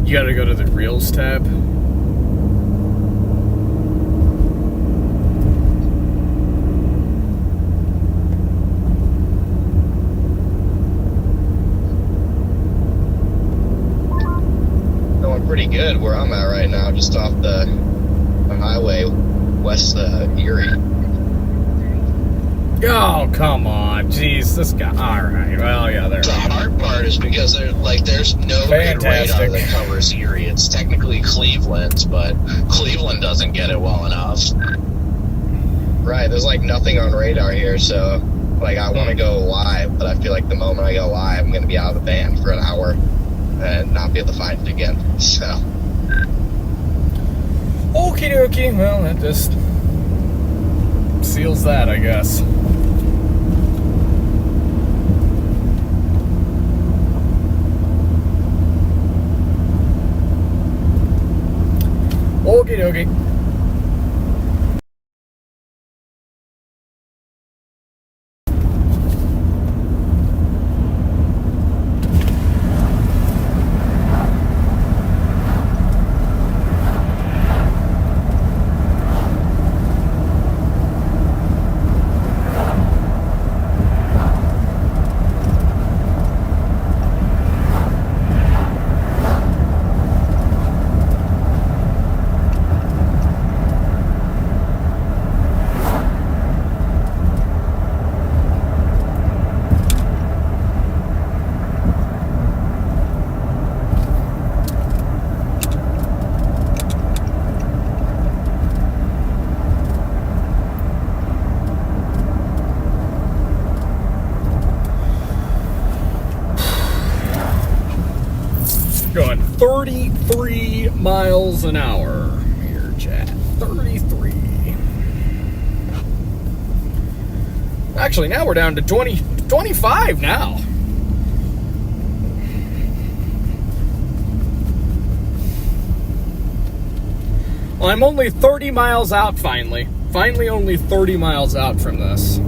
You gotta go to the Reels tab. Going pretty good where I'm at right now, just off the highway west Erie. Oh, come on. Jeez, this guy. Alright, well, yeah, there. The hard part is because there's no good radar that covers Erie. It's technically Cleveland's, but Cleveland doesn't get it well enough. Right, there's nothing on radar here, so I want to go live, but I feel like the moment I go live, I'm going to be out of the band for an hour and not be able to find it again. So Okie dokie. Well, that just seals that, I guess. Okie dokie. Going 33 miles an hour here, chat. 33. Actually, now we're down to 25 now. Well, I'm only 30 miles out finally. Finally, only 30 miles out from this.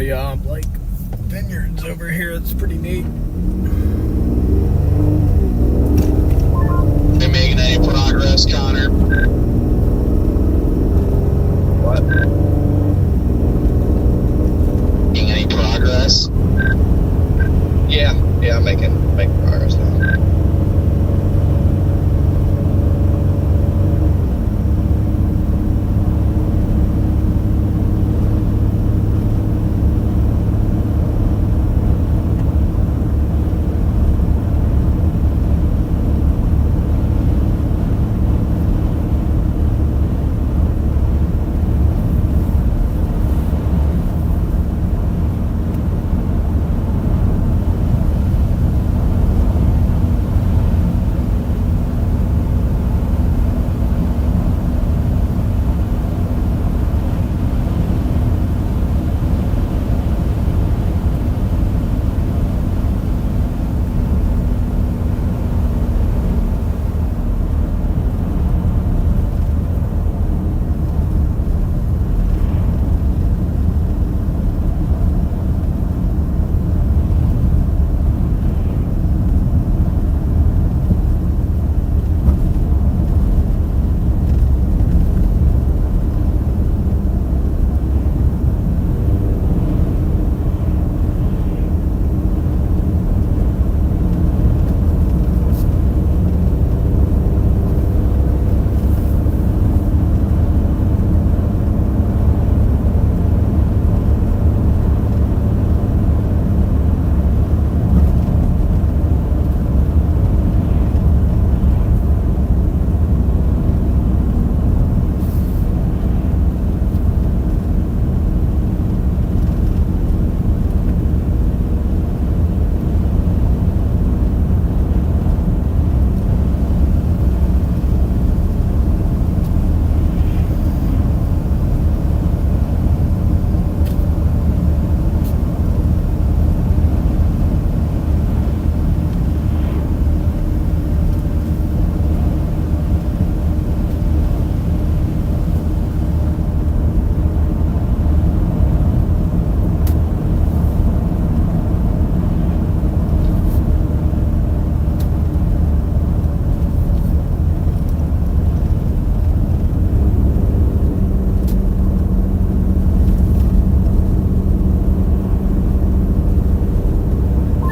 the like vineyards over here. It's pretty neat. You making any progress, Connor? What? Making any progress? Yeah, I'm making progress now.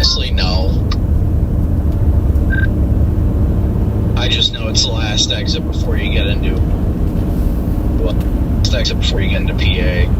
Honestly, no. I just know it's the last exit before you get into. Well, last exit before you get into PA.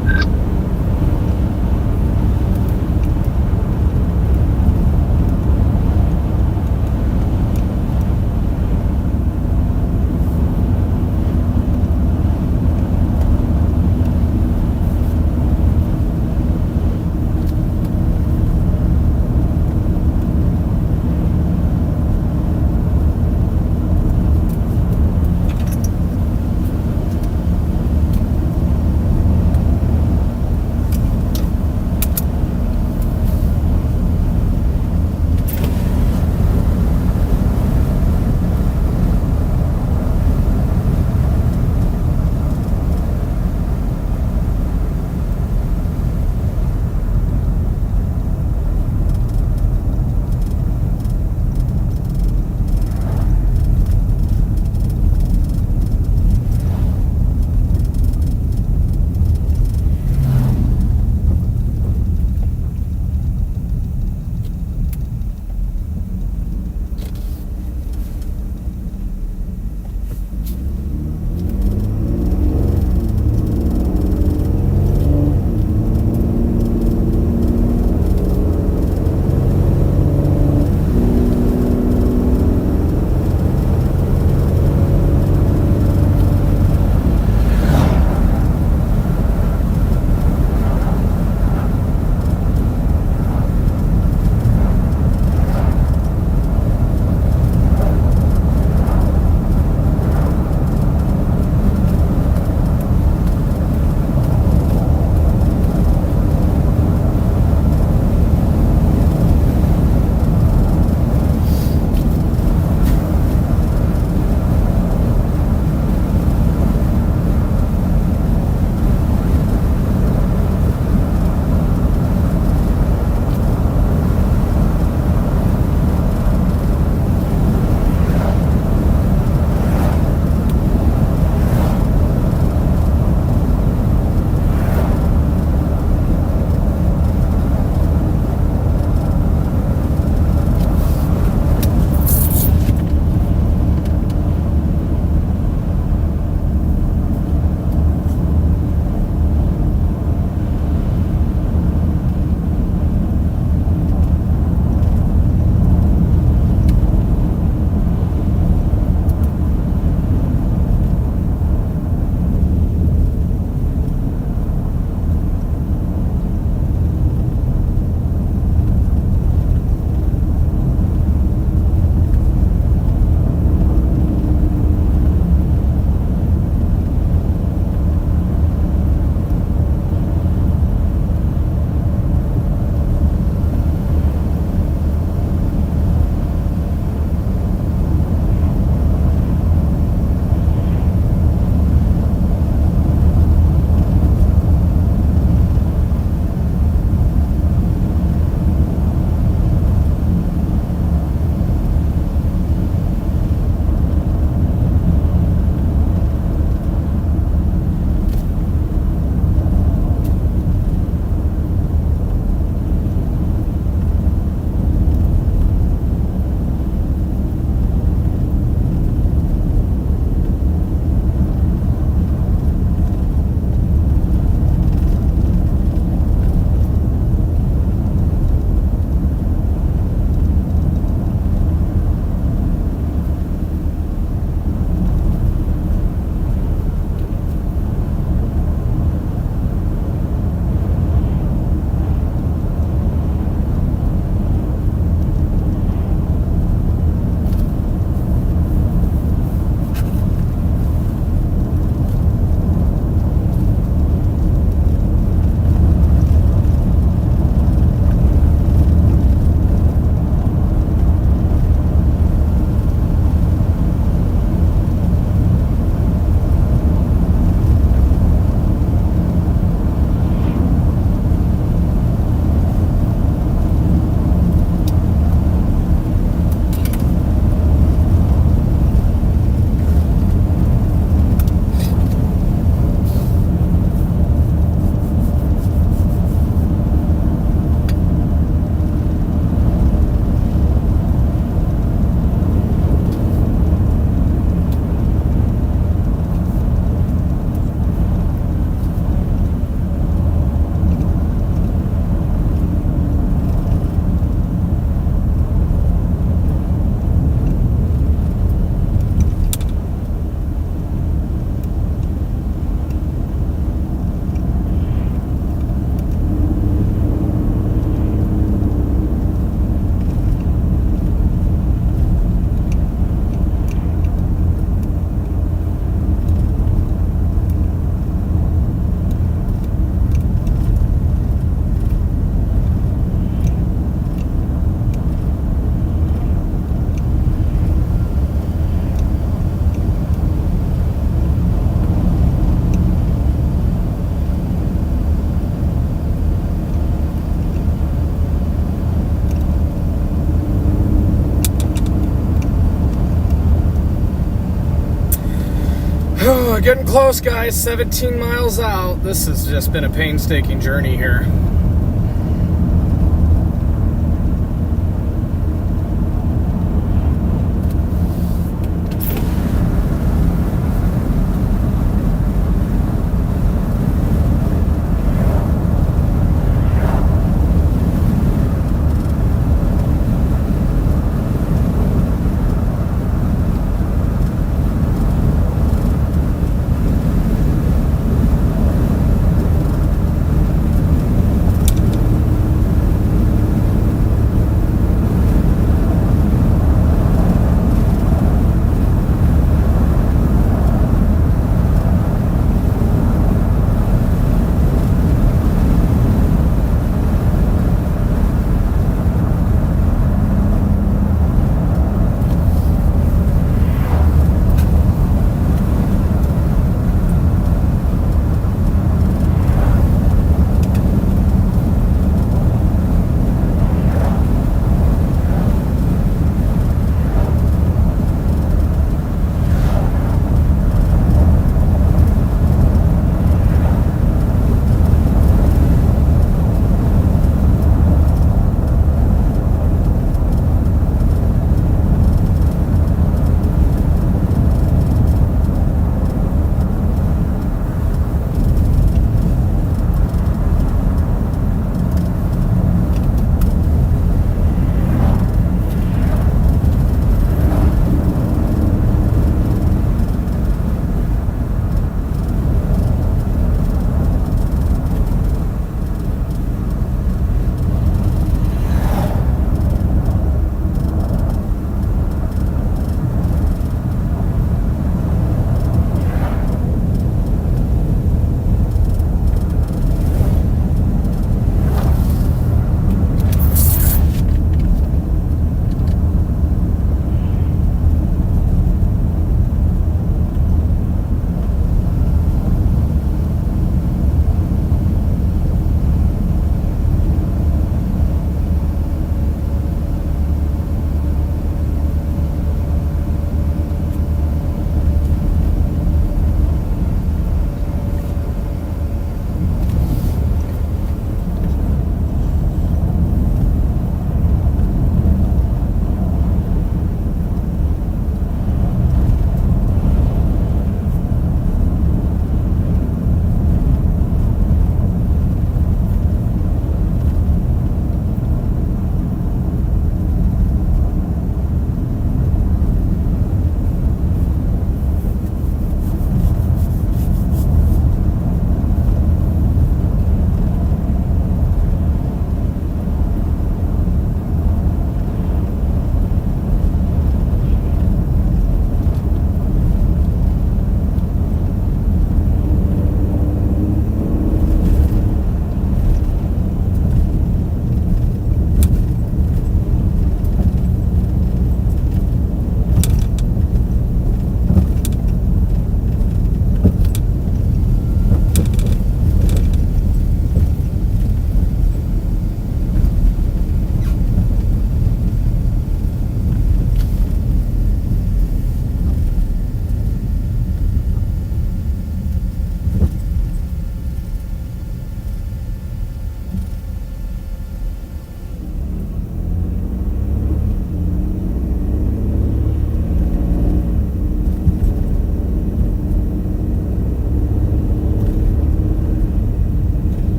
Getting close, guys. 17 miles out. This has just been a painstaking journey here.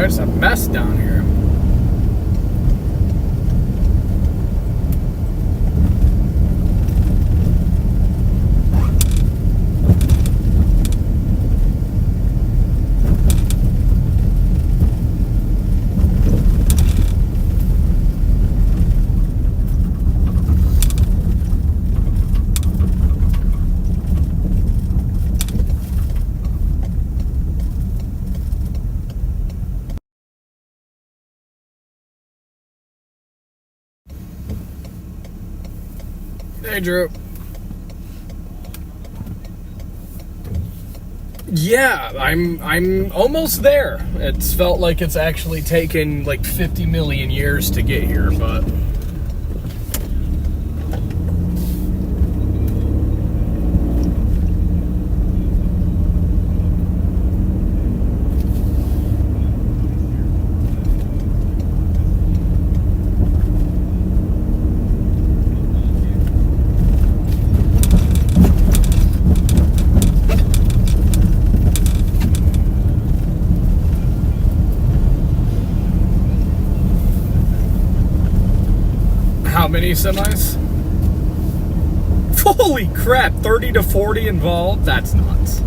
There's a mess down here. Hey, Drew. Yeah, I'm almost there. It's felt like it's actually taken like 50 million years to get here, but how many semis? Holy crap, 30 to 40 involved? That's nuts.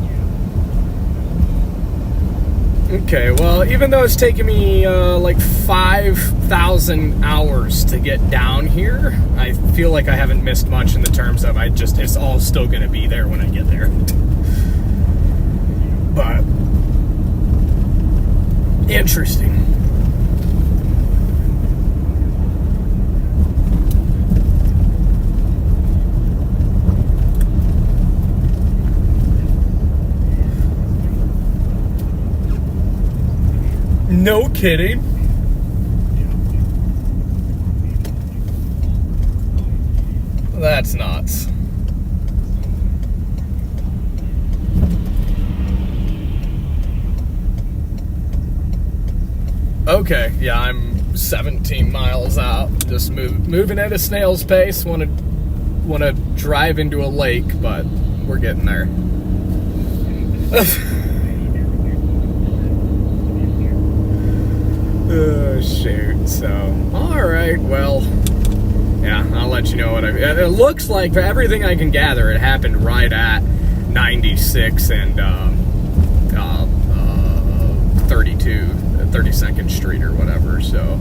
Okay, well, even though it's taken me like 5,000 hours to get down here, I feel like I haven't missed much in the terms of it's all still going to be there when I get there. But, interesting. No kidding. That's nuts. Okay, yeah, I'm 17 miles out. Just moving at a snail's pace. Want to drive into a lake, but we're getting there. Oh, shoot. So, alright, well, yeah, I'll let you know what it looks like, for everything I can gather, it happened right at 96 and 32nd Street or whatever, so.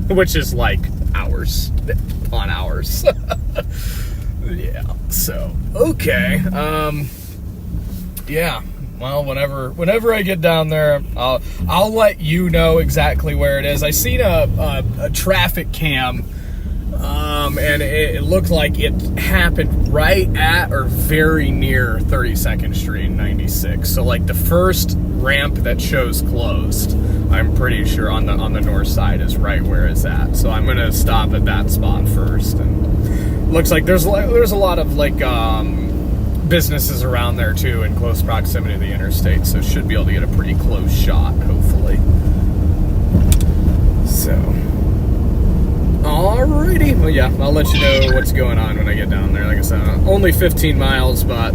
Which is like hours on hours. Yeah, so, okay. Yeah, well, whenever I get down there, I'll let you know exactly where it is. I seen a traffic cam, and it looked like it happened right at or very near 32nd Street and 96. So like the first ramp that shows closed, I'm pretty sure on the north side is right where it's at. So I'm gonna stop at that spot first. And looks like there's a lot of like businesses around there too, in close proximity to the interstate. So should be able to get a pretty close shot, hopefully. So, alrighty. Well, yeah, I'll let you know what's going on when I get down there. Like I said, only 15 miles, but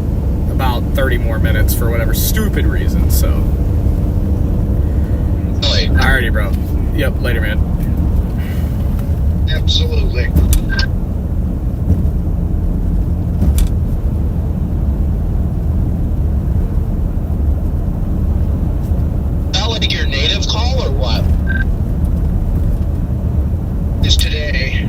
about 30 more minutes for whatever stupid reason. So. Alrighty, bro. Yep, later, man. Absolutely. That like your native call or what? It's today.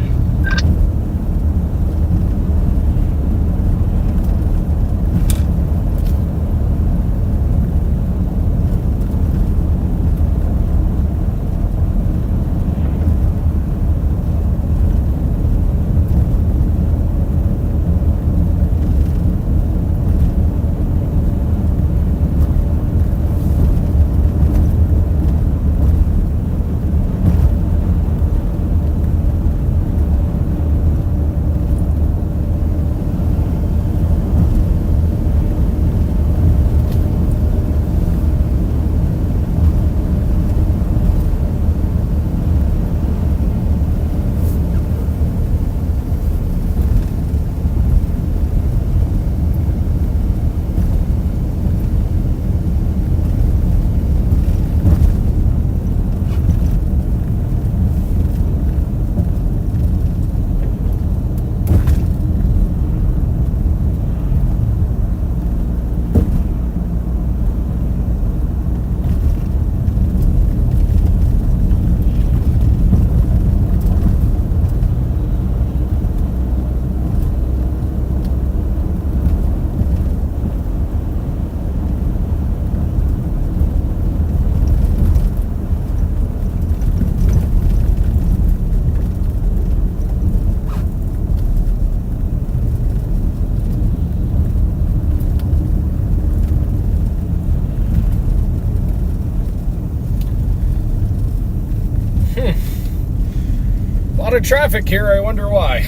lot of traffic here, I wonder why.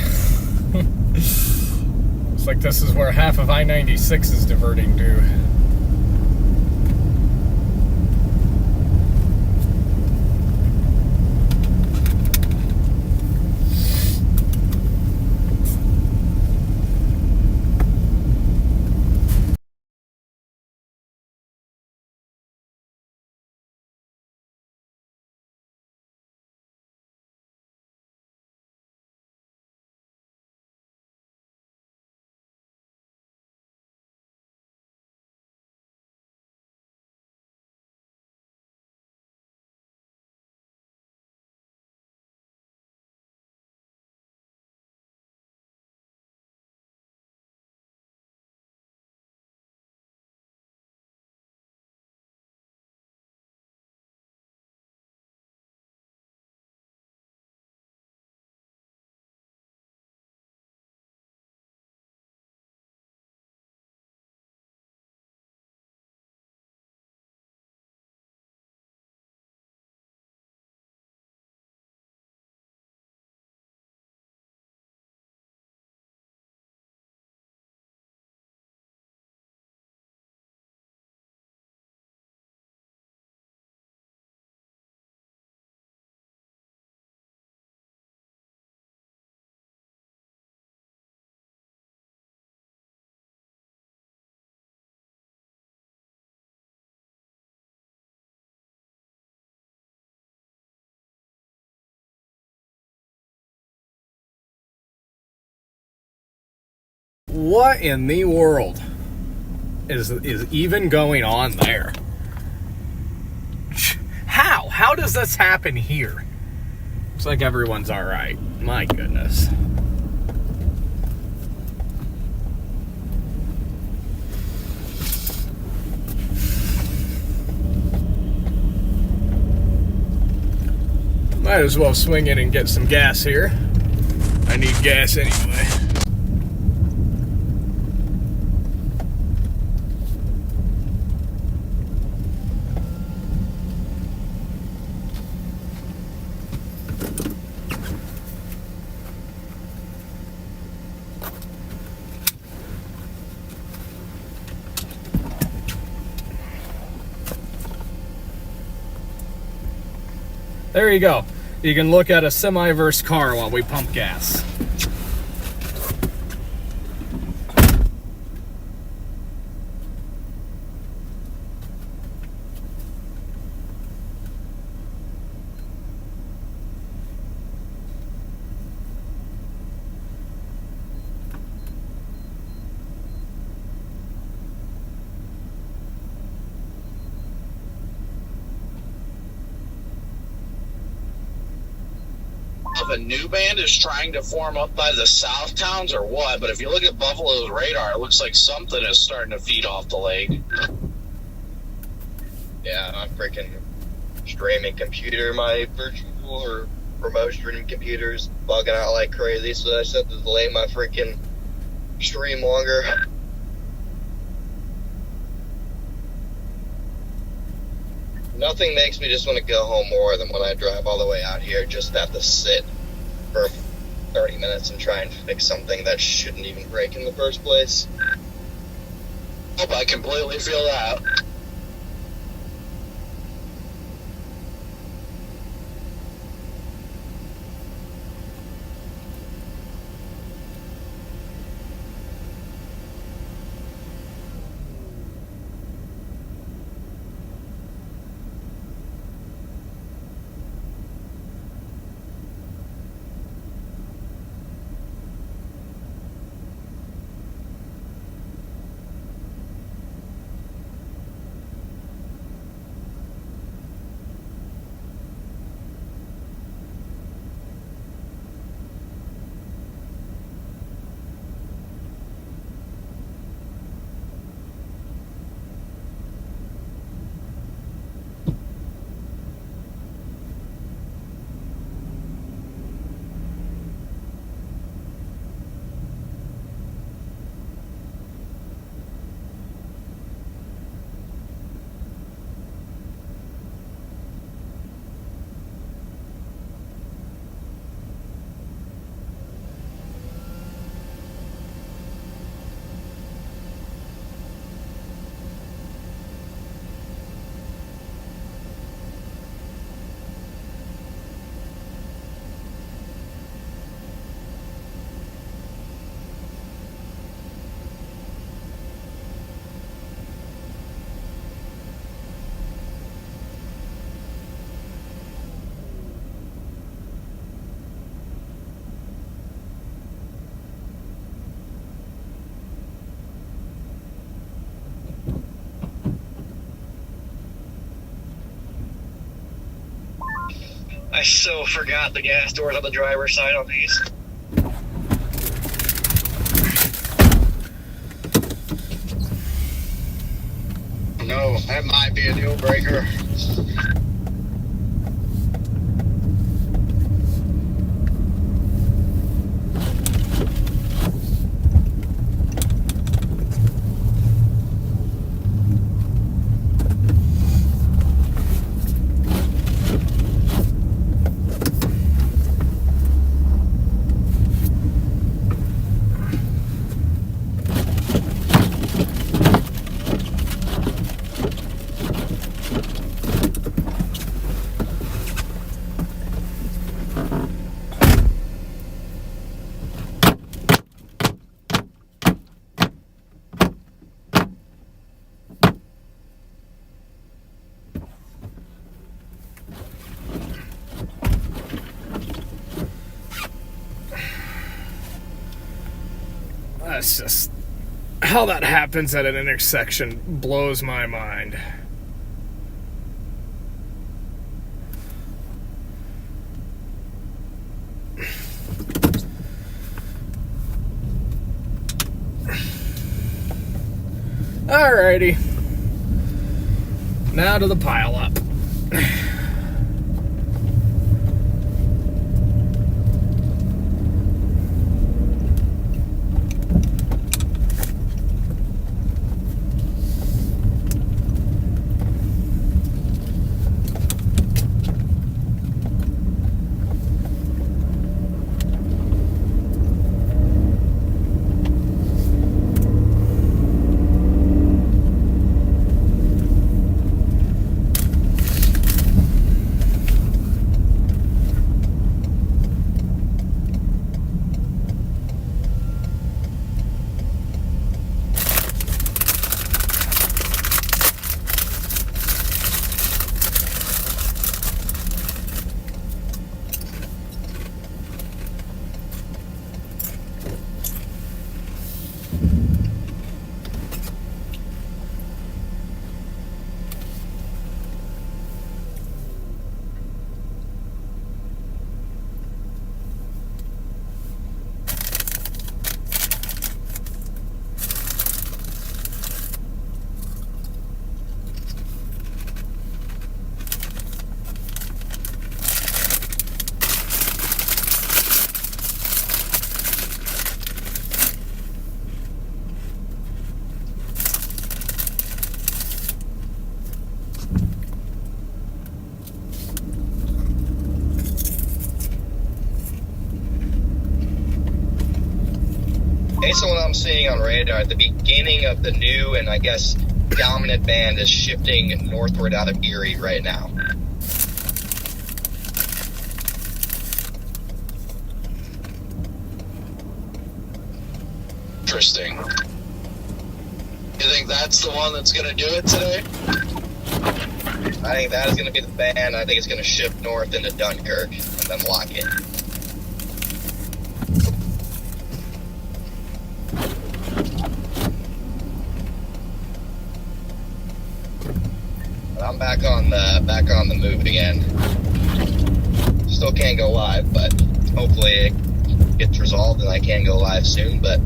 Looks like this is where half of I-96 is diverting to. What in the world is even going on there? How does this happen here? Looks like everyone's all right. My goodness. Might as well swing in and get some gas here. I need gas anyway. There you go. You can look at a semi-verse car while we pump gas. If a new band is trying to form up by the South Towns or what, but if you look at Buffalo's radar, it looks like something is starting to feed off the lake. Yeah, my freaking streaming computer, my virtual or remote streaming computer's bugging out like crazy, so I just have to delay my freaking stream longer. Nothing makes me just want to go home more than when I drive all the way out here just to have to sit for 30 minutes and try and fix something that shouldn't even break in the first place. Oh, I completely feel that. I so forgot the gas doors on the driver's side on these. No, that might be a deal breaker. That's just how that happens at an intersection blows my mind. Alrighty. Now to the pile up. Based on what I'm seeing on radar, at the beginning of the new and I guess dominant band is shifting northward out of Erie right now. Interesting. You think that's the one that's going to do it today? I think that is going to be the band. I think it's going to shift north into Dunkirk and then lock in. I'm back on the move again. Still can't go live, but hopefully it gets resolved and I can go live soon. But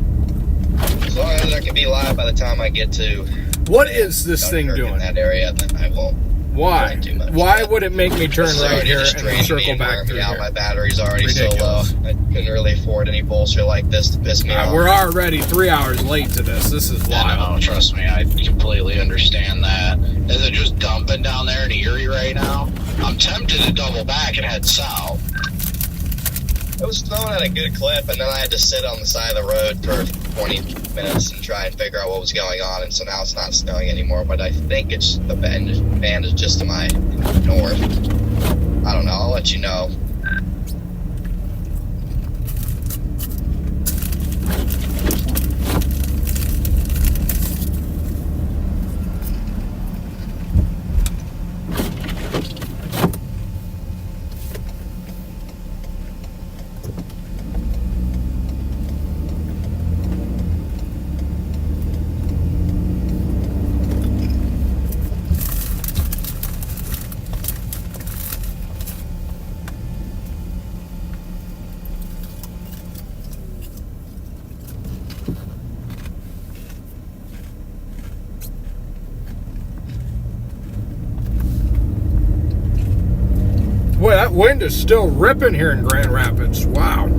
as long as I can be live by the time I get to What is this thing Dunkirk doing? in that area, then I won't. Why? Too much. Why would it make me turn This is right already here just and then draining me circle and back wearing through me out. here? My battery's already so low. Ridiculous. I couldn't really afford any bullshit like this to piss me off. We're already 3 hours late to this. This is Yeah, wild. no, trust me, I completely understand that. Is it just dumping down there in Erie right now? I'm tempted to double back and head south. It was snowing at a good clip, and then I had to sit on the side of the road for 20 minutes and try and figure out what was going on. And so now it's not snowing anymore, but I think it's the band is just to my north. I don't know. I'll let you know. Boy, that wind is still ripping here in Grand Rapids. Wow.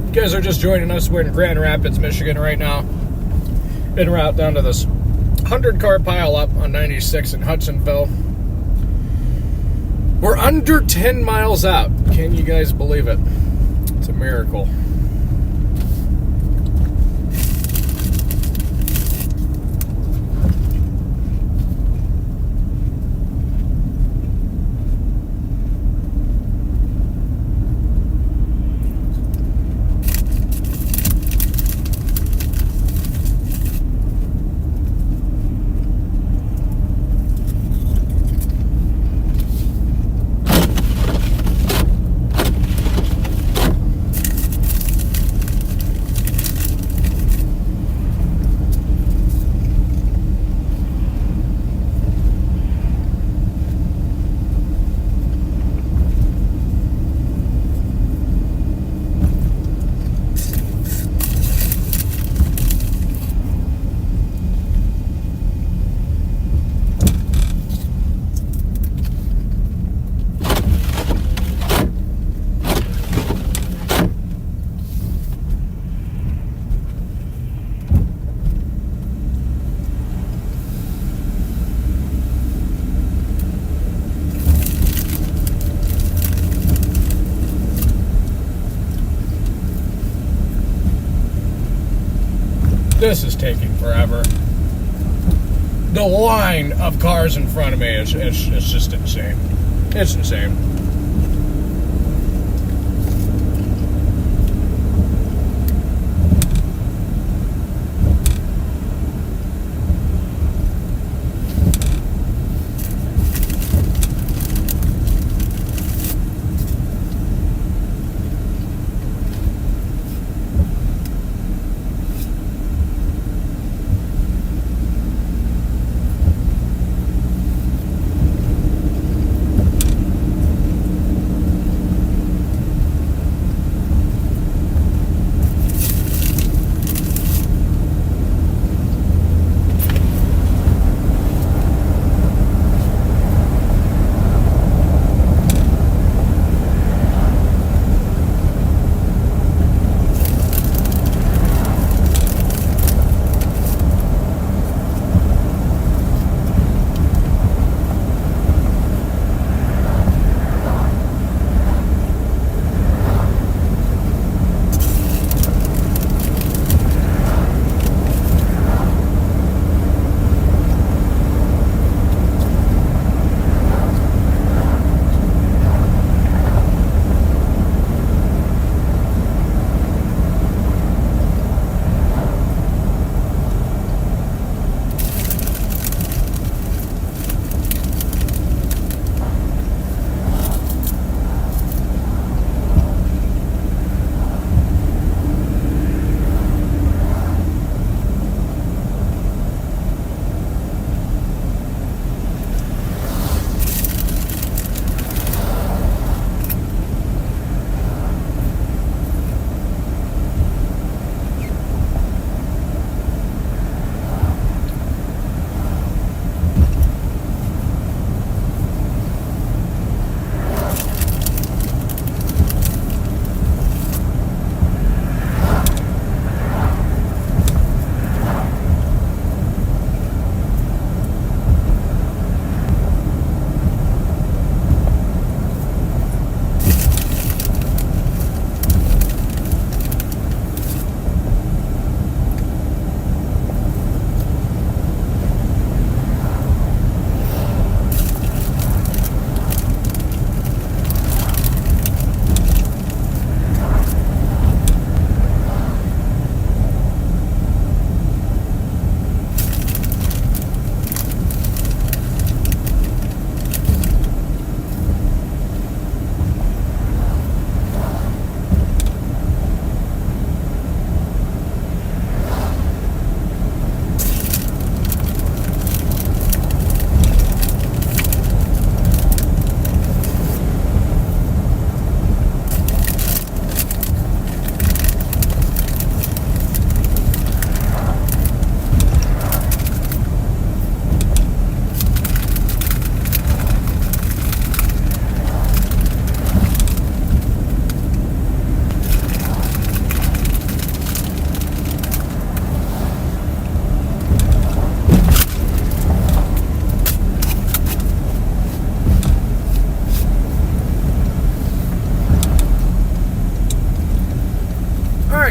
You guys are just joining us. We're in Grand Rapids, Michigan right now. En route down to this 100-car pile up on 96 in Hudsonville. We're under 10 miles out. Can you guys believe it? It's a miracle. This is taking forever. The line of cars in front of me is just insane. It's insane.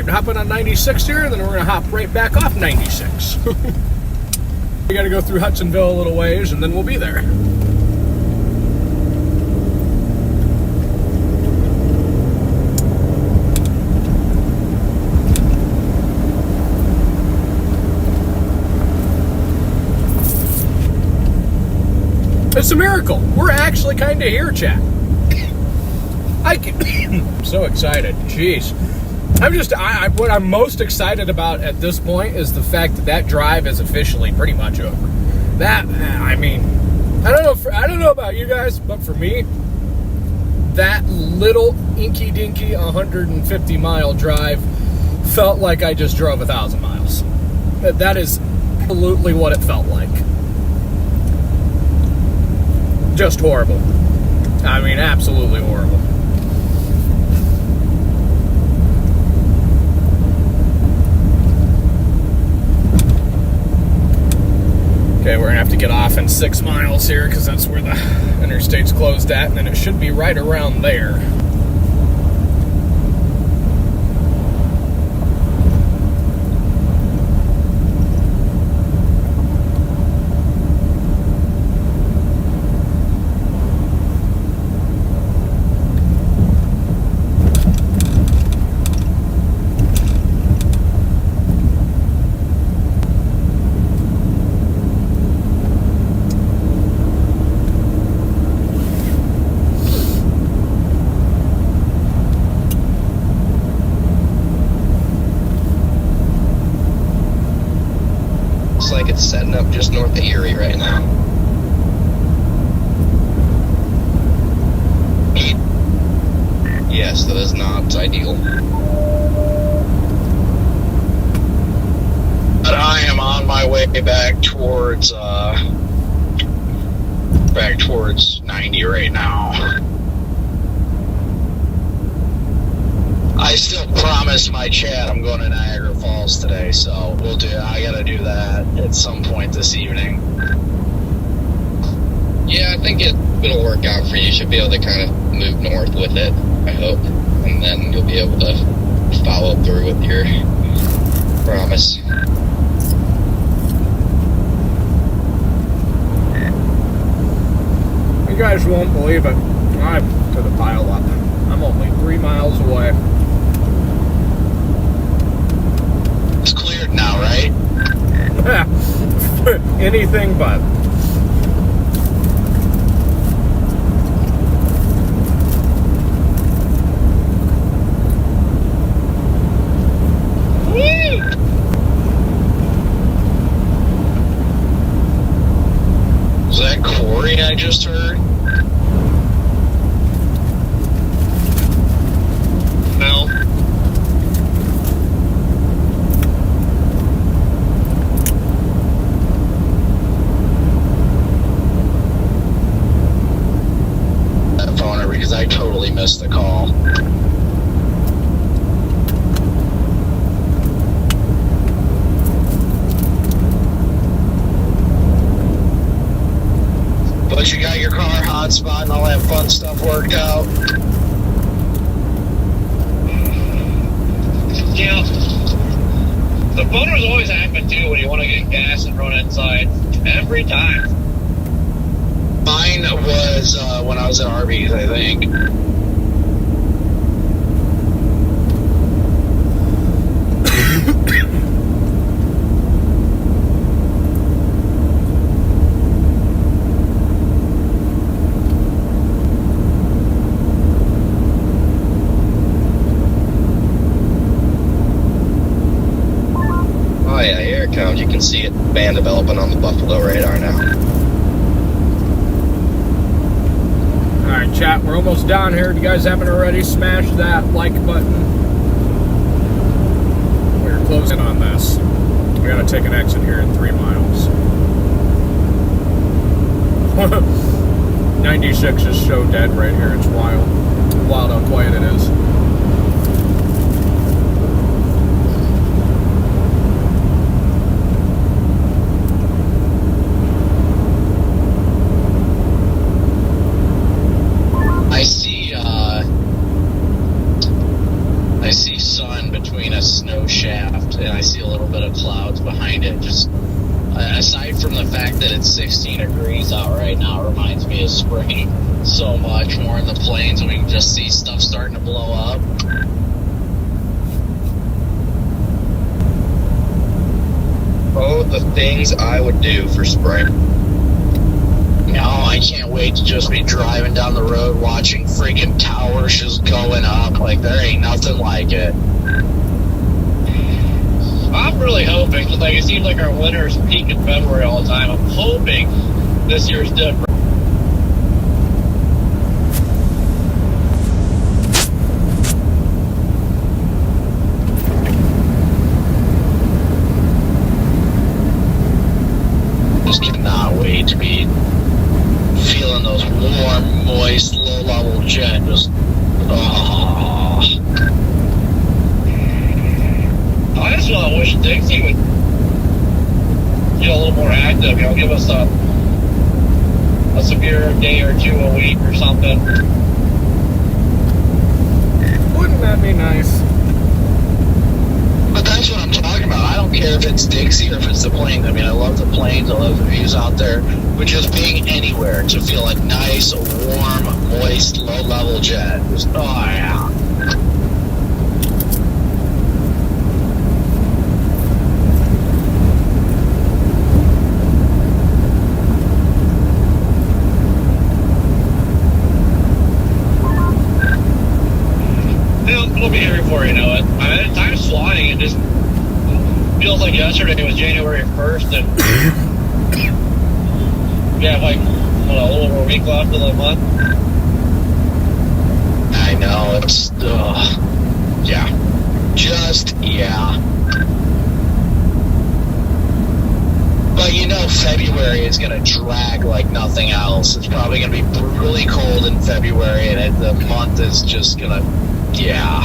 right, hopping on 96 here, and then we're going to hop right back off 96. We got to go through Hudsonville a little ways, and then we'll be there. It's a miracle. We're actually kind of here, chat. I'm so excited. Jeez. What I'm most excited about at this point is the fact that drive is officially pretty much over. I don't know about you guys, but for me, that little inky dinky 150 mile drive felt like I just drove 1,000 miles. That is absolutely what it felt like. Just horrible. I mean, absolutely horrible. Okay, we're going to have to get off in 6 miles here because that's where the interstate's closed at, and then it should be right around there. Like it's setting up just north of Erie right now. Yes, that is not ideal. But I am on my way back towards 90 right now. I still promise my chat I'm going to Niagara Falls today, so I gotta do that at some point this evening. Yeah, I think it'll work out for you. You should be able to kind of move north with it, I hope. And then you'll be able to follow through with your promise. You guys won't believe it. I'm to the pile up. I'm only 3 miles away. It's cleared now, right? Anything but. Is that Corey I just heard? No. That phone number because I totally missed the call. But you got your car hotspot and all that fun stuff worked out. You know, the phoners always happen too when you want to get gas and run inside. Every time. Mine was when I was at Arby's, I think. Oh yeah, here it comes. You can see it band developing on the Buffalo radar now. Alright, chat, we're almost down here. If you guys haven't already, smash that like button. We're closing on this. We gotta take an exit here in 3 miles. 96 is so dead right here. It's wild. Wild how quiet it is. I see sun between us right now reminds me of spring so much. More in the plains, and we can just see stuff starting to blow up. Oh, the things I would do for spring. No, I can't wait to just be driving down the road watching freaking towers just going up. Like, there ain't nothing like it. I'm really hoping, like, it seems like our winters peak in February all the time. I'm hoping this year's different. Just cannot wait to be feeling those warm, moist, low-level jet. Just, oh. I just wish Dixie would get a little more active, give us a severe day or two a week or something. Wouldn't that be nice? But that's what I'm talking about. I don't care if it's Dixie or if it's the plains. I mean, I love the plains. I love the views out there. But just being anywhere to feel like nice, warm, moist, low-level jet. Just, oh, yeah. It'll be here before you know it. I mean, time's flying. It just feels like yesterday was January 1st, and we have like a little over a week left of the month. I know, it's, yeah. Just, yeah. But February is going to drag like nothing else. It's probably going to be brutally cold in February, and the month is just going to, yeah.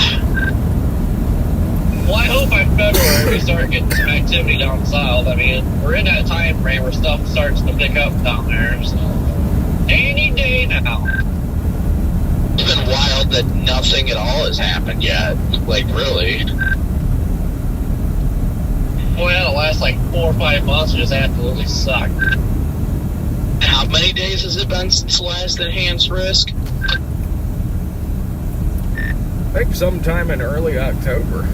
Well, I hope by February we start getting some activity down south. I mean, we're in that time frame where stuff starts to pick up down there, so any day now. It's been wild that nothing at all has happened yet. Like, really. Boy, the last like 4 or 5 months just absolutely sucked. How many days has it been since last enhanced risk? I think sometime in early October.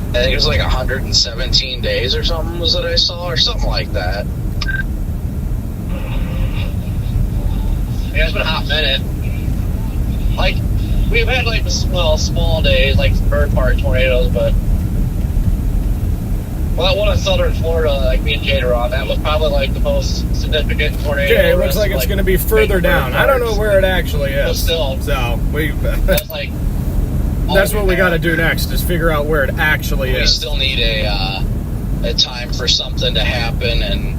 I think it was like 117 days or something was that I saw, or something like that. Yeah, it's been a hot minute. Like, we've had like the small days, like bird part tornadoes, but that one in southern Florida, like me and Jade are on, that was probably like the most significant tornado. Yeah, it looks like it's going to be further down. I don't know where it actually is. But still, so that's like that's what we got to do next, is figure out where it actually We is. still need a time for something to happen and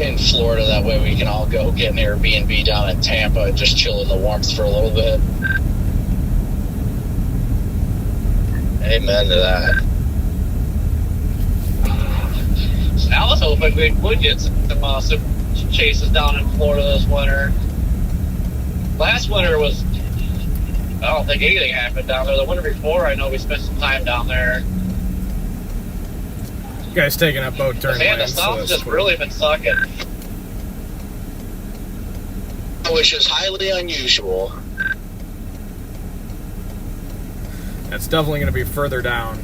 in Florida. That way we can all go get an Airbnb down in Tampa and just chill in the warmth for a little bit. Amen to that. I was hoping we would get some chases down in Florida this winter. Last winter was, I don't think anything happened down there. The winter before, I know we spent some time down there. You guys taking up boat turn Man, the lanes, so South's that's just cool. really been sucking. Which is highly unusual. It's definitely going to be further down,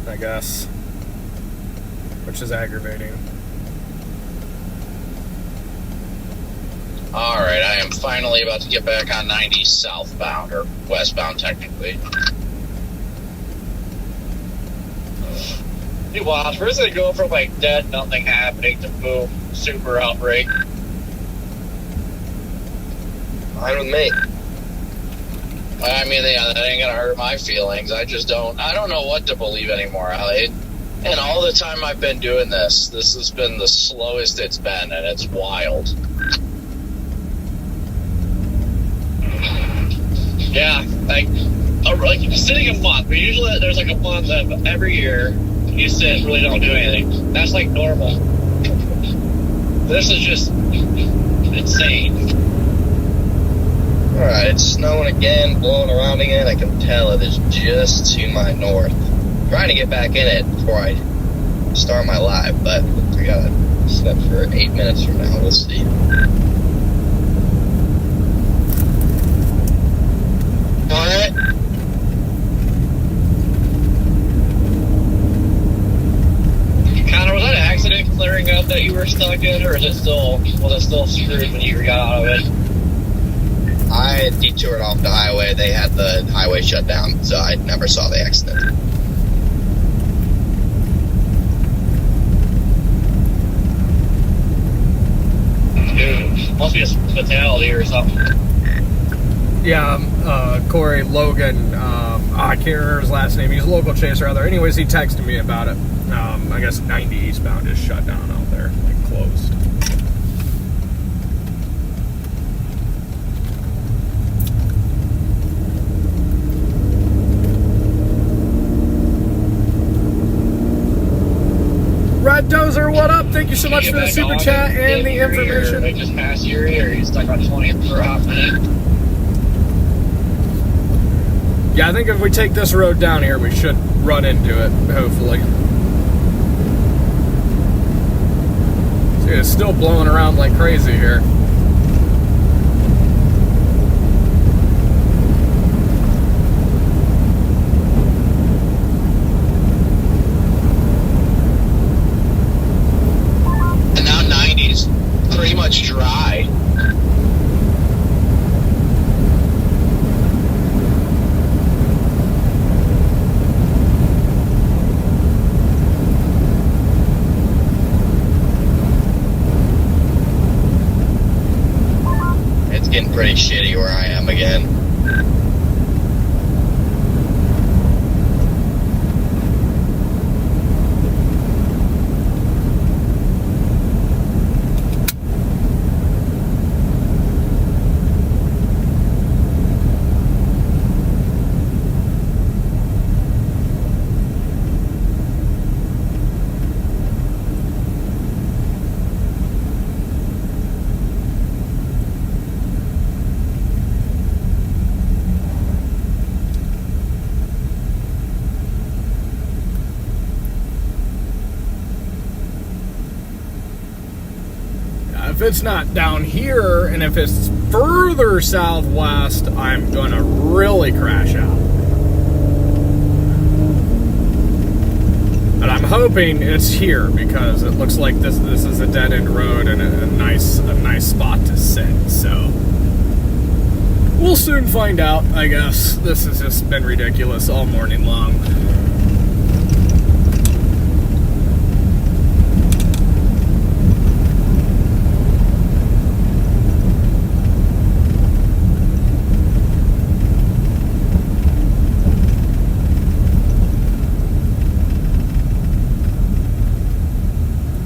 I guess, which is aggravating. Alright, I am finally about to get back on 90 southbound, or westbound technically. Hey, watch, where's it go from like dead, nothing happening to boom, super outbreak? Fine with me. I mean, yeah, that ain't gonna hurt my feelings. I don't know what to believe anymore. And all the time I've been doing this has been the slowest it's been, and it's wild. Yeah, like sitting a month. But usually there's like a month of every year you sit and really don't do anything. That's like normal. This is just insane. Alright, it's snowing again, blowing around again. I can tell it is just to my north. I'm trying to get back in it before I start my live, but I gotta set for 8 minutes from now. We'll see. Alright. Connor, was that an accident clearing up that you were stuck in, or was it still screwed when you got out of it? I detoured off the highway. They had the highway shut down, so I never saw the accident. Dude, must be a fatality or something. Yeah, Corey Logan, I can't remember his last name. He's a local chaser out there. Anyways, he texted me about it. I guess 90 eastbound is shut down out there, like closed. Red Dozer, what up? Thank you so much for the super chat and the information. They just passed Erie, or you stuck on 20th for a hot minute? Yeah, I think if we take this road down here, we should run into it, hopefully. See, it's still blowing around like crazy here. And now 90's pretty much dry. It's getting pretty shitty where I am again. If it's not down here, and if it's further southwest, I'm gonna really crash out. But I'm hoping it's here because it looks like this is a dead end road and a nice spot to sit. So we'll soon find out, I guess. This has just been ridiculous all morning long.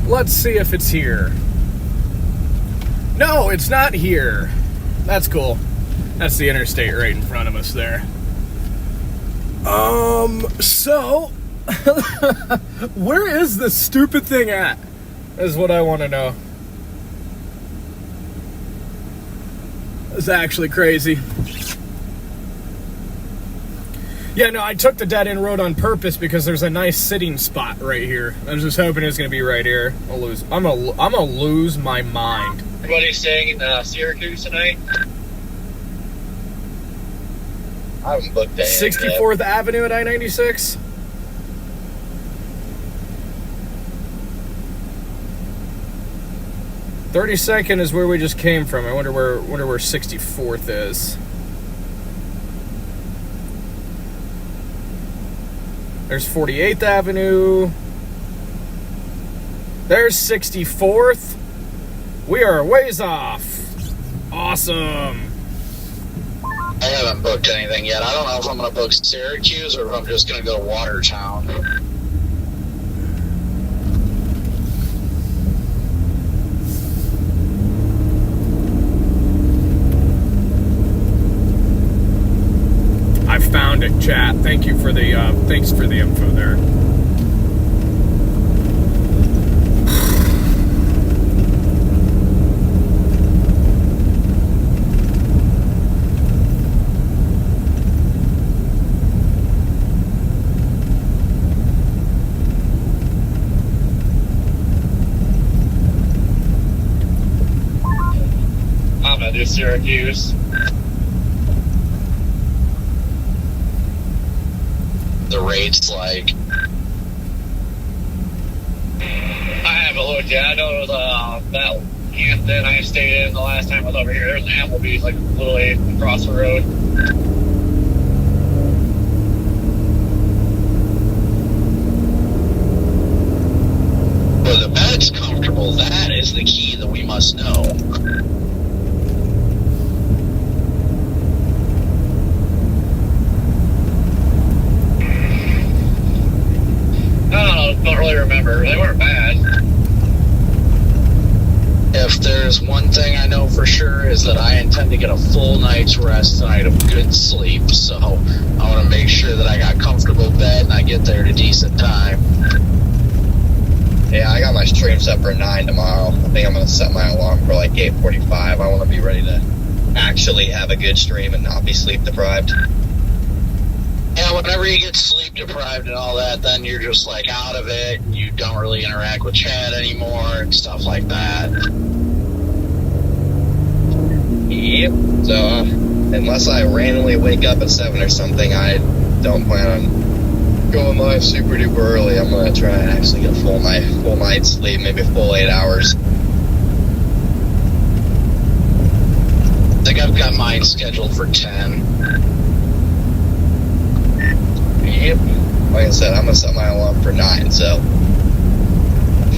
Let's see if it's here. No, it's not here. That's cool. That's the interstate right in front of us there. So where is this stupid thing at? Is what I want to know. It's actually crazy. Yeah, no, I took the dead end road on purpose because there's a nice sitting spot right here. I was just hoping it was gonna be right here. I'm gonna lose my mind. Everybody's staying in Syracuse tonight? I haven't booked that. 64th Avenue at I-96. .32nd is where we just came from. I wonder where 64th is. There's 48th Avenue. There's 64th. We are ways off. Awesome. I haven't booked anything yet. I don't know if I'm going to book Syracuse or if I'm just going to go to Watertown. I found it, chat. Thank you for the thanks for the info there. I do Syracuse. The rates like. I haven't looked yet. I know it was that Hampton I stayed in the last time I was over here. There's an Applebee's like literally across the road. Well, the bed's comfortable. That is the key that we must know. I don't really remember. They weren't bad. If there's one thing I know for sure is that I intend to get a full night's rest tonight of good sleep. So I want to make sure that I got comfortable bed and I get there at a decent time. Yeah, I got my stream set for 9 tomorrow. I think I'm going to set my alarm for like 8:45. I want to be ready to actually have a good stream and not be sleep deprived. Yeah, whenever you get sleep deprived and all that, then you're just like out of it. And you don't really interact with chat anymore and stuff like that. Yep. So, unless I randomly wake up at 7 or something, I don't plan on going live super duper early. I'm going to try and actually get a full night's sleep, maybe a full 8 hours. I think I've got mine scheduled for 10. Yep. Like I said, I'm going to set my alarm for 9, so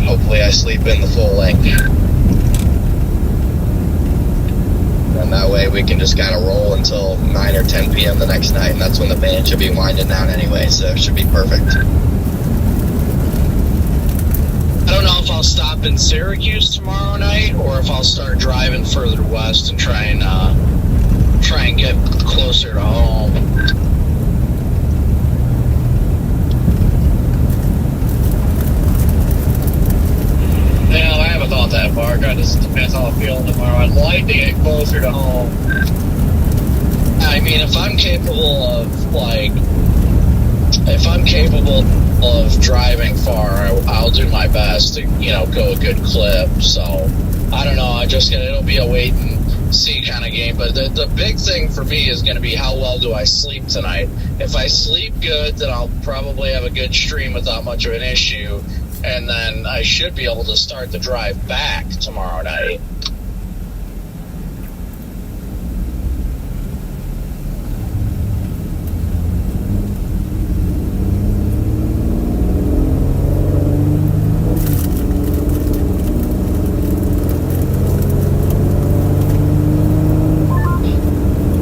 hopefully I sleep in the full length. And that way we can just kind of roll until 9 or 10 p.m. the next night, and that's when the band should be winding down anyway, so it should be perfect. I don't know if I'll stop in Syracuse tomorrow night or if I'll start driving further west and try and get closer to home. Yeah, I haven't thought that far. It just depends how I'm feeling tomorrow. I'd like to get closer to home. I mean, if I'm capable of driving far, I'll do my best to, go a good clip. So, I don't know. It'll be a wait and see kind of game. But the big thing for me is going to be how well do I sleep tonight. If I sleep good, then I'll probably have a good stream without much of an issue. And then I should be able to start the drive back tomorrow night.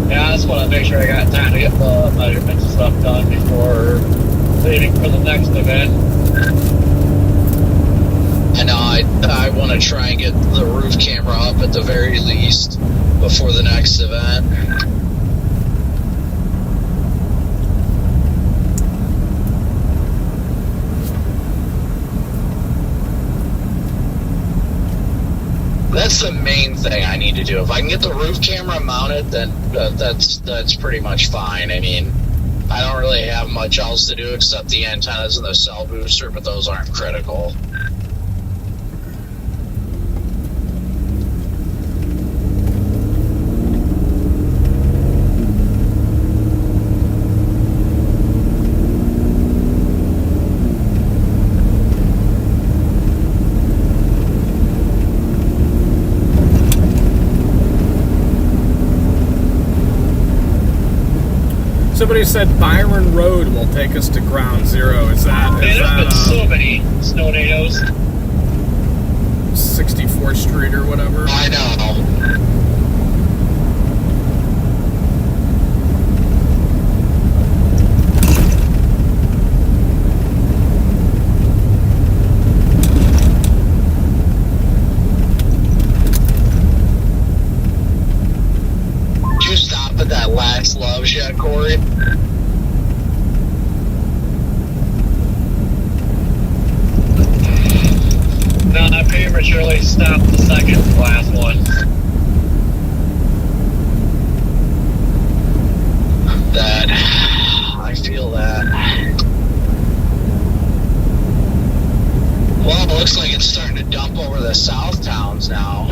Yeah, I just want to make sure I got time to get the measurements and stuff done before leaving for the next event. And I want to try and get the roof camera up at the very least before the next event. That's the main thing I need to do. If I can get the roof camera mounted, then that's pretty much fine. I mean, I don't really have much else to do except the antennas and the cell booster, but those aren't critical. Somebody said Byron Road will take us to Ground Zero. Is that There's been so many tornadoes. 64th Street or whatever? I know. Did you stop at that last Love's yet, Corey? No, I prematurely stopped the second last one. I feel that. Well, it looks like it's starting to dump over the south towns now.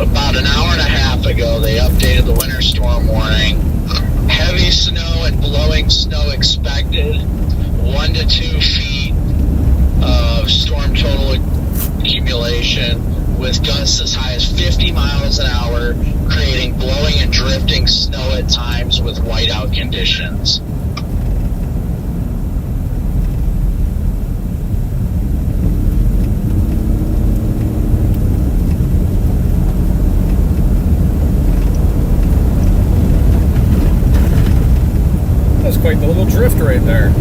about an hour and a half ago, they updated the winter storm warning. Heavy snow and blowing snow expected. 1 to 2 feet of storm total accumulation with gusts as high as 50 miles an hour, creating blowing and drifting snow at times with whiteout conditions. That's quite the little drift right there.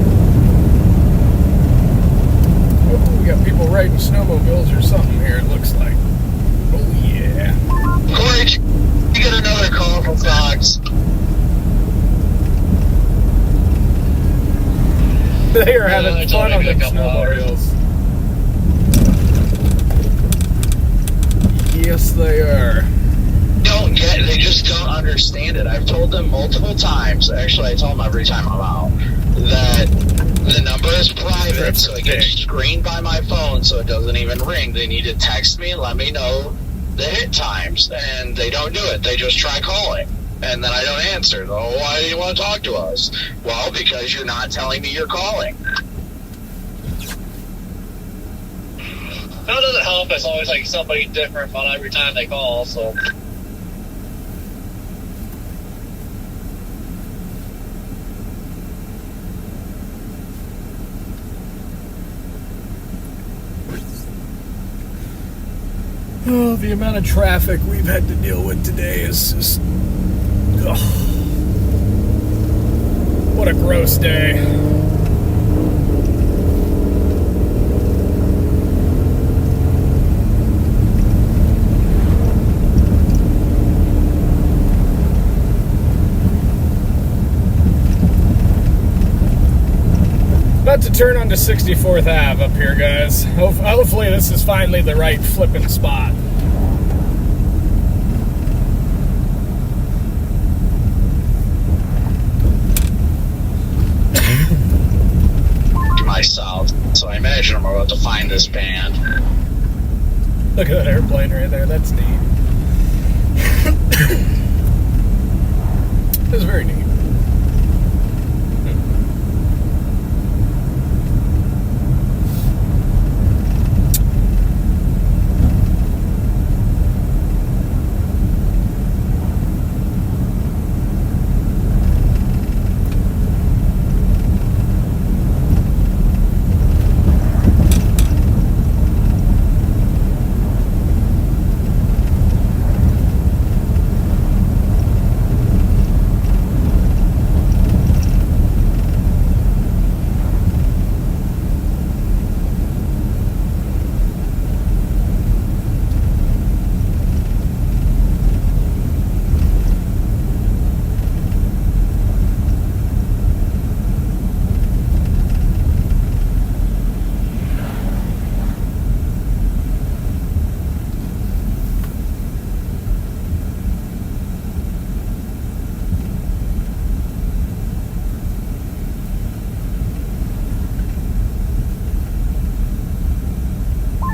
Oh, we got people riding snowmobiles or something here, it looks like. Oh, yeah. Corey, you get another call from Fox. They are having it's fun on only them been a couple snowmobiles. Yes, they are. Don't get it. They just don't understand it. I've told them multiple times. Actually, I tell them every time I'm out that the number is private, so it gets screened by my phone, so it doesn't even ring. They need to text me and let me know the hit times, and they don't do it. They just try calling, and then I don't answer. Oh, why do you want to talk to us? Well, because you're not telling me you're calling. That doesn't help. It's always like somebody different on every time they call, so. Oh, the amount of traffic we've had to deal with today is just... ugh. What a gross day. About to turn onto 64th Ave up here, guys. Hopefully this is finally the right flipping spot. My south, so I imagine I'm about to find this band. Look at that airplane right there. That's neat. That's very neat.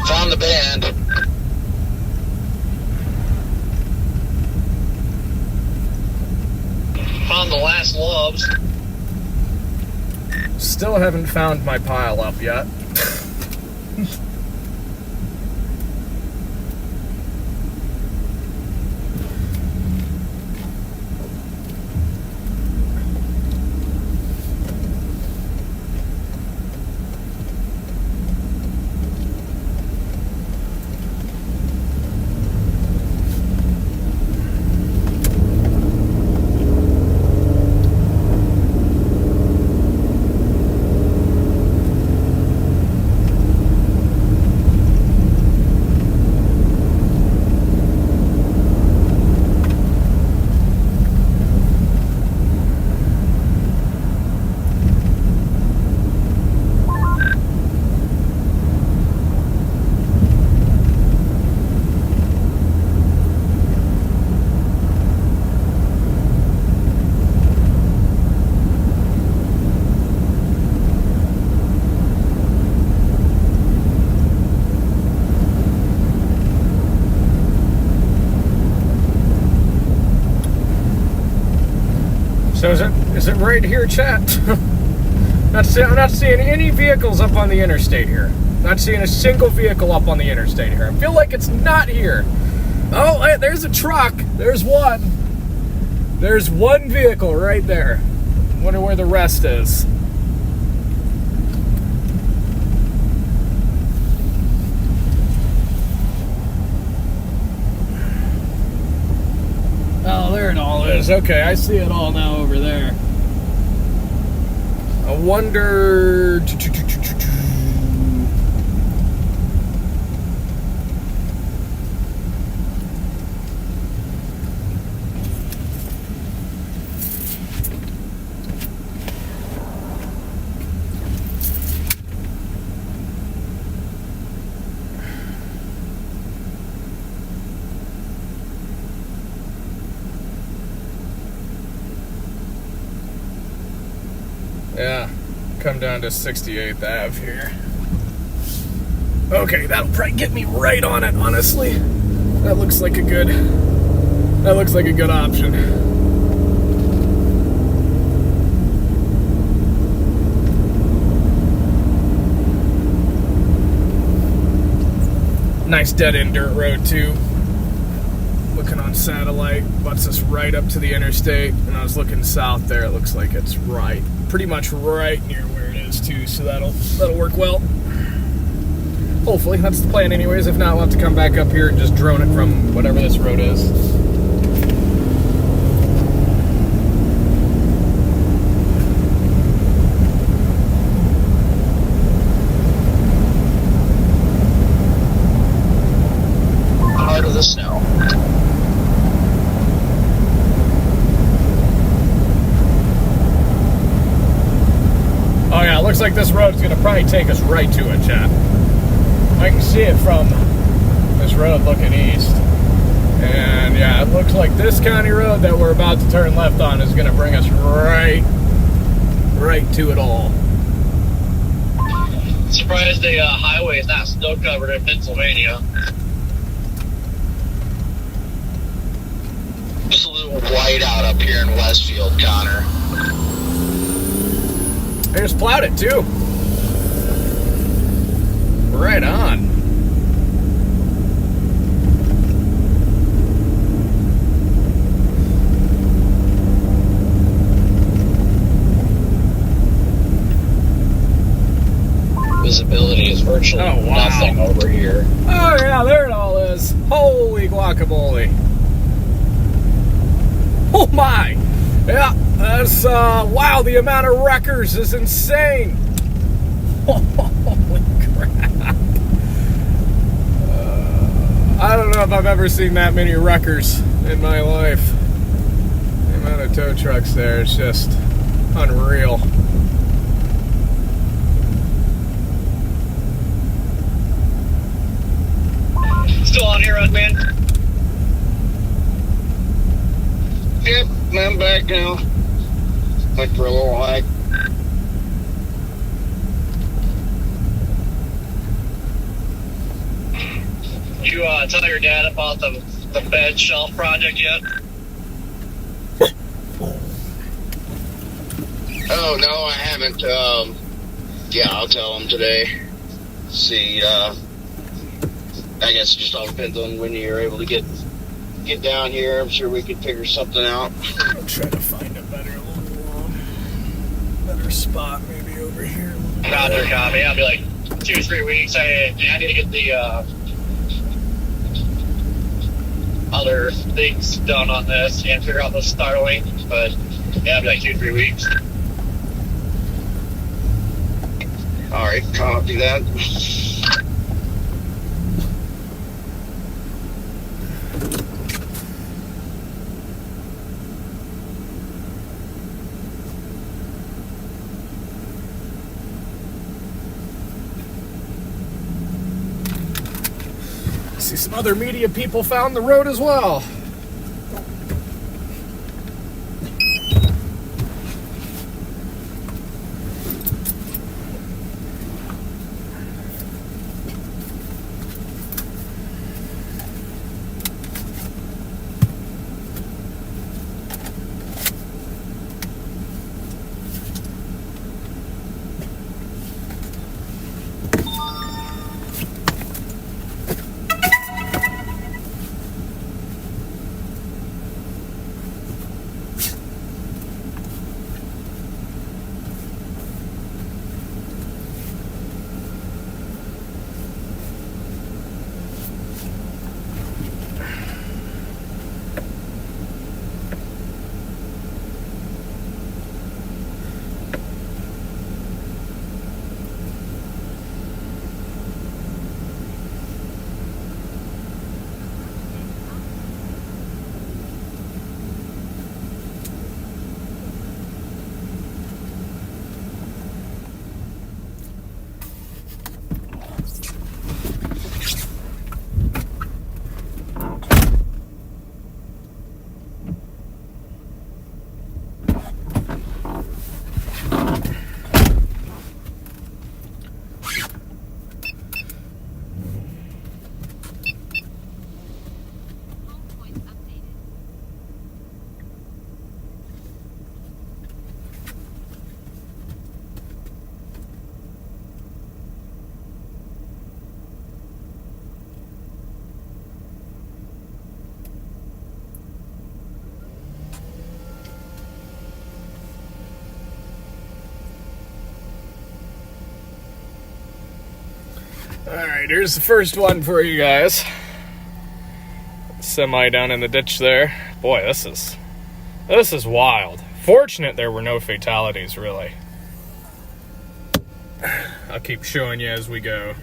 Found the band. Found the last loves. Still haven't found my pile up yet. So is it right here, chat? I'm not seeing any vehicles up on the interstate here. Not seeing a single vehicle up on the interstate here. I feel like it's not here. Oh, hey, there's a truck. There's one. There's one vehicle right there. Wonder where the rest is. Oh, there it all is. Okay, I see it all now over there. I wonder... Yeah, come down to 68th Ave here. Okay, that'll probably get me right on it, honestly. That looks like a good option. Nice dead-end dirt road, too. Looking on satellite, butts us right up to the interstate. And I was looking south there, it looks like it's right. Pretty much right near where it is too, so that'll work well. Hopefully, that's the plan anyways. If not, we'll have to come back up here and just drone it from whatever this road is. Heart of the snow. Oh yeah, it looks like this road's gonna probably take us right to it, chat. I can see it from this road looking east. And yeah, it looks like this county road that we're about to turn left on is gonna bring us right to it all. Surprised the highway is not snow covered in Pennsylvania. Absolute whiteout up here in Westfield, Connor. They just plowed it too. Right on. Visibility is virtually nothing over here. Oh yeah, there it all is. Holy guacamole. Oh my. Yeah, that's, wow, the amount of wreckers is insane. Holy crap. I don't know if I've ever seen that many wreckers in my life. The amount of tow trucks there is just unreal. Still on here, man? Yep, I'm back now. Went for a little hike. You tell your dad about the bed shelf project yet? Oh, no, I haven't. Yeah, I'll tell him today. See, I guess it just all depends on when you're able to get down here. I'm sure we could figure something out. I'll try to find a better spot, maybe over here. Roger, copy. I'll be like 2-3 weeks. I need to get the other things done on this and figure out the starting. But yeah, it'll be like 2-3 weeks. All right, copy that. See, some other media people found the road as well. Alright, here's the first one for you guys. Semi down in the ditch there. Boy, this is wild. Fortunate there were no fatalities, really. I'll keep showing you as we go.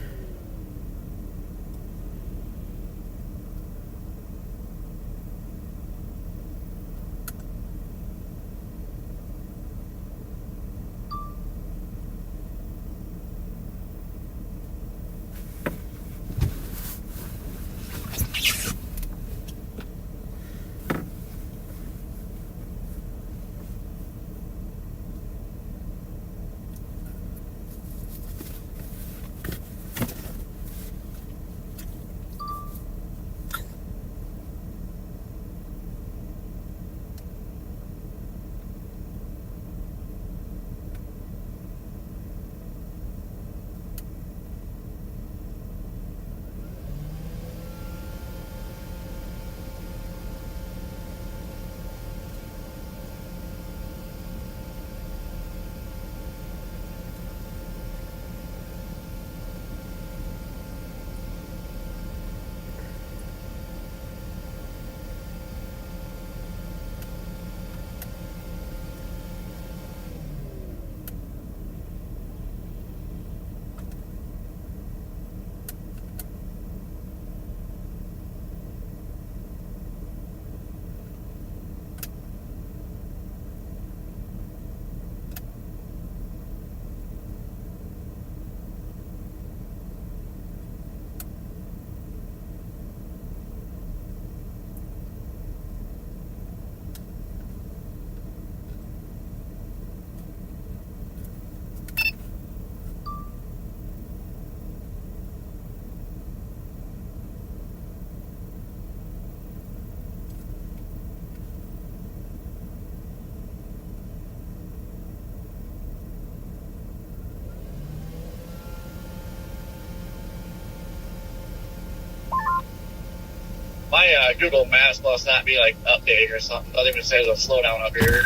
My Google Maps must not be like updating or something. Doesn't even say there's a slowdown up here.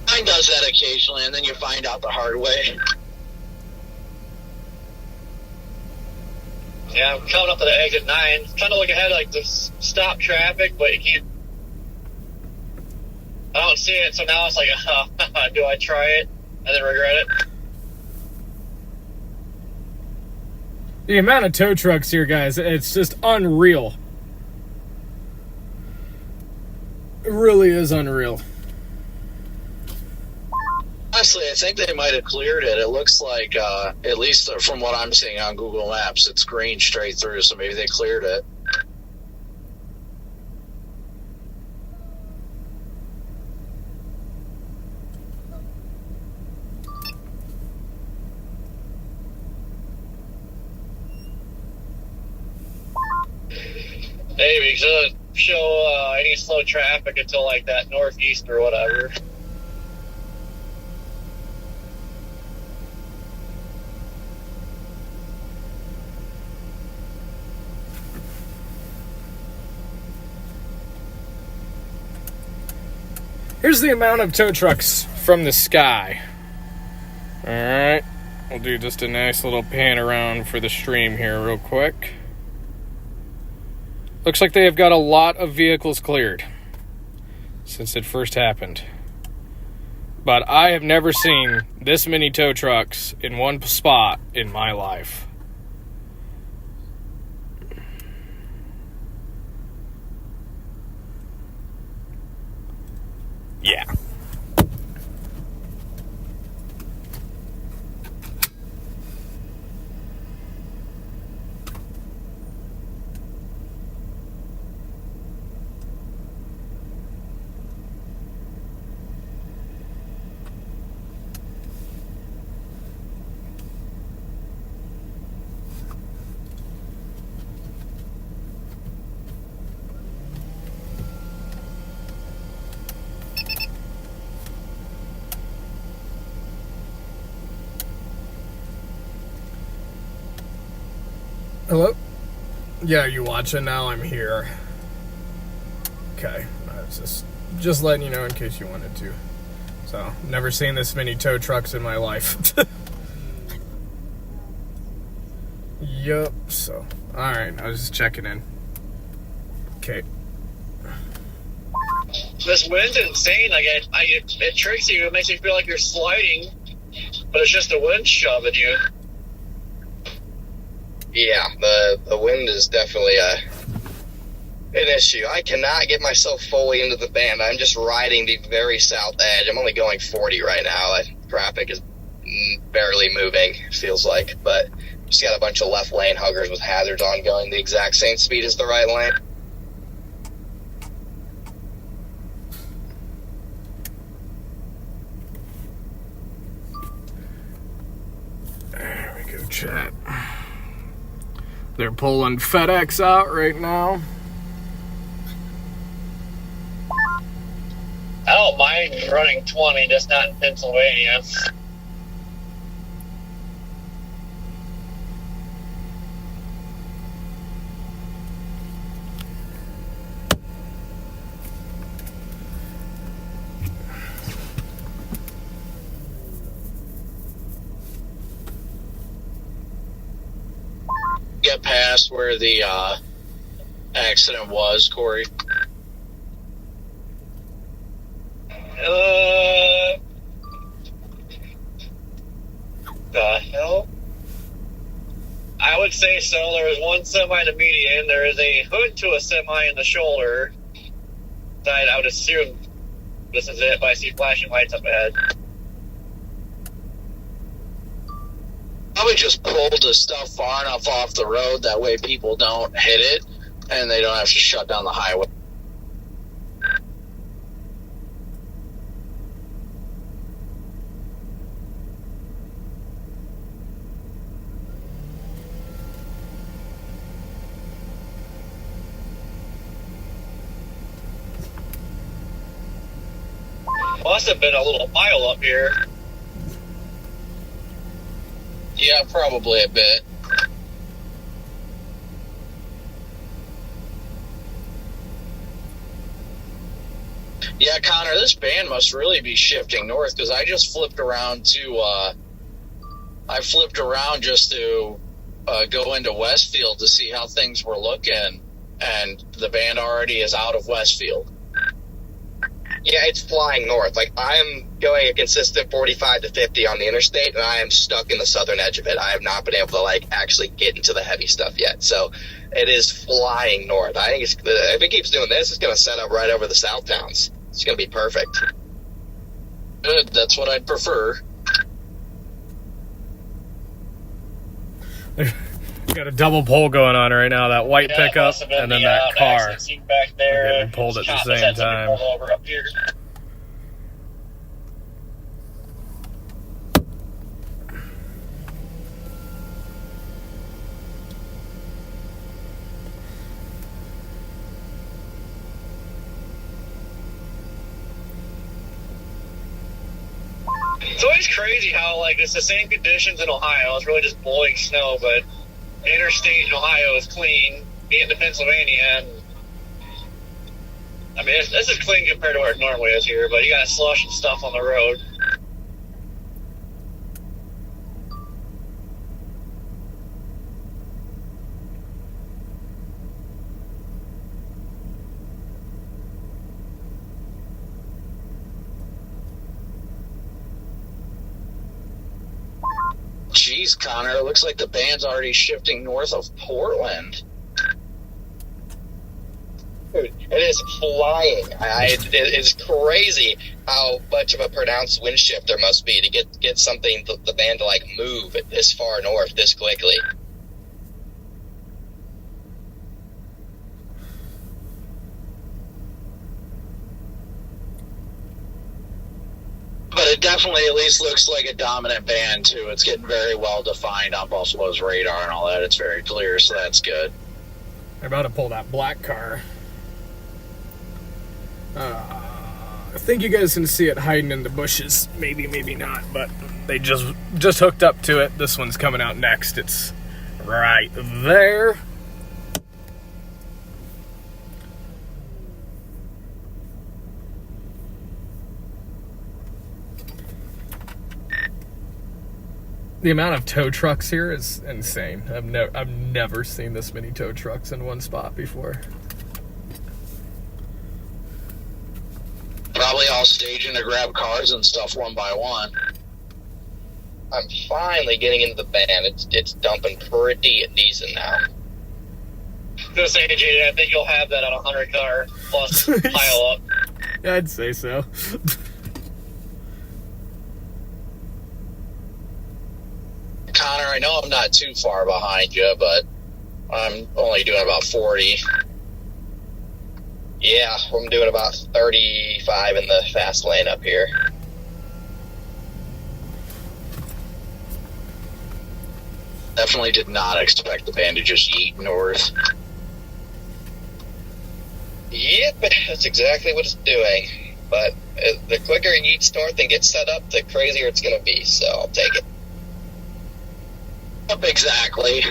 Mine does that occasionally, and then you find out the hard way. Yeah, I'm coming up to the exit 9. Trying to look ahead like to stop traffic, but you can't. I don't see it, so now it's like, do I try it and then regret it? The amount of tow trucks here, guys, it's just unreal. It really is unreal. Honestly, I think they might have cleared it. It looks like, at least from what I'm seeing on Google Maps, it's green straight through, so maybe they cleared it. Maybe, because it doesn't show any slow traffic until like that northeast or whatever. Here's the amount of tow trucks from the sky. Alright, we'll do just a nice little pan around for the stream here real quick. Looks like they have got a lot of vehicles cleared since it first happened. But I have never seen this many tow trucks in one spot in my life. Yeah. Hello? Yeah, you watching now? I'm here. Okay. I was just letting you know in case you wanted to. So, never seen this many tow trucks in my life. Yup. So, all right. I was just checking in. Okay. This wind's insane. Like it tricks you. It makes you feel like you're sliding, but it's just the wind shoving you. Yeah, the wind is definitely an issue. I cannot get myself fully into the band. I'm just riding the very south edge. I'm only going 40 right now. Traffic is barely moving, it feels like, but just got a bunch of left lane huggers with hazards on going the exact same speed as the right lane. There we go, chat. They're pulling FedEx out right now. I don't mind running 20, just not in Pennsylvania. Get past where the accident was, Corey. The hell? I would say so. There was one semi in the median. There is a hood to a semi in the shoulder. I would assume this is it, but I see flashing lights up ahead. Probably just pull the stuff far enough off the road, that way people don't hit it, and they don't have to shut down the highway. Must have been a little pile up here. Yeah, probably a bit. Yeah, Connor, this band must really be shifting north, because I just flipped around to just to go into Westfield to see how things were looking, and the band already is out of Westfield. Yeah, it's flying north. Like, I'm going a consistent 45 to 50 on the interstate, and I am stuck in the southern edge of it. I have not been able to, like, actually get into the heavy stuff yet. So it is flying north. I think if it keeps doing this, it's going to set up right over the south towns. It's going to be perfect. Good, that's what I'd prefer. Got a double pull going on right now. That white pickup and then that car back there. getting pulled at the same time. Over up here. It's always crazy how, like, it's the same conditions in Ohio. It's really just blowing snow, but the interstate in Ohio is clean, being to Pennsylvania, and I mean, this is clean compared to where it normally is here, but you got slush and stuff on the road. Jeez, Connor, it looks like the band's already shifting north of Portland. Dude, it is flying. It's crazy how much of a pronounced wind shift there must be to get something, the band to, like, move this far north this quickly. But it definitely at least looks like a dominant band, too. It's getting very well defined on Buffalo's radar and all that. It's very clear, so that's good. They're about to pull that black car. I think you guys can see it hiding in the bushes. Maybe, maybe not, but they just hooked up to it. This one's coming out next. It's right there. The amount of tow trucks here is insane. I've never seen this many tow trucks in one spot before. Probably all staging to grab cars and stuff one by one. I'm finally getting into the band. It's dumping pretty decent now. This AJ, I think you'll have that on a 100 car plus pile up. Yeah, I'd say so. Connor, I know I'm not too far behind you, but I'm only doing about 40. Yeah, I'm doing about 35 in the fast lane up here. Definitely did not expect the band to just yeet north. Yep, that's exactly what it's doing. But the quicker it yeets north and gets set up, the crazier it's going to be, so I'll take it. Yep, exactly.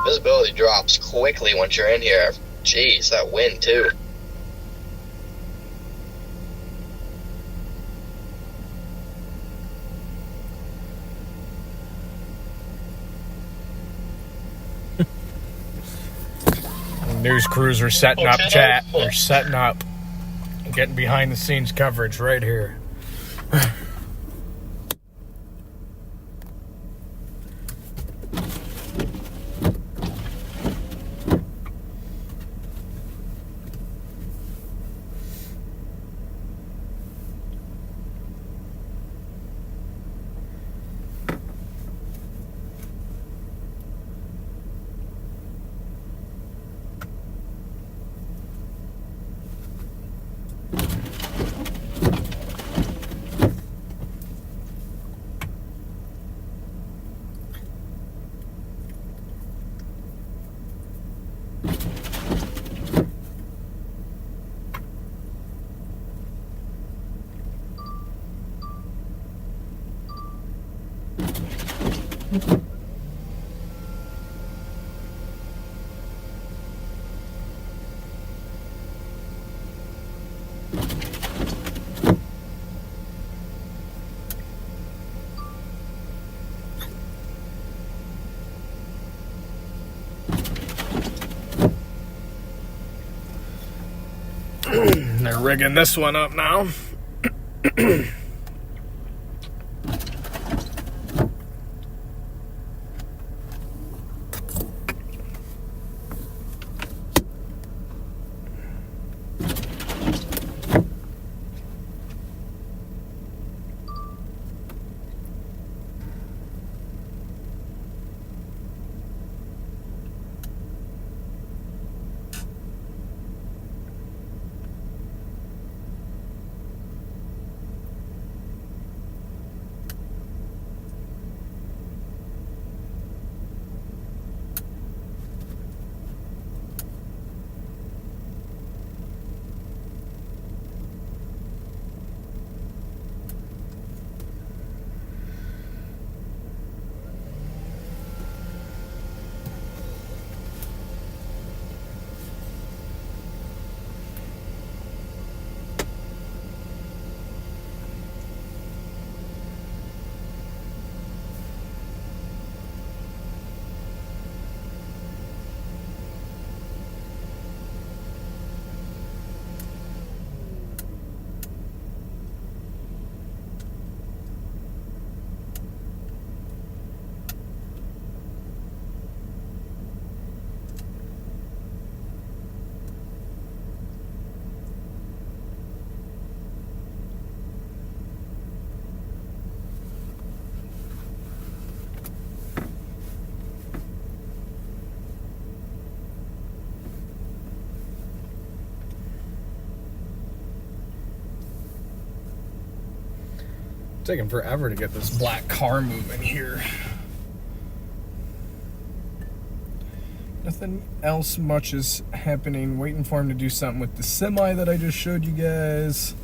Visibility drops quickly once you're in here. Jeez, that wind too. News crews are setting up chat. They're setting up. Getting behind the scenes coverage right here. They're rigging this one up now. taking forever to get this black car moving here. Nothing else much is happening. Waiting for him to do something with the semi that I just showed you guys.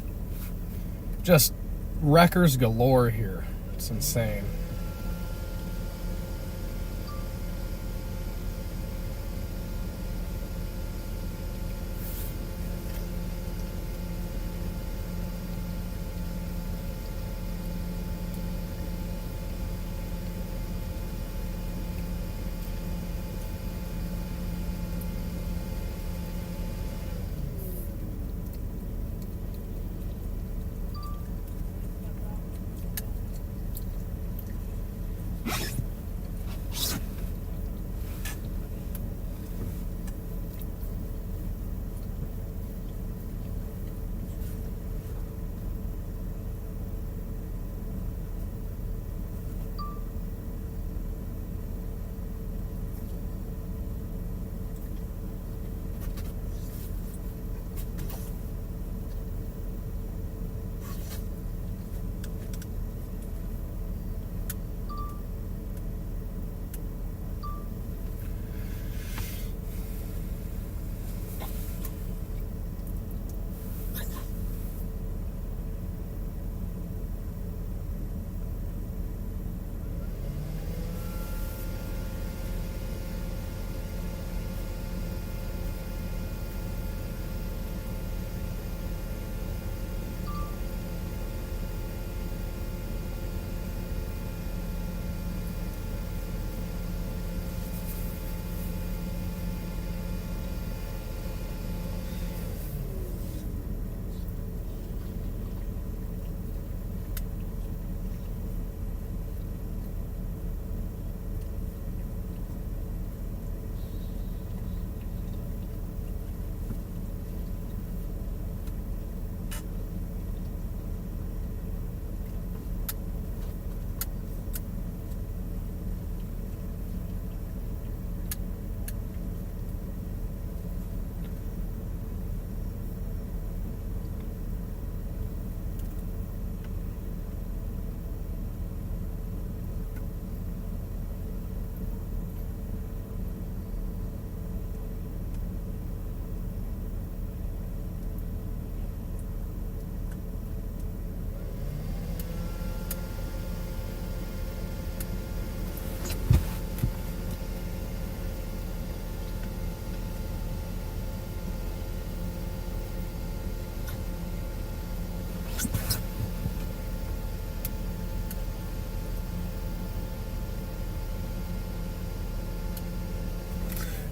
Just wreckers galore here. It's insane.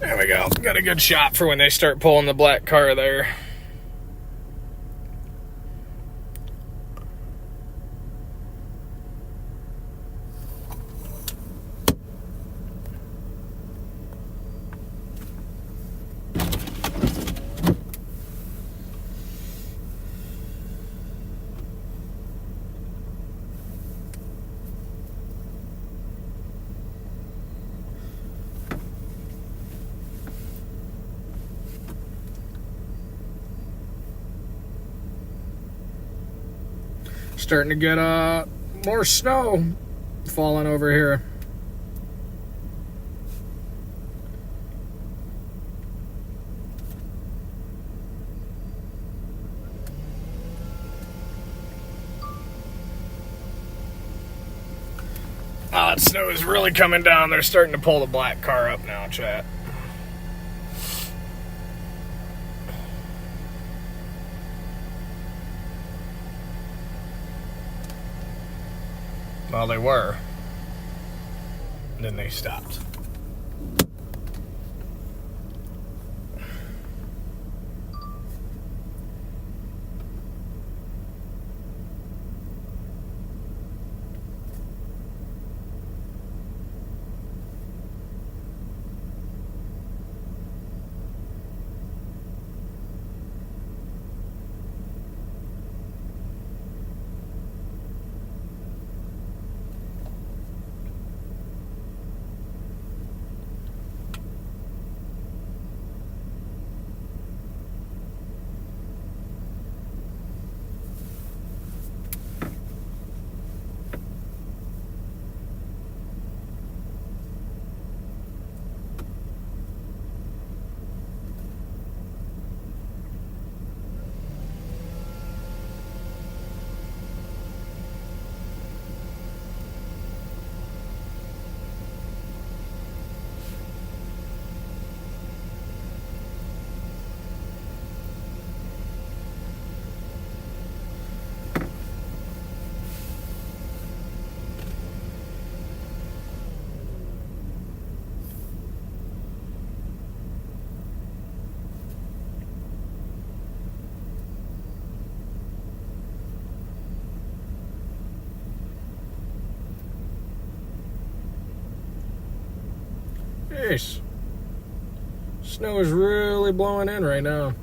There we go. Got a good shot for when they start pulling the black car there. Starting to get more snow falling over here. That snow is really coming down. They're starting to pull the black car up now, chat. Well, they were. And then they stopped. Jeez. Snow is really blowing in right now.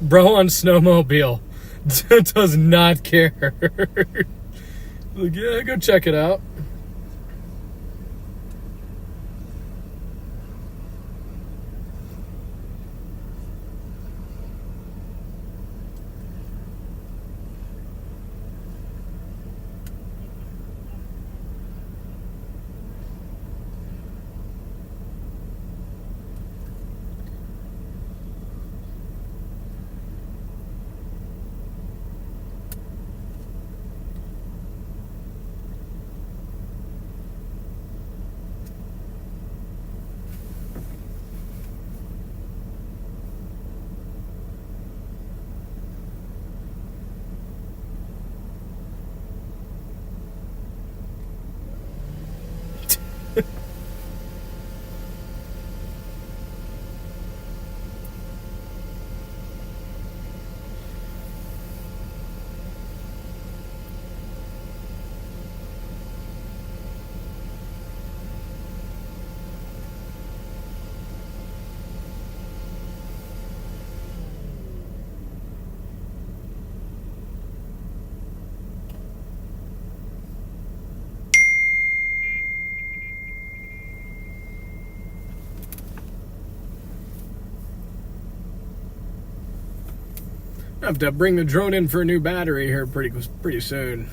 Bro on snowmobile does not care. Like, yeah, go check it out. I have to bring the drone in for a new battery here pretty soon.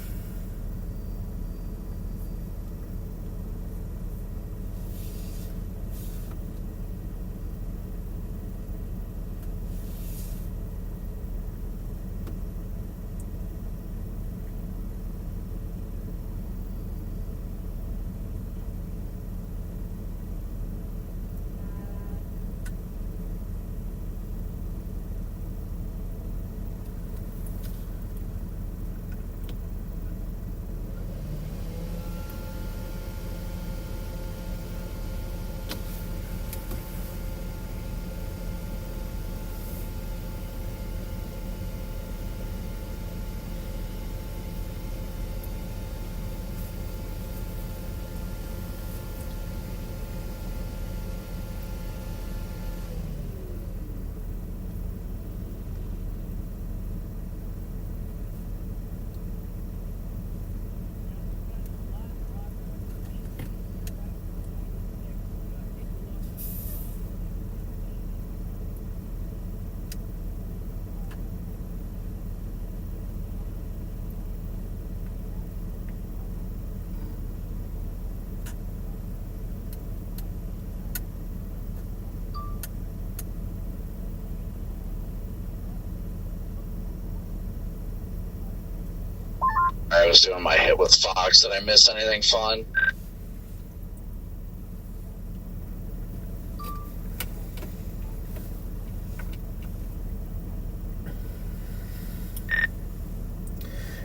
I was doing my hit with Fox. Did I miss anything fun?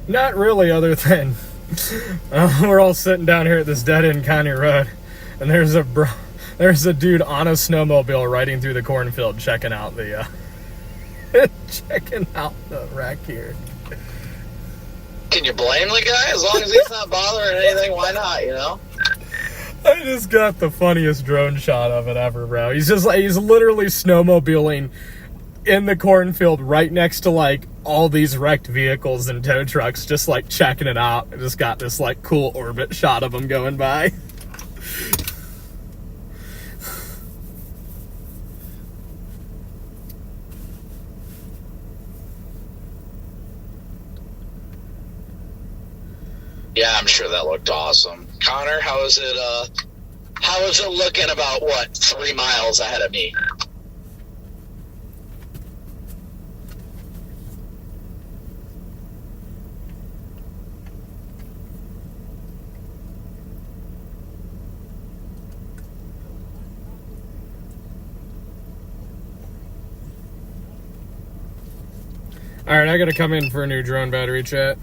Not really, other than we're all sitting down here at this dead-end county road, and there's a dude on a snowmobile riding through the cornfield, checking out the wreck here. Can you blame the guy? As long as he's not bothering anything, why not, you know? I just got the funniest drone shot of it ever, bro. He's literally snowmobiling in the cornfield right next to like all these wrecked vehicles and tow trucks, just like checking it out. I just got this like cool orbit shot of him going by. Yeah, I'm sure that looked awesome. Connor, how is it? How is it looking? About what, 3 miles ahead of me? All right, I got to come in for a new drone battery, chat.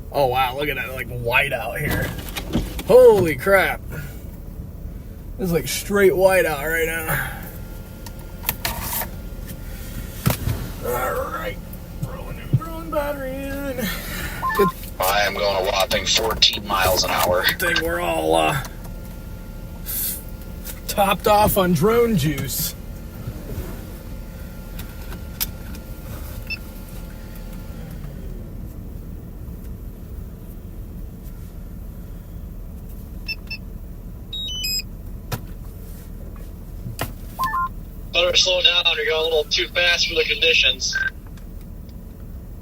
Oh wow, look at that, like white out here. Holy crap. It's like straight white out right now. Alright, throw a new drone battery in. Good I am going a whopping 14 miles an hour. thing we're all topped off on drone juice. Better slow down. You're going a little too fast for the conditions.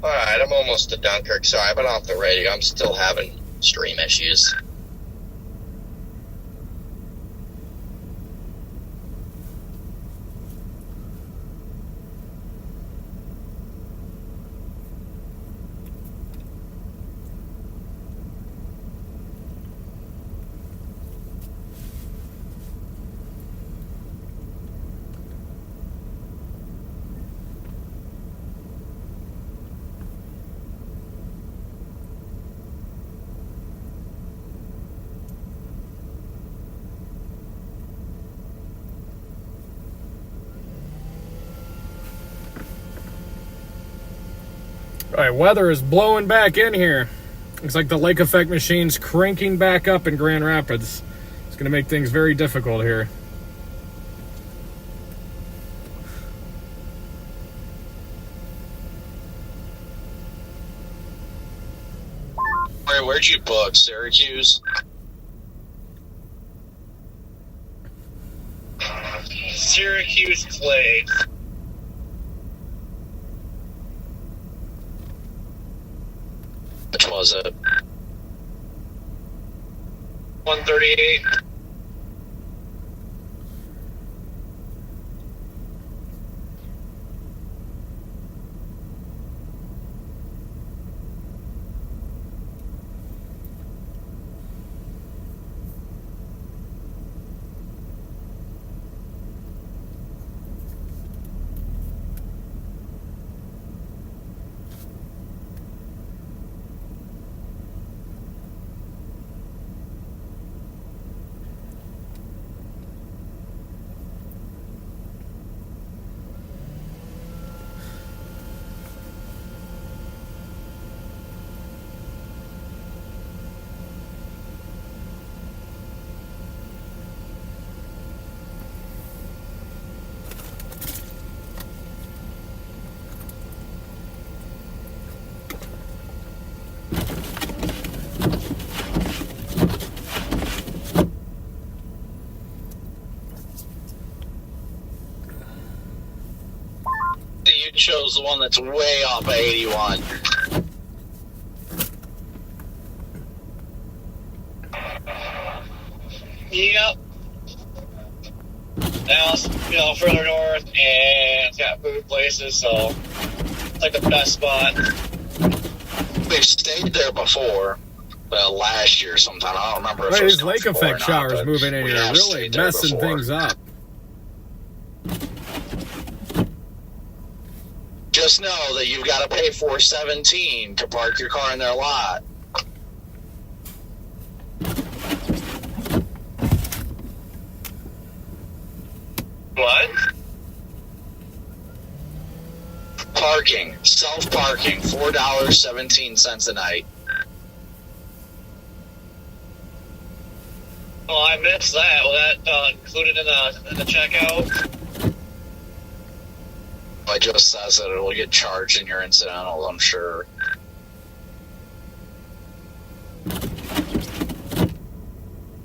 Alright, I'm almost to Dunkirk. Sorry, I've been off the radio. I'm still having stream issues. Alright, weather is blowing back in here. Looks like the lake effect machine's cranking back up in Grand Rapids. It's going to make things very difficult here. Where'd you book? Syracuse? Syracuse Clay. Which was it? 138. You chose the one that's way off of 81. Yep. Now it's, further north, and it's got food places, so it's like the best spot. We've stayed there before. Last year sometime. I don't remember if Well, it was these lake comfortable or effect not, showers but moving in we here have really stayed there messing before. things up. Just know that you've got to pay $4.17 to park your car in their lot. What? Parking, self-parking, $4.17 a night. Oh, I missed that. Was that included in the checkout? It just says that it'll get charged in your incidentals, I'm sure.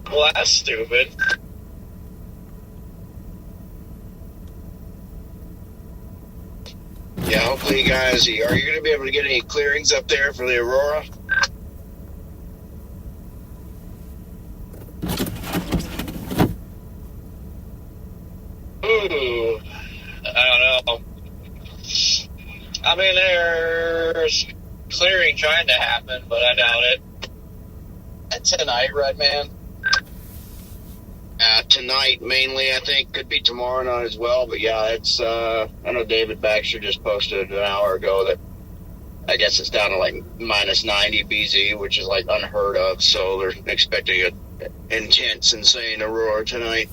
Well, that's stupid. Yeah, hopefully you guys, are you going to be able to get any clearings up there for the Aurora? Ooh, I don't know. I mean, there's clearing trying to happen, but I doubt it. Tonight, Redman. Tonight mainly, I think. Could be tomorrow night as well, but yeah, it's, I know David Baxter just posted an hour ago that I guess it's down to like minus 90 BZ, which is like unheard of, so they're expecting an intense, insane Aurora tonight.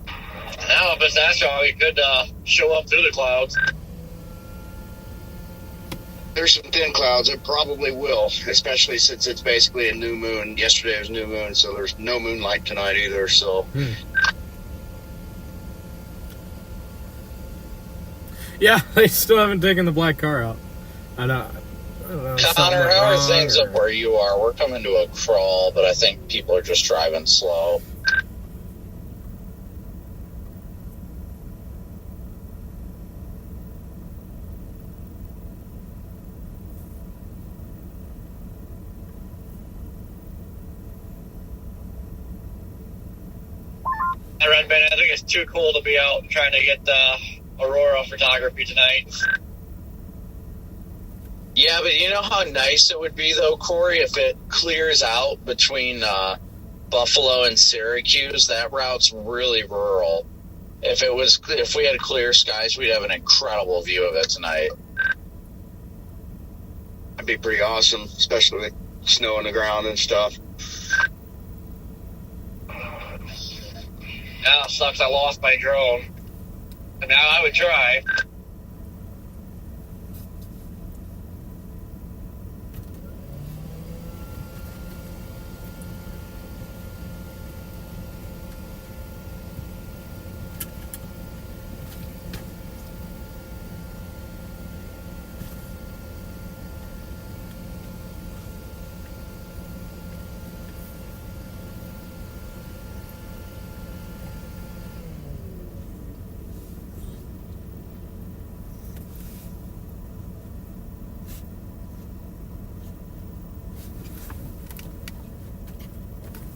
Now, if it's that strong, it could show up through the clouds. There's some thin clouds. It probably will, especially since it's basically a new moon. Yesterday was new moon, so there's no moonlight tonight either, so... Yeah, they still haven't taken the black car out. I don't know. Connor, how are things up where you are? We're coming to a crawl, but I think people are just driving slow. Red Band, I think it's too cool to be out trying to get Aurora photography tonight. Yeah, but you know how nice it would be, though, Corey, if it clears out between Buffalo and Syracuse. That route's really rural. If we had clear skies, we'd have an incredible view of it tonight. That'd be pretty awesome, especially with snow on the ground and stuff. Now it sucks I lost my drone. And now I would try.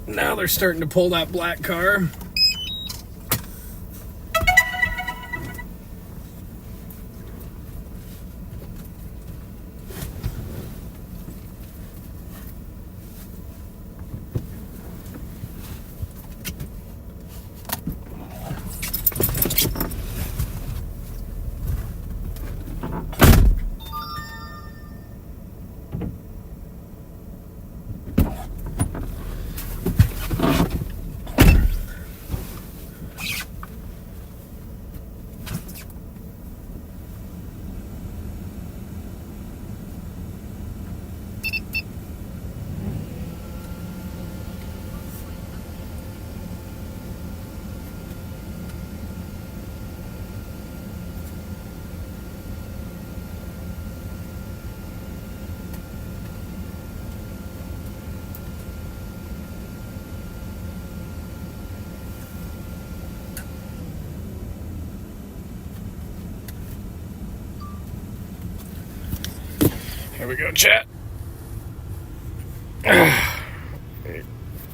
Now they're starting to pull that black car. Here we go, chat.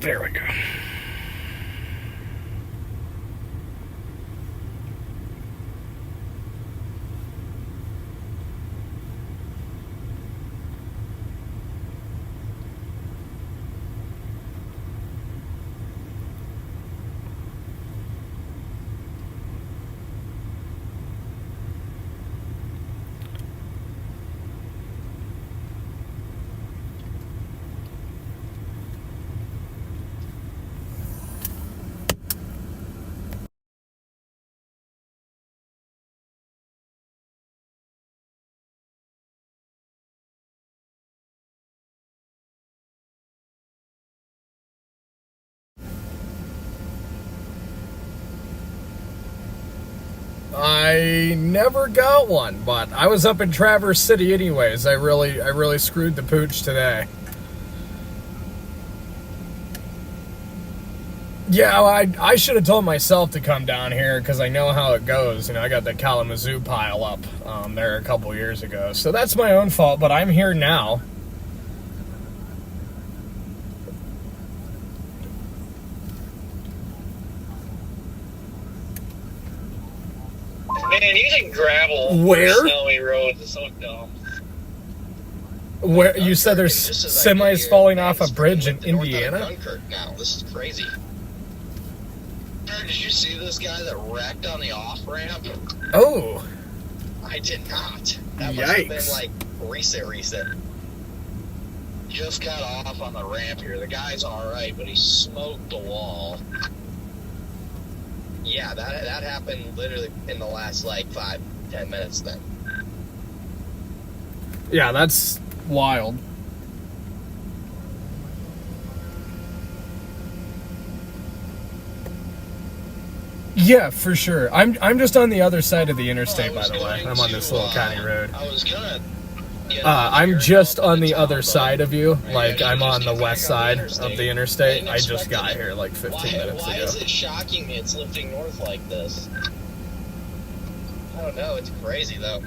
There we go. I never got one, but I was up in Traverse City anyways. I really screwed the pooch today. Yeah, well, I should have told myself to come down here because I know how it goes. You know, I got the Kalamazoo pile up there a couple years ago. So that's my own fault, but I'm here now. Man, using gravel Where? for snowy roads is so dumb. Where you said there's Just as I get semis here, falling man, off a it's bridge in freaking north out of Indiana? Dunkirk now. This is crazy. Did you see this guy that wrecked on the off ramp? Oh, I did not. That must have been Yikes. like recent. Just got off on the ramp here. The guy's all right, but he smoked the wall. Yeah, that happened literally in the last like 5-10 minutes then. yeah, that's wild. Yeah, for sure. I'm just on the other side of the interstate, by the way. I'm on this little county road. I was gonna. I'm just on the other side of you. Like, I'm on the west side of the interstate. I just got here like 15 minutes Why ago. is it shocking me it's lifting north like this? I don't know. It's crazy though.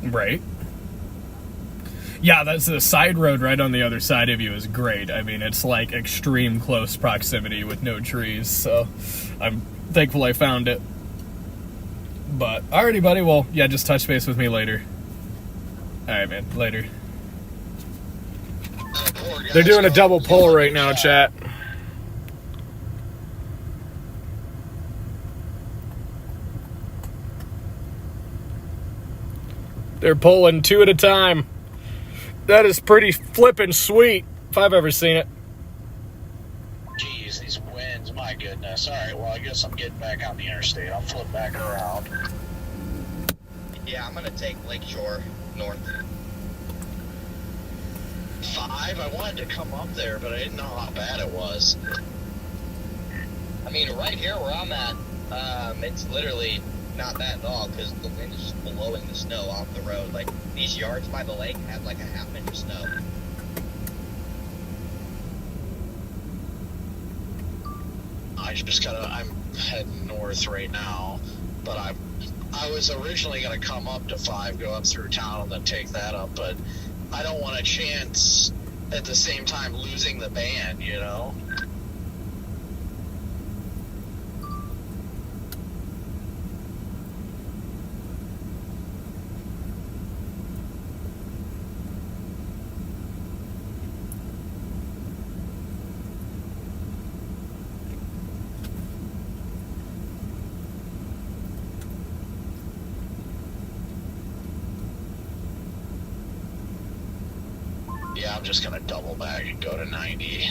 Right. Yeah, that's the side road right on the other side of you is great. I mean, it's like extreme close proximity with no trees, so I'm thankful I found it. But, alrighty, buddy. Well, yeah, just touch base with me later. Alright, man. Later. They're doing a double pull right now, chat. They're pulling 2 at a time. That is pretty flippin' sweet, if I've ever seen it. Jeez, these winds, my goodness. All right, well, I guess I'm getting back on the interstate. I'll flip back around. Yeah, I'm gonna take Lakeshore north. 5? I wanted to come up there, but I didn't know how bad it was. I mean, right here where I'm at, it's literally not bad at all because the wind is just blowing the snow off the road. Like, these yards by the lake had like a half-inch of snow. I'm heading north right now, but I was originally going to come up to 5, go up through town, and then take that up, but I don't want a chance at the same time losing the band, you know? Yeah, I'm just gonna double back and go to 90.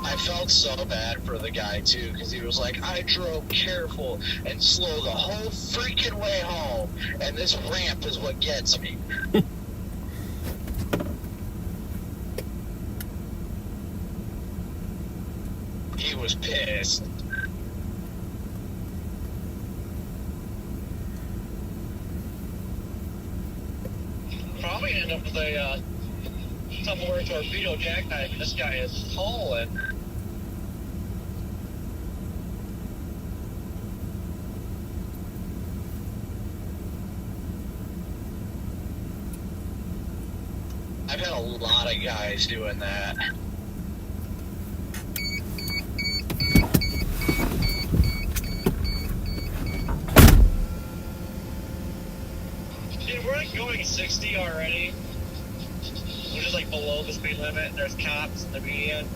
I felt so bad for the guy too, because he was like, I drove careful and slow the whole freaking way home, and this ramp is what gets me. He was pissed. Probably end up with a somewhere torpedo jackknife. This guy is hauling. I've had a lot of guys doing that. Dude, we're like going 60 already. which is like below the speed limit. There's cops in the median,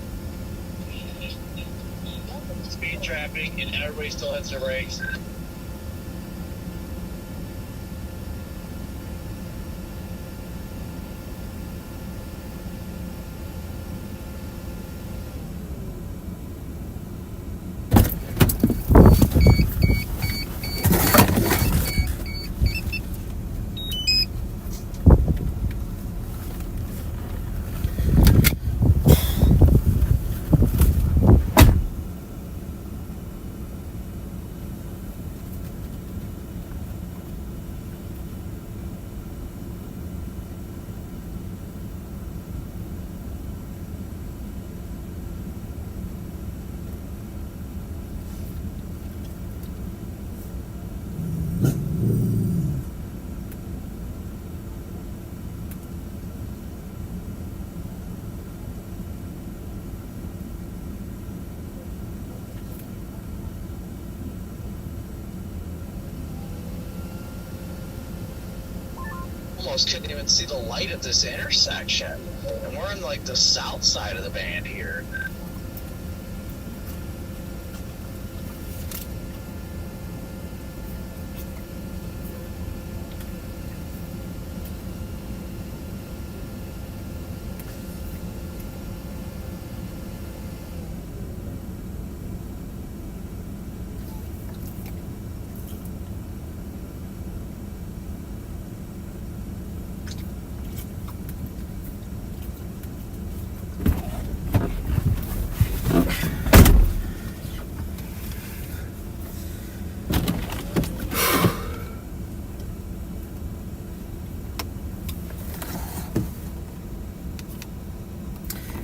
speed traffic, and everybody still hits their brakes. Almost couldn't even see the light at this intersection. And we're in like the south side of the band here.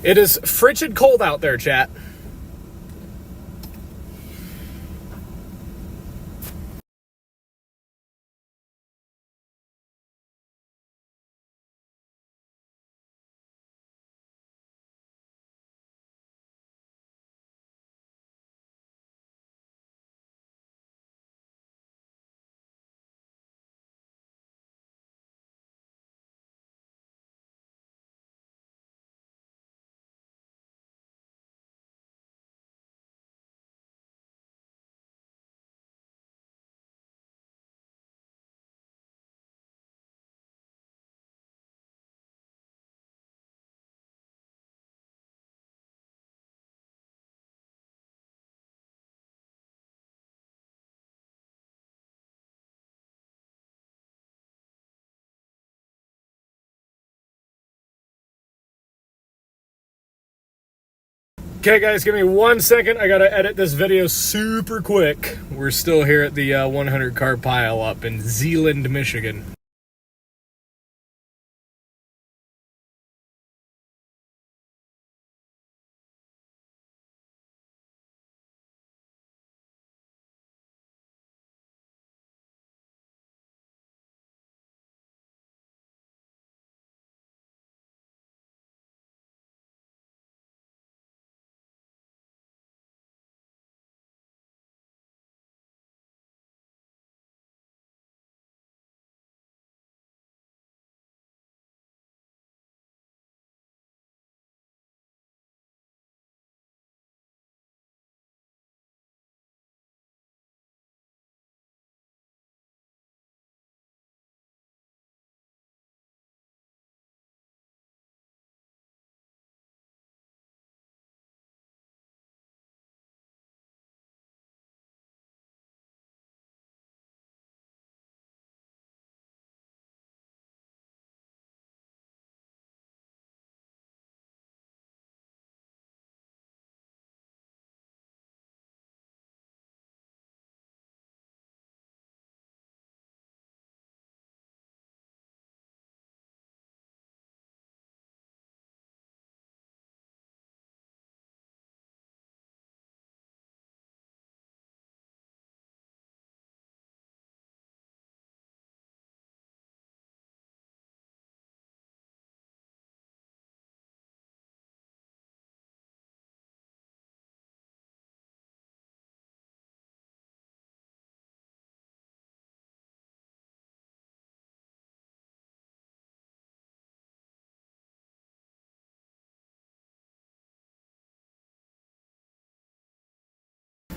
It is frigid cold out there, chat. Okay, guys, give me 1 second. I gotta edit this video super quick. We're still here at the 100 car pile up in Zeeland, Michigan.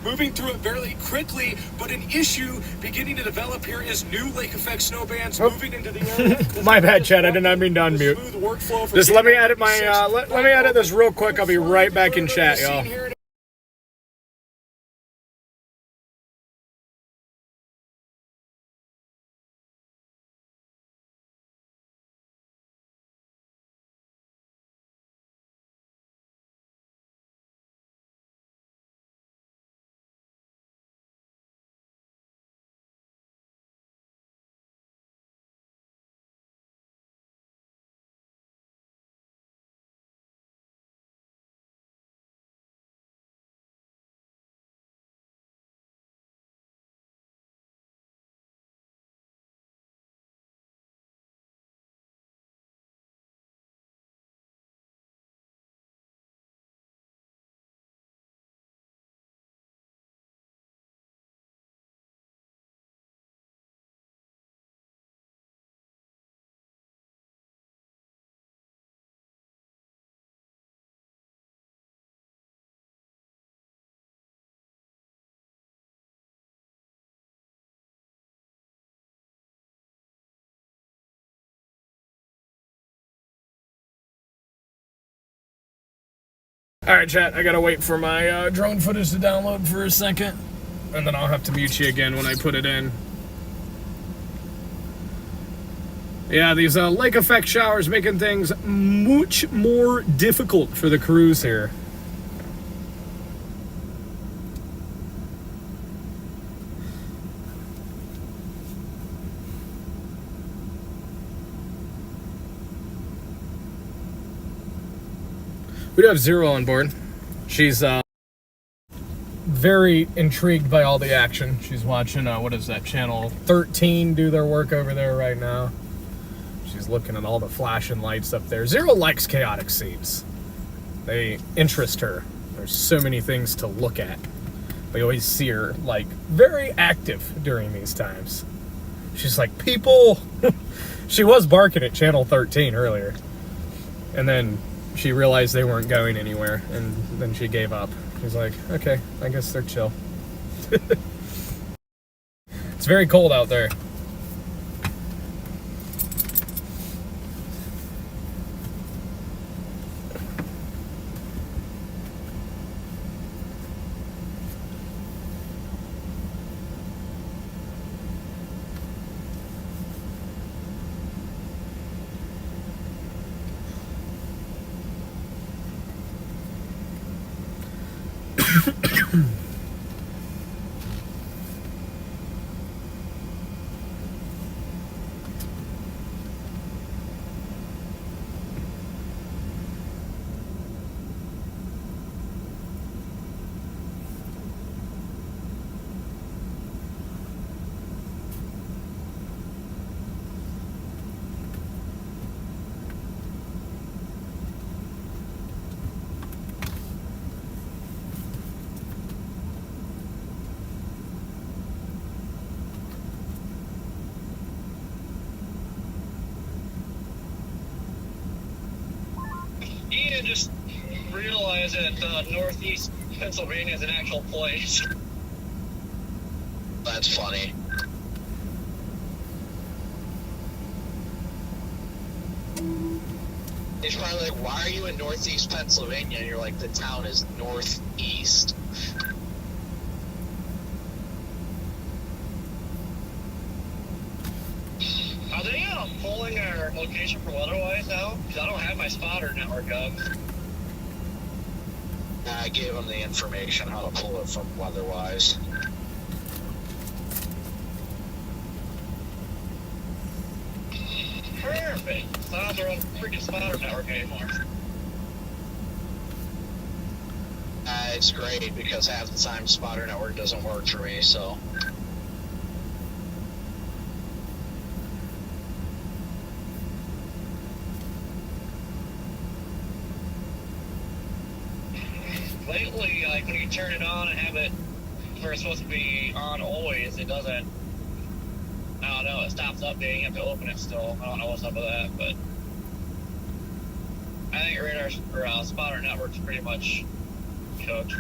moving through it very quickly, but an issue beginning to develop here is new lake effect snow bands moving into the area. My bad, Chad. I did not mean to unmute. Just let me edit my let me edit this real quick. I'll be right back in chat, y'all. All right, chat, I gotta wait for my drone footage to download for a second, and then I'll have to mute you again when I put it in. Yeah, these lake effect showers making things much more difficult for the crews here. We do have Zero on board. She's very intrigued by all the action. She's watching, what is that, Channel 13 do their work over there right now. She's looking at all the flashing lights up there. Zero likes chaotic scenes. They interest her. There's so many things to look at. We always see her, like, very active during these times. She's like, people... She was barking at Channel 13 earlier. And then she realized they weren't going anywhere, and then she gave up. She's like, okay, I guess they're chill. It's very cold out there. Ian just realized that Northeast Pennsylvania is an actual place. That's funny. He's probably like, why are you in Northeast Pennsylvania? And you're like, the town is northeast. Are they pulling our location for weather-wise now? Because I don't have my spotter network up. I gave him the information how to pull it from weather-wise. Perfect. So I don't have to run freaking spotter network anymore. It's great because half the time spotter network doesn't work for me, so. Lately, like when you turn it on and have it where it's supposed to be on always, it doesn't. I don't know, it stops updating. You have to open it still. I don't know what's up with that, but I think radar or spotter network's pretty much cooked.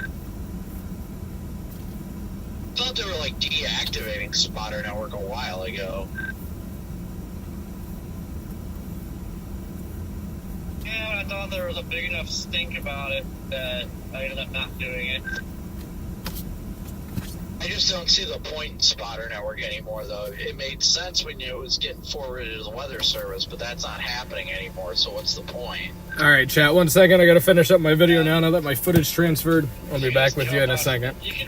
thought they were like deactivating Spotter Network a while ago. Yeah, I thought there was a big enough stink about it that I ended up not doing it. I just don't see the point in Spotter Network anymore, though. It made sense when it was getting forwarded to the Weather Service, but that's not happening anymore, so what's the point? All right, chat. 1 second. I got to finish up my video now that my footage transferred. I'll be back with you in a second. You can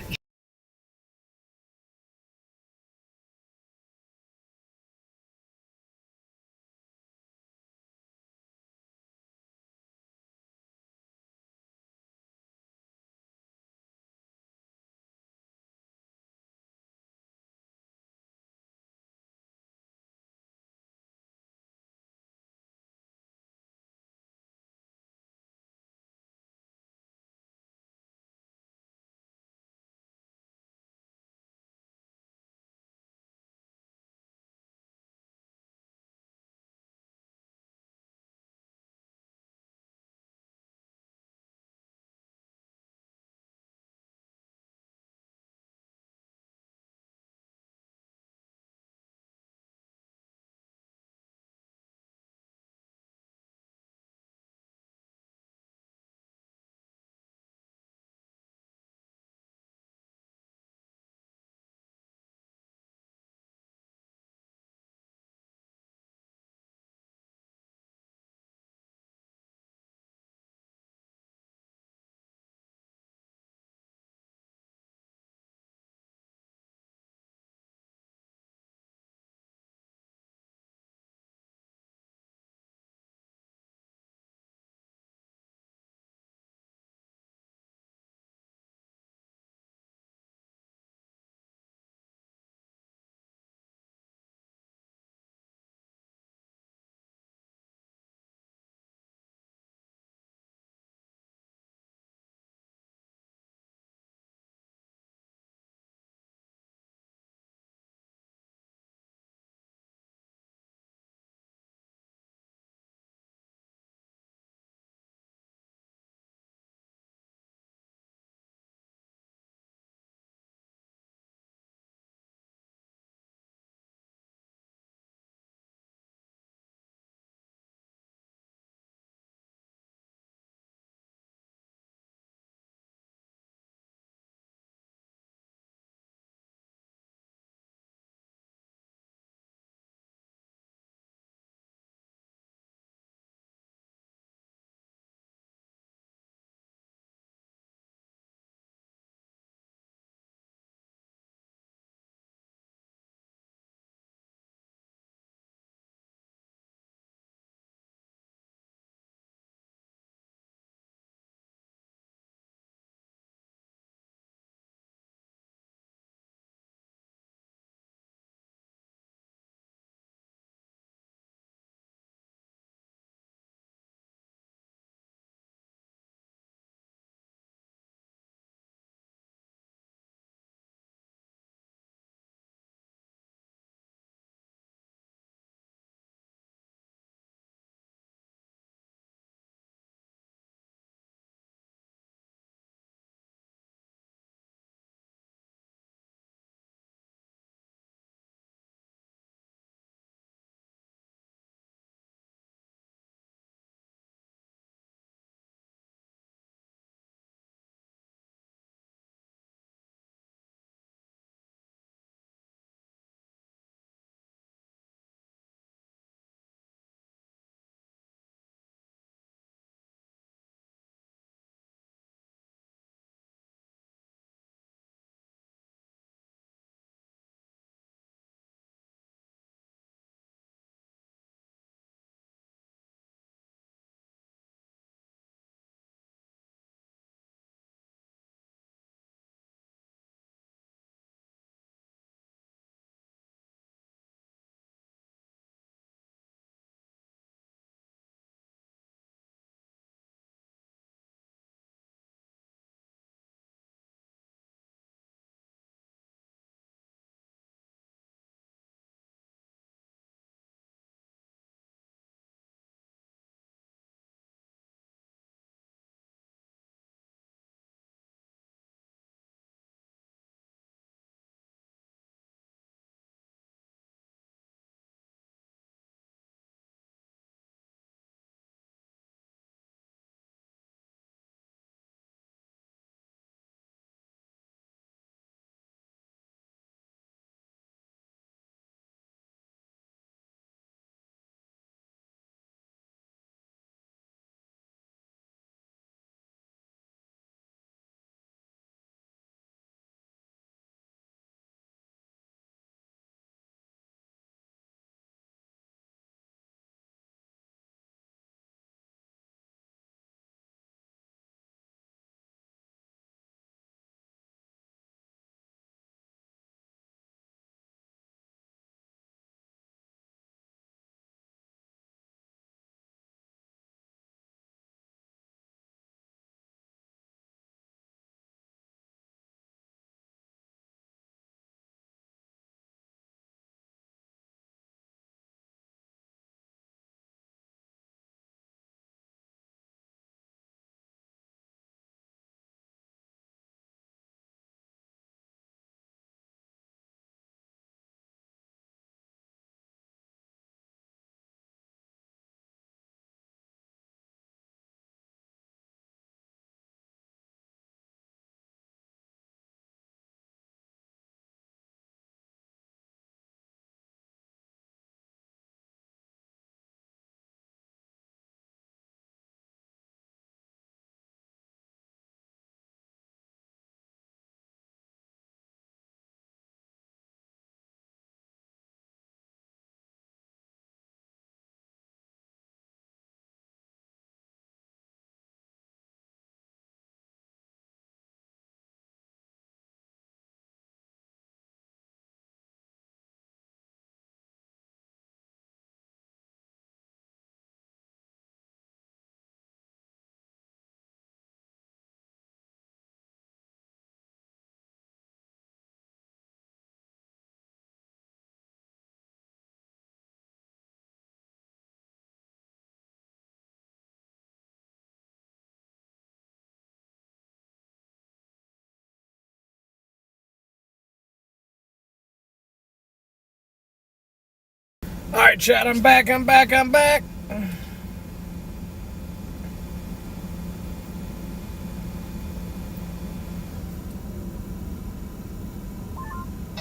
All right, Chad, I'm back. Not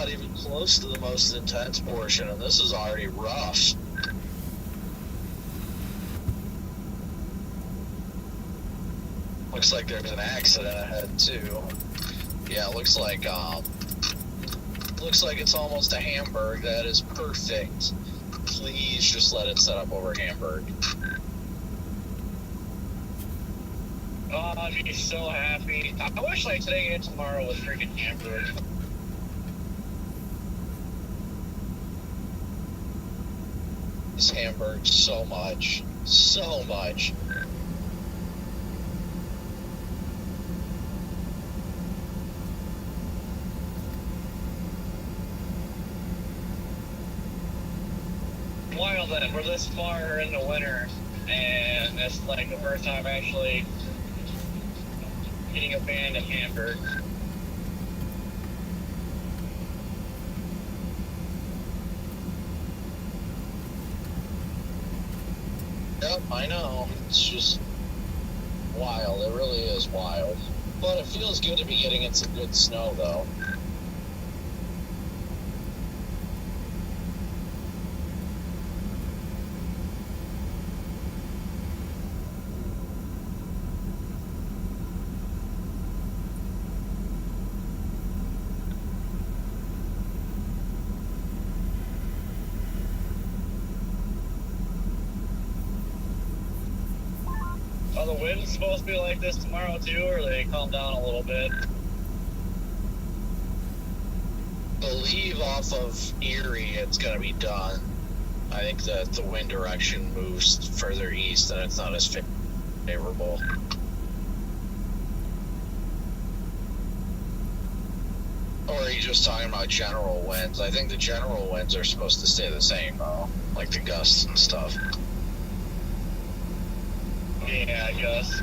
even close to the most intense portion, and this is already rough. Looks like there's an accident ahead too. Yeah, looks like it's almost a Hamburg. That is perfect. Please just let it set up over Hamburg. Oh, I'd be so happy. I wish like today and tomorrow was freaking Hamburg. This Hamburg so much. Wild that we're this far in the winter, and it's like the first time actually getting a band in Hamburg. Yep, I know. It's just wild. It really is wild. But it feels good to be getting in some good snow, though. Are the winds supposed to be like this tomorrow too, or they calm down a little bit? Believe off of Erie, it's going to be done. I think that the wind direction moves further east and it's not as favorable. Or are you just talking about general winds? I think the general winds are supposed to stay the same, though, like the gusts and stuff. Yeah, I guess.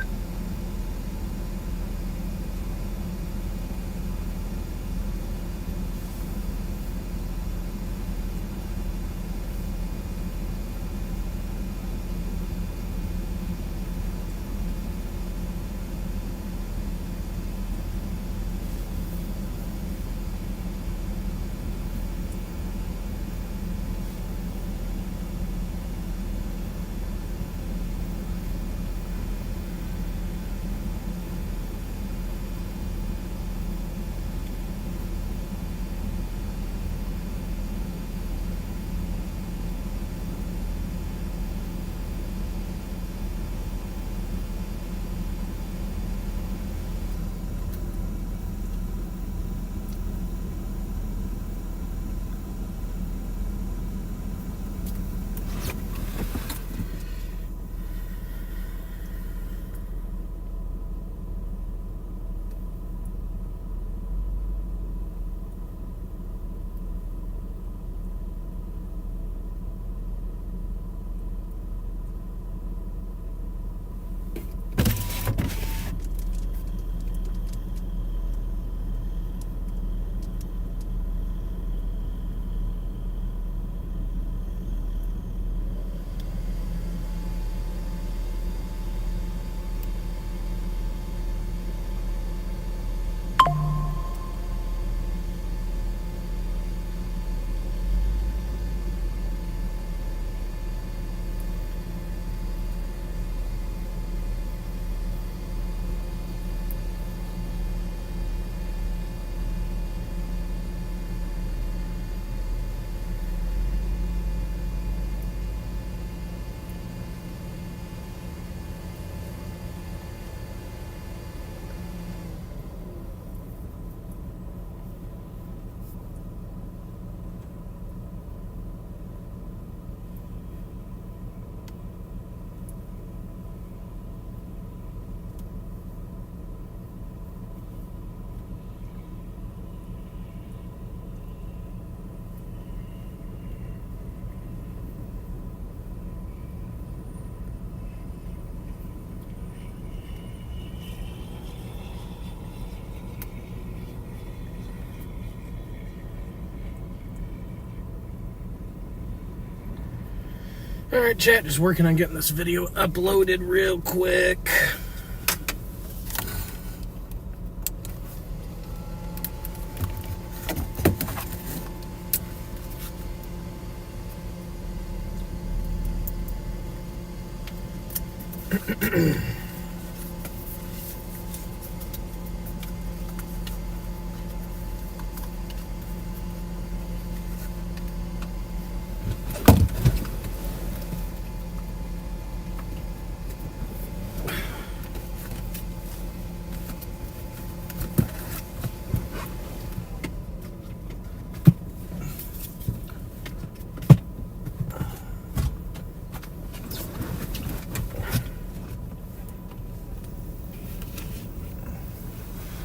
Alright, chat, just working on getting this video uploaded real quick.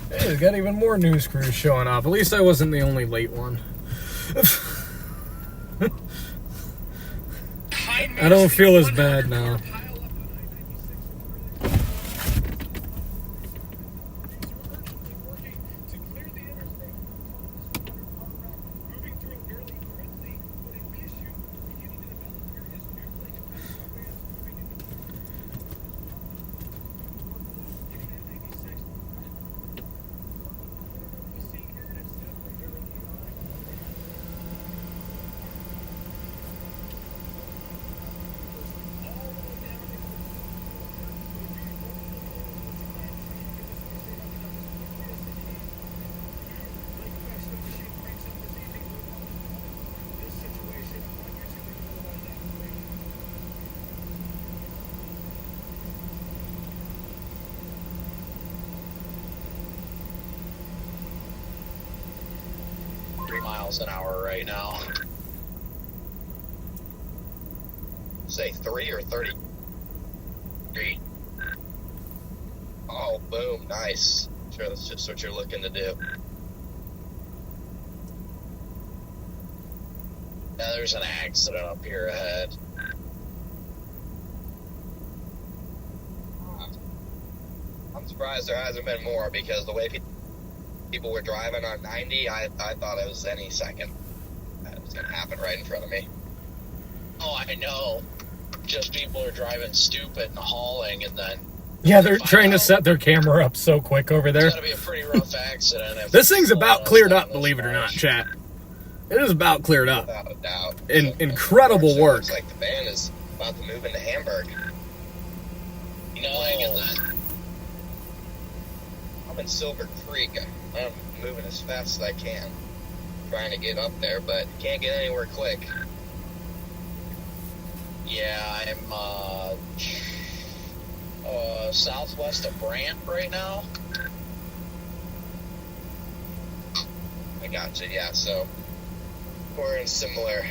Hey, we got even more news crews showing up. At least I wasn't the only late one. I don't feel as bad now. Miles an hour right now. Say 3 or 30? 3. Oh, boom, nice. Sure, that's just what you're looking to do. Now there's an accident up here ahead. I'm surprised there hasn't been more, because the way people were driving on 90, I thought it was any second that was going to happen right in front of me. Oh, I know. Just people are driving stupid and hauling, and then... Yeah, they're trying to set their camera up so quick over there. It's going to be a pretty rough accident. If This thing's about cleared up, this believe it or not, much. chat. It is about cleared up. Without a doubt. Incredible So it work. looks like the van is about to move into Hamburg. You know, I get that. I'm in Silver Creek. I'm moving as fast as I can, trying to get up there, but can't get anywhere quick. Yeah, I'm southwest of Brant right now. I got you. Yeah, so we're in similar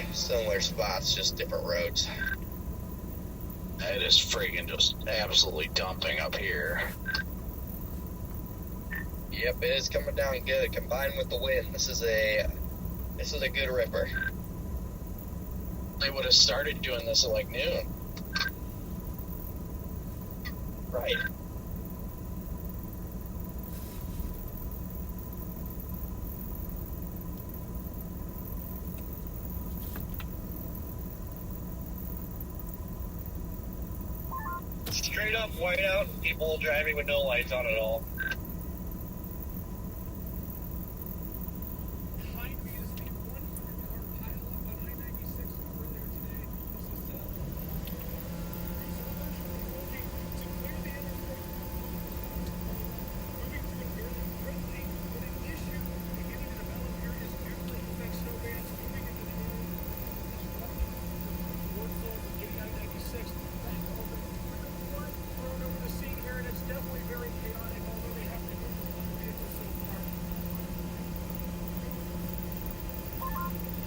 spots, just different roads. It is freaking just absolutely dumping up here. Yep, it is coming down good. Combined with the wind, this is a good ripper. They would have started doing this at like noon. Right. Straight up whiteout, people driving with no lights on at all.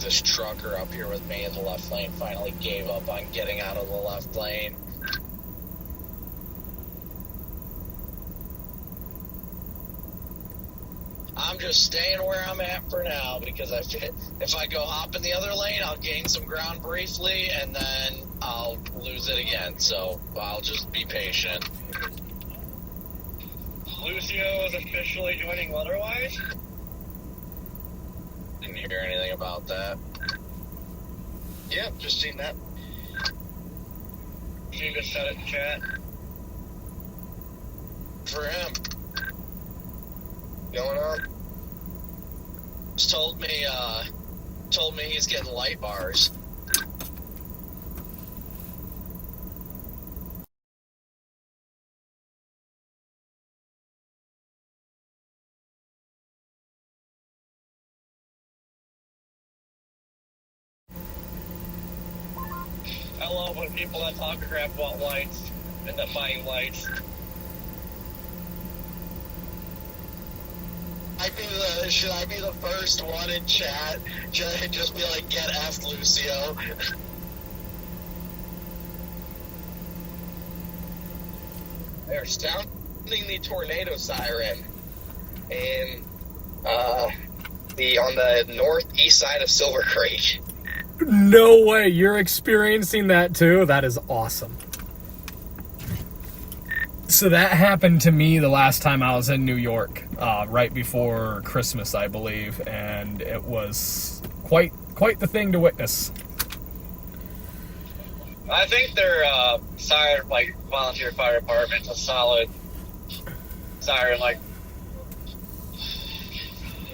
This trucker up here with me in the left lane finally gave up on getting out of the left lane. I'm just staying where I'm at for now, because if I go hop in the other lane, I'll gain some ground briefly and then I'll lose it again. So I'll just be patient. Lucio is officially joining Weatherwise. Didn't hear anything about that. Yep, just seen that. You just said it in chat. For him. Going on? Just told me he's getting light bars. I love when people that talk crap about lights end up buying lights. Should I be the first one in chat? Should I just be like, get F Lucio? They're sounding the tornado siren in on the northeast side of Silver Creek. No way, you're experiencing that too? That is awesome. So that happened to me the last time I was in New York, right before Christmas, I believe, and it was quite the thing to witness. I think their siren, like volunteer fire department's a solid siren, like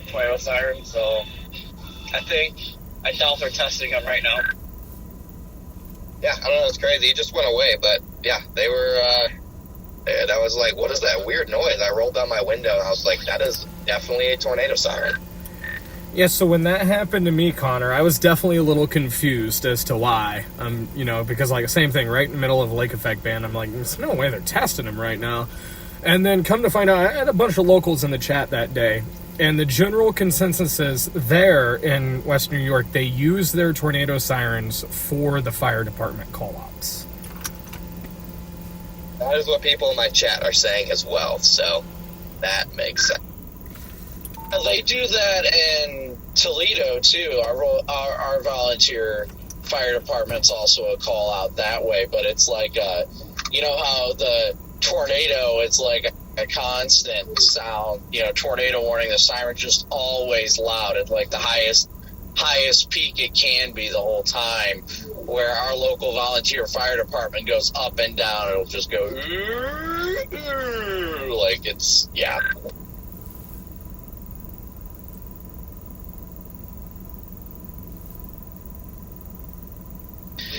tornado siren. So I doubt they're testing them right now. Yeah, I don't know, it's crazy. It just went away, but yeah, they were. And I was like, what is that weird noise? I rolled down my window and I was like, that is definitely a tornado siren. Yeah, so when that happened to me, Connor, I was definitely a little confused as to why. Because like the same thing, right in the middle of a lake effect ban, I'm like, there's no way they're testing him right now. And then come to find out, I had a bunch of locals in the chat that day, and the general consensus is there in Western New York, they use their tornado sirens for the fire department call-outs. That is what people in my chat are saying as well, so that makes sense. They do that in Toledo too. Our volunteer fire department's also a call out that way, but it's like you know how the tornado, it's like a constant sound, tornado warning, the siren's just always loud at like the highest peak it can be the whole time, where our local volunteer fire department goes up and down. It'll just go like it's, yeah.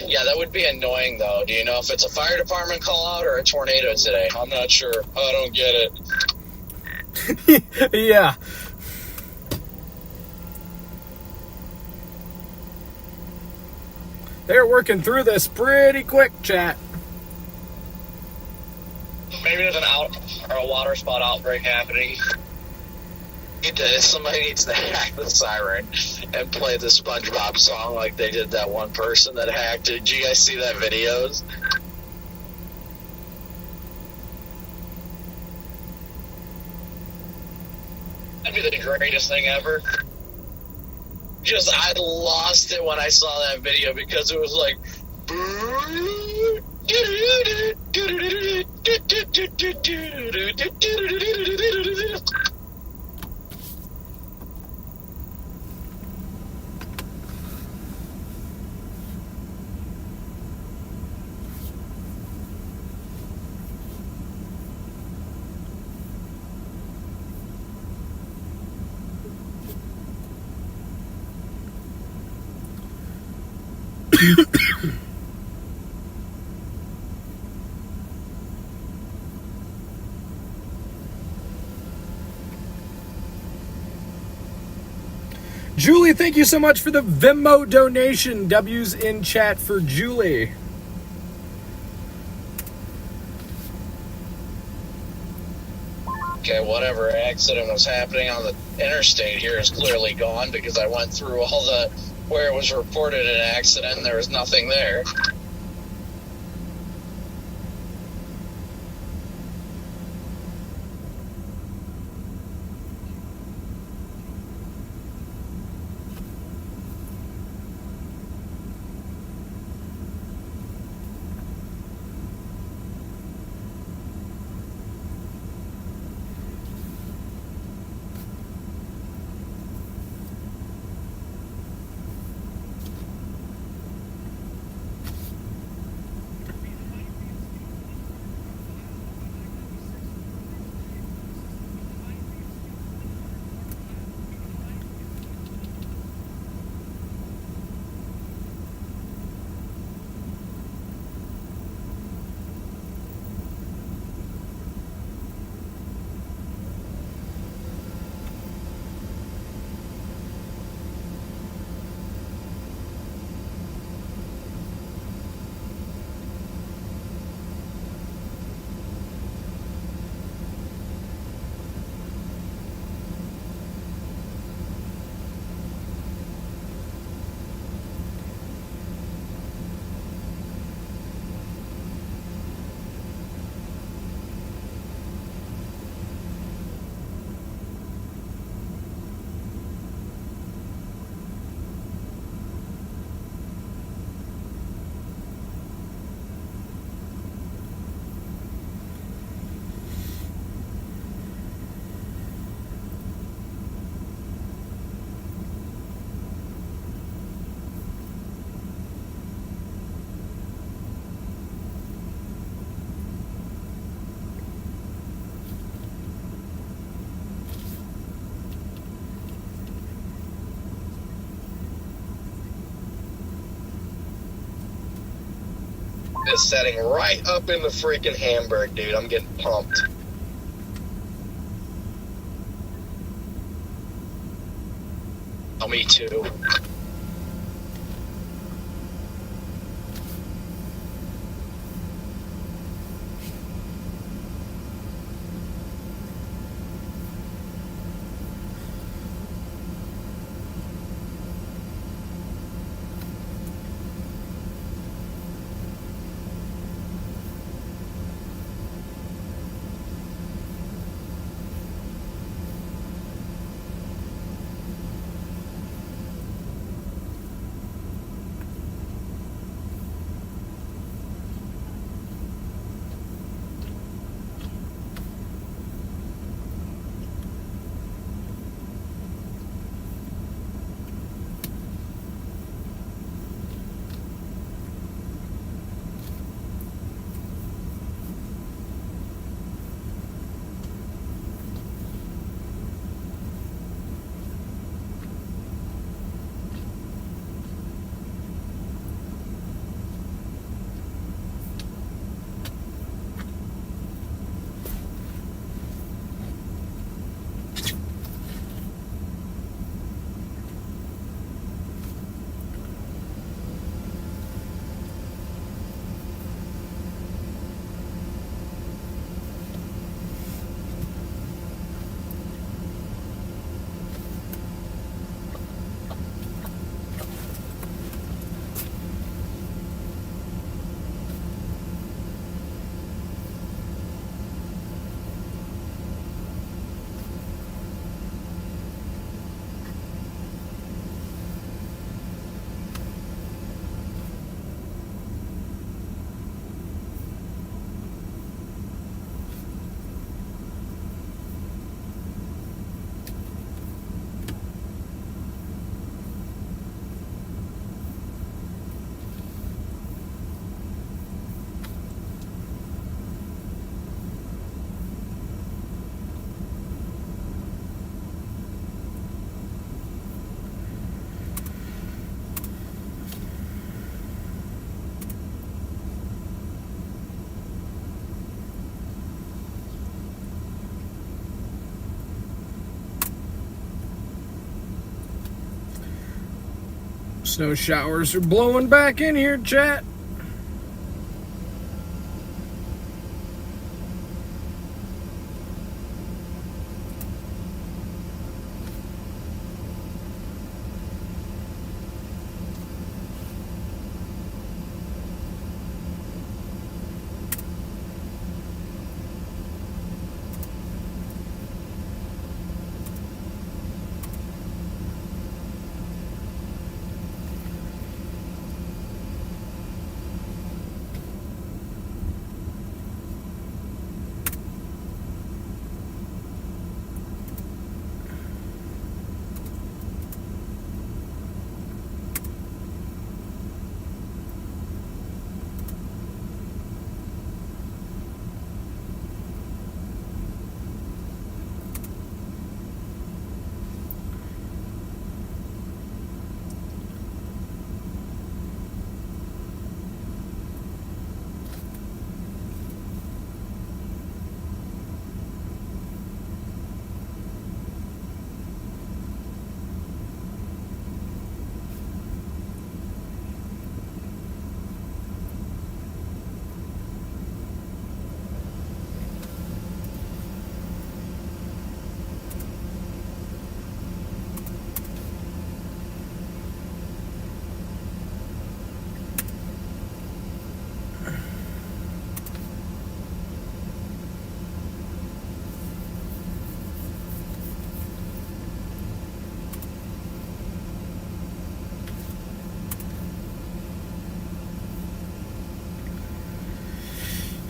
Yeah, that would be annoying, though. Do you know if it's a fire department call out or a tornado today? I'm not sure. I don't get it. Yeah. They're working through this pretty quick, chat. Maybe there's a water spout outbreak happening. Somebody needs to hack the siren and play the SpongeBob song like they did that one person that hacked it. Did you guys see that videos? That'd be the greatest thing ever. I lost it when I saw that video because it was like Julie, thank you so much for the Venmo donation. W's in chat for Julie. Okay, whatever accident was happening on the interstate here is clearly gone because I went through all the where it was reported an accident and there was nothing there. is setting right up in the freaking Hamburg, dude. I'm getting pumped. Oh, me too. Snow showers are blowing back in here, chat.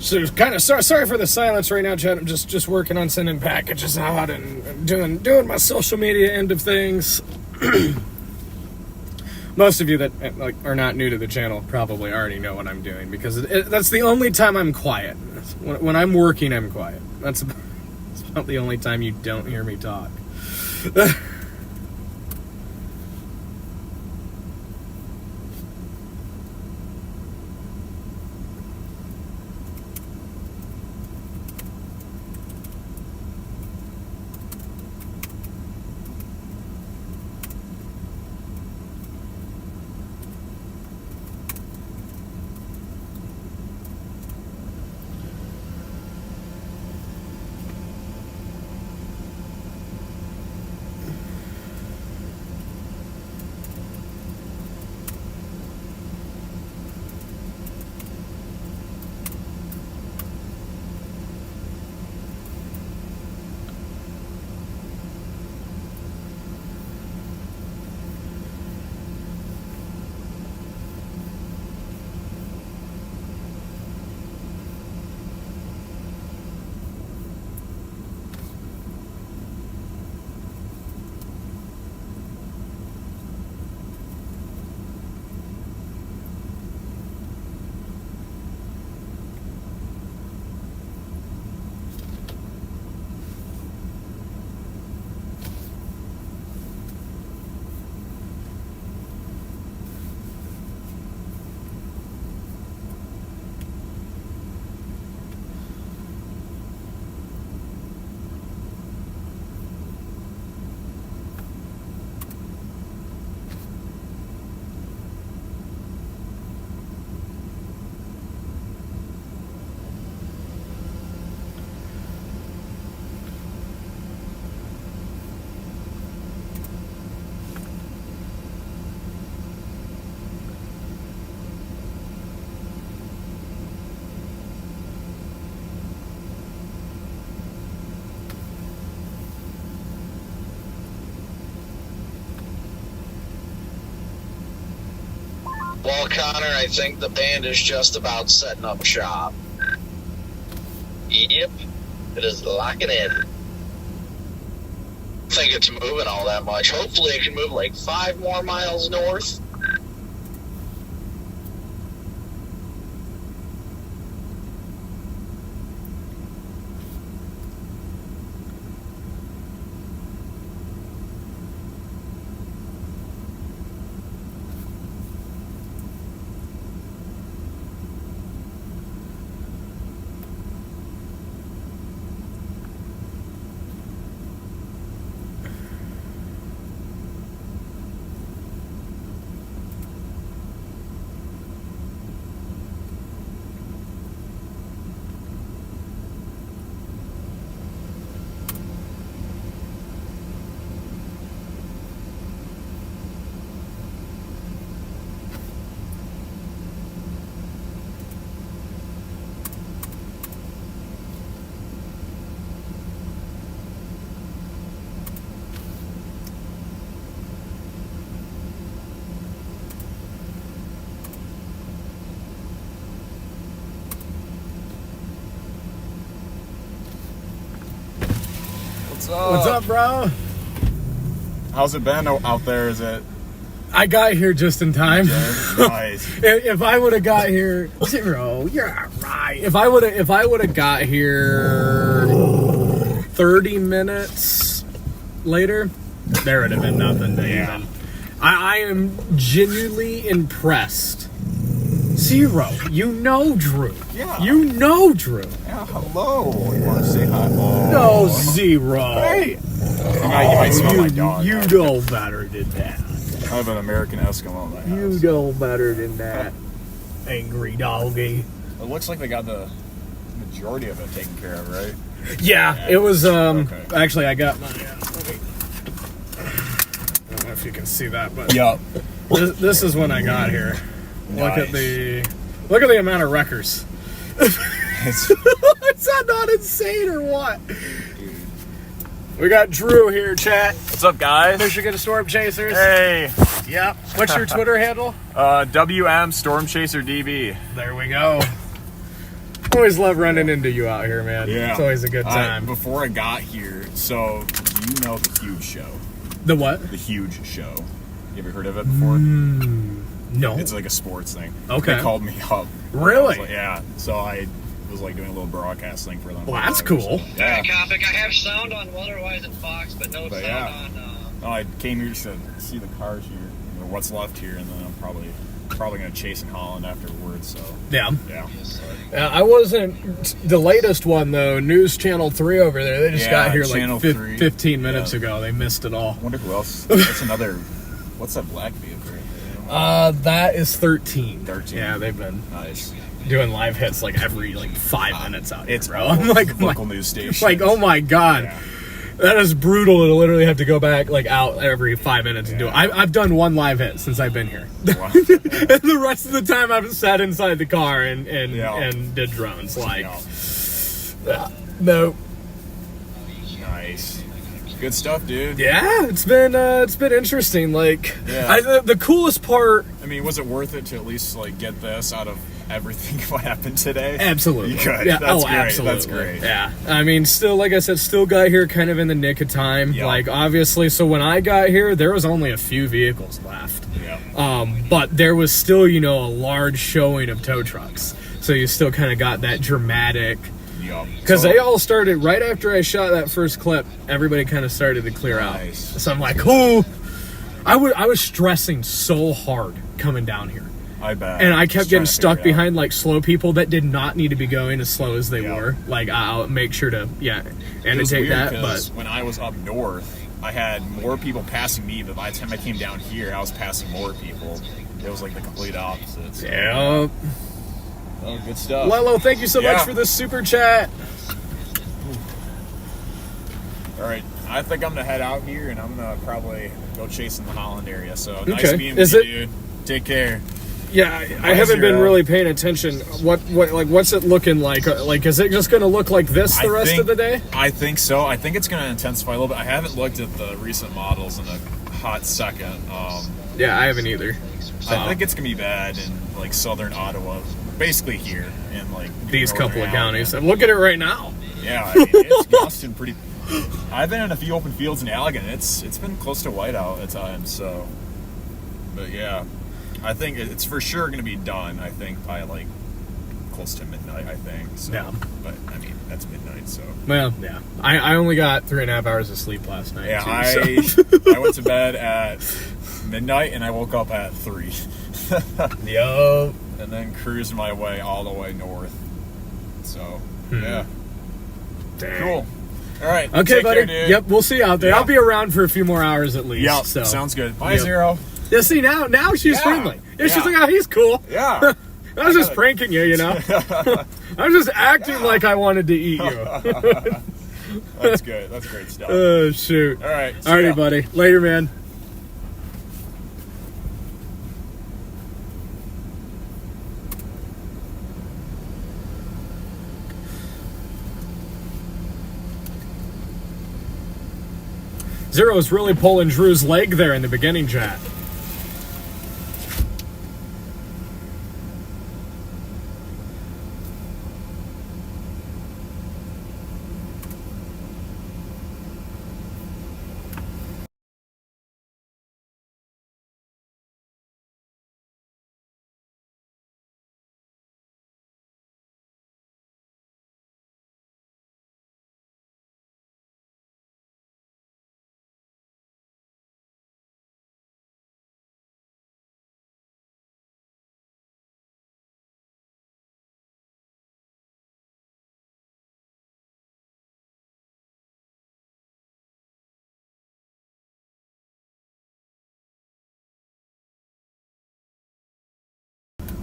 So kind of sorry for the silence right now, Chad. I'm just working on sending packages out and doing my social media end of things. Most of you that are not new to the channel probably already know what I'm doing, because that's the only time I'm quiet. When I'm working, I'm quiet. That's about the only time you don't hear me talk. Well, Connor, I think the band is just about setting up shop. Yep. It is locking in. I think it's moving all that much. Hopefully it can move like 5 more miles north. What's up, bro? How's it been out there? Is it I got here just in time. nice? If I would have got here, Zero, you're right. If I would have got here 30 minutes later, there would have been nothing to even. I am genuinely impressed. Zero, you know Drew. Yeah. You know Drew. Yeah, hello. You want to say hi? Oh. No, Zero. Hey. You might smell my dog. You know better than that. I have an American Eskimo in my house. You know better than that. Angry doggy. It looks like they got the majority of it taken care of, right? Yeah, it was, Okay. actually, I got my, let me, I don't know if you can see that, but Yeah. this is when I got here. Look at the amount of wreckers. It's, Is that not insane or what? We got Drew here, chat. what's up, guys? Michigan Storm Chasers. Hey. Yep. What's your Twitter handle? WM Storm Chaser DB. There we go. Always love running into you out here, man. Yeah. It's always a good time. Before I got here, so you know the Huge Show. The what? The Huge Show. You ever heard of it before? No. It's like a sports thing. Okay. They called me up. Really? I was like, yeah. So I was like doing a little broadcast thing for them. Well, that's cool. Yeah. Topic. I have sound on Weatherwise and Fox, but no But sound yeah. on. Oh, I came here just to see the cars here, or what's left here, and then I'm probably gonna chase in Holland afterwards. So Yeah. yeah. I wasn't the latest one though. News Channel 3 over there. They just got here Channel like 3. 15 minutes Yeah. ago. They missed it all. I wonder who else. That's another. What's that black vehicle? That is 13. 13. Yeah, they've been Nice. doing live hits like every 5 minutes out here, It's bro. I'm like, local news station. like, oh my god. Yeah. That is brutal to literally have to go back out every 5 minutes and do it. I've done one live hit since I've been here. Wow. And the rest of the time I've sat inside the car and Yeah. did drones. Like, Yeah. no. Nice. Good stuff, dude. Yeah, it's been interesting. Like, Yeah. the coolest part. I mean, was it worth it to at least like get this out of everything what happened today? Absolutely. You could. Yeah. That's great. Absolutely. That's great. Yeah. I mean, still, like I said, still got here kind of in the nick of time. Yeah. Like, obviously, so when I got here, there was only a few vehicles left. Yeah. But there was still, a large showing of tow trucks. So you still kind of got that dramatic. Yeah. Because So- they all started right after I shot that first clip. Everybody kind of started to clear out. Nice. So I'm like, oh, I was stressing so hard coming down here. I bet. And I kept Just getting trying to stuck figure it out. behind like slow people that did not need to be going as slow as they Yeah. were. Like I'll make sure to It was annotate weird that. 'cause But when I was up north, I had more people passing me, but by the time I came down here, I was passing more people. It was like the complete opposite. So, yeah, oh, good stuff. Lelo, thank you so Yeah. much for the super chat. All right, I think I'm gonna head out here, and I'm gonna probably go chasing the Holland area. So nice Okay. being Is with you, it- dude. Take care. Yeah, I haven't been really paying attention. What's it looking like? Like, is it just going to look like this the rest of the day? I think so. I think it's going to intensify a little bit. I haven't looked at the recent models in a hot second. Yeah, I haven't either. I think it's gonna be bad in like southern Ottawa, basically here in like These couple of northern counties. Allegan. And look at it right now. Yeah, I mean, it's gusting pretty. I've been in a few open fields in Allegan. It's been close to whiteout at times. So, but yeah, I think it's for sure gonna be done. I think by like close to midnight. I think. So, Yeah. But I mean, that's midnight. So. Well, yeah. I only got 3.5 hours of sleep last night. Yeah, too, so. I went to bed at midnight and I woke up at 3. Yo. And then cruised my way all the way north. So, yeah. Dang. Cool. All right. Okay, take buddy. care, dude. Yep, we'll see you out there. Yeah. I'll be around for a few more hours at least. Yeah, so. sounds good. Bye, Yep. Zero. Yeah, see, now she's Yeah. friendly. Yeah, she's Yeah. like, oh, he's cool. Yeah. I was just pranking you, you know? I was just acting like I wanted to eat you. That's good. That's great stuff. Oh, shoot. All right. see Alrighty, ya. buddy. Later, man. Zero is really pulling Drew's leg there in the beginning, chat.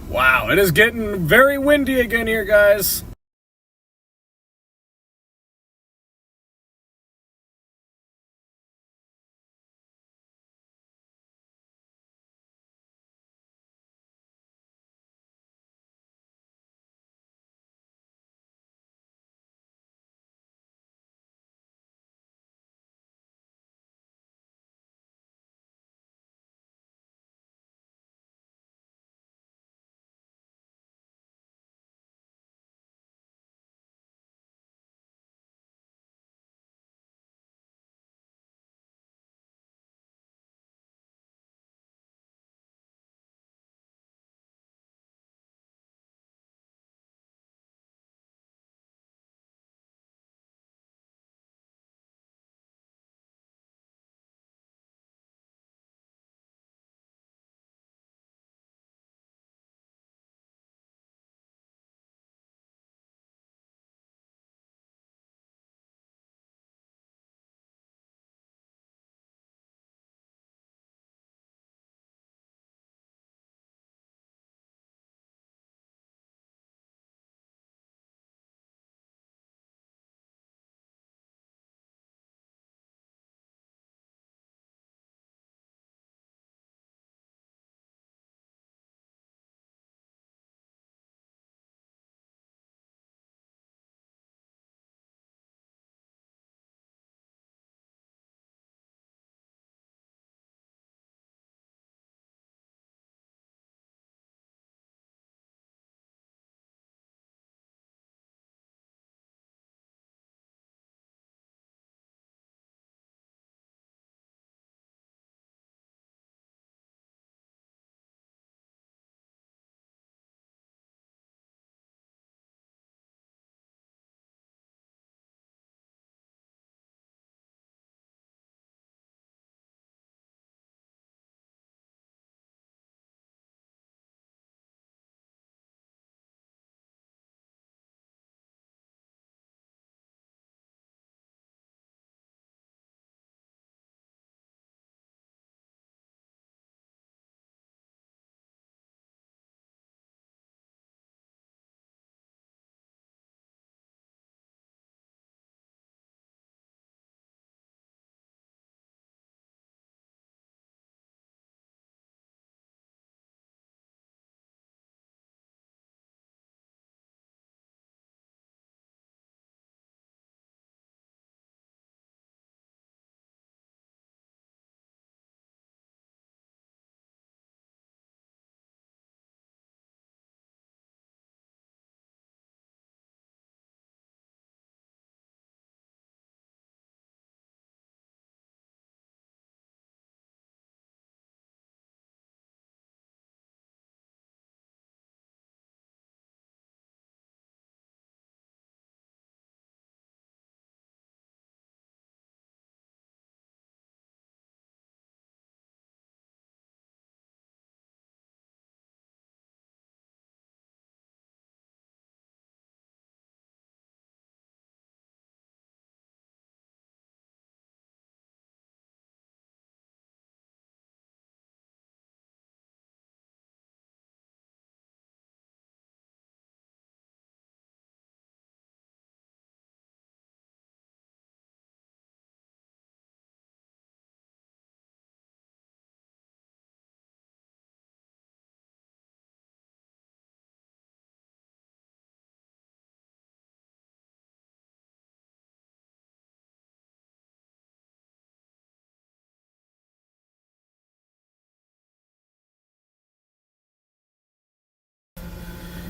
Wow, it is getting very windy again here, guys.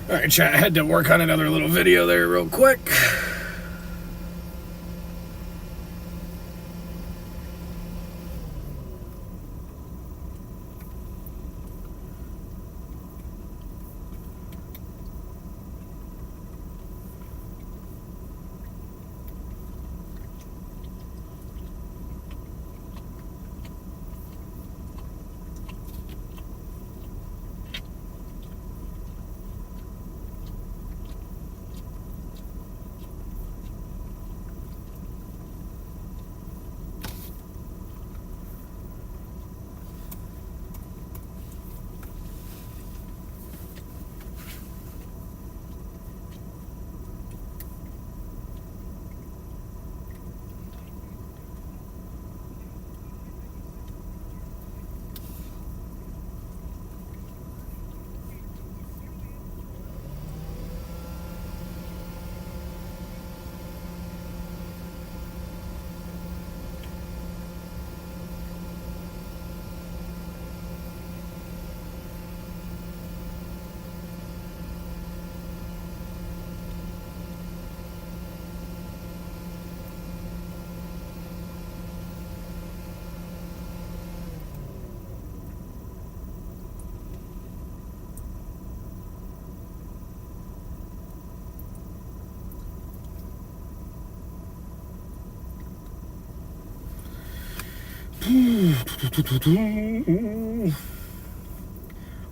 All right, chat. I had to work on another little video there real quick.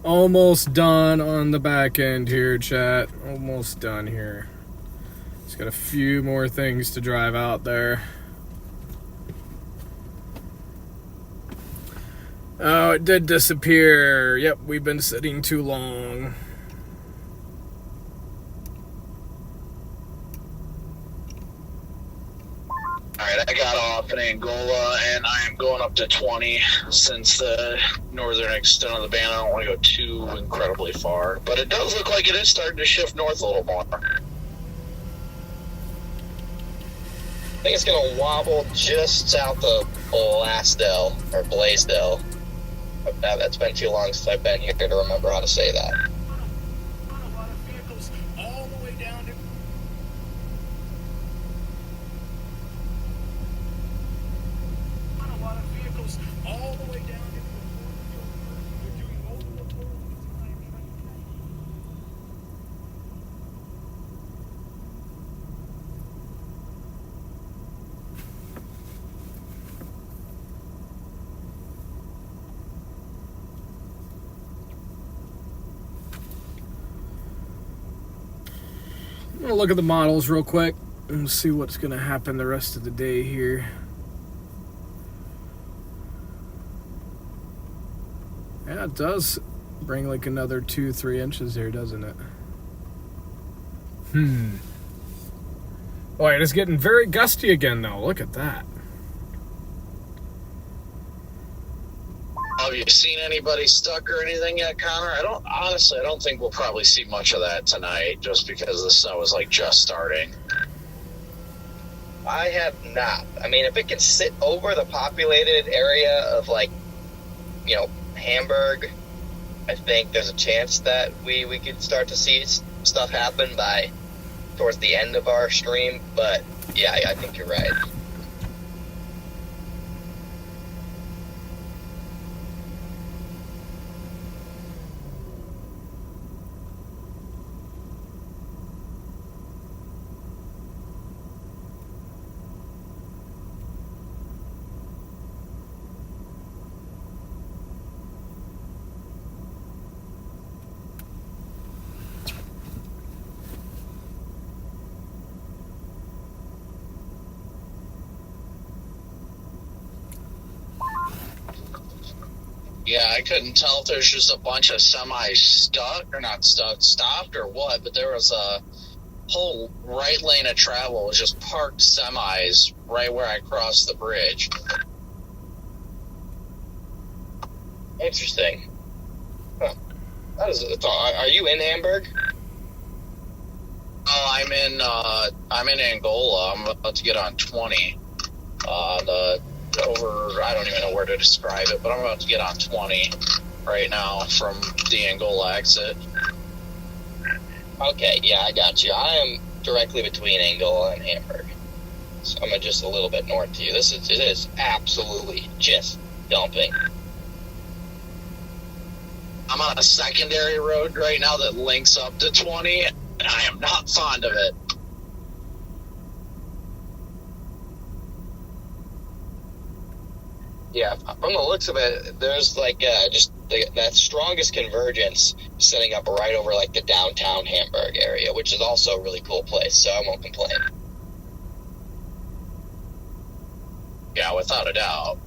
Almost done on the back end here, chat. Almost done here. Just got a few more things to drive out there. Oh, it did disappear. Yep, we've been sitting too long. Alright, I got off in Angola and I am going up to 20 since the northern extent of the band. I don't want to go too incredibly far, but it does look like it is starting to shift north a little more. I think it's going to wobble just south of Blasdell, or Blaisdell. That's been too long since I've been here to remember how to say that. I'm gonna look at the models real quick and see what's gonna happen the rest of the day here. Yeah, it does bring like another 2-3 inches here, doesn't it? Wait, it's getting very gusty again though. Look at that. Have you seen anybody stuck or anything yet, Connor? I don't think we'll probably see much of that tonight just because the snow is like just starting. I have not. I mean, if it can sit over the populated area of, like, you know, Hamburg, I think there's a chance that we could start to see stuff happen by towards the end of our stream. But yeah, I think you're right. Yeah, I couldn't tell if there's just a bunch of semis stuck or not stuck, stopped or what, but there was a whole right lane of travel was just parked semis right where I crossed the bridge. Interesting. Huh. Are you in Hamburg? Oh, I'm in Angola. I'm about to get on 20. I don't even know where to describe it, but I'm about to get on 20 right now from the Angola exit. Okay, yeah, I got you. I am directly between Engel and Hamburg. So I'm just a little bit north to you. It is absolutely just dumping. I'm on a secondary road right now that links up to 20, and I am not fond of it. Yeah, from the looks of it, there's like that strongest convergence setting up right over like the downtown Hamburg area, which is also a really cool place, so I won't complain. Yeah, without a doubt.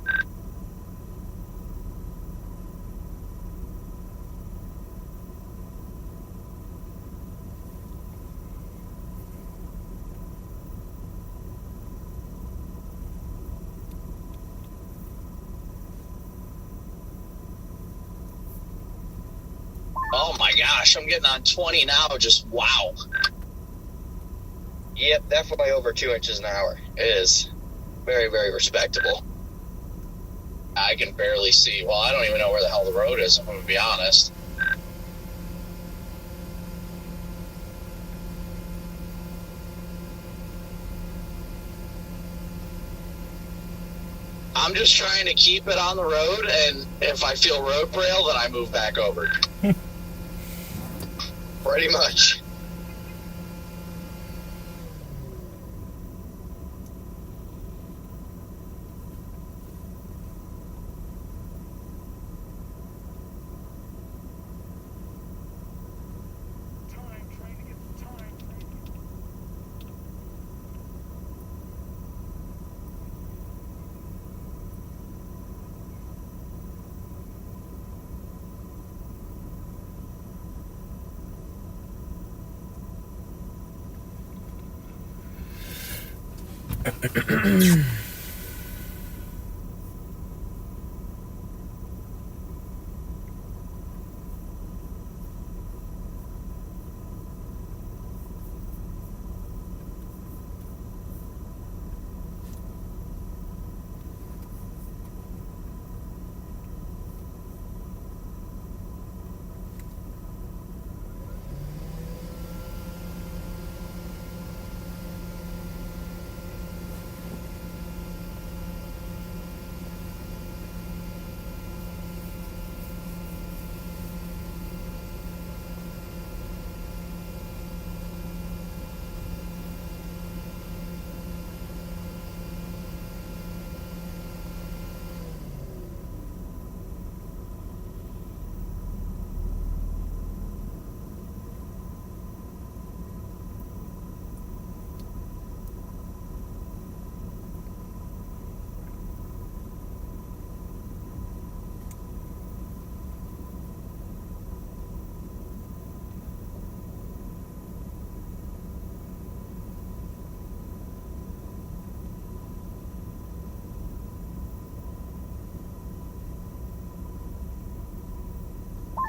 Oh my gosh, I'm getting on 20 now. Just wow. Yep, definitely over 2 inches an hour. It is very, very respectable. I can barely see. Well, I don't even know where the hell the road is, I'm going to be honest. I'm just trying to keep it on the road, and if I feel road braille, then I move back over. Pretty much.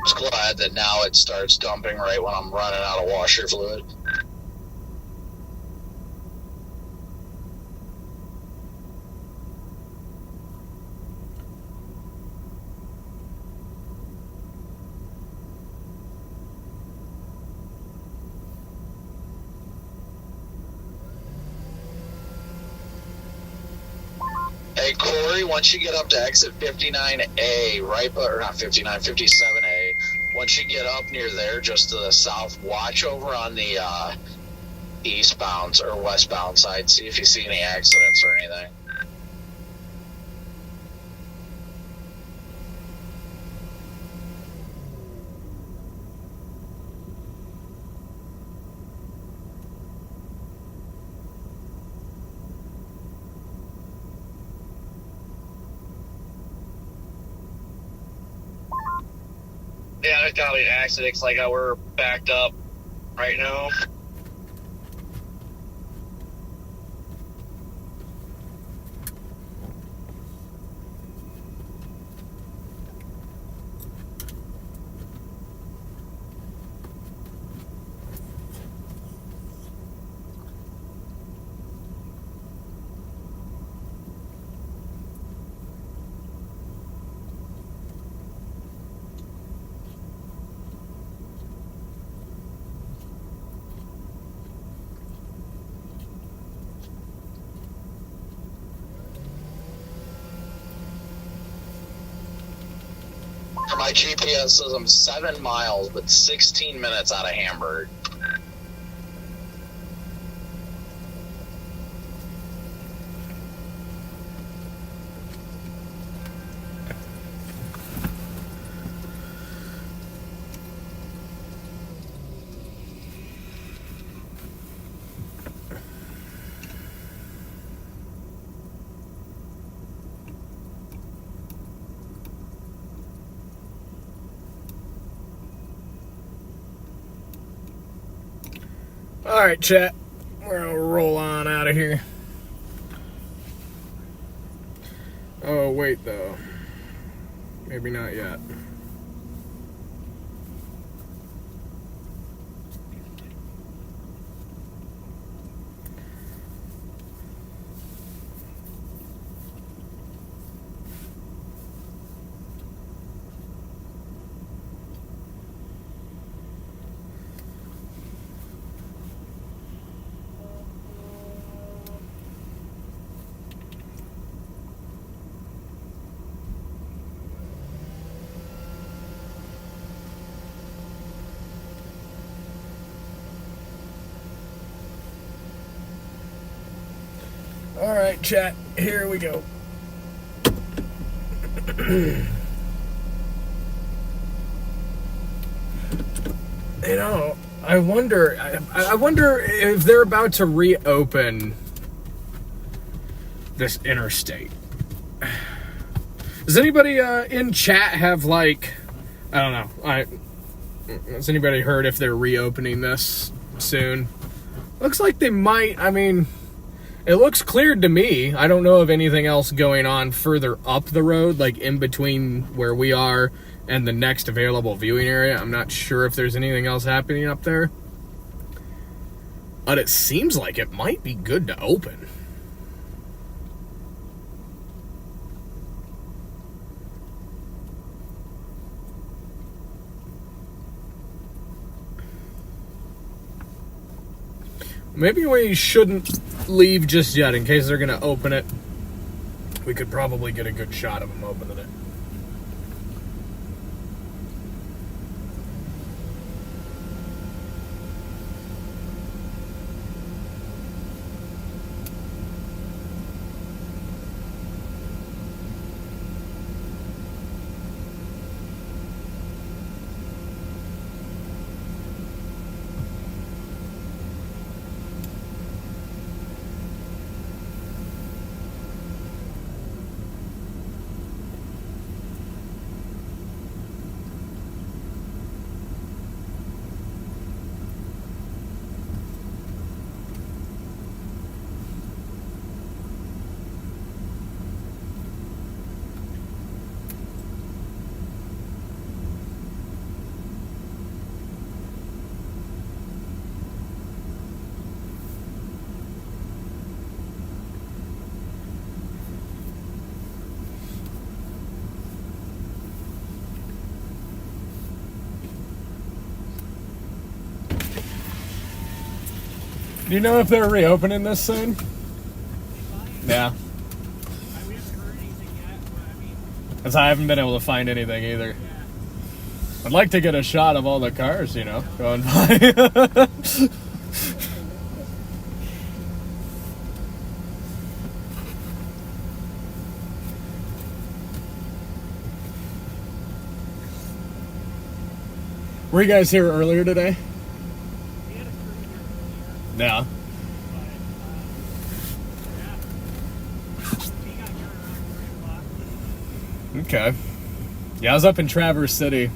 Just glad that now it starts dumping right when I'm running out of washer fluid. Hey, Corey, once you get up to exit 59A, right, or not 59, 57A, once you get up near there, just to the south, watch over on the eastbound or westbound side. See if you see any accidents or anything. Yeah, there's gotta be an accident. It's like we're backed up right now. my GPS says I'm 7 miles, but 16 minutes out of Hamburg. All right, chat. We're gonna roll on out of here. Oh, wait, though. Maybe not yet. All right, chat, here we go. You know, I wonder if they're about to reopen this interstate. Does anybody in chat have, like, I don't know, has anybody heard if they're reopening this soon? Looks like they might. I mean, it looks cleared to me. I don't know of anything else going on further up the road, like in between where we are and the next available viewing area. I'm not sure if there's anything else happening up there. But it seems like it might be good to open. Maybe we shouldn't leave just yet in case they're going to open it. We could probably get a good shot of them opening it. Do you know if they're reopening this soon? Yeah. Because I haven't been able to find anything either. I'd like to get a shot of all the cars, you know, going by. Were you guys here earlier today? Yeah. Okay. Yeah, I was up in Traverse City.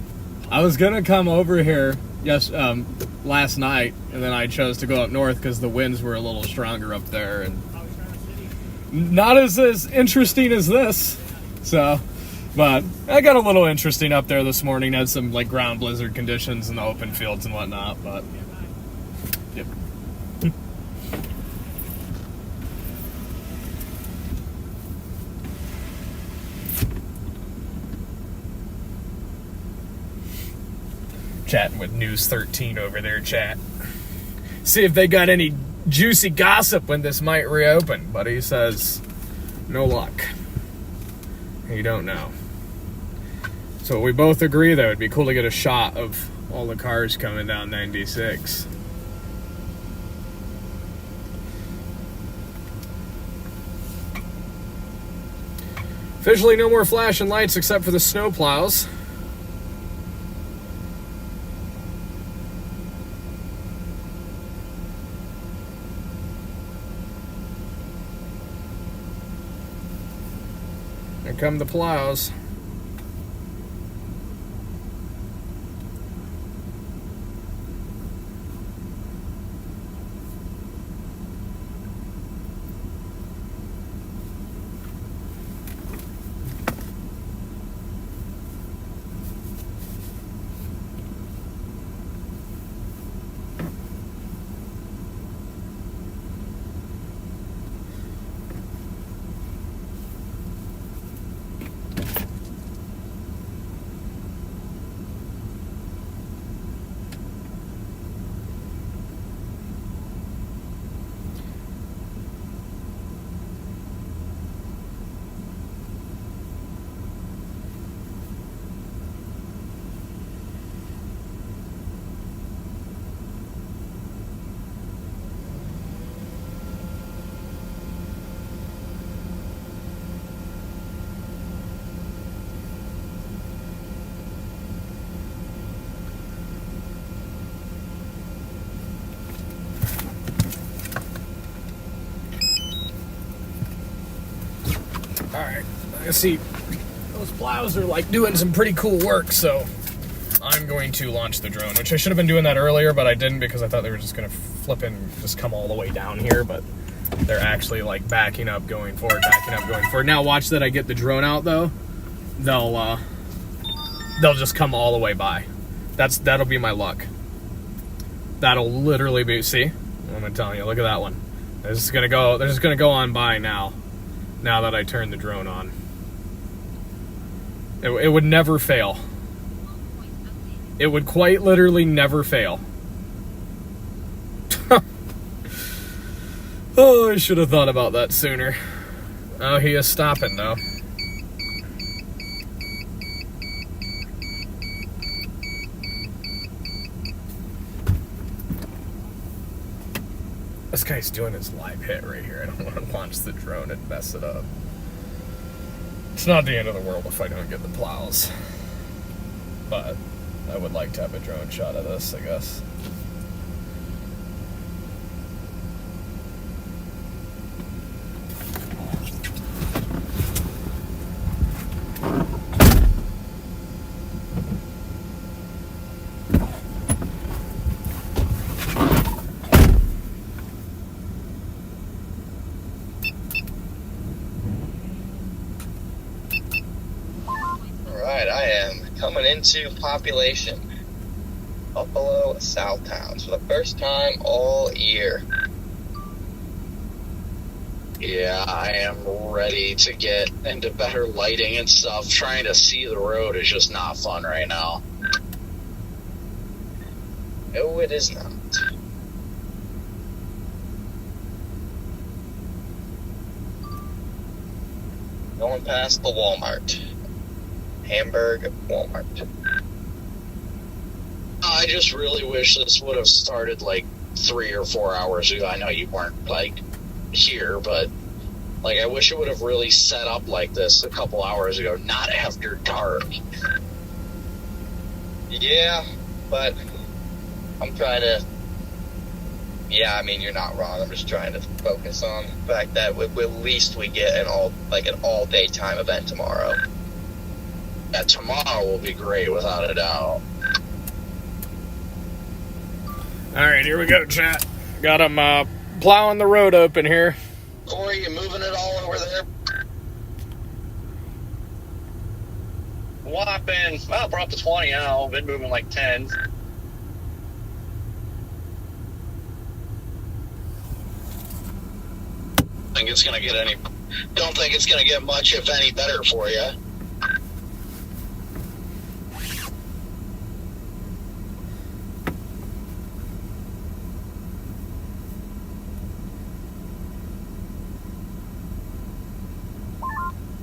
I was gonna come over here last night, and then I chose to go up north because the winds were a little stronger up there, and not as interesting as this. So, but I got a little interesting up there this morning. Had some like ground blizzard conditions in the open fields and whatnot, but yep. Chatting with News 13 over there, chat. See if they got any juicy gossip when this might reopen. But he says, no luck. You don't know. So we both agree that it would be cool to get a shot of all the cars coming down 96. Officially no more flashing lights except for the snow plows. Here come the plows. Alright, I see those plows are like doing some pretty cool work, so I'm going to launch the drone, which I should have been doing that earlier, but I didn't because I thought they were just gonna flip and just come all the way down here, but they're actually like backing up, going forward, backing up, going forward. Now watch that I get the drone out though. They'll just come all the way by. That'll be my luck. That'll literally be, see? I'm telling you, look at that one. They're just gonna go on by now. Now that I turned the drone on. It would never fail. It would quite literally never fail. Oh, I should have thought about that sooner. Oh, he is stopping though. This guy's doing his live hit right here. I don't want to launch the drone and mess it up. It's not the end of the world if I don't get the plows. But I would like to have a drone shot of this, I guess. Coming into population, Buffalo Southtown for the first time all year. Yeah, I am ready to get into better lighting and stuff. Trying to see the road is just not fun right now. No, it is not. Going past the Walmart. Hamburg Walmart. I just really wish this would have started like 3 or 4 hours ago. I know you weren't like here, but like I wish it would have really set up like this a couple hours ago, not after dark. Yeah, but I'm trying to. Yeah, I mean you're not wrong. I'm just trying to focus on the fact that at least we get an all daytime event tomorrow. Yeah, tomorrow will be great without a doubt. Alright, here we go, chat. Got him plowing the road open here. Corey, you moving it all over there? Whopping, well, we're up to 20 now. Been moving like 10. Don't think it's gonna get much, if any, better for you.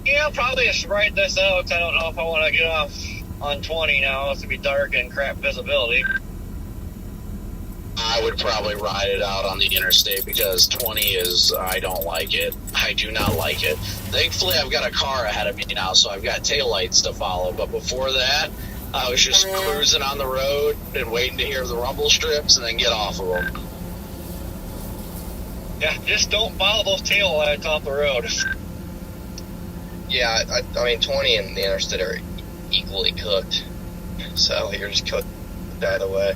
Yeah, probably I should write this out. I don't know if I want to get off on 20 now. It's gonna be dark and crap visibility. I would probably ride it out on the interstate because 20 is, I don't like it. I do not like it. Thankfully, I've got a car ahead of me now, so I've got taillights to follow. But before that, I was just cruising on the road and waiting to hear the rumble strips and then get off of them. Yeah, just don't follow those tail lights off the road. Yeah, I mean, 20 and the interstate are equally cooked. So you're just cooked either way.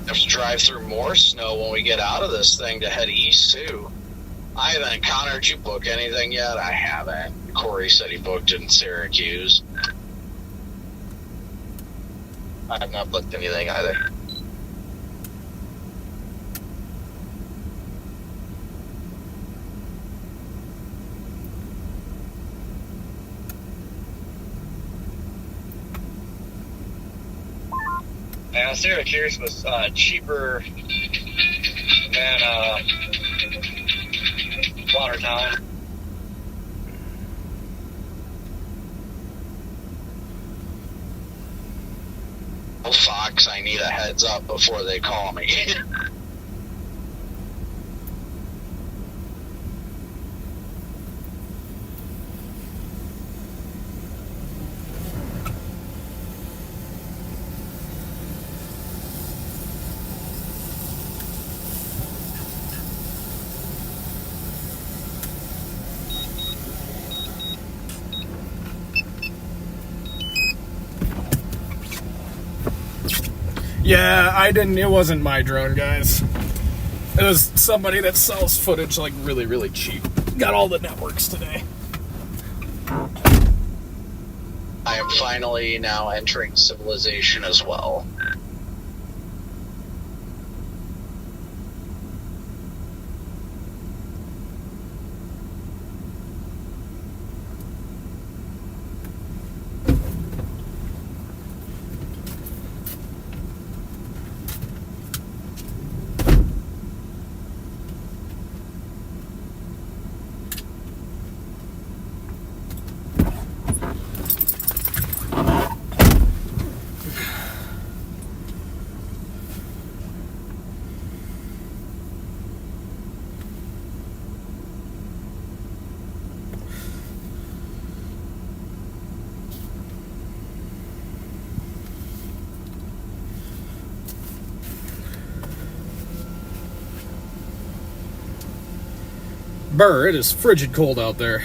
I have to drive through more snow when we get out of this thing to head east, too. I haven't encountered you book anything yet. I haven't. Corey said he booked in Syracuse. I have not booked anything either. Yeah, Syracuse was cheaper than Watertown. Oh, Fox, I need a heads up before they call me. Yeah, I didn't. It wasn't my drone, guys. It was somebody that sells footage like really, really cheap. Got all the networks today. I am finally now entering civilization as well. Burr, it is frigid cold out there.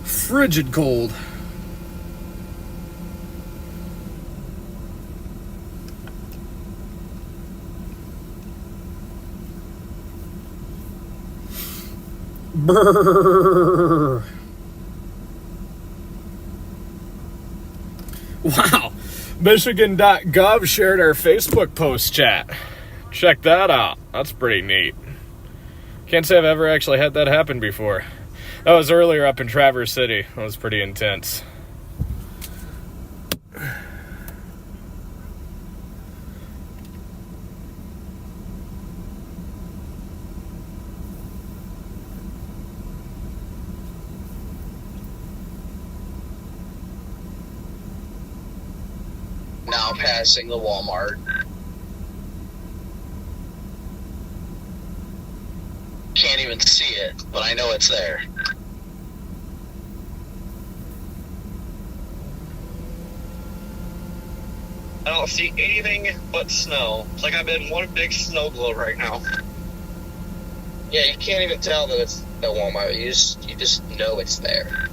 Frigid cold. Brrr. Wow. Michigan.gov shared our Facebook post chat. Check that out. That's pretty neat. Can't say I've ever actually had that happen before. That was earlier up in Traverse City. That was pretty intense. Now passing the Walmart. Can't even see it, but I know it's there. I don't see anything but snow. It's like I'm in one big snow globe right now. Yeah, you can't even tell that it's a Walmart. You just know it's there.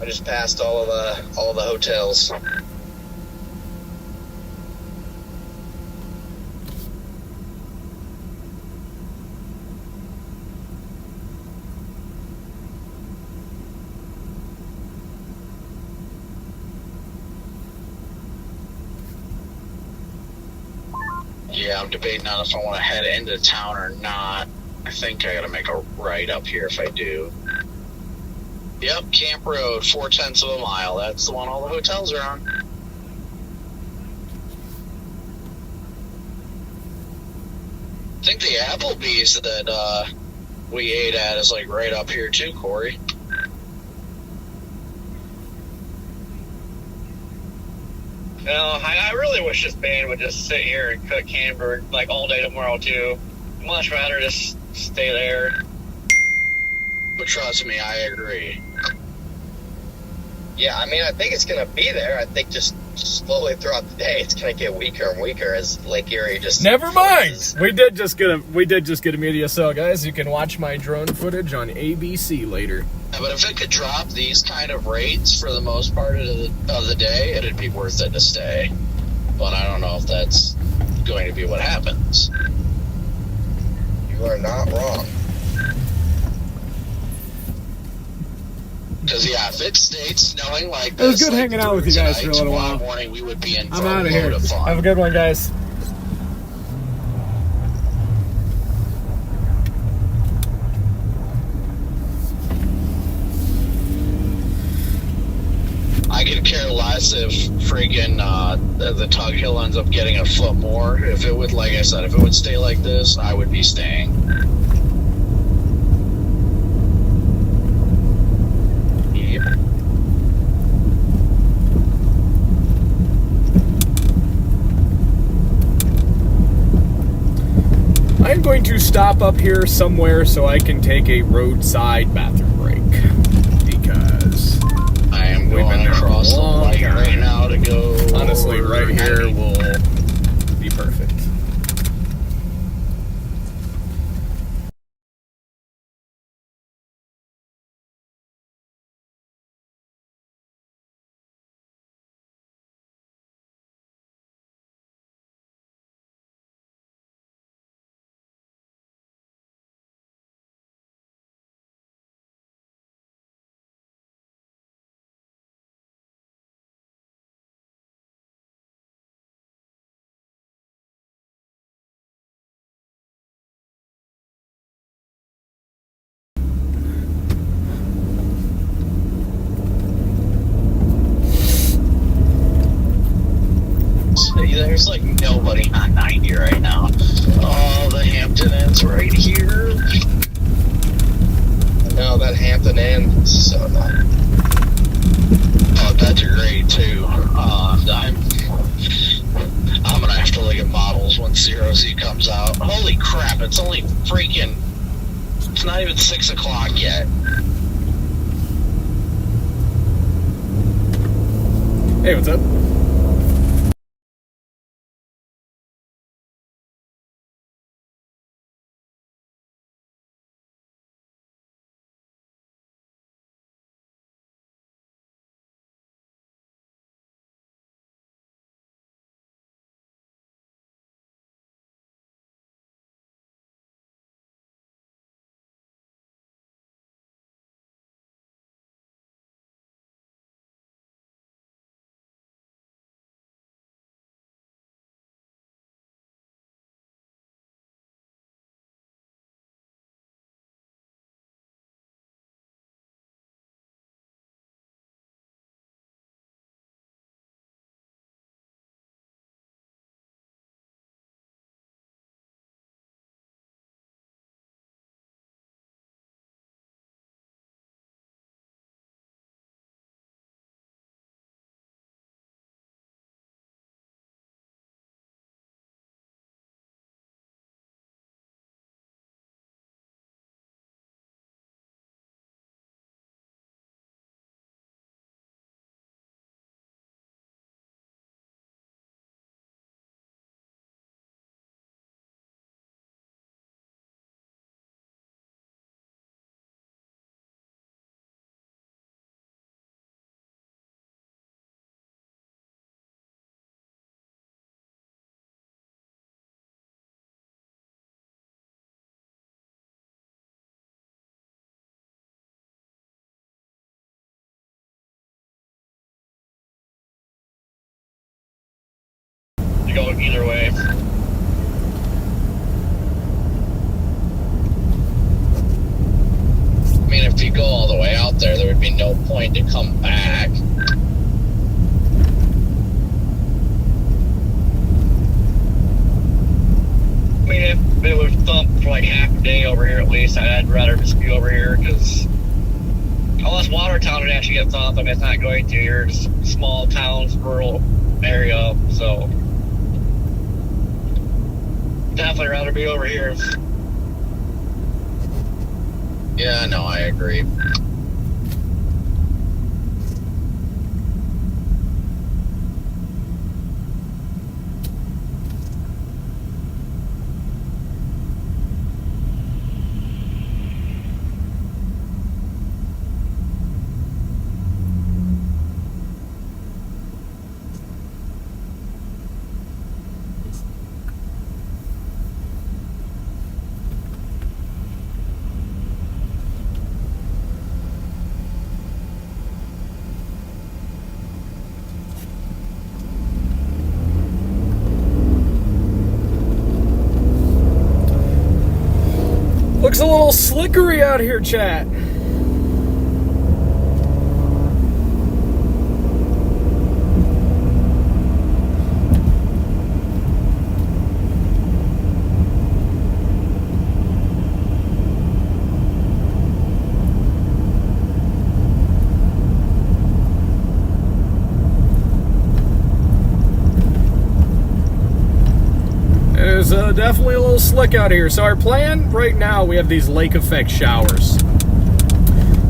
I just passed all of the hotels. Yeah, I'm debating on if I want to head into town or not. I think I gotta make a right up here if I do. Yep, Camp Road, 0.4 of a mile. That's the one all the hotels are on. I think the Applebee's that we ate at is like right up here too, Corey. No, I really wish this band would just sit here and cook hamburger like all day tomorrow too. Much rather just stay there. But trust me, I agree. Yeah, I mean, I think it's going to be there. I think just slowly throughout the day, it's going to get weaker and weaker as Lake Erie just... Never mind. We did just get a media cell, guys. You can watch my drone footage on ABC later. Yeah, but if it could drop these kind of rates for the most part of the day, it'd be worth it to stay. But I don't know if that's going to be what happens. You are not wrong. Because, yeah, if it stayed snowing like It was this, good hanging out with you guys for a little tomorrow while. morning, we would be in for I'm a out of here. load of fun. Have a good one, guys. I could care less if friggin' the Tug Hill ends up getting a foot more. If it would, like I said, if it would stay like this, I would be staying. Yep. I'm going to stop up here somewhere so I can take a roadside bathroom break. Because I am We've been going there for a across the long light time. right now to go. honestly, right here will be perfect. There's like nobody on 90 right now. Oh, the Hampton Inn's right here. No, that Hampton Inn is so nice. Oh, that's great too. I'm gonna have to look at models when Zero Z comes out. Holy crap! It's only freaking. It's not even 6 o'clock yet. Hey, what's up? To go either way. mean, if you go all the way out there would be no point to come back. I mean, if it would thump for like half a day over here at least, I'd rather just be over here because unless Watertown would actually get thumped, I mean, it's not going to. You're just small towns, rural area, so definitely rather be over here. Yeah, no, I agree. Looks a little slickery out here, chat. Definitely a little slick out here. So our plan right now, we have these lake effect showers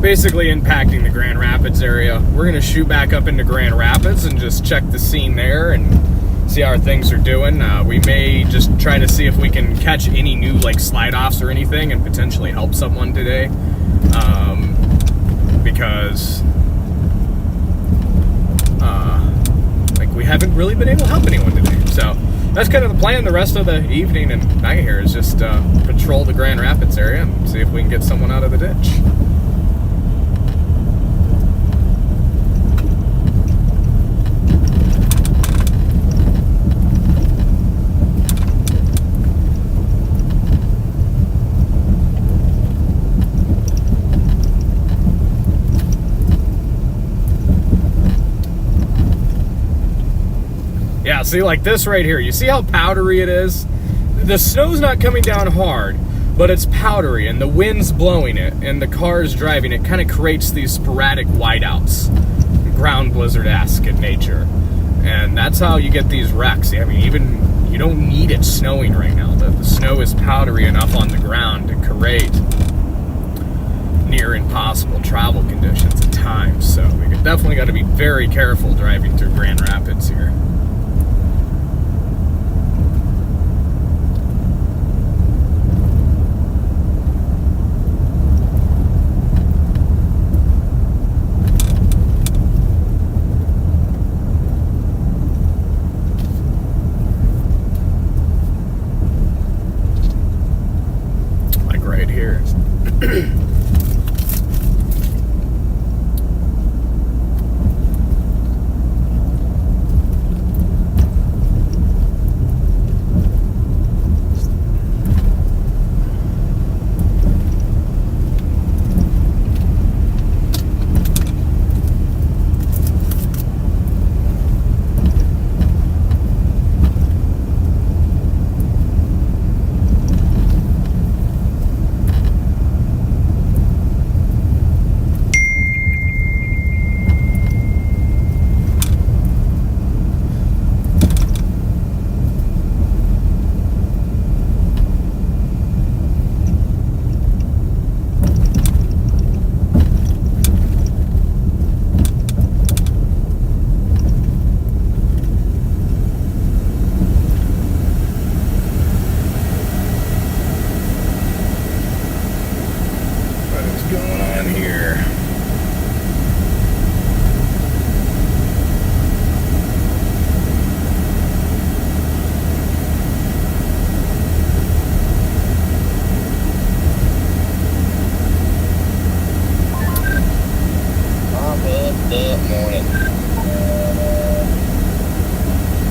basically impacting the Grand Rapids area. We're going to shoot back up into Grand Rapids and just check the scene there and see how things are doing. We may just try to see if we can catch any new like slide offs or anything and potentially help someone today, because like we haven't really been able to help anyone today. So that's kind of the plan. The rest of the evening and night here is just patrol the Grand Rapids area and see if we can get someone out of the ditch. Yeah, see, like this right here, you see how powdery it is? The snow's not coming down hard, but it's powdery, and the wind's blowing it, and the car's driving it. Kind of creates these sporadic whiteouts, ground blizzard-esque in nature. And that's how you get these wrecks. I mean, even, you don't need it snowing right now. The snow is powdery enough on the ground to create near impossible travel conditions at times. So we definitely got to be very careful driving through Grand Rapids here.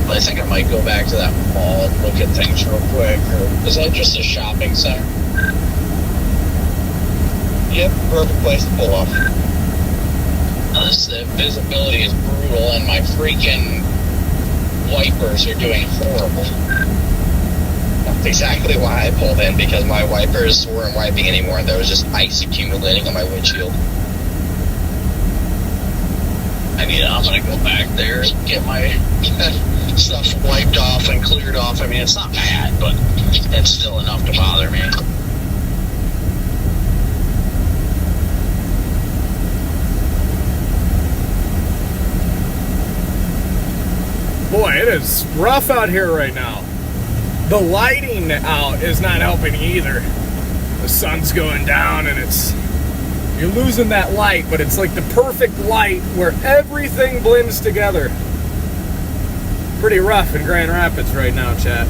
I think I might go back to that mall and look at things real quick. Or is that just a shopping center? Yep, perfect place to pull off. The visibility is brutal, and my freaking wipers are doing horrible. That's exactly why I pulled in, because my wipers weren't wiping anymore and there was just ice accumulating on my windshield. I'm gonna go back there and get my stuff wiped off and cleared off. I mean, it's not bad, but it's still enough to bother me. Boy, it is rough out here right now. The lighting out is not helping either. The sun's going down and you're losing that light, but it's like the perfect light where everything blends together. Pretty rough in Grand Rapids right now, chat.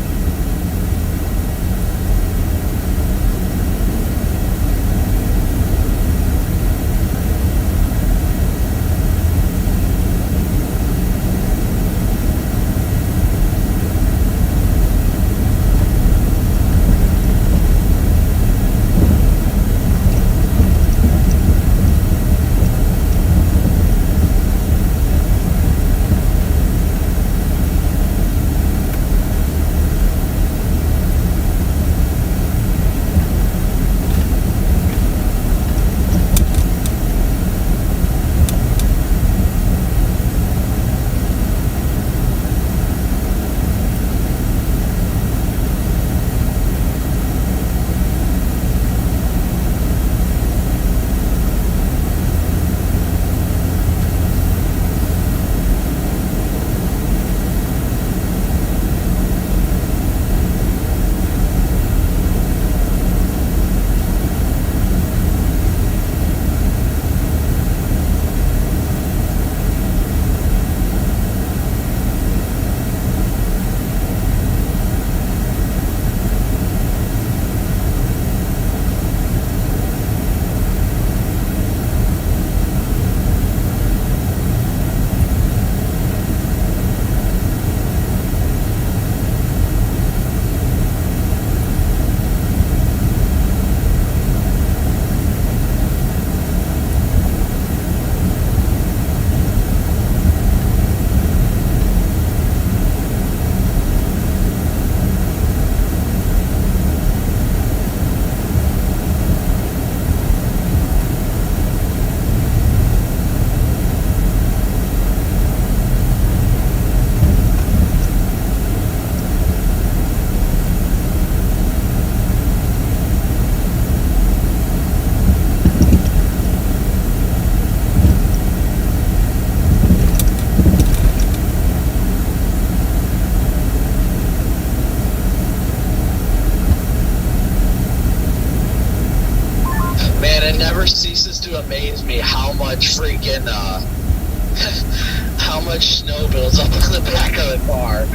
Amaze me how much freaking how much snow builds up on the back of the car.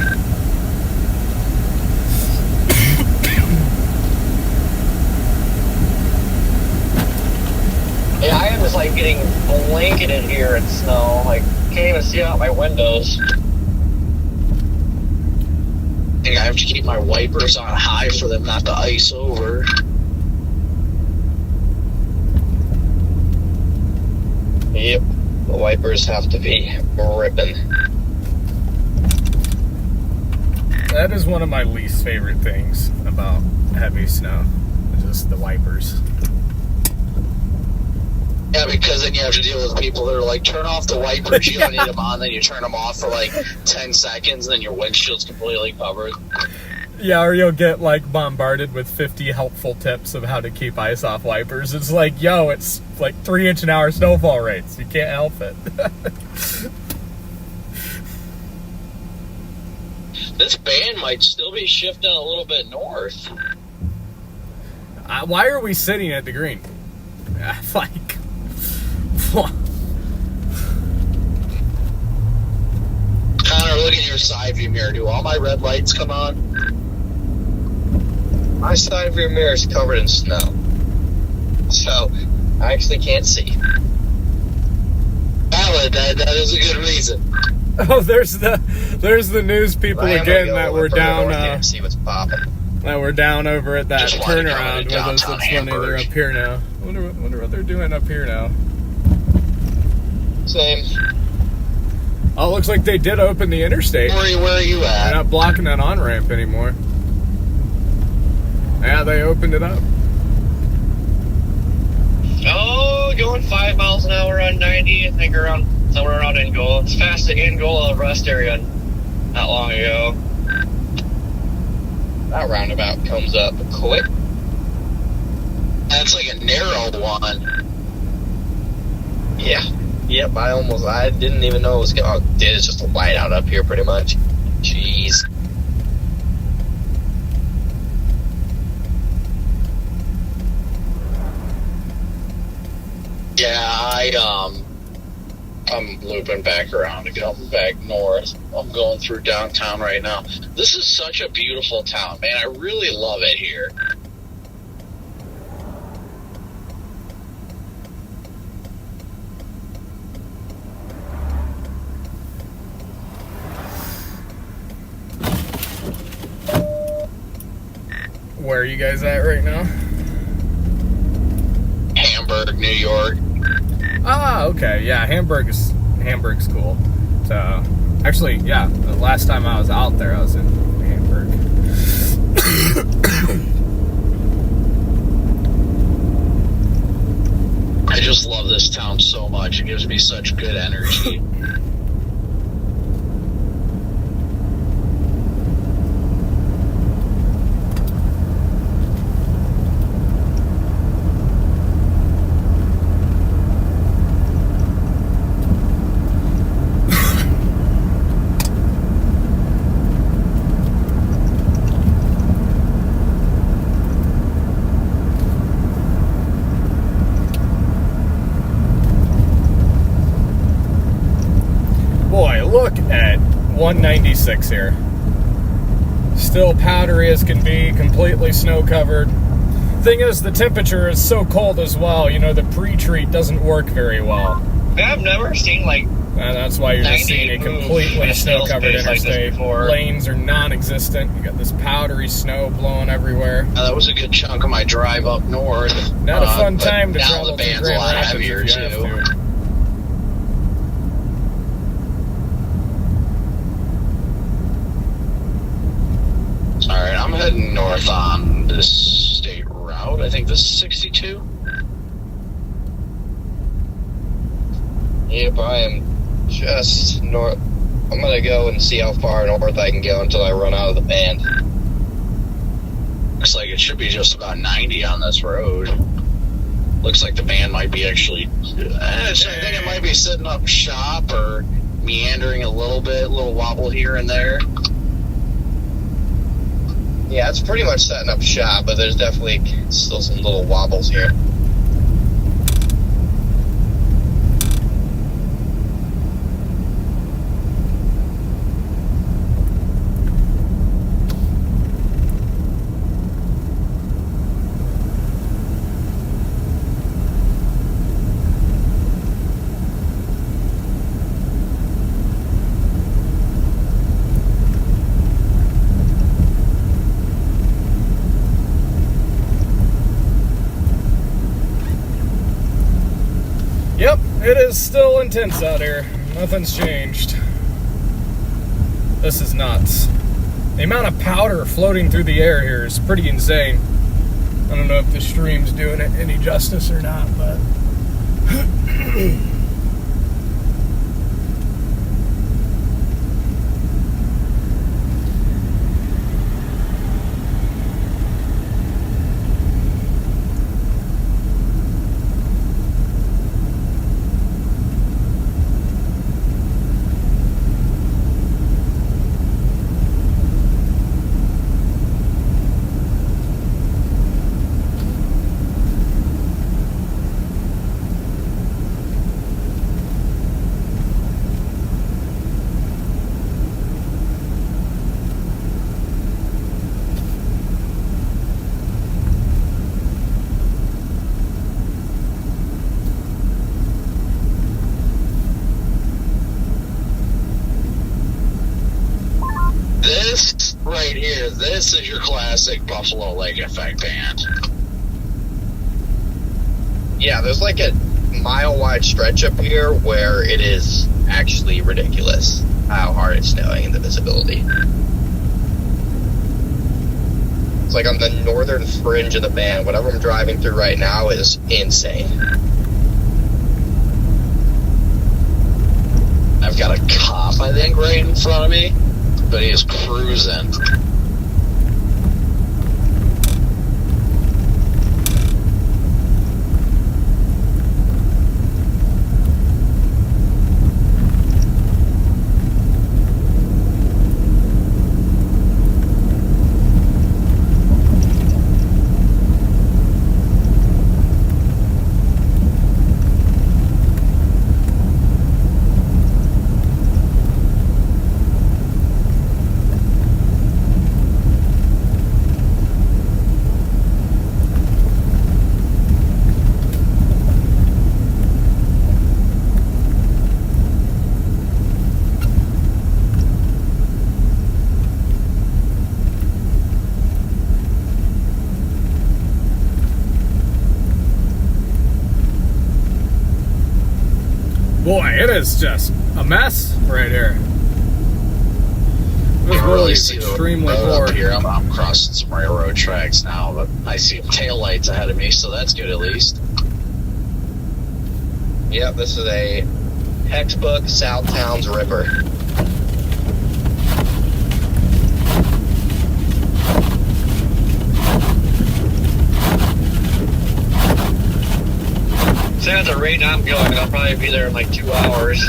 Yeah, I am just like getting blanketed here in snow. Like, can't even see out my windows. I think I have to keep my wipers on high for them not to ice over. Yep, the wipers have to be ripping. That is one of my least favorite things about heavy snow. Just the wipers. Yeah, because then you have to deal with people that are like, turn off the wipers, you don't need them on, then you turn them off for like 10 seconds, and then your windshield's completely covered. Yeah, or you'll get like bombarded with 50 helpful tips of how to keep ice off wipers. It's like, yo, it's like 3-inch an hour snowfall rates. You can't help it. This band might still be shifting a little bit north. Why are we sitting at the green? Like, Connor, look in your side view mirror. Do all my red lights come on? My side rear mirror is covered in snow, so I actually can't see. Valid. That is a good reason. oh, there's the news people again that were down. See what's popping. Now we're down over at that Just wanted to come turnaround to with us. downtown It's funny they're Hamburg. up here now. Wonder what they're doing up here now. Same. Oh, it looks like they did open the interstate. Where are you They're at? not blocking that on-ramp anymore. Yeah, they opened it up. Oh, going 5 miles an hour on 90, I think somewhere around Ingold. It's past the Ingold rest area not long ago. That roundabout comes up quick. That's like a narrow one. Yeah. Yep, I didn't even know it was going. Oh, it's just a whiteout up here pretty much. Jeez. Yeah, I'm looping back around to go back north. I'm going through downtown right now. This is such a beautiful town, man. I really love it here. Where are you guys at right now? Hamburg, New York. Ah, okay. Yeah, Hamburg's cool. So, actually, yeah, the last time I was out there, I was in Hamburg. I just love this town so much. It gives me such good energy. Boy, look at 196 here. Still powdery as can be, completely snow covered. Thing is, the temperature is so cold as well, you know, the pre-treat doesn't work very well. I've never seen like And that's why you're just 90 seeing a move completely in a snow covered space like this interstate. before. Lanes are non-existent. You got this powdery snow blowing everywhere. That was a good chunk of my drive up north. Not a fun but time to now travel the through band's a Grand lot Rapids heavier if you have too. to. Alright, I'm heading north on this state route. I think this is 62. Yep, I am just north. I'm gonna go and see how far north I can go until I run out of the band. Looks like it should be just about 90 on this road. Looks like the band might be actually... I think it might be setting up shop or meandering a little bit, a little wobble here and there. Yeah, it's pretty much setting up shop, but there's definitely still some little wobbles here. Yep, it is still intense out here. Nothing's changed. This is nuts. The amount of powder floating through the air here is pretty insane. I don't know if the stream's doing it any justice or not, but... This right here, this is your classic Buffalo Lake effect band. Yeah, there's like a mile-wide stretch up here where it is actually ridiculous how hard it's snowing and the visibility. It's like on the northern fringe of the band. Whatever I'm driving through right now is insane. I've got a cop, I think, right in front of me, but he is cruising. Boy, it is just a mess right here. This I road really is see the extremely road poor. up here. I'm crossing some railroad tracks now, but I see taillights ahead of me, so that's good at least. Yep, this is a textbook South Towns Ripper. So at the rate I'm going, I'll probably be there in like 2 hours.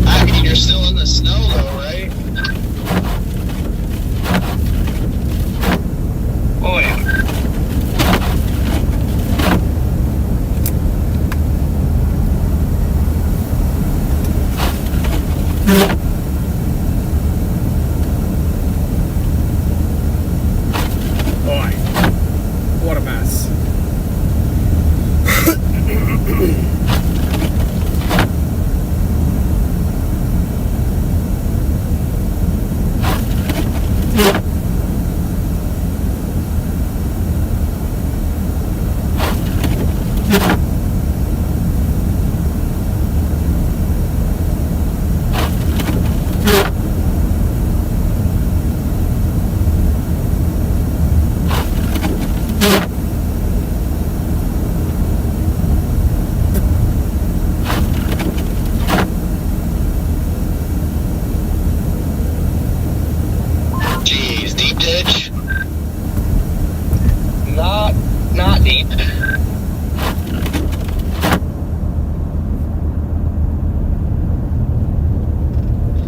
I mean, you're still in the snow, though, right? Oh yeah. Boy, what a mess. Jeez, deep ditch. Not deep.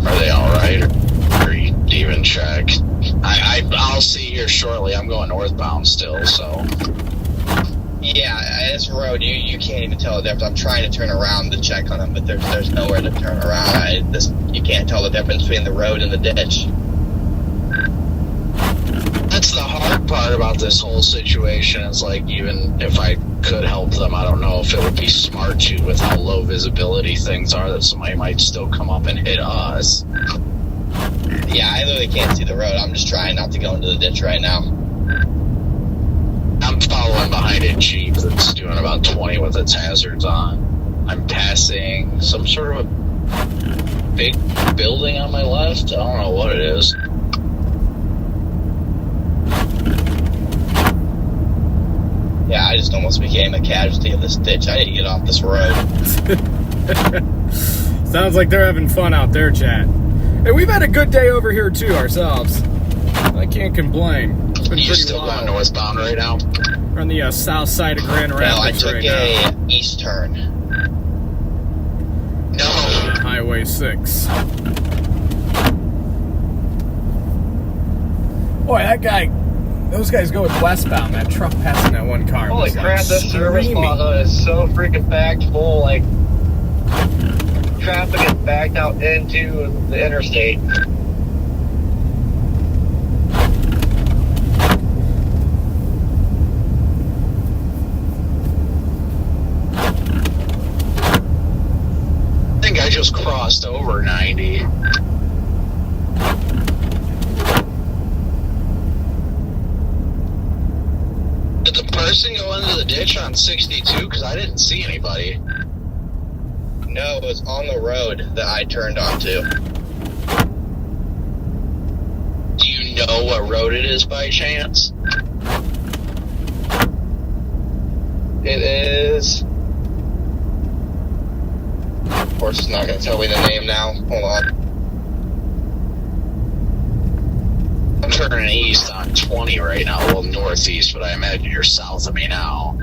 Are they all right, or you even check? I'll see here shortly. I'm going northbound still, so. Yeah, this road, you can't even tell the difference. I'm trying to turn around to check on them, but there's nowhere to turn around. You can't tell the difference between the road and the ditch. That's the hard part about this whole situation. It's like, even if I could help them, I don't know if it would be smart to, with how low visibility things are, that somebody might still come up and hit us. Yeah, I literally can't see the road. I'm just trying not to go into the ditch right now. I'm following behind a Jeep that's doing about 20 with its hazards on. I'm passing some sort of a big building on my left. I don't know what it is. Yeah, I just almost became a casualty of this ditch. I need to get off this road. Sounds like they're having fun out there, chat. Hey, we've had a good day over here too ourselves. I can't complain. It's been You pretty still going wild. northbound right now? We're on the south side of Grand No, I Rapids took right now. a east turn. No. Highway 6. Boy, that guy, those guys going westbound. That truck passing that one car. Holy was like crap, this service screaming. plaza is so freaking packed full. Like, traffic is backed out into the interstate. just crossed over 90. Did the person go into the ditch on 62? Because I didn't see anybody. No, it was on the road that I turned onto. Do you know what road it is by chance? It is. Of course, it's not going to tell me the name now. Hold on. I'm turning east on 20 right now, well, northeast, but I imagine you're south of me now.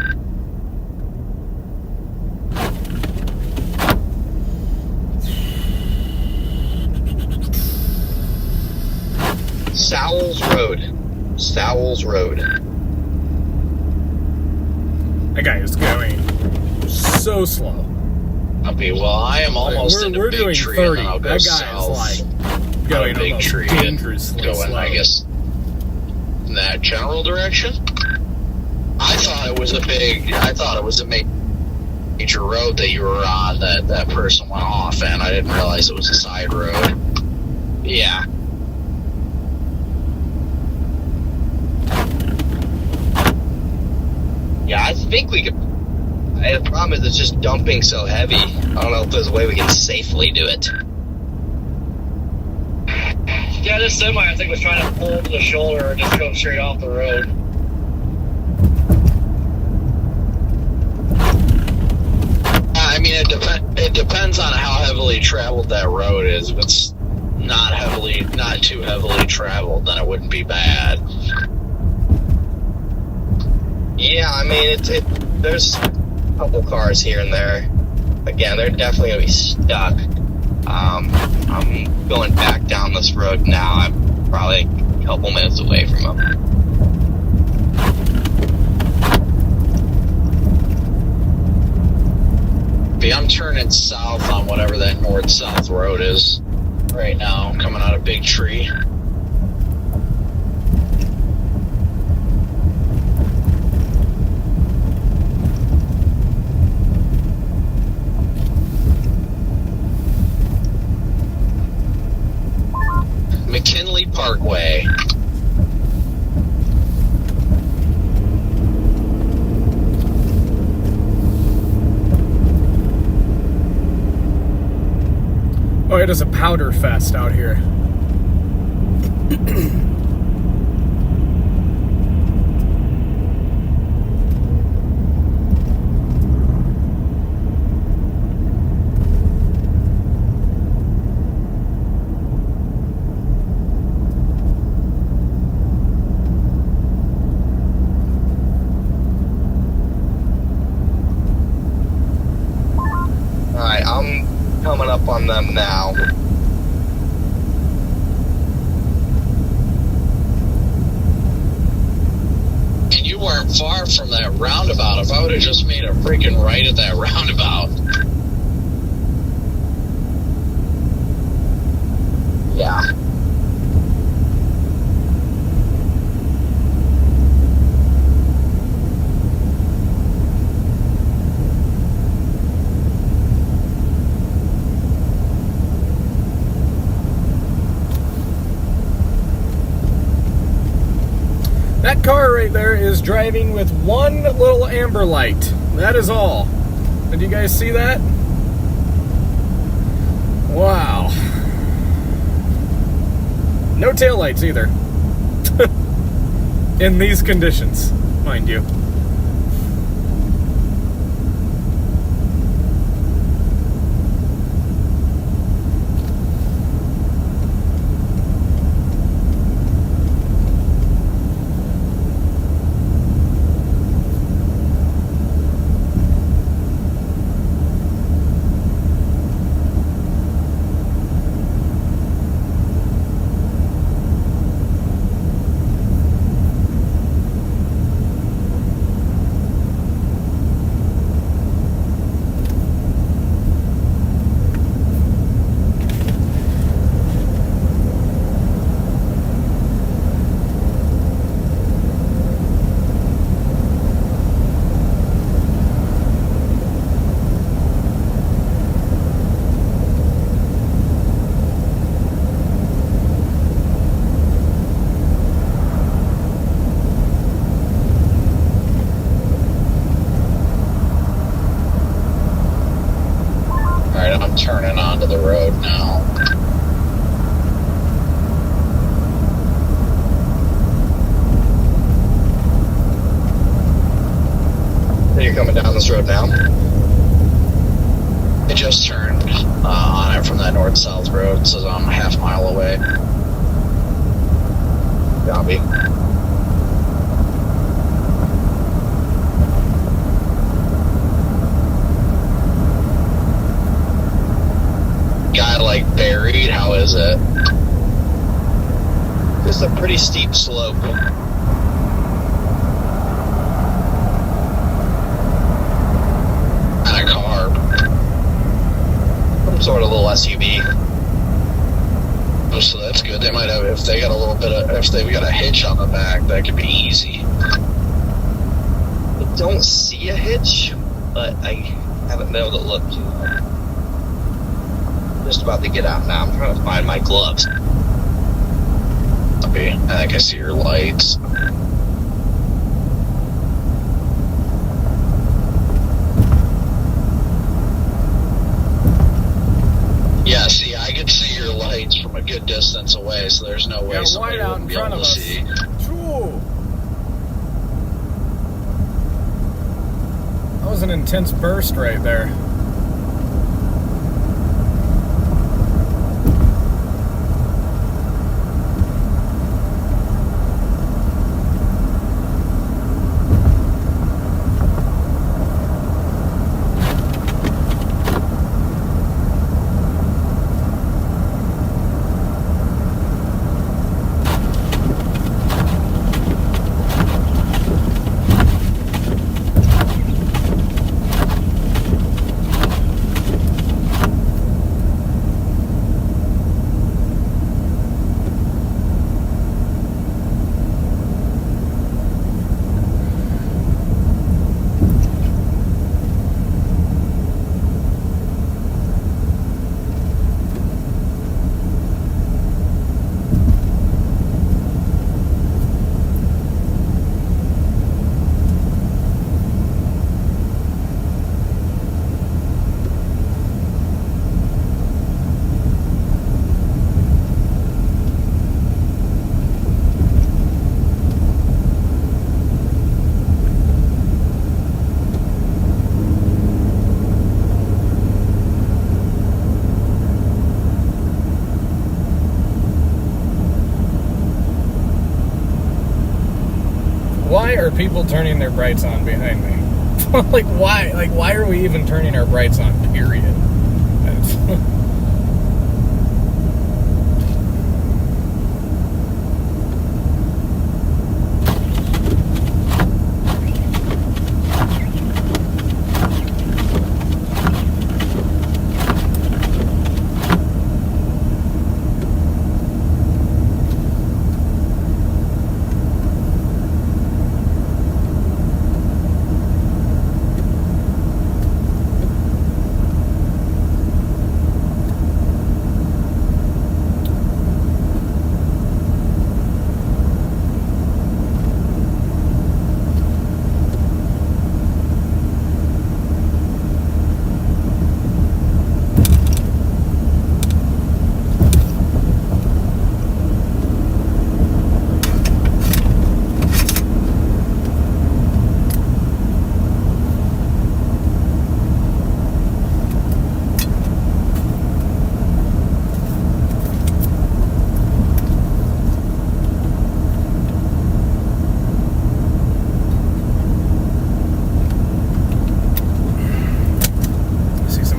Sowell's Road. Sowell's Road. That guy is going so slow. Okay, well, I am almost in a We're big doing tree, 30. and then I'll go That guy south. is like going big almost tree and dangerously going, slow. I guess, in that general direction. I thought it was a major road that you were on that person went off, and I didn't realize it was a side road. Yeah. Yeah, I think we could. The problem is it's just dumping so heavy. I don't know if there's a way we can safely do it. Yeah, this semi, I think, was trying to pull to the shoulder or just go straight off the road. I mean, it depends on how heavily traveled that road is. If it's not too heavily traveled, then it wouldn't be bad. Yeah, I mean, there's a couple cars here and there. Again, they're definitely going to be stuck. I'm going back down this road now. I'm probably a couple minutes away from them. I'm turning south on whatever that north-south road is right now. I'm coming out of Big Tree. McKinley Parkway. Oh, it is a powder fest out here. Alright, I'm coming up on them now. And you weren't far from that roundabout. If I would have just made a freaking right at that roundabout. Yeah. That car right there is driving with one little amber light. That is all. Did you guys see that? Wow. No taillights either. In these conditions, mind you. I'm turning onto the road now. Are you coming down this road now? I just turned on it from that north-south road, so I'm a half mile away. Copy. Got like buried. How is it? Just a pretty steep slope. And a car. Some sort of little SUV. Oh, so that's good. They might have, if they got a little bit of, if they've got a hitch on the back, that could be easy. I don't see a hitch, but I haven't been able to look too hard. Just about to get out now. I'm trying to find my gloves. Okay, I think I see your lights. Yeah, see, I could see your lights from a good distance away, so there's no way Got somebody white out wouldn't in be front able of to us. see. True. That was an intense burst right there. Why are people turning their brights on behind me? Like why? Like why are we even turning our brights on? Period.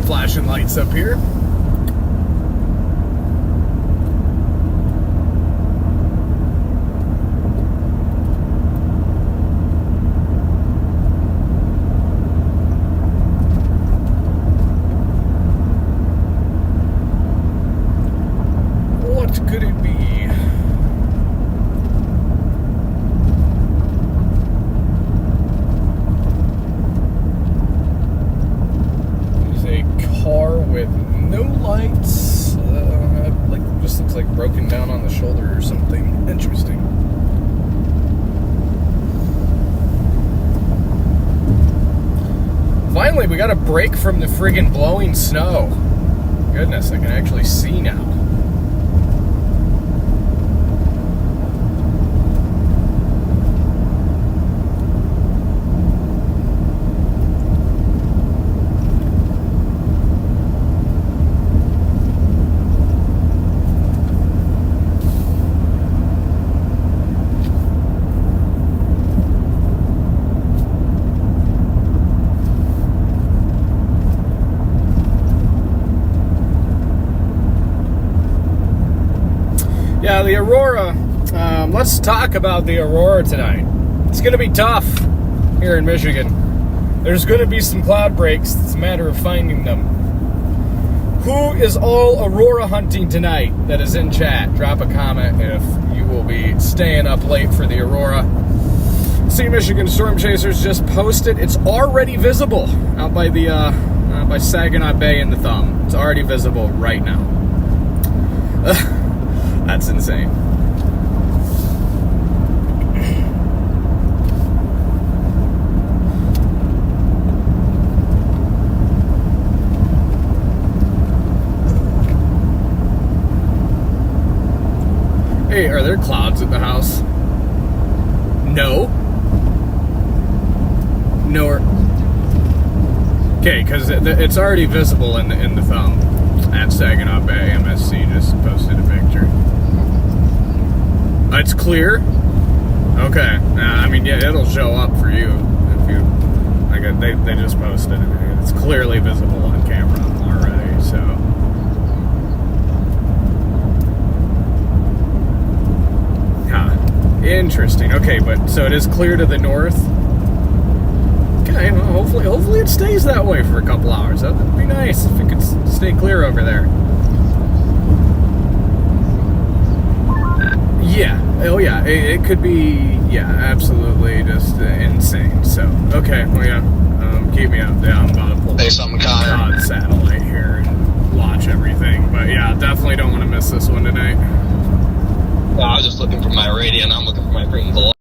Flashing lights up here. What could it be? Car with no lights, like just looks like broken down on the shoulder or something. Interesting. Finally, we got a break from the friggin' blowing snow. Goodness, I can actually see now. Yeah, the Aurora. Let's talk about the Aurora tonight. It's going to be tough here in Michigan. There's going to be some cloud breaks. It's a matter of finding them. Who is all Aurora hunting tonight that is in chat? Drop a comment if you will be staying up late for the Aurora. See, Michigan Storm Chasers just posted. It's already visible out by the by Saginaw Bay in the Thumb. It's already visible right now. That's insane. Hey, are there clouds at the house? No. No. Okay, because it's already visible in the Thumb at Saginaw Bay. MSC just posted a picture. It's clear? Okay. I mean, yeah, it'll show up for you if you... Like, they just posted it. It's clearly visible on camera already, so... Huh. Interesting. Okay, but... So it is clear to the north? Okay, well, hopefully it stays that way for a couple hours. That would be nice if it could stay clear over there. Yeah. Oh, yeah. It could be, yeah, absolutely just insane. So, okay. Well, yeah. Keep me up. Yeah, I'm about to pull the satellite here and watch everything. But, yeah, definitely don't want to miss this one tonight. No, I was just looking for my radio, and I'm looking for my freaking glow.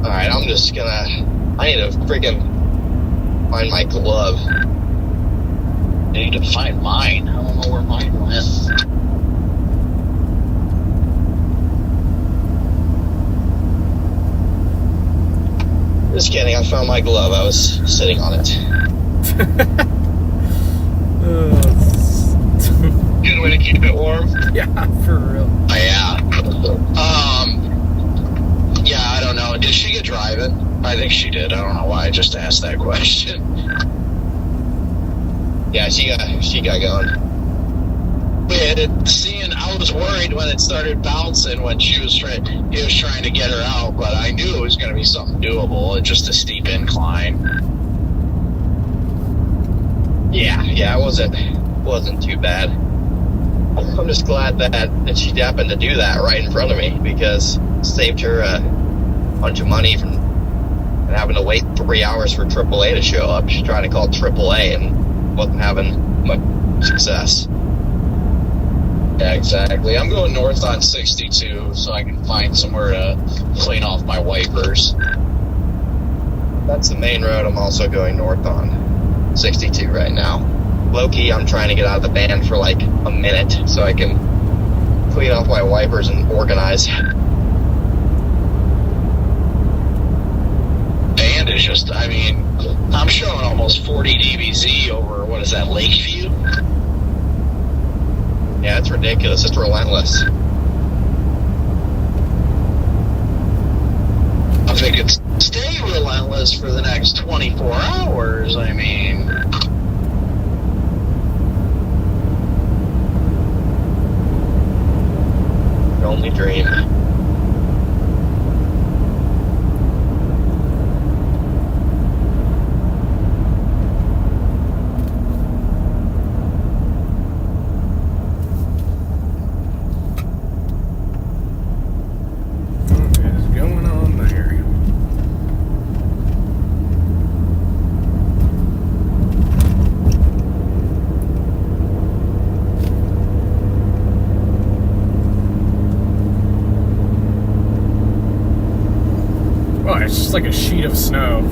Alright, I'm just gonna... I need to freaking find my glove. I need to find mine. I don't know where mine went. Just kidding, I found my glove. I was sitting on it. Good way to keep it warm. Yeah, for real. Yeah. Yeah, I don't know. Did she get driving? I think she did. I don't know why I just asked that question. Yeah, she got going. I was worried when it started bouncing when he was trying to get her out, but I knew it was going to be something doable. It's just a steep incline. Yeah, it wasn't too bad. I'm just glad that she happened to do that right in front of me, because it saved her a bunch of money from having to wait 3 hours for AAA to show up. She's trying to call AAA and wasn't having much success. Yeah, exactly. I'm going north on 62 so I can find somewhere to clean off my wipers. That's the main road I'm also going north on. 62 right now. Low-key, I'm trying to get out of the band for like a minute so I can clean off my wipers and organize. Band is just, I mean, I'm showing almost 40 dBz over, what is that, Lakeview? Yeah, it's ridiculous. It's relentless. I think it's stay relentless for the next 24 hours. I mean, Your only dream. What is going on there? Oh, it's just like a sheet of snow.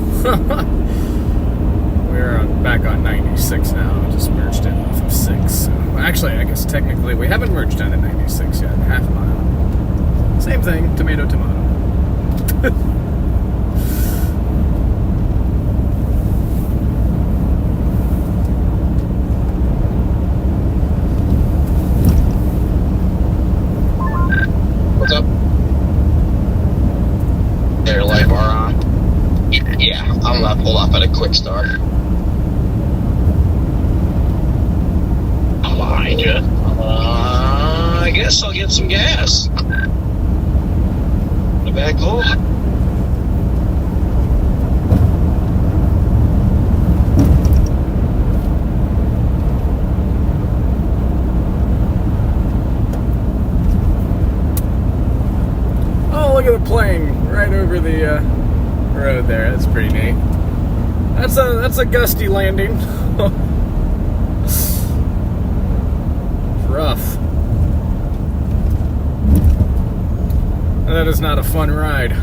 We're back on 96 now. Just merged in off of 6. So, actually, I guess technically we haven't merged down to 96 yet. Half a mile. Same thing, tomato, tomato. What's up? their light bar on. Yeah, I'm gonna pull off at a quick start. I'm behind you. I guess I'll get some gas. The back hole. Oh, look at the plane right over the road there. That's pretty neat. That's a gusty landing. It's rough. That is not a fun ride.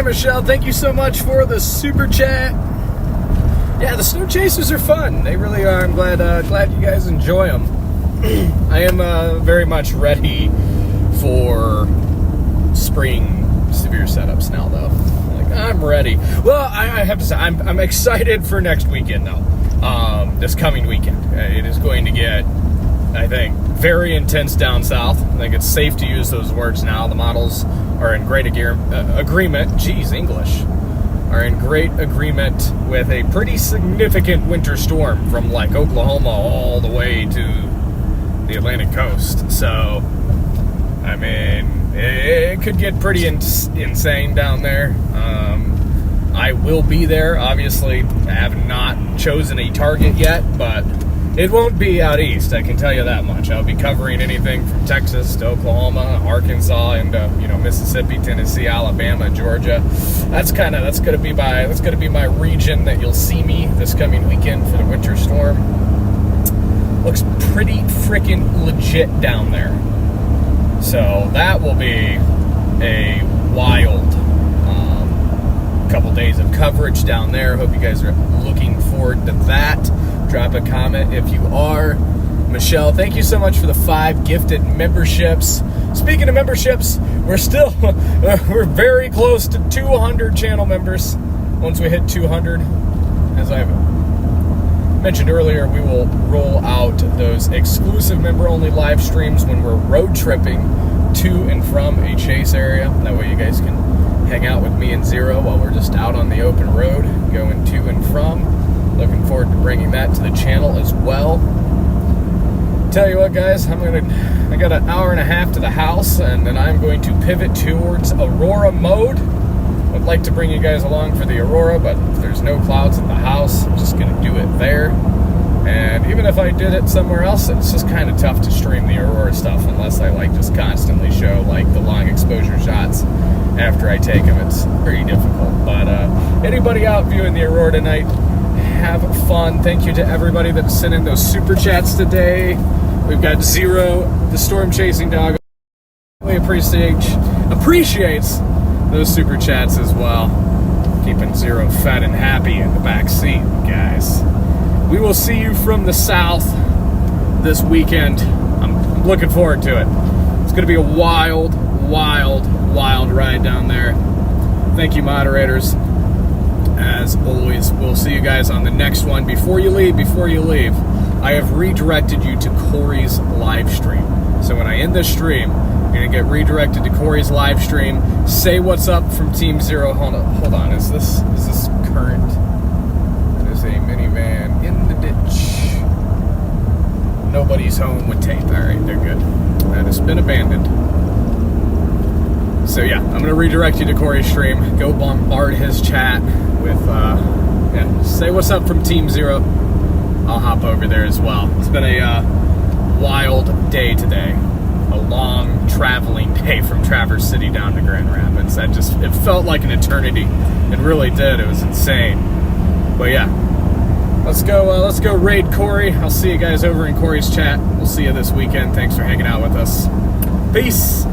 Michelle, thank you so much for the super chat. Yeah, the snow chasers are fun. They really are. I'm glad you guys enjoy them. I am very much ready for spring severe setups now, though. Like, I'm ready. Well, I have to say, I'm excited for next weekend, though. This coming weekend. It is going to get, I think, very intense down south. I think it's safe to use those words now. The models are in great agreement. Geez, English. Are in great agreement with a pretty significant winter storm from like Oklahoma all the way to the Atlantic coast. So, I mean, it could get pretty insane down there. I will be there. Obviously, I have not chosen a target yet, but it won't be out east, I can tell you that much. I'll be covering anything from Texas to Oklahoma, Arkansas, and Mississippi, Tennessee, Alabama, Georgia. That's gonna be my region that you'll see me this coming weekend for the winter storm. Looks pretty freaking legit down there. So that will be a wild couple days of coverage down there. Hope you guys are looking forward to that. Drop a comment if you are. Michelle, thank you so much for the 5 gifted memberships. Speaking of memberships, we're very close to 200 channel members. Once we hit 200, as I've mentioned earlier, we will roll out those exclusive member-only live streams when we're road tripping to and from a chase area. That way you guys can hang out with me and Zero while we're just out on the open road, going to and from. Looking forward to bringing that to the channel as well. Tell you what, guys, I got an hour and a half to the house, and then I'm going to pivot towards Aurora mode. I'd like to bring you guys along for the Aurora, but if there's no clouds at the house, I'm just going to do it there. And even if I did it somewhere else, it's just kind of tough to stream the Aurora stuff unless I just constantly show the long exposure shots after I take them. It's pretty difficult. But anybody out viewing the Aurora tonight, have fun. Thank you to everybody that sent in those super chats today. We've got Zero, the storm chasing dog. Really appreciates those super chats as well. Keeping Zero fed and happy in the back seat, guys. We will see you from the south this weekend. I'm looking forward to it. It's going to be a wild ride down there. Thank you, moderators. As always, we'll see you guys on the next one. Before you leave, I have redirected you to Corey's live stream. So when I end this stream, you're going to get redirected to Corey's live stream. Say what's up from Team Zero. Hold on. Is this current? It is a minivan in the ditch. Nobody's home with tape. All right, they're good. That has been abandoned. So yeah, I'm going to redirect you to Corey's stream. Go bombard his chat with, say what's up from Team Zero. I'll hop over there as well. It's been a wild day today. A long traveling day from Traverse City down to Grand Rapids. It felt like an eternity. It really did. It was insane. But yeah, let's go raid Corey. I'll see you guys over in Corey's chat. We'll see you this weekend. Thanks for hanging out with us. Peace.